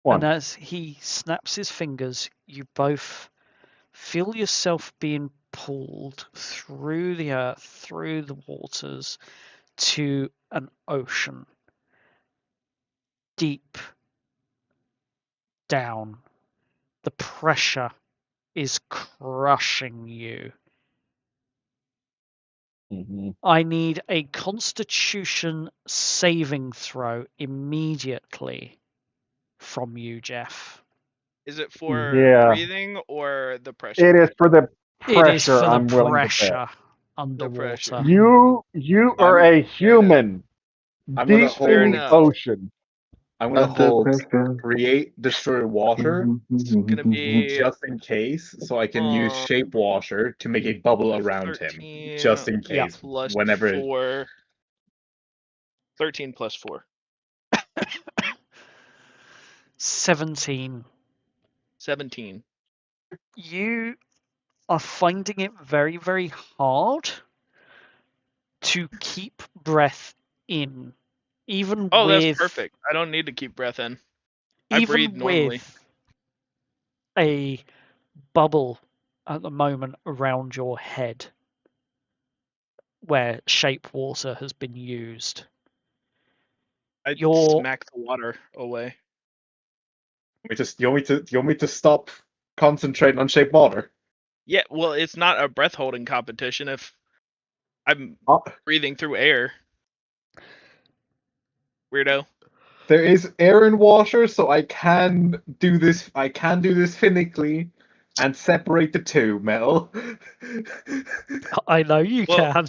Speaker 5: 1.
Speaker 1: And as he snaps his fingers, you both feel yourself being pulled through the earth, through the waters, to an ocean. Deep down. The pressure is crushing you.
Speaker 5: Mm-hmm.
Speaker 1: I need a constitution saving throw immediately from you, Jeff.
Speaker 4: Is it for
Speaker 5: Yeah.
Speaker 4: breathing or the pressure?
Speaker 5: It is for the
Speaker 1: It is
Speaker 5: pressure.
Speaker 1: for the
Speaker 5: I'm willing to bet.
Speaker 1: pressure
Speaker 4: The
Speaker 1: underwater.
Speaker 4: pressure.
Speaker 5: You are a human
Speaker 3: I'm gonna
Speaker 5: deep in the
Speaker 4: enough.
Speaker 5: ocean.
Speaker 3: I'm gonna
Speaker 2: Under
Speaker 3: hold
Speaker 2: pressure.
Speaker 3: create destroy water
Speaker 4: It's gonna be
Speaker 3: just in case, so I can use shape water to make a bubble around him,
Speaker 4: 13
Speaker 3: just in case.
Speaker 4: plus
Speaker 3: Whenever
Speaker 4: 4. 13 plus 4.
Speaker 1: 17.
Speaker 4: 17.
Speaker 1: You are finding it very, very hard to keep breath in. Even
Speaker 4: Oh,
Speaker 1: with
Speaker 4: that's perfect. I don't need to keep breath in. I
Speaker 1: even
Speaker 4: breathe normally.
Speaker 1: with a bubble at the moment around your head. where shape water has been used.
Speaker 4: I'd
Speaker 1: You're
Speaker 4: smack the water away.
Speaker 3: You want me to stop concentrating on shape water?
Speaker 4: Yeah, well, it's not a breath holding competition if I'm breathing through air. Weirdo.
Speaker 3: There is air in water, so I can do this. I can do this finically and separate the two, Mel.
Speaker 1: I know you
Speaker 4: Well-
Speaker 1: can.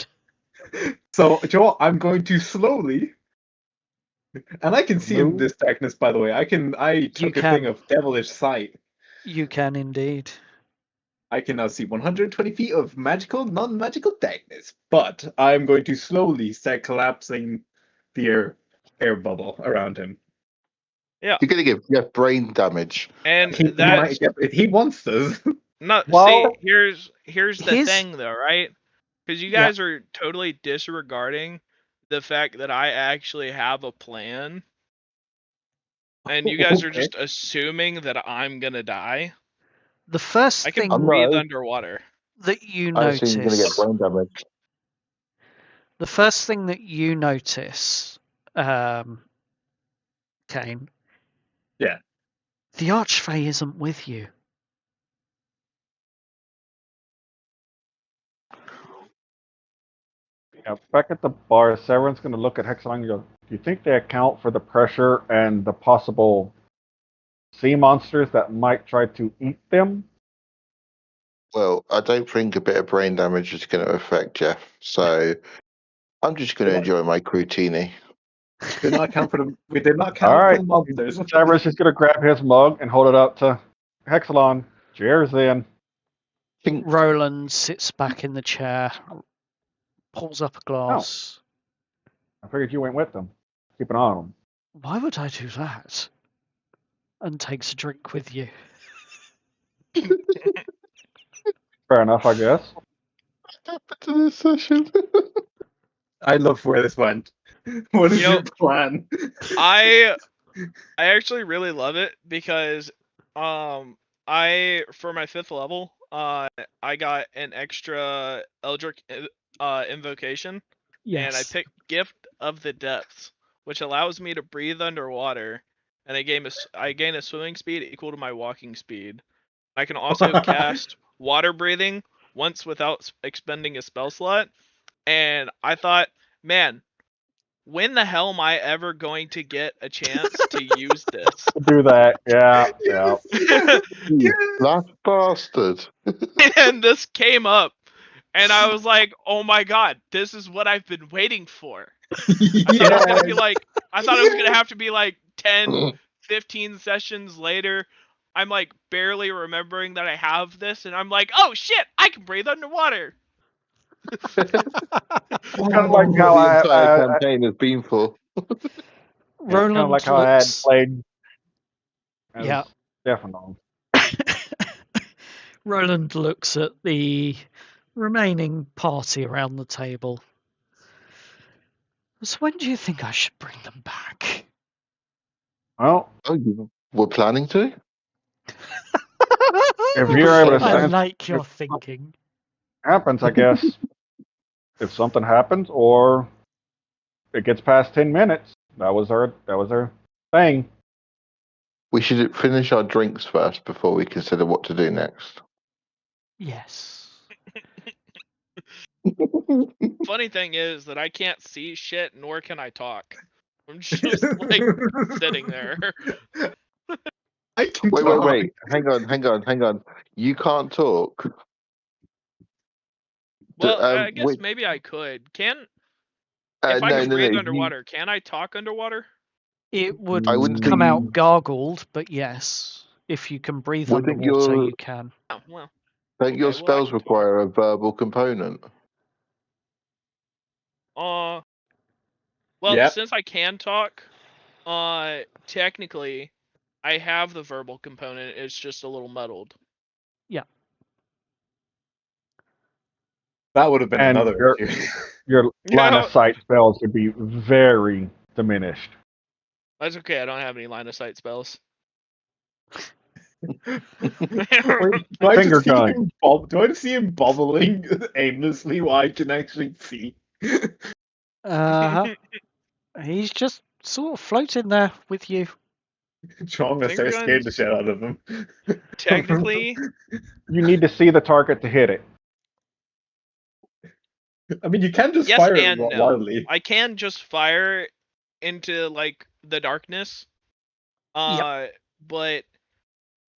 Speaker 3: So, Joe, I'm going to slowly, and I can see in this darkness. By the way, I took a
Speaker 1: can.
Speaker 3: thing of devilish sight.
Speaker 1: You can indeed.
Speaker 3: I can now see 120 feet of magical, non-magical darkness. But I'm going to slowly start collapsing the air bubble around him.
Speaker 4: Yeah,
Speaker 2: You're going to give Jeff brain damage.
Speaker 4: and
Speaker 3: He
Speaker 4: that
Speaker 3: might get, if he wants this.
Speaker 4: not
Speaker 5: Well-
Speaker 4: see. Here's the
Speaker 1: Here's-
Speaker 4: thing, though, right? Because you
Speaker 1: Yeah.
Speaker 4: guys are totally disregarding the fact that I actually have a plan, and you guys are
Speaker 3: Okay.
Speaker 4: just assuming that I'm gonna die.
Speaker 1: The first
Speaker 4: I can
Speaker 1: thing
Speaker 4: breathe
Speaker 2: No.
Speaker 4: underwater.
Speaker 1: that you
Speaker 2: I assume you're going to get
Speaker 1: notice,
Speaker 2: brain damage.
Speaker 1: the first thing that you notice, Kane.
Speaker 3: Yeah.
Speaker 1: The Archfey isn't with you.
Speaker 5: Yeah, back at the bar, Severin's going to look at Hexalon and go, do you think they account for the pressure and the possible sea monsters that might try to eat them?
Speaker 2: Well, I don't think a bit of brain damage is going to affect Jeff, so I'm just going to enjoy my crutini.
Speaker 3: Did not account for the. We did not
Speaker 5: All
Speaker 3: count
Speaker 5: right.
Speaker 3: for the monsters.
Speaker 5: Severin's just going to grab his mug and hold it up to Hexalon. Cheers, then.
Speaker 2: Think
Speaker 1: Roland sits back in the chair, pulls up a glass.
Speaker 5: I figured you went with them. Keep an eye on them.
Speaker 1: Why would I do that? And takes a drink with you.
Speaker 5: Fair enough, I guess.
Speaker 2: what happened to this session?
Speaker 3: I love where this went. What is
Speaker 4: You know-
Speaker 3: your plan?
Speaker 4: I actually really love it because I for my 5th level I got an extra Eldritch invocation, and I
Speaker 1: Yes.
Speaker 4: picked Gift of the Depths, which allows me to breathe underwater, and I gain a swimming speed equal to my walking speed. I can also cast water breathing once without expending a spell slot, and I thought, man, when the hell am I ever going to get a chance to use this?
Speaker 5: Do that. Yeah, yeah.
Speaker 2: You that bastard.
Speaker 4: And this came up, and I was like, "Oh my god, this is what I've been waiting for." I thought it was gonna be like, I thought it was gonna have to be like 10, 15 sessions later. I'm like barely remembering that I have this, and I'm like, "Oh shit, I can breathe underwater."
Speaker 5: Kind of like
Speaker 2: What
Speaker 5: how
Speaker 2: the entire
Speaker 5: I
Speaker 2: campaign has been for.
Speaker 1: Roland
Speaker 5: kind of like how I had
Speaker 1: looks.
Speaker 5: played as
Speaker 1: Yeah.
Speaker 5: Stephanon.
Speaker 1: Roland looks at the remaining party around the table. So when do you think I should bring them back?
Speaker 5: Well,
Speaker 2: Oh, you were planning to?
Speaker 5: if you're able to
Speaker 1: I
Speaker 5: sense
Speaker 1: like your
Speaker 5: if
Speaker 1: thinking.
Speaker 5: happens, I guess. If something happens or it gets past 10 minutes, that was our thing.
Speaker 2: We should finish our drinks first before we consider what to do next.
Speaker 1: Yes.
Speaker 4: Funny thing is that I can't see shit, nor can I talk. I'm just like sitting there.
Speaker 3: I can
Speaker 2: Wait,
Speaker 3: talk.
Speaker 2: wait. Hang on. You can't talk.
Speaker 4: Well, I guess
Speaker 2: wait,
Speaker 4: maybe I could. If I
Speaker 2: no,
Speaker 4: can
Speaker 2: no,
Speaker 4: breathe
Speaker 2: no.
Speaker 4: underwater, can I talk underwater?
Speaker 1: It would
Speaker 2: I wouldn't
Speaker 1: come
Speaker 2: think-
Speaker 1: out gargled, but yes. If you can breathe
Speaker 2: Would think
Speaker 1: underwater,
Speaker 2: you're-
Speaker 1: you can.
Speaker 4: Oh, well.
Speaker 2: Don't your
Speaker 4: Okay, well, I
Speaker 2: spells
Speaker 4: can talk.
Speaker 2: require a verbal component?
Speaker 4: Well,
Speaker 3: Yep.
Speaker 4: since I can talk, technically, I have the verbal component. It's just a little muddled.
Speaker 3: That would have been
Speaker 5: And
Speaker 3: another issue.
Speaker 5: Your line
Speaker 4: Yeah.
Speaker 5: of sight spells would be very diminished.
Speaker 4: That's okay. I don't have any line of sight spells.
Speaker 3: Do I
Speaker 5: Finger
Speaker 3: just see
Speaker 5: gun.
Speaker 3: him do I just see him bobbling aimlessly while I can actually see?
Speaker 1: Uh-huh. He's just sort of floating there with you.
Speaker 3: Chong gonna say scared the shit out of him.
Speaker 4: Technically,
Speaker 5: You need to see the target to hit it.
Speaker 3: I mean, you can just
Speaker 4: yes
Speaker 3: fire it
Speaker 4: and no.
Speaker 3: wildly.
Speaker 4: I can just fire into like the darkness. But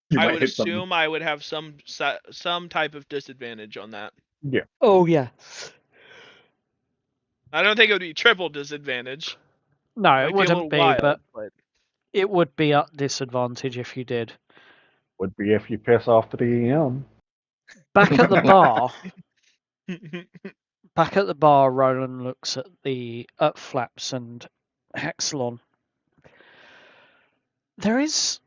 Speaker 3: You
Speaker 4: I
Speaker 3: might
Speaker 4: would
Speaker 3: hit something.
Speaker 4: assume I would have some type of disadvantage on that.
Speaker 5: Yeah.
Speaker 1: Oh, yeah.
Speaker 4: I don't think it would be triple disadvantage.
Speaker 1: No,
Speaker 4: Might
Speaker 1: it
Speaker 4: be a
Speaker 1: wouldn't
Speaker 4: little
Speaker 1: be,
Speaker 4: wild,
Speaker 1: but it would be at disadvantage if you did.
Speaker 5: Would be if you piss off the DM.
Speaker 1: Back at the bar, Roland looks at Flaps and Hexalon. There is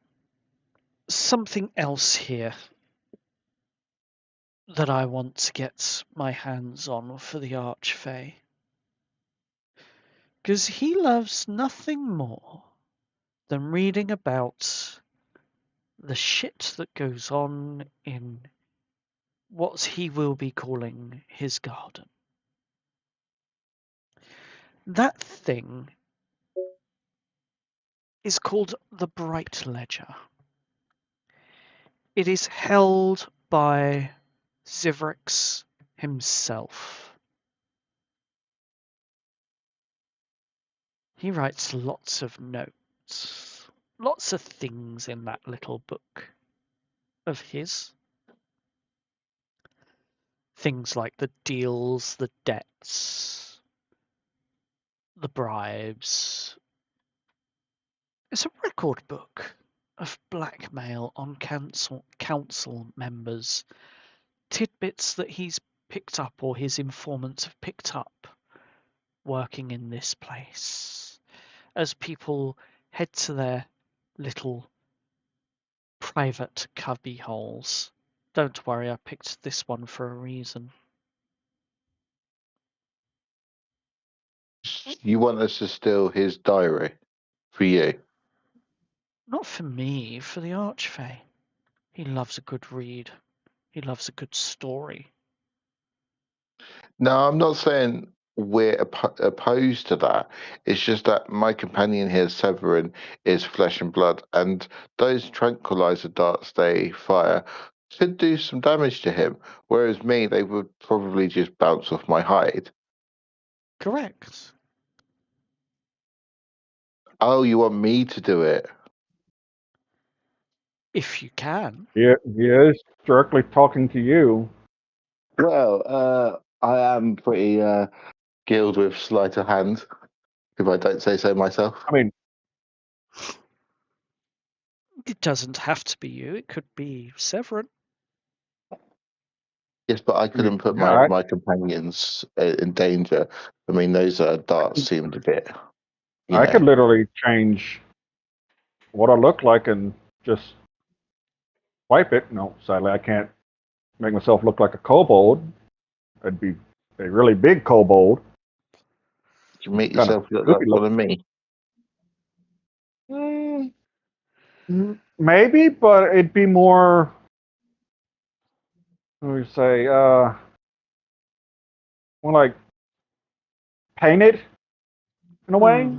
Speaker 1: something else here that I want to get my hands on for the Archfey. Because he loves nothing more than reading about the shit that goes on in what he will be calling his garden. That thing is called the Bright Ledger. It is held by Zivrix himself. He writes lots of notes, lots of things in that little book of his. Things like the deals, the debts, the bribes. It's a record book of blackmail on council members, tidbits that he's picked up or his informants have picked up working in this place as people head to their little private cubby holes. Don't worry, I picked this one for a reason.
Speaker 2: You want us to steal his diary for you?
Speaker 1: Not for me, for the Archfey. He loves a good read. He loves a good story.
Speaker 2: No, I'm not saying we're opposed to that. It's just that my companion here, Severin, is flesh and blood, and those tranquilizer darts they fire could do some damage to him. Whereas me, they would probably just bounce off my hide.
Speaker 1: Correct.
Speaker 2: Oh, you want me to do it?
Speaker 1: If you can.
Speaker 5: He is directly talking to you.
Speaker 2: Well, I am pretty skilled with sleight of hand, if I don't say so myself.
Speaker 5: I mean,
Speaker 1: It doesn't have to be you. It could be Severin.
Speaker 2: Yes, but I couldn't put
Speaker 5: yeah,
Speaker 2: my companions in danger. I mean, those darts seemed a bit, you
Speaker 5: I could
Speaker 2: know.
Speaker 5: literally change what I look like and just wipe it. No, sadly, I can't make myself look like a kobold. It'd be a really big kobold,
Speaker 2: You make
Speaker 5: kind of
Speaker 2: yourself look like
Speaker 5: goofy
Speaker 2: one
Speaker 5: looking.
Speaker 2: of me.
Speaker 5: Maybe, but it'd be more. What do you say? More like painted in a way.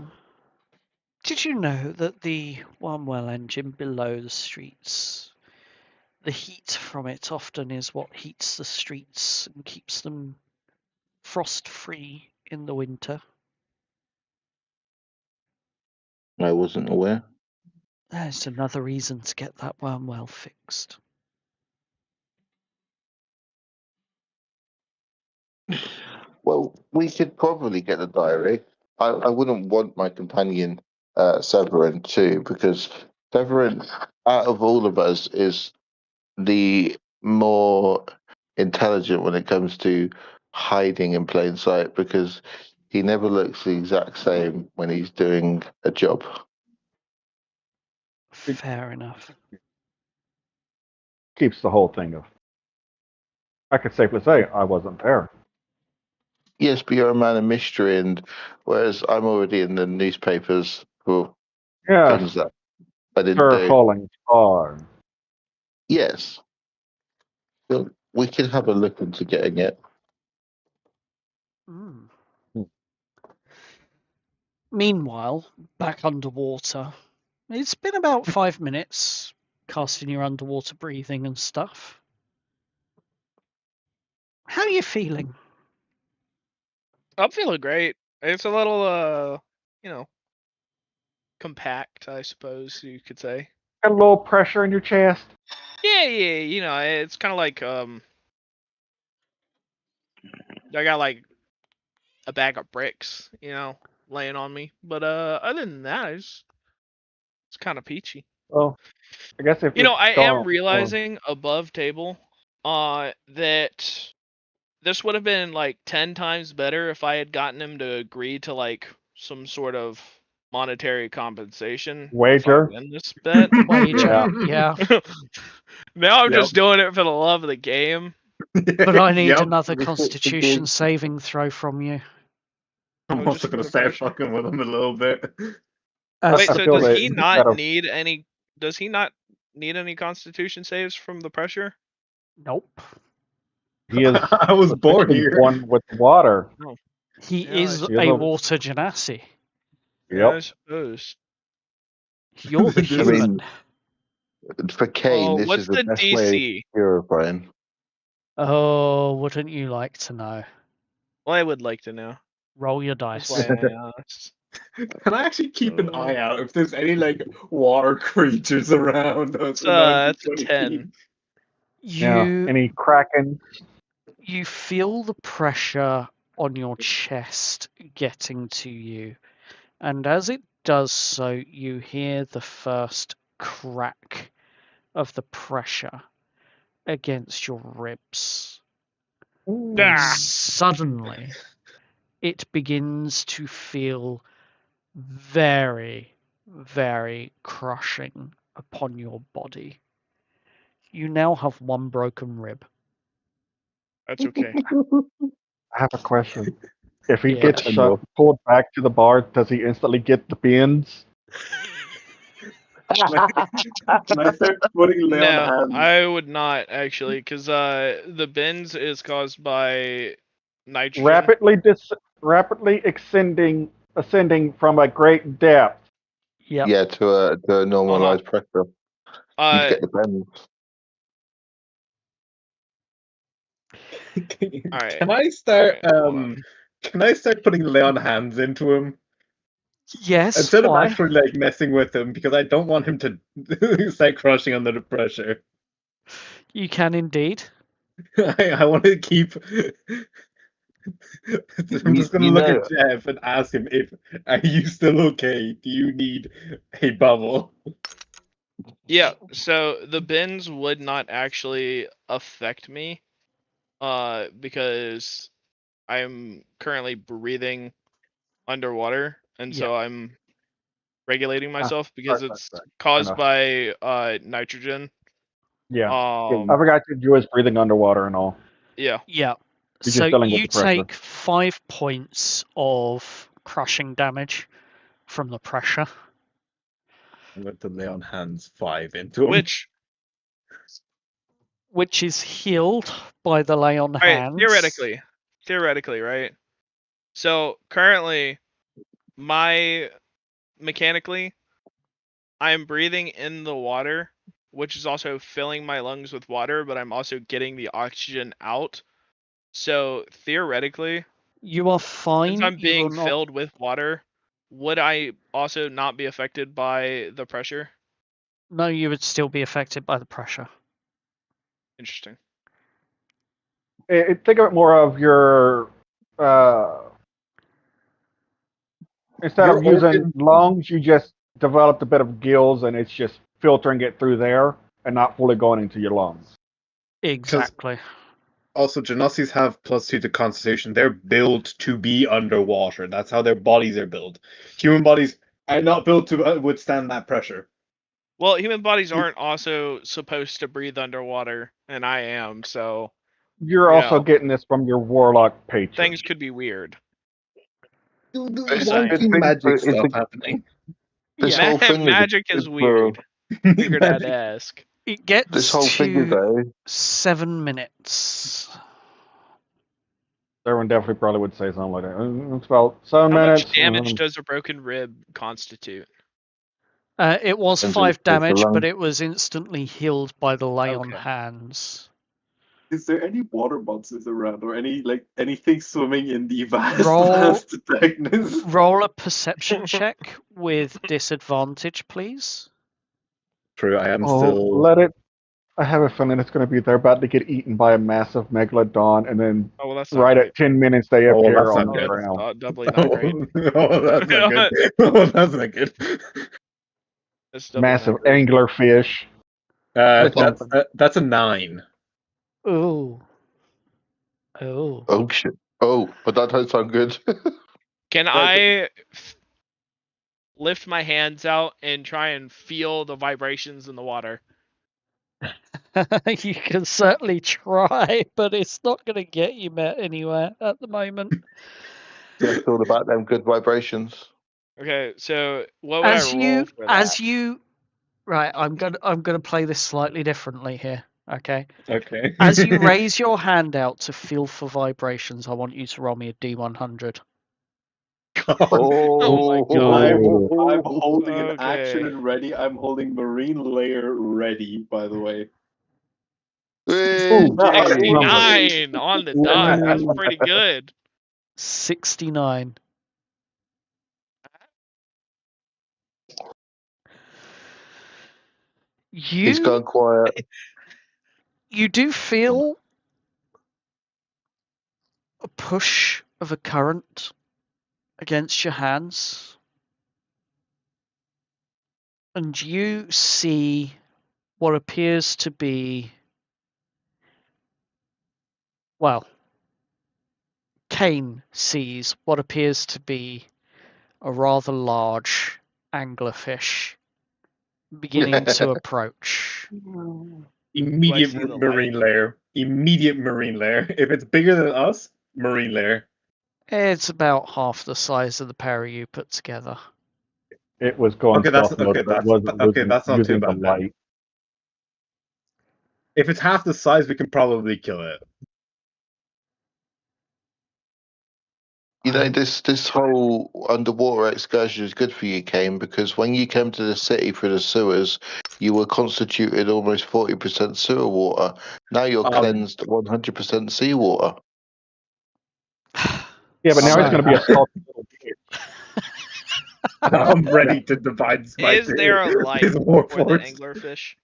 Speaker 1: Did you know that the Wormwell engine below the streets, the heat from it often is what heats the streets and keeps them frost-free in the winter?
Speaker 2: I wasn't aware.
Speaker 1: There's another reason to get that Wormwell fixed.
Speaker 2: Well, we could probably get the diary. I wouldn't want my companion Severin too, because Severin, out of all of us, is the more intelligent when it comes to hiding in plain sight, because he never looks the exact same when he's doing a job.
Speaker 1: Fair enough.
Speaker 5: Keeps the whole thing of. I could safely say I wasn't there.
Speaker 2: Yes, but you're a man of mystery, and whereas I'm already in the newspapers for things
Speaker 5: Yes,
Speaker 2: that I didn't
Speaker 5: Sir
Speaker 2: do.
Speaker 5: Falling Star.
Speaker 2: Yes, well, we can have a look into getting it.
Speaker 1: Mm. Meanwhile, back underwater, it's been about 5 minutes casting your underwater breathing and stuff. How are you feeling?
Speaker 4: I'm feeling great. It's a little, compact, I suppose you could say.
Speaker 5: Got a little pressure in your chest.
Speaker 4: Yeah, it's kind of like I got like a bag of bricks, laying on me. But other than that, it's kind of peachy.
Speaker 5: Well, I guess if it's
Speaker 4: I am
Speaker 5: gone, well,
Speaker 4: realizing above table, that this would have been like 10 times better if I had gotten him to agree to like some sort of monetary compensation if I
Speaker 5: wager.
Speaker 4: win this bet.
Speaker 1: Wager, yeah.
Speaker 4: Now I'm
Speaker 3: Yep.
Speaker 4: just doing it for the love of the game.
Speaker 1: But I need
Speaker 6: Yep.
Speaker 1: another Constitution saving throw from you.
Speaker 6: I'm
Speaker 4: Oh,
Speaker 6: also
Speaker 4: just
Speaker 6: gonna
Speaker 4: for
Speaker 6: start
Speaker 4: pressure.
Speaker 6: fucking with him a little bit.
Speaker 1: As
Speaker 4: Wait,
Speaker 5: I
Speaker 1: the
Speaker 4: so
Speaker 5: feel
Speaker 4: does
Speaker 5: that
Speaker 4: he
Speaker 5: he's
Speaker 4: not
Speaker 5: got a
Speaker 4: need any? Does he not need any Constitution saves from the pressure?
Speaker 1: Nope.
Speaker 5: he is
Speaker 6: I was born
Speaker 5: essentially
Speaker 6: here.
Speaker 5: one with water.
Speaker 4: No.
Speaker 1: He
Speaker 4: Yeah,
Speaker 1: is
Speaker 5: He is
Speaker 1: a
Speaker 5: a
Speaker 1: water genasi.
Speaker 4: yeah, I
Speaker 5: yep.
Speaker 4: suppose.
Speaker 1: You're the
Speaker 6: This
Speaker 2: I
Speaker 6: is-
Speaker 1: human.
Speaker 2: mean, for Kane, this
Speaker 4: What's
Speaker 2: is the
Speaker 4: the
Speaker 2: best way of
Speaker 4: DC?
Speaker 2: purifying.
Speaker 1: Oh, wouldn't you like to know?
Speaker 4: Well, I would like to know.
Speaker 1: Roll your
Speaker 4: That's
Speaker 1: dice.
Speaker 4: why I asked.
Speaker 6: Can I actually keep an eye out if there's any like water creatures around us?
Speaker 4: That's a 10.
Speaker 5: Yeah.
Speaker 1: You
Speaker 5: Any kraken?
Speaker 1: you feel the pressure on your chest getting to you, and as it does so, you hear the first crack of the pressure against your ribs. And
Speaker 4: Ah!
Speaker 1: suddenly, it begins to feel very, very crushing upon your body. You now have one broken rib.
Speaker 4: That's okay.
Speaker 5: I have a question. If he
Speaker 1: Yeah.
Speaker 5: gets pulled back to the bar, does he instantly get the bins?
Speaker 6: Can I start putting lay on
Speaker 4: No,
Speaker 6: hands?
Speaker 4: I would not actually, because the bends is caused by nitrogen.
Speaker 5: Rapidly ascending from a great depth.
Speaker 1: Yep.
Speaker 2: Yeah, to a normalized pressure. You'd
Speaker 4: Uh,
Speaker 2: get the bends.
Speaker 4: all right.
Speaker 6: Can I start?
Speaker 4: Hold on.
Speaker 6: Can I start putting lay on hands into him
Speaker 1: Yes.
Speaker 6: instead of
Speaker 1: Why?
Speaker 6: actually like messing with him because I don't want him to start crushing under the pressure.
Speaker 1: You can indeed.
Speaker 6: I want to keep. I'm just gonna
Speaker 2: You
Speaker 6: look
Speaker 2: know,
Speaker 6: at Jeff and ask him if are you still okay? Do you need a bubble?
Speaker 4: Yeah, so the bends would not actually affect me, because I'm currently breathing underwater, and so I'm regulating myself because it's
Speaker 5: Right.
Speaker 4: caused
Speaker 5: Enough.
Speaker 4: by nitrogen.
Speaker 5: Yeah. I
Speaker 4: Um,
Speaker 5: forgot to do his breathing underwater and all.
Speaker 4: yeah.
Speaker 1: Yeah.
Speaker 5: He's
Speaker 1: So
Speaker 5: just dealing with
Speaker 1: you
Speaker 5: the pressure.
Speaker 1: take 5 points of crushing damage from the pressure.
Speaker 6: I'm going to lay on hands 5 into him.
Speaker 1: Which is healed by the lay on
Speaker 4: All right,
Speaker 1: hands.
Speaker 4: theoretically, right? So currently, mechanically, I am breathing in the water, which is also filling my lungs with water, but I'm also getting the oxygen out. So theoretically,
Speaker 1: You are
Speaker 4: since
Speaker 1: fine.
Speaker 4: I'm
Speaker 1: You will
Speaker 4: being
Speaker 1: not.
Speaker 4: filled with water, would I also not be affected by the pressure?
Speaker 1: No, you would still be affected by the pressure.
Speaker 4: Interesting.
Speaker 5: Think of it more of your instead
Speaker 6: Your
Speaker 5: of using
Speaker 6: organ-
Speaker 5: lungs, you just developed a bit of gills, and it's just filtering it through there and not fully going into your lungs.
Speaker 1: Exactly.
Speaker 6: Also, Genosi's have +2 to Constitution. They're built to be underwater. That's how their bodies are built. Human bodies are not built to withstand that pressure.
Speaker 4: Well, human bodies aren't also supposed to breathe underwater, and I am, so
Speaker 5: You're also getting this from your warlock patron.
Speaker 4: things could be weird.
Speaker 2: it's a
Speaker 4: saying.
Speaker 2: good
Speaker 6: Wonky
Speaker 2: thing.
Speaker 6: magic
Speaker 2: It's
Speaker 6: stuff
Speaker 2: a,
Speaker 6: happening.
Speaker 2: this
Speaker 1: Yeah.
Speaker 2: whole thing is
Speaker 4: Magic is
Speaker 2: good
Speaker 4: weird.
Speaker 2: for
Speaker 4: Figured I'd ask.
Speaker 1: It gets
Speaker 2: this whole thing is
Speaker 1: to
Speaker 2: though.
Speaker 1: 7 minutes.
Speaker 5: Everyone definitely probably would say something like that. It's about 7
Speaker 4: How
Speaker 5: minutes.
Speaker 4: much damage does a broken rib constitute?
Speaker 1: It was
Speaker 2: Depends on
Speaker 1: 5
Speaker 2: if it's
Speaker 1: damage,
Speaker 2: alone.
Speaker 1: but it was instantly healed by the lay on
Speaker 4: Okay.
Speaker 1: hands.
Speaker 6: Is there any water monsters around or anything swimming in the vast,
Speaker 1: Roll-
Speaker 6: vast darkness?
Speaker 1: Roll a perception check with disadvantage, please.
Speaker 7: True, I am
Speaker 5: Oh,
Speaker 7: still.
Speaker 5: let it. I have a feeling it's going to be they're about to get eaten by a massive megalodon, and then
Speaker 4: Oh well, that's not
Speaker 5: right
Speaker 4: great.
Speaker 5: at 10 minutes they
Speaker 7: Oh, well,
Speaker 5: appear
Speaker 7: that's
Speaker 5: on
Speaker 7: not
Speaker 5: the
Speaker 7: good.
Speaker 5: ground.
Speaker 4: Doubly not great.
Speaker 7: Oh, that's not good. Oh, that's not good.
Speaker 4: It's doubly not
Speaker 5: Massive
Speaker 4: great.
Speaker 5: anglerfish.
Speaker 7: That's a 9.
Speaker 1: Ooh. Oh.
Speaker 2: Oh shit! Oh, but that don't sound good.
Speaker 4: Can I lift my hands out and try and feel the vibrations in the water?
Speaker 1: You can certainly try, but it's not going to get you anywhere at the moment.
Speaker 2: Yeah, it's all about them good vibrations.
Speaker 4: Okay, so what would I roll for that?
Speaker 1: Right, I'm gonna play this slightly differently here. Okay.
Speaker 7: Okay.
Speaker 1: As you raise your hand out to feel for vibrations, I want you to roll me a D100.
Speaker 4: Oh my god.
Speaker 6: I'm holding an action
Speaker 4: Okay.
Speaker 6: and ready. I'm holding Marine Layer ready, by the way.
Speaker 2: Hey,
Speaker 5: Nice
Speaker 2: Jay.
Speaker 5: number.
Speaker 4: 69 on the dot. That's pretty good.
Speaker 1: 69.
Speaker 2: He's gone quiet.
Speaker 1: You do feel a push of a current against your hands, and you see what appears to be, well, Kane sees what appears to be a rather large anglerfish beginning to approach.
Speaker 7: Immediate
Speaker 4: Do I see the
Speaker 7: marine
Speaker 4: light?
Speaker 7: layer. Immediate marine layer. If it's bigger than us, marine layer.
Speaker 1: It's about half the size of the pair of you put together.
Speaker 5: It was going
Speaker 7: Okay,
Speaker 5: stealth mode, so it wasn't
Speaker 7: that's not too
Speaker 5: using the
Speaker 7: bad then.
Speaker 5: light.
Speaker 7: If it's half the size, we can probably kill it.
Speaker 2: You know, this whole underwater excursion is good for you, Kane, because when you came to the city through the sewers, you were constituted almost 40% sewer water. Now you're cleansed 100% seawater.
Speaker 5: Yeah, but now
Speaker 1: So-
Speaker 5: he's going to be a salty little bitch.
Speaker 7: I'm ready to divide
Speaker 4: Is there a light
Speaker 7: his
Speaker 4: for the
Speaker 7: warforce.
Speaker 4: anglerfish?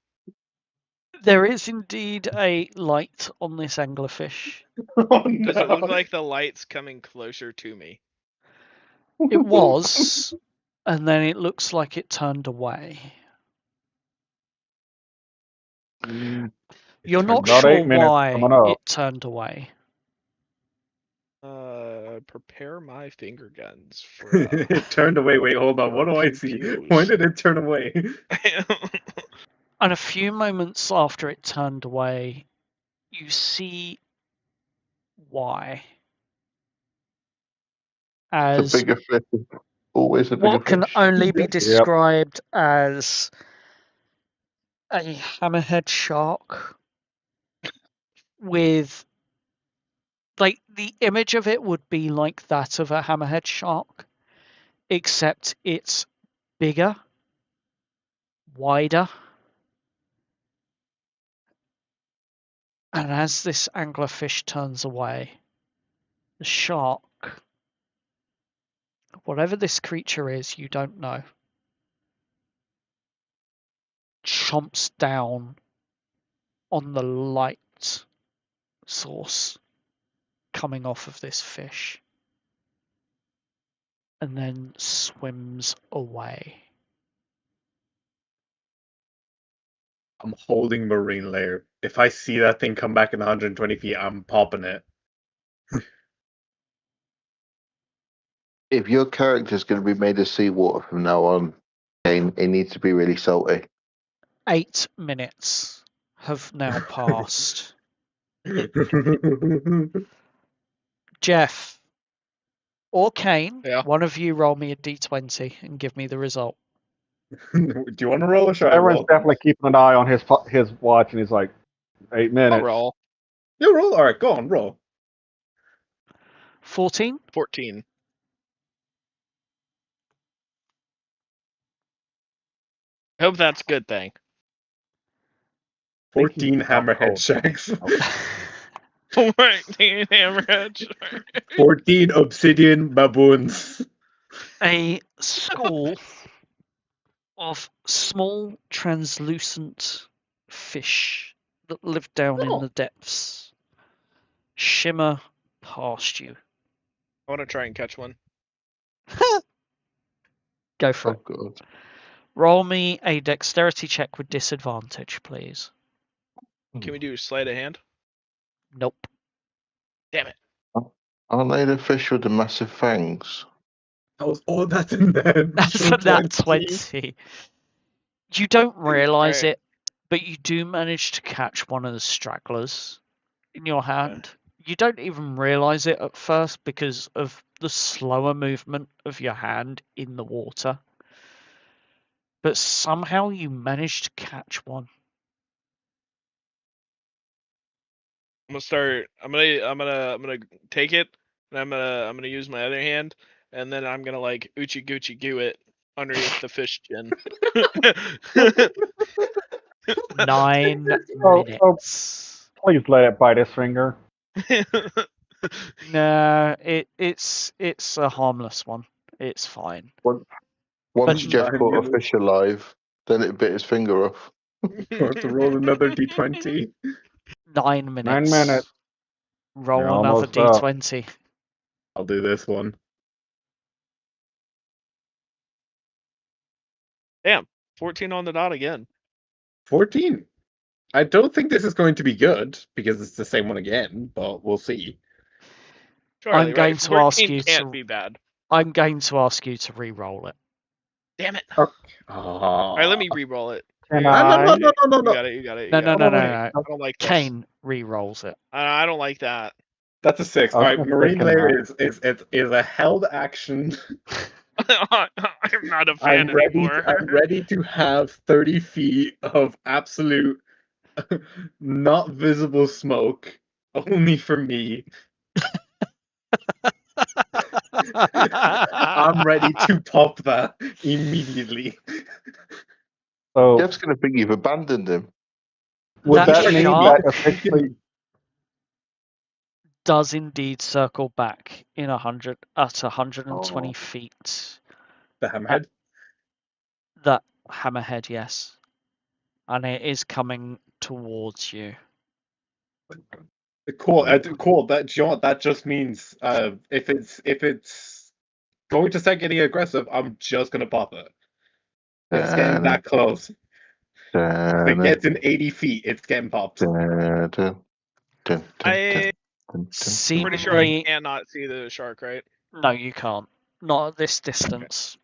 Speaker 1: There is indeed a light on this anglerfish.
Speaker 7: Oh,
Speaker 4: Does it look
Speaker 7: no.
Speaker 4: like the light's coming closer to me?
Speaker 1: It was, and then it looks like it turned away. You're not
Speaker 5: About
Speaker 1: sure
Speaker 5: 8 minutes
Speaker 1: why
Speaker 5: coming up.
Speaker 1: it turned away.
Speaker 4: Prepare my finger guns for.
Speaker 7: It turned away. Wait, hold on. What do I see? When did it turn away?
Speaker 1: And a few moments after it turned away, you see why.
Speaker 2: The
Speaker 1: As
Speaker 2: bigger fish is always a bigger
Speaker 1: what can
Speaker 2: fish.
Speaker 1: only be
Speaker 5: Yep.
Speaker 1: described as a hammerhead shark with, like, the image of it would be like that of a hammerhead shark, except it's bigger, wider, and as this anglerfish turns away, the shark, whatever this creature is, you don't know, chomps down on the light source coming off of this fish and then swims away.
Speaker 7: I'm holding marine layer. If I see that thing come back in 120 feet, I'm popping it.
Speaker 2: If your character's going to be made of seawater from now on, Kane, it needs to be really salty.
Speaker 1: 8 minutes have now passed. Jeff or Kane,
Speaker 4: Yeah.
Speaker 1: one of you roll me a d20 and give me the result.
Speaker 7: Do you want to roll or should I
Speaker 5: Everyone's
Speaker 7: roll?
Speaker 5: definitely keeping an eye on his watch, and he's like, 8
Speaker 4: I'll
Speaker 5: minutes.
Speaker 4: roll.
Speaker 7: You roll? Alright, go on, roll.
Speaker 1: 14?
Speaker 4: 14. I hope that's a good thing.
Speaker 7: 14
Speaker 5: Think he's not
Speaker 7: hammerhead
Speaker 5: cold.
Speaker 7: shacks.
Speaker 4: 14 hammerheads.
Speaker 7: 14 obsidian baboons.
Speaker 1: A school of small, translucent fish that live down in the depths shimmer past you.
Speaker 4: I want to try and catch one.
Speaker 1: Go for
Speaker 2: Oh,
Speaker 1: it.
Speaker 2: God.
Speaker 1: Roll me a dexterity check with disadvantage, please.
Speaker 4: Can we do sleight of hand?
Speaker 1: Nope.
Speaker 4: Damn it.
Speaker 2: Aren't they the fish with the massive fangs?
Speaker 7: That was all that's in there.
Speaker 1: That's a nat 20. You don't realise
Speaker 4: Alright.
Speaker 1: it, but you do manage to catch one of the stragglers in your hand. You don't even realise it at first because of the slower movement of your hand in the water. But somehow you manage to catch one.
Speaker 4: I'm gonna take it, and I'm gonna use my other hand, and then I'm gonna like oochie goochie goo it underneath the fish chin.
Speaker 1: 9
Speaker 5: Oh,
Speaker 1: minutes.
Speaker 5: please let it bite his finger.
Speaker 1: No, it's a harmless one. It's fine.
Speaker 2: Once
Speaker 1: But
Speaker 2: Jeff
Speaker 7: I'm
Speaker 2: caught a
Speaker 7: gonna-
Speaker 2: fish alive, then it bit his finger off.
Speaker 7: We'll have to roll another d20.
Speaker 1: 9 minutes.
Speaker 5: 9 minutes.
Speaker 1: Roll
Speaker 5: You're
Speaker 1: another
Speaker 5: almost up.
Speaker 1: d20.
Speaker 7: I'll do this one.
Speaker 4: Damn, 14 on the dot again.
Speaker 7: 14. I don't think this is going to be good because it's the same one again, but we'll see.
Speaker 4: Charlie,
Speaker 1: I'm going
Speaker 4: right?
Speaker 1: to
Speaker 4: 14
Speaker 1: ask you
Speaker 4: can't
Speaker 1: to.
Speaker 4: be bad.
Speaker 1: I'm going to ask you to re-roll it.
Speaker 4: Damn it.
Speaker 5: Okay.
Speaker 4: All right, let me re-roll it.
Speaker 5: Can
Speaker 4: Here,
Speaker 5: I?
Speaker 7: No.
Speaker 4: You got it. You got it.
Speaker 1: No,
Speaker 4: You got
Speaker 1: no,
Speaker 4: it.
Speaker 1: no, no,
Speaker 5: wait.
Speaker 1: no.
Speaker 4: I don't like this.
Speaker 1: Kane re-rolls it.
Speaker 4: I don't like that.
Speaker 7: That's a 6.
Speaker 5: I was
Speaker 7: Alright,
Speaker 5: gonna say,
Speaker 7: Marine
Speaker 5: can
Speaker 7: Lair
Speaker 5: I?
Speaker 7: is a held action.
Speaker 4: I'm not a fan anymore.
Speaker 7: I'm ready to have 30 feet of absolute not visible smoke only for me. I'm ready to pop that immediately.
Speaker 5: So
Speaker 2: Jeff's going to think you've abandoned him.
Speaker 5: would
Speaker 1: That
Speaker 5: that mean
Speaker 1: shark
Speaker 5: that officially?
Speaker 1: does indeed circle back in 120
Speaker 2: Oh.
Speaker 1: feet.
Speaker 7: The hammerhead?
Speaker 1: That hammerhead, yes. And it is coming towards you.
Speaker 7: Cool. Cool. That, you know what, that just means if it's going to start getting aggressive, I'm just gonna pop it. It's getting that close. If it gets in 80 feet, it's getting popped.
Speaker 4: I'm pretty sure I
Speaker 1: Seemingly,
Speaker 4: cannot see the shark, right?
Speaker 1: no, you can't. Not at this distance.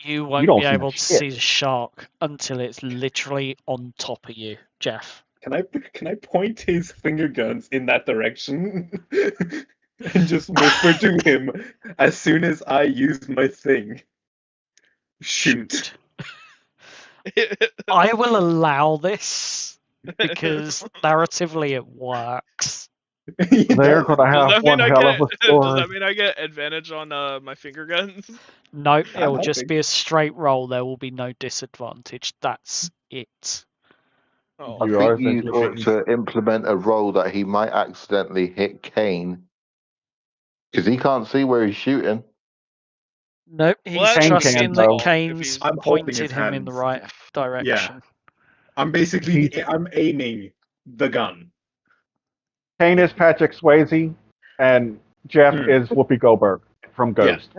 Speaker 1: You won't
Speaker 5: don't
Speaker 1: be
Speaker 5: see
Speaker 1: able to
Speaker 5: shit.
Speaker 1: see the shark until it's literally on top of you, Jeff.
Speaker 7: Can I point his finger guns in that direction and just whisper to him as soon as I use my thing? Shoot.
Speaker 1: I will allow this because narratively it works.
Speaker 5: They're gonna
Speaker 4: Does
Speaker 5: have
Speaker 4: that mean
Speaker 5: one hell of a
Speaker 4: does
Speaker 5: story.
Speaker 4: that mean I get advantage on my finger guns?
Speaker 1: Nope,
Speaker 7: I'm
Speaker 1: it'll just
Speaker 7: hoping.
Speaker 1: be a straight roll. There will be no disadvantage. That's it.
Speaker 4: Oh,
Speaker 2: I
Speaker 5: You are
Speaker 2: think you
Speaker 5: essentially
Speaker 2: ought
Speaker 5: shooting.
Speaker 2: to implement a role that he might accidentally hit Kane because he can't see where he's shooting.
Speaker 1: Nope,
Speaker 4: well,
Speaker 1: he's
Speaker 4: that's
Speaker 5: Kane
Speaker 1: trusting
Speaker 5: can,
Speaker 1: that
Speaker 5: though.
Speaker 4: if
Speaker 1: Kane's
Speaker 4: he's
Speaker 7: I'm holding
Speaker 1: pointed
Speaker 7: his
Speaker 1: him in the
Speaker 7: hands.
Speaker 1: right direction.
Speaker 7: I'm basically I'm aiming the gun.
Speaker 5: Kane is Patrick Swayze, and Jeff
Speaker 7: Hmm.
Speaker 5: is Whoopi Goldberg from
Speaker 7: Yeah.
Speaker 5: Ghost.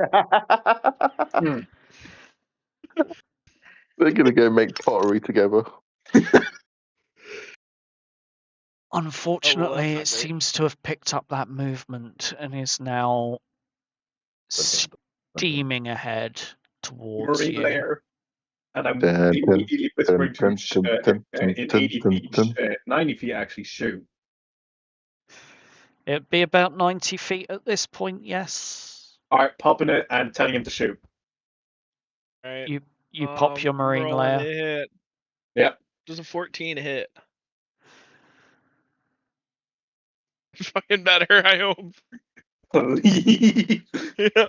Speaker 2: They're going to go make pottery together.
Speaker 1: Unfortunately,
Speaker 4: not
Speaker 1: it
Speaker 4: great.
Speaker 1: seems to have picked up that movement and is now steaming ahead towards
Speaker 7: Marine
Speaker 1: you.
Speaker 7: lair. And I'm
Speaker 2: Dun,
Speaker 7: immediately whispering to
Speaker 2: dun,
Speaker 7: him
Speaker 2: dun,
Speaker 7: in
Speaker 2: dun,
Speaker 7: 80
Speaker 2: dun,
Speaker 7: feet,
Speaker 2: dun.
Speaker 7: 90 feet actually, shoot.
Speaker 1: It'd be about 90 feet at this point, yes.
Speaker 7: Alright, popping it and telling him to shoot.
Speaker 4: Right.
Speaker 1: You pop your marine
Speaker 4: rolling
Speaker 1: layer.
Speaker 4: a hit.
Speaker 7: Yep.
Speaker 4: Does a 14 hit? Fucking better, I hope.
Speaker 6: Please.
Speaker 4: Yeah.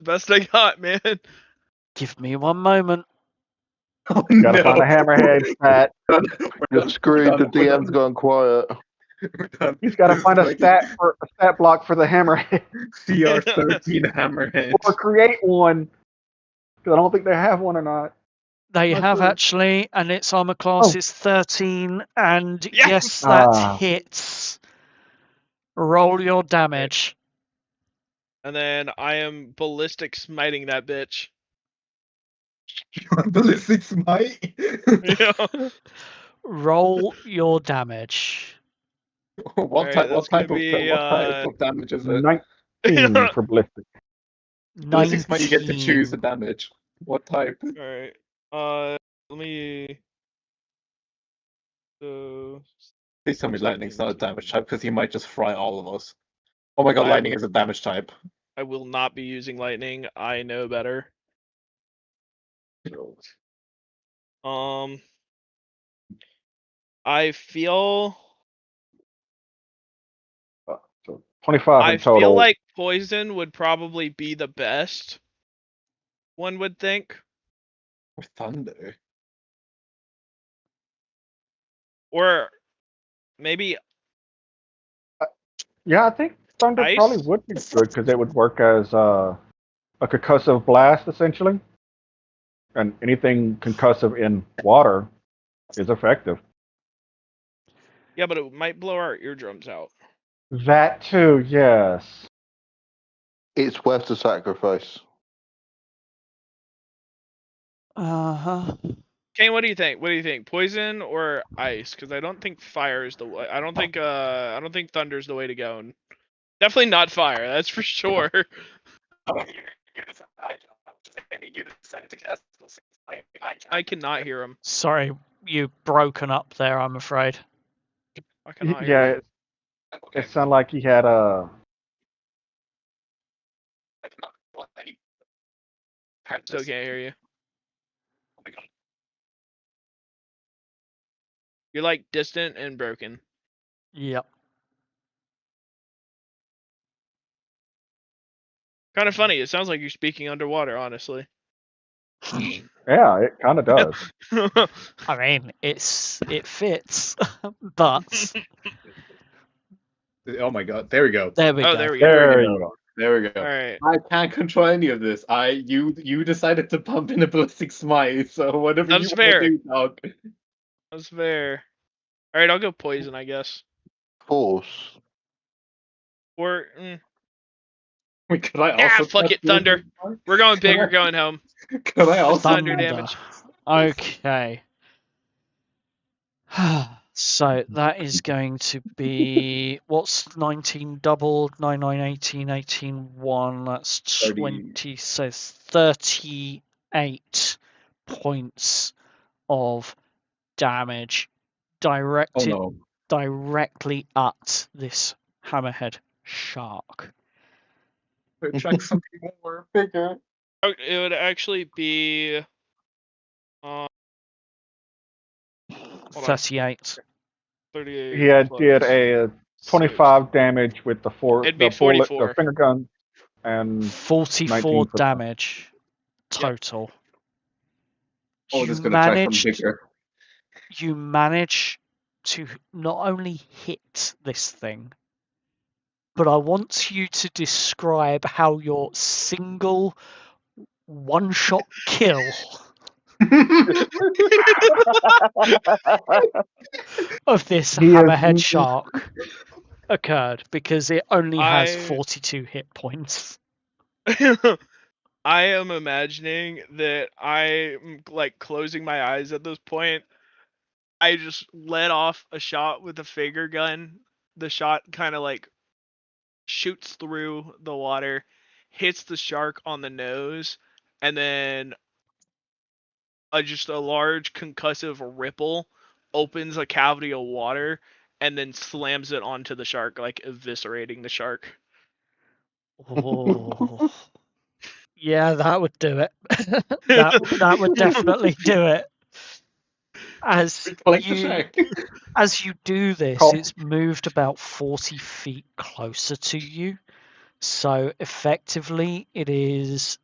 Speaker 4: Best I got, man.
Speaker 1: Give me one moment.
Speaker 6: Oh,
Speaker 5: Gotta find a hammerhead stat.
Speaker 2: You're screwed. The DM's gone quiet.
Speaker 5: He's gotta find a stat block for the hammerhead.
Speaker 7: CR13 hammerhead.
Speaker 5: Or create one. Because I don't think they have one or not.
Speaker 1: They
Speaker 5: Not
Speaker 1: have
Speaker 5: sure.
Speaker 1: actually, and its armor class
Speaker 5: Oh.
Speaker 1: is 13, and
Speaker 4: Yes!
Speaker 1: yes, that
Speaker 5: Ah.
Speaker 1: hits. Roll your damage.
Speaker 4: And then I am ballistic smiting that bitch.
Speaker 6: Ballistic smite.
Speaker 4: Yeah.
Speaker 1: Roll your damage.
Speaker 7: What
Speaker 4: Alright,
Speaker 7: type?
Speaker 4: that's
Speaker 7: What type
Speaker 4: gonna
Speaker 7: of?
Speaker 4: be,
Speaker 7: What type of damage is it?
Speaker 5: 19 for ballistic.
Speaker 7: Ballistic smite. You get to choose the
Speaker 1: 19.
Speaker 7: damage. What type?
Speaker 4: Alright. Let me. So.
Speaker 7: Please tell me lightning's not a damage type, because he might just fry all of us. Oh my god,
Speaker 4: I'm-
Speaker 7: lightning is a damage type.
Speaker 4: I will not be using lightning. I know better. I feel.
Speaker 5: So 25
Speaker 4: I
Speaker 5: in total.
Speaker 4: feel like poison would probably be the best. One would think.
Speaker 7: Or thunder.
Speaker 4: Or maybe
Speaker 5: Yeah, I think thunder
Speaker 4: ice.
Speaker 5: probably would be good because it would work as a concussive blast essentially, and anything concussive in water is effective.
Speaker 4: Yeah, but it might blow our eardrums out.
Speaker 5: That too, yes.
Speaker 2: It's worth the sacrifice.
Speaker 1: Uh-huh.
Speaker 4: Kane, what do you think? What do you think? Poison or ice? Because I don't think fire is the way. I don't think thunder's the way to go. And definitely not fire. That's for sure. I cannot hear him.
Speaker 1: Sorry, you've broken up there, I'm afraid.
Speaker 4: I cannot hear him.
Speaker 5: Yeah, it sounded like he had a.
Speaker 4: Still can't hear you. You're like distant and broken.
Speaker 1: Yep.
Speaker 4: Kind of funny. It sounds like you're speaking underwater, honestly.
Speaker 5: Yeah, it kind of does.
Speaker 1: I mean, it fits, but
Speaker 7: Oh my god, there we go.
Speaker 1: there we
Speaker 4: Oh,
Speaker 1: go.
Speaker 4: there we go.
Speaker 5: There you go.
Speaker 7: There we go.
Speaker 4: All right.
Speaker 7: I can't control any of this. You decided to pump in a ballistic smite, so whatever
Speaker 4: That's
Speaker 7: you want
Speaker 4: fair.
Speaker 7: to do, dog.
Speaker 4: That's fair. All right, I'll go poison, I guess.
Speaker 2: Force.
Speaker 4: Or
Speaker 7: Wait, could I also
Speaker 4: fuck
Speaker 7: cast
Speaker 4: it, thunder.
Speaker 7: ballistic smite?
Speaker 4: We're going big.
Speaker 7: Could I-
Speaker 4: We're going home.
Speaker 7: Could I also
Speaker 4: Thunder
Speaker 7: cast-
Speaker 4: damage.
Speaker 1: Okay. So that is going to be what's 19 doubled, 9, 9, 18, 18, 1. That's
Speaker 7: 30.
Speaker 1: 20, so 38 points of damage
Speaker 7: Oh
Speaker 1: directed
Speaker 7: no.
Speaker 1: directly at this hammerhead shark.
Speaker 7: Attract something more bigger.
Speaker 4: Oh, it would actually be. Hold on.
Speaker 1: 38.
Speaker 4: 38.
Speaker 5: He did
Speaker 4: plus
Speaker 5: a 25 damage with the
Speaker 4: It'd be
Speaker 5: the bullet,
Speaker 4: 44.
Speaker 5: the finger gun, and
Speaker 1: 44
Speaker 5: 19 for-
Speaker 1: damage total.
Speaker 7: Oh,
Speaker 1: You
Speaker 7: this is gonna attract something
Speaker 1: managed
Speaker 7: bigger.
Speaker 1: you manage to not only hit this thing, but I want you to describe how your single one-shot kill of this
Speaker 5: He is-
Speaker 1: hammerhead shark occurred, because it only has
Speaker 4: I-
Speaker 1: 42 hit points.
Speaker 4: I am imagining that I'm like closing my eyes at this point. I just let off a shot with a finger gun. The shot kind of like shoots through the water, hits the shark on the nose, and then just a large concussive ripple opens a cavity of water and then slams it onto the shark, like eviscerating the shark.
Speaker 1: Oh. Yeah, that would do it. that would definitely do it. As
Speaker 7: Collect the
Speaker 1: you
Speaker 7: check.
Speaker 1: as you do this,
Speaker 5: Call-
Speaker 1: it's moved about 40 feet closer to you. So effectively, it is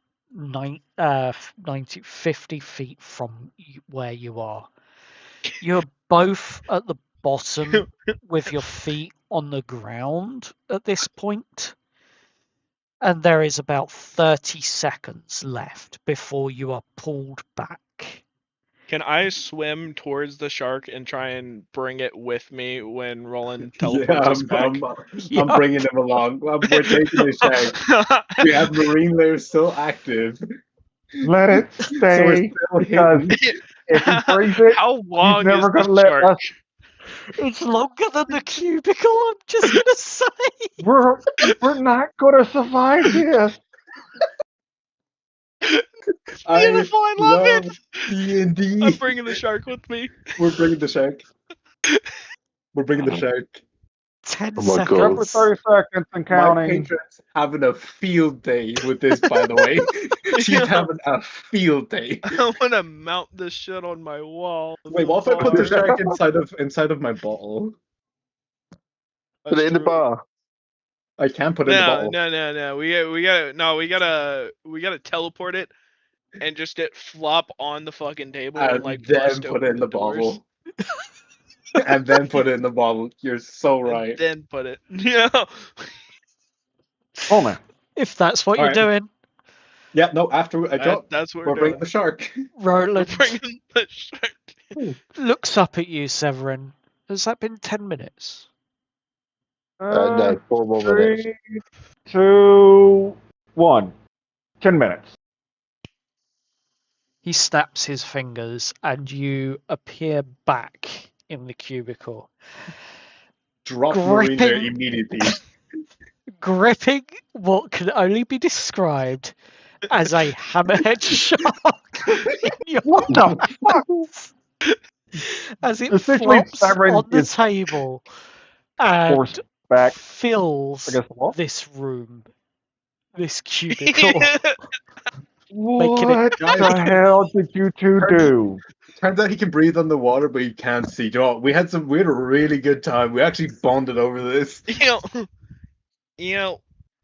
Speaker 1: 50 feet from where you are. You're both at the bottom with your feet on the ground at this point, and there is about 30 seconds left before you are pulled back.
Speaker 4: Can I swim towards the shark and try and bring it with me when Roland
Speaker 7: Yeah,
Speaker 4: teleports us back?
Speaker 7: I'm bringing him along. We're taking the check. We have marine layer still active,
Speaker 5: Let it
Speaker 7: so we're
Speaker 5: stay,
Speaker 7: still
Speaker 5: because
Speaker 7: hidden.
Speaker 5: if he brings it,
Speaker 4: How
Speaker 5: he's
Speaker 4: long is
Speaker 5: never
Speaker 4: the
Speaker 5: gonna let
Speaker 4: shark?
Speaker 5: us.
Speaker 1: It's longer than the cubicle, I'm just gonna say.
Speaker 5: We're not gonna survive this.
Speaker 7: I
Speaker 4: Beautiful, I love
Speaker 7: love
Speaker 4: it. I'm
Speaker 7: D&D.
Speaker 4: bringing the shark with me.
Speaker 7: We're bringing the shark. We're bringing the shark.
Speaker 1: 10
Speaker 2: Oh my
Speaker 5: Except for
Speaker 1: seconds.
Speaker 5: 30 seconds and
Speaker 7: My
Speaker 5: counting.
Speaker 7: patron's having a field day with this, by the way. She's having a field day.
Speaker 4: I want to mount this shit on my wall.
Speaker 7: Wait, what if I put the shark inside of my bottle?
Speaker 2: Put it in the bar.
Speaker 7: I can put it in the bottle.
Speaker 4: No. We gotta teleport it and just it flop on the fucking table and like
Speaker 7: then
Speaker 4: bust
Speaker 7: put it
Speaker 4: open
Speaker 7: in
Speaker 4: the
Speaker 7: the
Speaker 4: doors.
Speaker 7: bottle. And then put it in the bottle. You're so
Speaker 4: And
Speaker 7: right.
Speaker 4: then put it. Yeah.
Speaker 5: Oh man.
Speaker 1: If that's what you're
Speaker 7: Alright.
Speaker 1: doing.
Speaker 7: Yeah, no, after I drop,
Speaker 4: That's what
Speaker 7: we're
Speaker 4: we're
Speaker 7: bringing
Speaker 4: doing.
Speaker 7: the shark.
Speaker 4: We're
Speaker 1: Roland
Speaker 4: bringing the shark.
Speaker 1: looks up at you, Severin. Has that been 10 minutes?
Speaker 2: No, 4 more minutes.
Speaker 5: 3, 2, 1. 10 minutes.
Speaker 1: He snaps his fingers and you appear back in the cubicle.
Speaker 7: Drop marine there
Speaker 1: Gripping,
Speaker 7: immediately.
Speaker 1: gripping what can only be described as a hammerhead shark in your
Speaker 5: What the fuck?
Speaker 1: as it
Speaker 5: Essentially,
Speaker 1: flops
Speaker 5: Severin
Speaker 1: on the
Speaker 5: is
Speaker 1: table and
Speaker 5: forced back
Speaker 1: fills
Speaker 5: against the wall.
Speaker 1: this room, this cubicle, making
Speaker 5: What
Speaker 1: it
Speaker 7: Guys,
Speaker 5: the hell did you two do?
Speaker 7: turns out he can breathe underwater, but he can't see. You know, we had a really good time. We actually bonded over this.
Speaker 4: you know,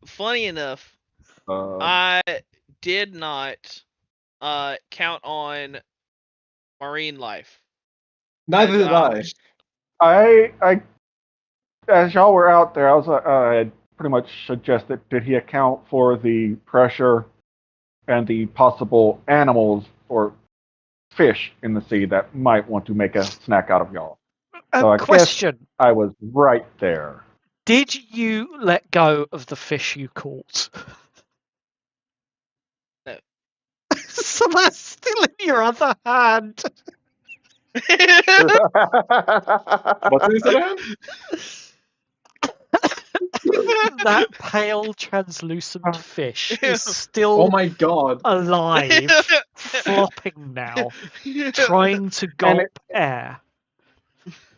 Speaker 4: funny enough,
Speaker 5: Uh,
Speaker 4: I did not count on marine life.
Speaker 7: Neither did I.
Speaker 5: I, as y'all were out there, I had pretty much suggested, did he account for the pressure and the possible animals or fish in the sea that might want to make a snack out of y'all? So I guess
Speaker 1: question.
Speaker 5: I was right there.
Speaker 1: Did you let go of the fish you caught?
Speaker 4: No.
Speaker 1: So that's still in your other hand.
Speaker 7: What's in his other hand?
Speaker 1: That pale, translucent fish is
Speaker 7: Oh
Speaker 1: still
Speaker 7: my god.
Speaker 1: alive, flopping now, trying to
Speaker 5: And
Speaker 1: gulp air.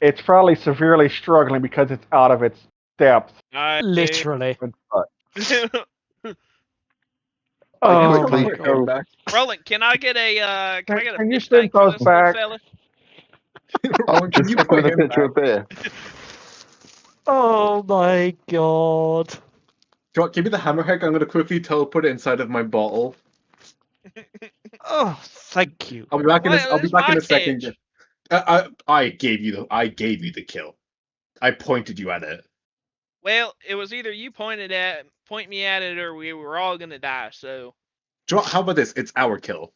Speaker 5: it's probably severely struggling because it's out of its depth.
Speaker 1: Literally.
Speaker 5: and such.
Speaker 7: I can
Speaker 5: Oh
Speaker 7: still
Speaker 5: my
Speaker 7: put
Speaker 5: god.
Speaker 7: him back.
Speaker 4: Roland, can I get a
Speaker 5: Can you
Speaker 4: fish
Speaker 5: send
Speaker 4: tank for
Speaker 5: those
Speaker 4: this little
Speaker 5: back?
Speaker 4: fella?
Speaker 7: Rowan, can you put
Speaker 2: With a
Speaker 7: him
Speaker 2: picture
Speaker 7: back?
Speaker 2: of beer.
Speaker 1: Oh my god.
Speaker 7: Give me the hammerhead. I'm gonna quickly teleport it inside of my bottle.
Speaker 1: Oh, thank you.
Speaker 7: I'll be back
Speaker 4: Well, it's my
Speaker 7: in a second.
Speaker 4: catch.
Speaker 7: I gave you the kill. I pointed you at it.
Speaker 4: Well, it was either you point me at it, or we were all gonna die. So
Speaker 7: How about this? It's our kill.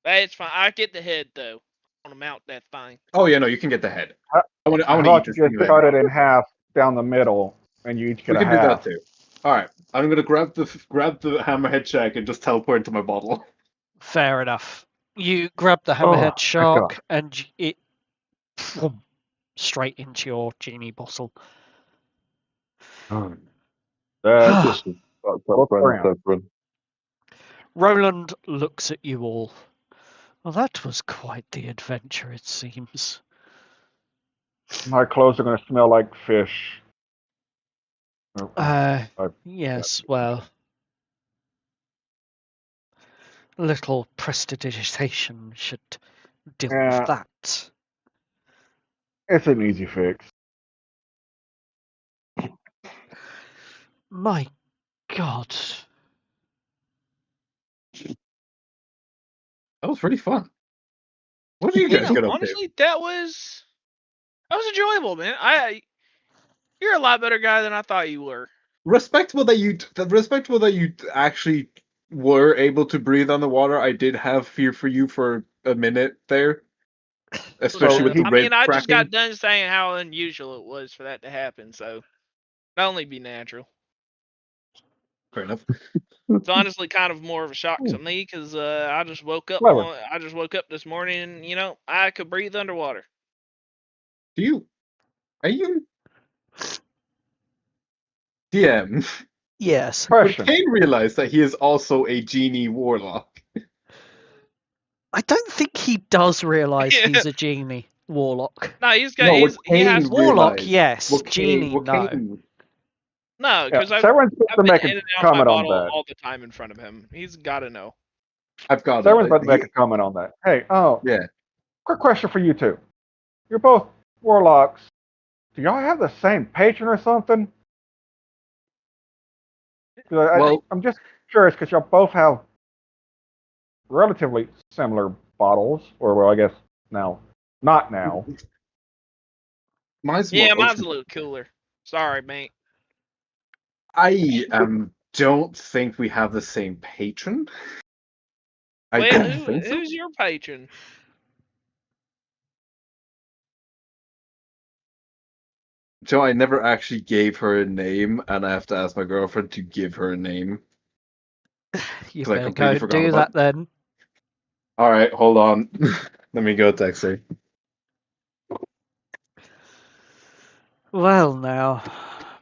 Speaker 4: that's fine. I get the head though. I want to mount that thing.
Speaker 7: Oh yeah, no, you can get the head.
Speaker 5: How
Speaker 7: I want to eat
Speaker 5: about you
Speaker 7: this thing
Speaker 5: just
Speaker 7: right
Speaker 5: cut
Speaker 7: now.
Speaker 5: it in half down the middle, and you each get
Speaker 7: We
Speaker 5: a
Speaker 7: can do that
Speaker 5: half?
Speaker 7: too. All right, I'm gonna grab the hammerhead check and just teleport into my bottle.
Speaker 1: Fair enough. You grab the
Speaker 5: Oh,
Speaker 1: hammerhead
Speaker 5: thank
Speaker 1: shark and it straight into your genie bottle.
Speaker 5: God. That's
Speaker 2: This is fucked up,
Speaker 5: Look
Speaker 2: friend,
Speaker 5: around.
Speaker 2: Severin.
Speaker 1: Roland looks at you all. Well, that was quite the adventure, it seems.
Speaker 5: My clothes are going to smell like fish.
Speaker 1: Yes, well, a little prestidigitation should deal
Speaker 5: Yeah.
Speaker 1: with that.
Speaker 5: It's an easy fix.
Speaker 1: My God.
Speaker 7: That was pretty fun. What did you guys get up to?
Speaker 4: Honestly, that was enjoyable, man. You're a lot better guy than I thought you were.
Speaker 7: Respectable that you actually were able to breathe underwater. I did have fear for you for a minute there, especially with the
Speaker 4: I
Speaker 7: rib
Speaker 4: mean, I just
Speaker 7: cracking.
Speaker 4: got done saying how unusual it was for that to happen, so that'll only be natural.
Speaker 7: Fair enough.
Speaker 4: It's honestly kind of more of a shock to
Speaker 5: Hmm.
Speaker 4: me because I just woke up.
Speaker 5: Clever.
Speaker 4: I just woke up this morning, and I could breathe underwater.
Speaker 7: Are you DM?
Speaker 1: Yes.
Speaker 7: Would
Speaker 5: Question.
Speaker 7: Kane realize that he is also a genie warlock?
Speaker 1: I don't think he does realise
Speaker 4: Yeah.
Speaker 1: he's a genie warlock.
Speaker 4: No, he's got.
Speaker 7: No, would
Speaker 4: He has
Speaker 7: Kane
Speaker 1: Warlock,
Speaker 7: realize?
Speaker 1: yes. Genie,
Speaker 7: Would
Speaker 1: no.
Speaker 7: Kane?
Speaker 4: no,
Speaker 5: Yeah,
Speaker 4: because I've
Speaker 5: Severin's about to
Speaker 4: been
Speaker 5: make
Speaker 4: in
Speaker 5: a
Speaker 4: and out my
Speaker 5: comment on
Speaker 4: bottle
Speaker 5: that.
Speaker 4: all the time in front of him. He's got to know.
Speaker 7: I've got
Speaker 5: Severin's about to
Speaker 7: it.
Speaker 5: make a comment on that. Hey,
Speaker 7: Yeah.
Speaker 5: quick question for you two. You're both warlocks. Do y'all have the same patron or something? 'Cause
Speaker 7: Well,
Speaker 5: I'm just curious because y'all both have relatively similar bottles, or well, I guess now, not now.
Speaker 7: mine's
Speaker 4: Yeah,
Speaker 7: more
Speaker 4: mine's
Speaker 7: ocean.
Speaker 4: a little cooler. Sorry, mate.
Speaker 7: I don't think we have the same patron. I
Speaker 4: Well,
Speaker 7: don't think so.
Speaker 4: who's your patron?
Speaker 7: Joe, I never actually gave her a name, and I have to ask my girlfriend to give her a name.
Speaker 1: You
Speaker 7: 'Cause I
Speaker 1: better go
Speaker 7: completely
Speaker 1: and
Speaker 7: forgot
Speaker 1: do
Speaker 7: about.
Speaker 1: that then.
Speaker 7: All right, hold on. Let me go text her.
Speaker 1: Well, now,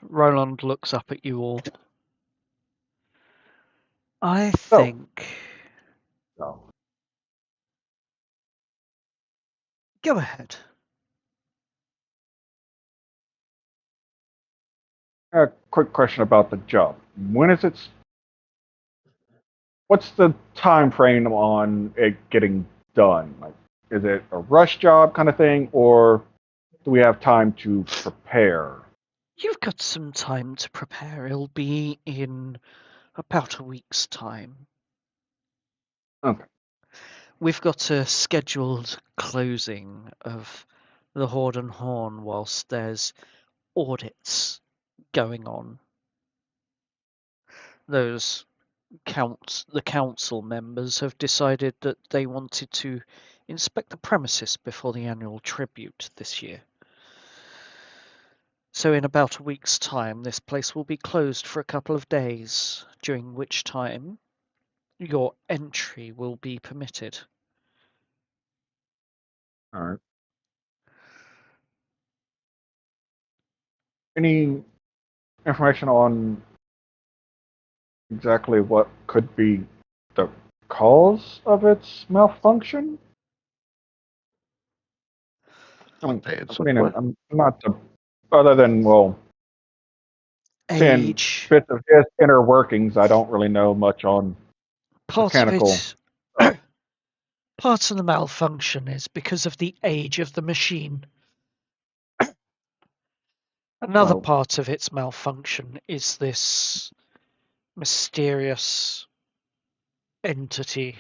Speaker 1: Roland looks up at you all. I think.
Speaker 5: No.
Speaker 1: Go ahead.
Speaker 5: A quick question about the job. When is it? What's the time frame on it getting done? Like, is it a rush job kind of thing, or do we have time to prepare?
Speaker 1: You've got some time to prepare. It'll be in about a week's time.
Speaker 5: Okay.
Speaker 1: We've got a scheduled closing of the Horde and Horn whilst there's audits going on. The council members have decided that they wanted to inspect the premises before the annual tribute this year. So in about a week's time, this place will be closed for a couple of days, during which time your entry will be permitted.
Speaker 5: All right. Any information on exactly what could be the cause of its malfunction? I'm not other than, well, seeing
Speaker 1: Age.
Speaker 5: bits of his inner workings, I don't really know much on
Speaker 1: Part of
Speaker 5: mechanical.
Speaker 1: it, part of the malfunction is because of the age of the machine. Another
Speaker 5: Oh.
Speaker 1: part of its malfunction is this mysterious entity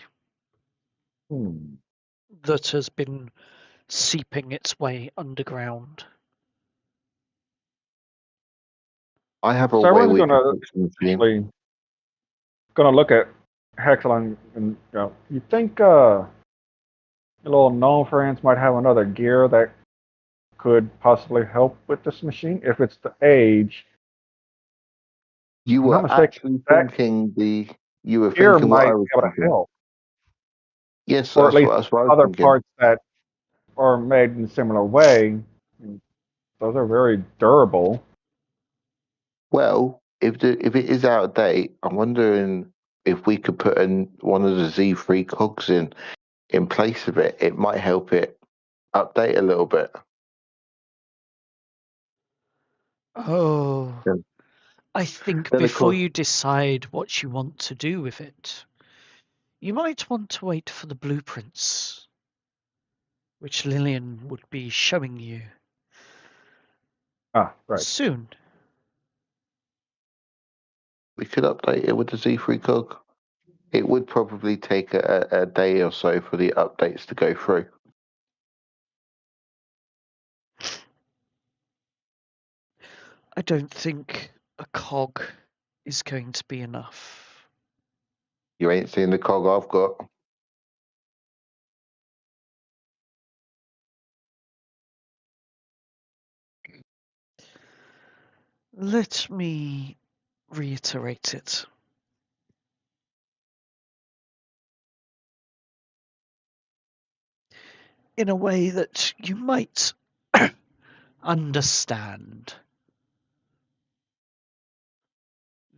Speaker 1: that has been seeping its way underground.
Speaker 2: I have a
Speaker 5: So
Speaker 2: way
Speaker 5: everyone's
Speaker 2: we can
Speaker 5: gonna
Speaker 2: fix the machine.
Speaker 5: actually gonna look at Hexalon and you think your little gnome friends might have another gear that could possibly help with this machine if it's the age.
Speaker 2: You
Speaker 5: I'm not
Speaker 2: were
Speaker 5: mistaken.
Speaker 2: actually
Speaker 5: That
Speaker 2: thinking you were
Speaker 5: gear
Speaker 2: thinking what I
Speaker 5: might
Speaker 2: was
Speaker 5: be able to
Speaker 2: thinking.
Speaker 5: help,
Speaker 2: Yes,
Speaker 5: or at least
Speaker 2: that's what I was
Speaker 5: other
Speaker 2: thinking.
Speaker 5: parts that are made in a similar way. Those are very durable.
Speaker 2: Well, if it is out of date, I'm wondering if we could put in one of the Z3 cogs in place of it. It might help it update a little bit.
Speaker 1: Oh,
Speaker 2: Then-
Speaker 1: I think
Speaker 2: Then of
Speaker 1: before
Speaker 2: course,
Speaker 1: you decide what you want to do with it, you might want to wait for the blueprints. which Lillian would be showing you
Speaker 5: Right.
Speaker 1: soon.
Speaker 2: We could update it with the Z3 cog. It would probably take a day or so for the updates to go through.
Speaker 1: I don't think a cog is going to be enough.
Speaker 2: You ain't seen the cog I've got.
Speaker 1: Let me reiterate it. In a way that you might understand.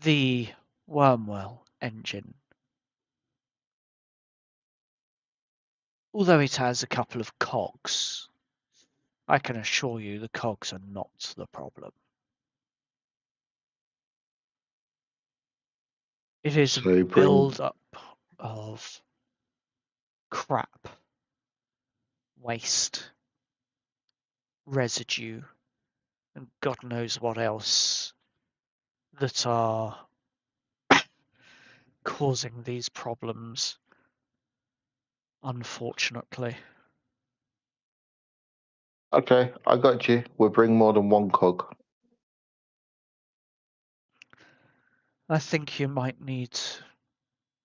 Speaker 1: The Wormwell engine, although it has a couple of cogs, I can assure you the cogs are not the problem. It is
Speaker 2: So
Speaker 1: a
Speaker 2: bring
Speaker 1: build-up of crap, waste, residue, and God knows what else that are causing these problems, unfortunately.
Speaker 2: Okay, I got you. We'll bring more than one cog.
Speaker 1: I think you might need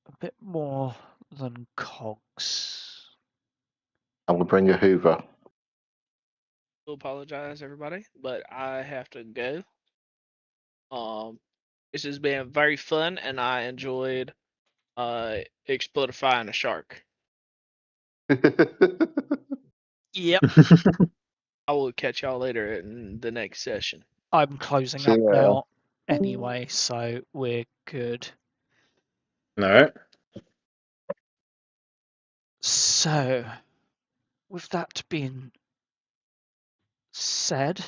Speaker 1: a bit more than cogs.
Speaker 2: And we'll bring a Hoover.
Speaker 4: I apologize, everybody, but I have to go. This has been very fun, and I enjoyed explodifying a shark.
Speaker 1: Yep.
Speaker 4: I will catch y'all later in the next session.
Speaker 1: I'm closing
Speaker 2: See
Speaker 1: up
Speaker 2: you later.
Speaker 1: now anyway, so we're good.
Speaker 7: All right.
Speaker 1: So, with that being said,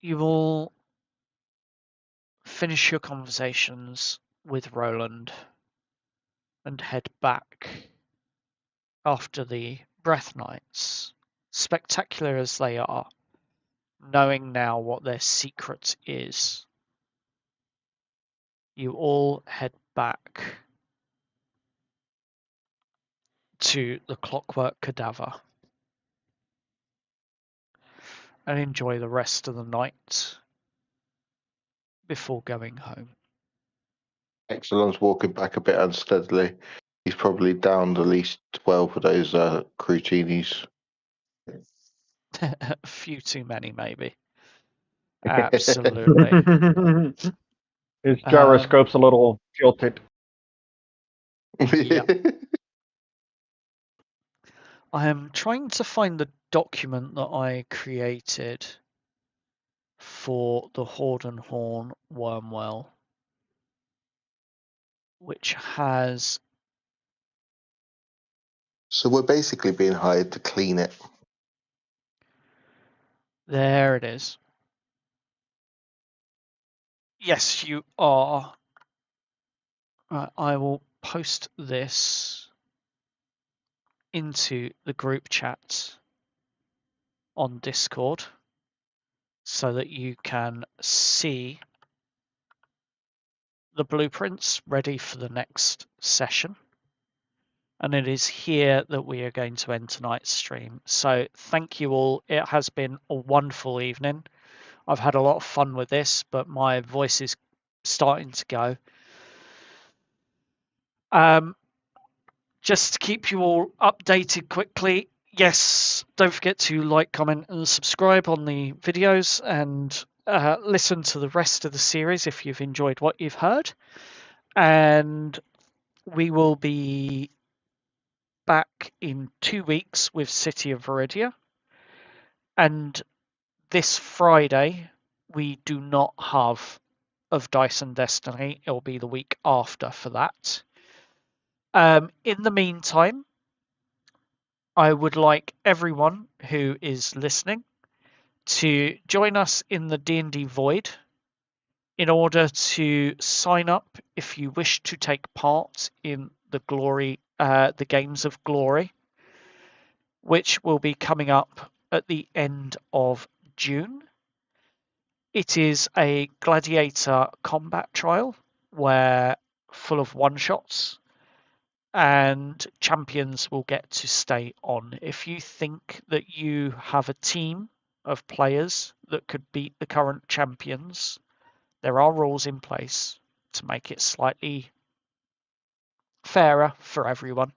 Speaker 1: you all finish your conversations with Roland and head back after the breath nights, spectacular as they are, knowing now what their secret is. You all head back to the Clockwork Cadaver and enjoy the rest of the night before going home.
Speaker 2: Exelon's walking back a bit unsteadily. He's probably downed at least 12 of those croutinis.
Speaker 1: A few too many, maybe. Absolutely.
Speaker 5: His gyroscope's a little tilted.
Speaker 1: Yep. I am trying to find the document that I created for the Horn Wormwell, which has...
Speaker 2: So we're basically being hired to clean it.
Speaker 1: There it is. Yes, you are. I will post this into the group chat on Discord so that you can see the blueprints ready for the next session. And it is here that we are going to end tonight's stream. So thank you all. It has been a wonderful evening. I've had a lot of fun with this, but my voice is starting to go. Just to keep you all updated quickly, yes, don't forget to like, comment, and subscribe on the videos, and listen to the rest of the series if you've enjoyed what you've heard. And we will be back in 2 weeks with City of Veridia. And this Friday, we do not have of Dice and Destiny. It'll be the week after for that. In the meantime, I would like everyone who is listening to join us in the D&D Void In order to sign up, if you wish to take part in the Games of Glory, which will be coming up at the end of June. It is a gladiator combat trial where full of one-shots, and champions will get to stay on. If you think that you have a team of players that could beat the current champions, there are rules in place to make it slightly fairer for everyone,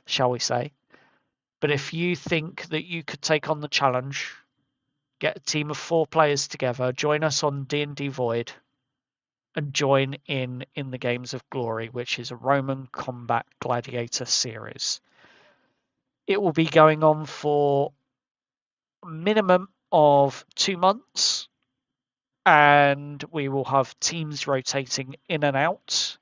Speaker 1: shall we say. But if you think that you could take on the challenge, get a team of 4 players together, join us on D&D Void, and join in the Games of Glory, which is a Roman combat gladiator series. It will be going on for a minimum of 2 months, and we will have teams rotating in and out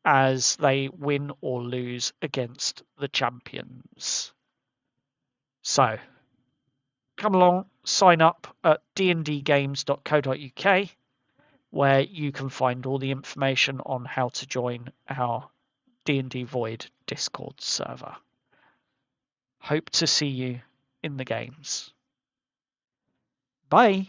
Speaker 1: as they win or lose against the champions. So, come along, sign up at dndgames.co.uk, where you can find all the information on how to join our D&D Void Discord server. Hope to see you in the games. Bye!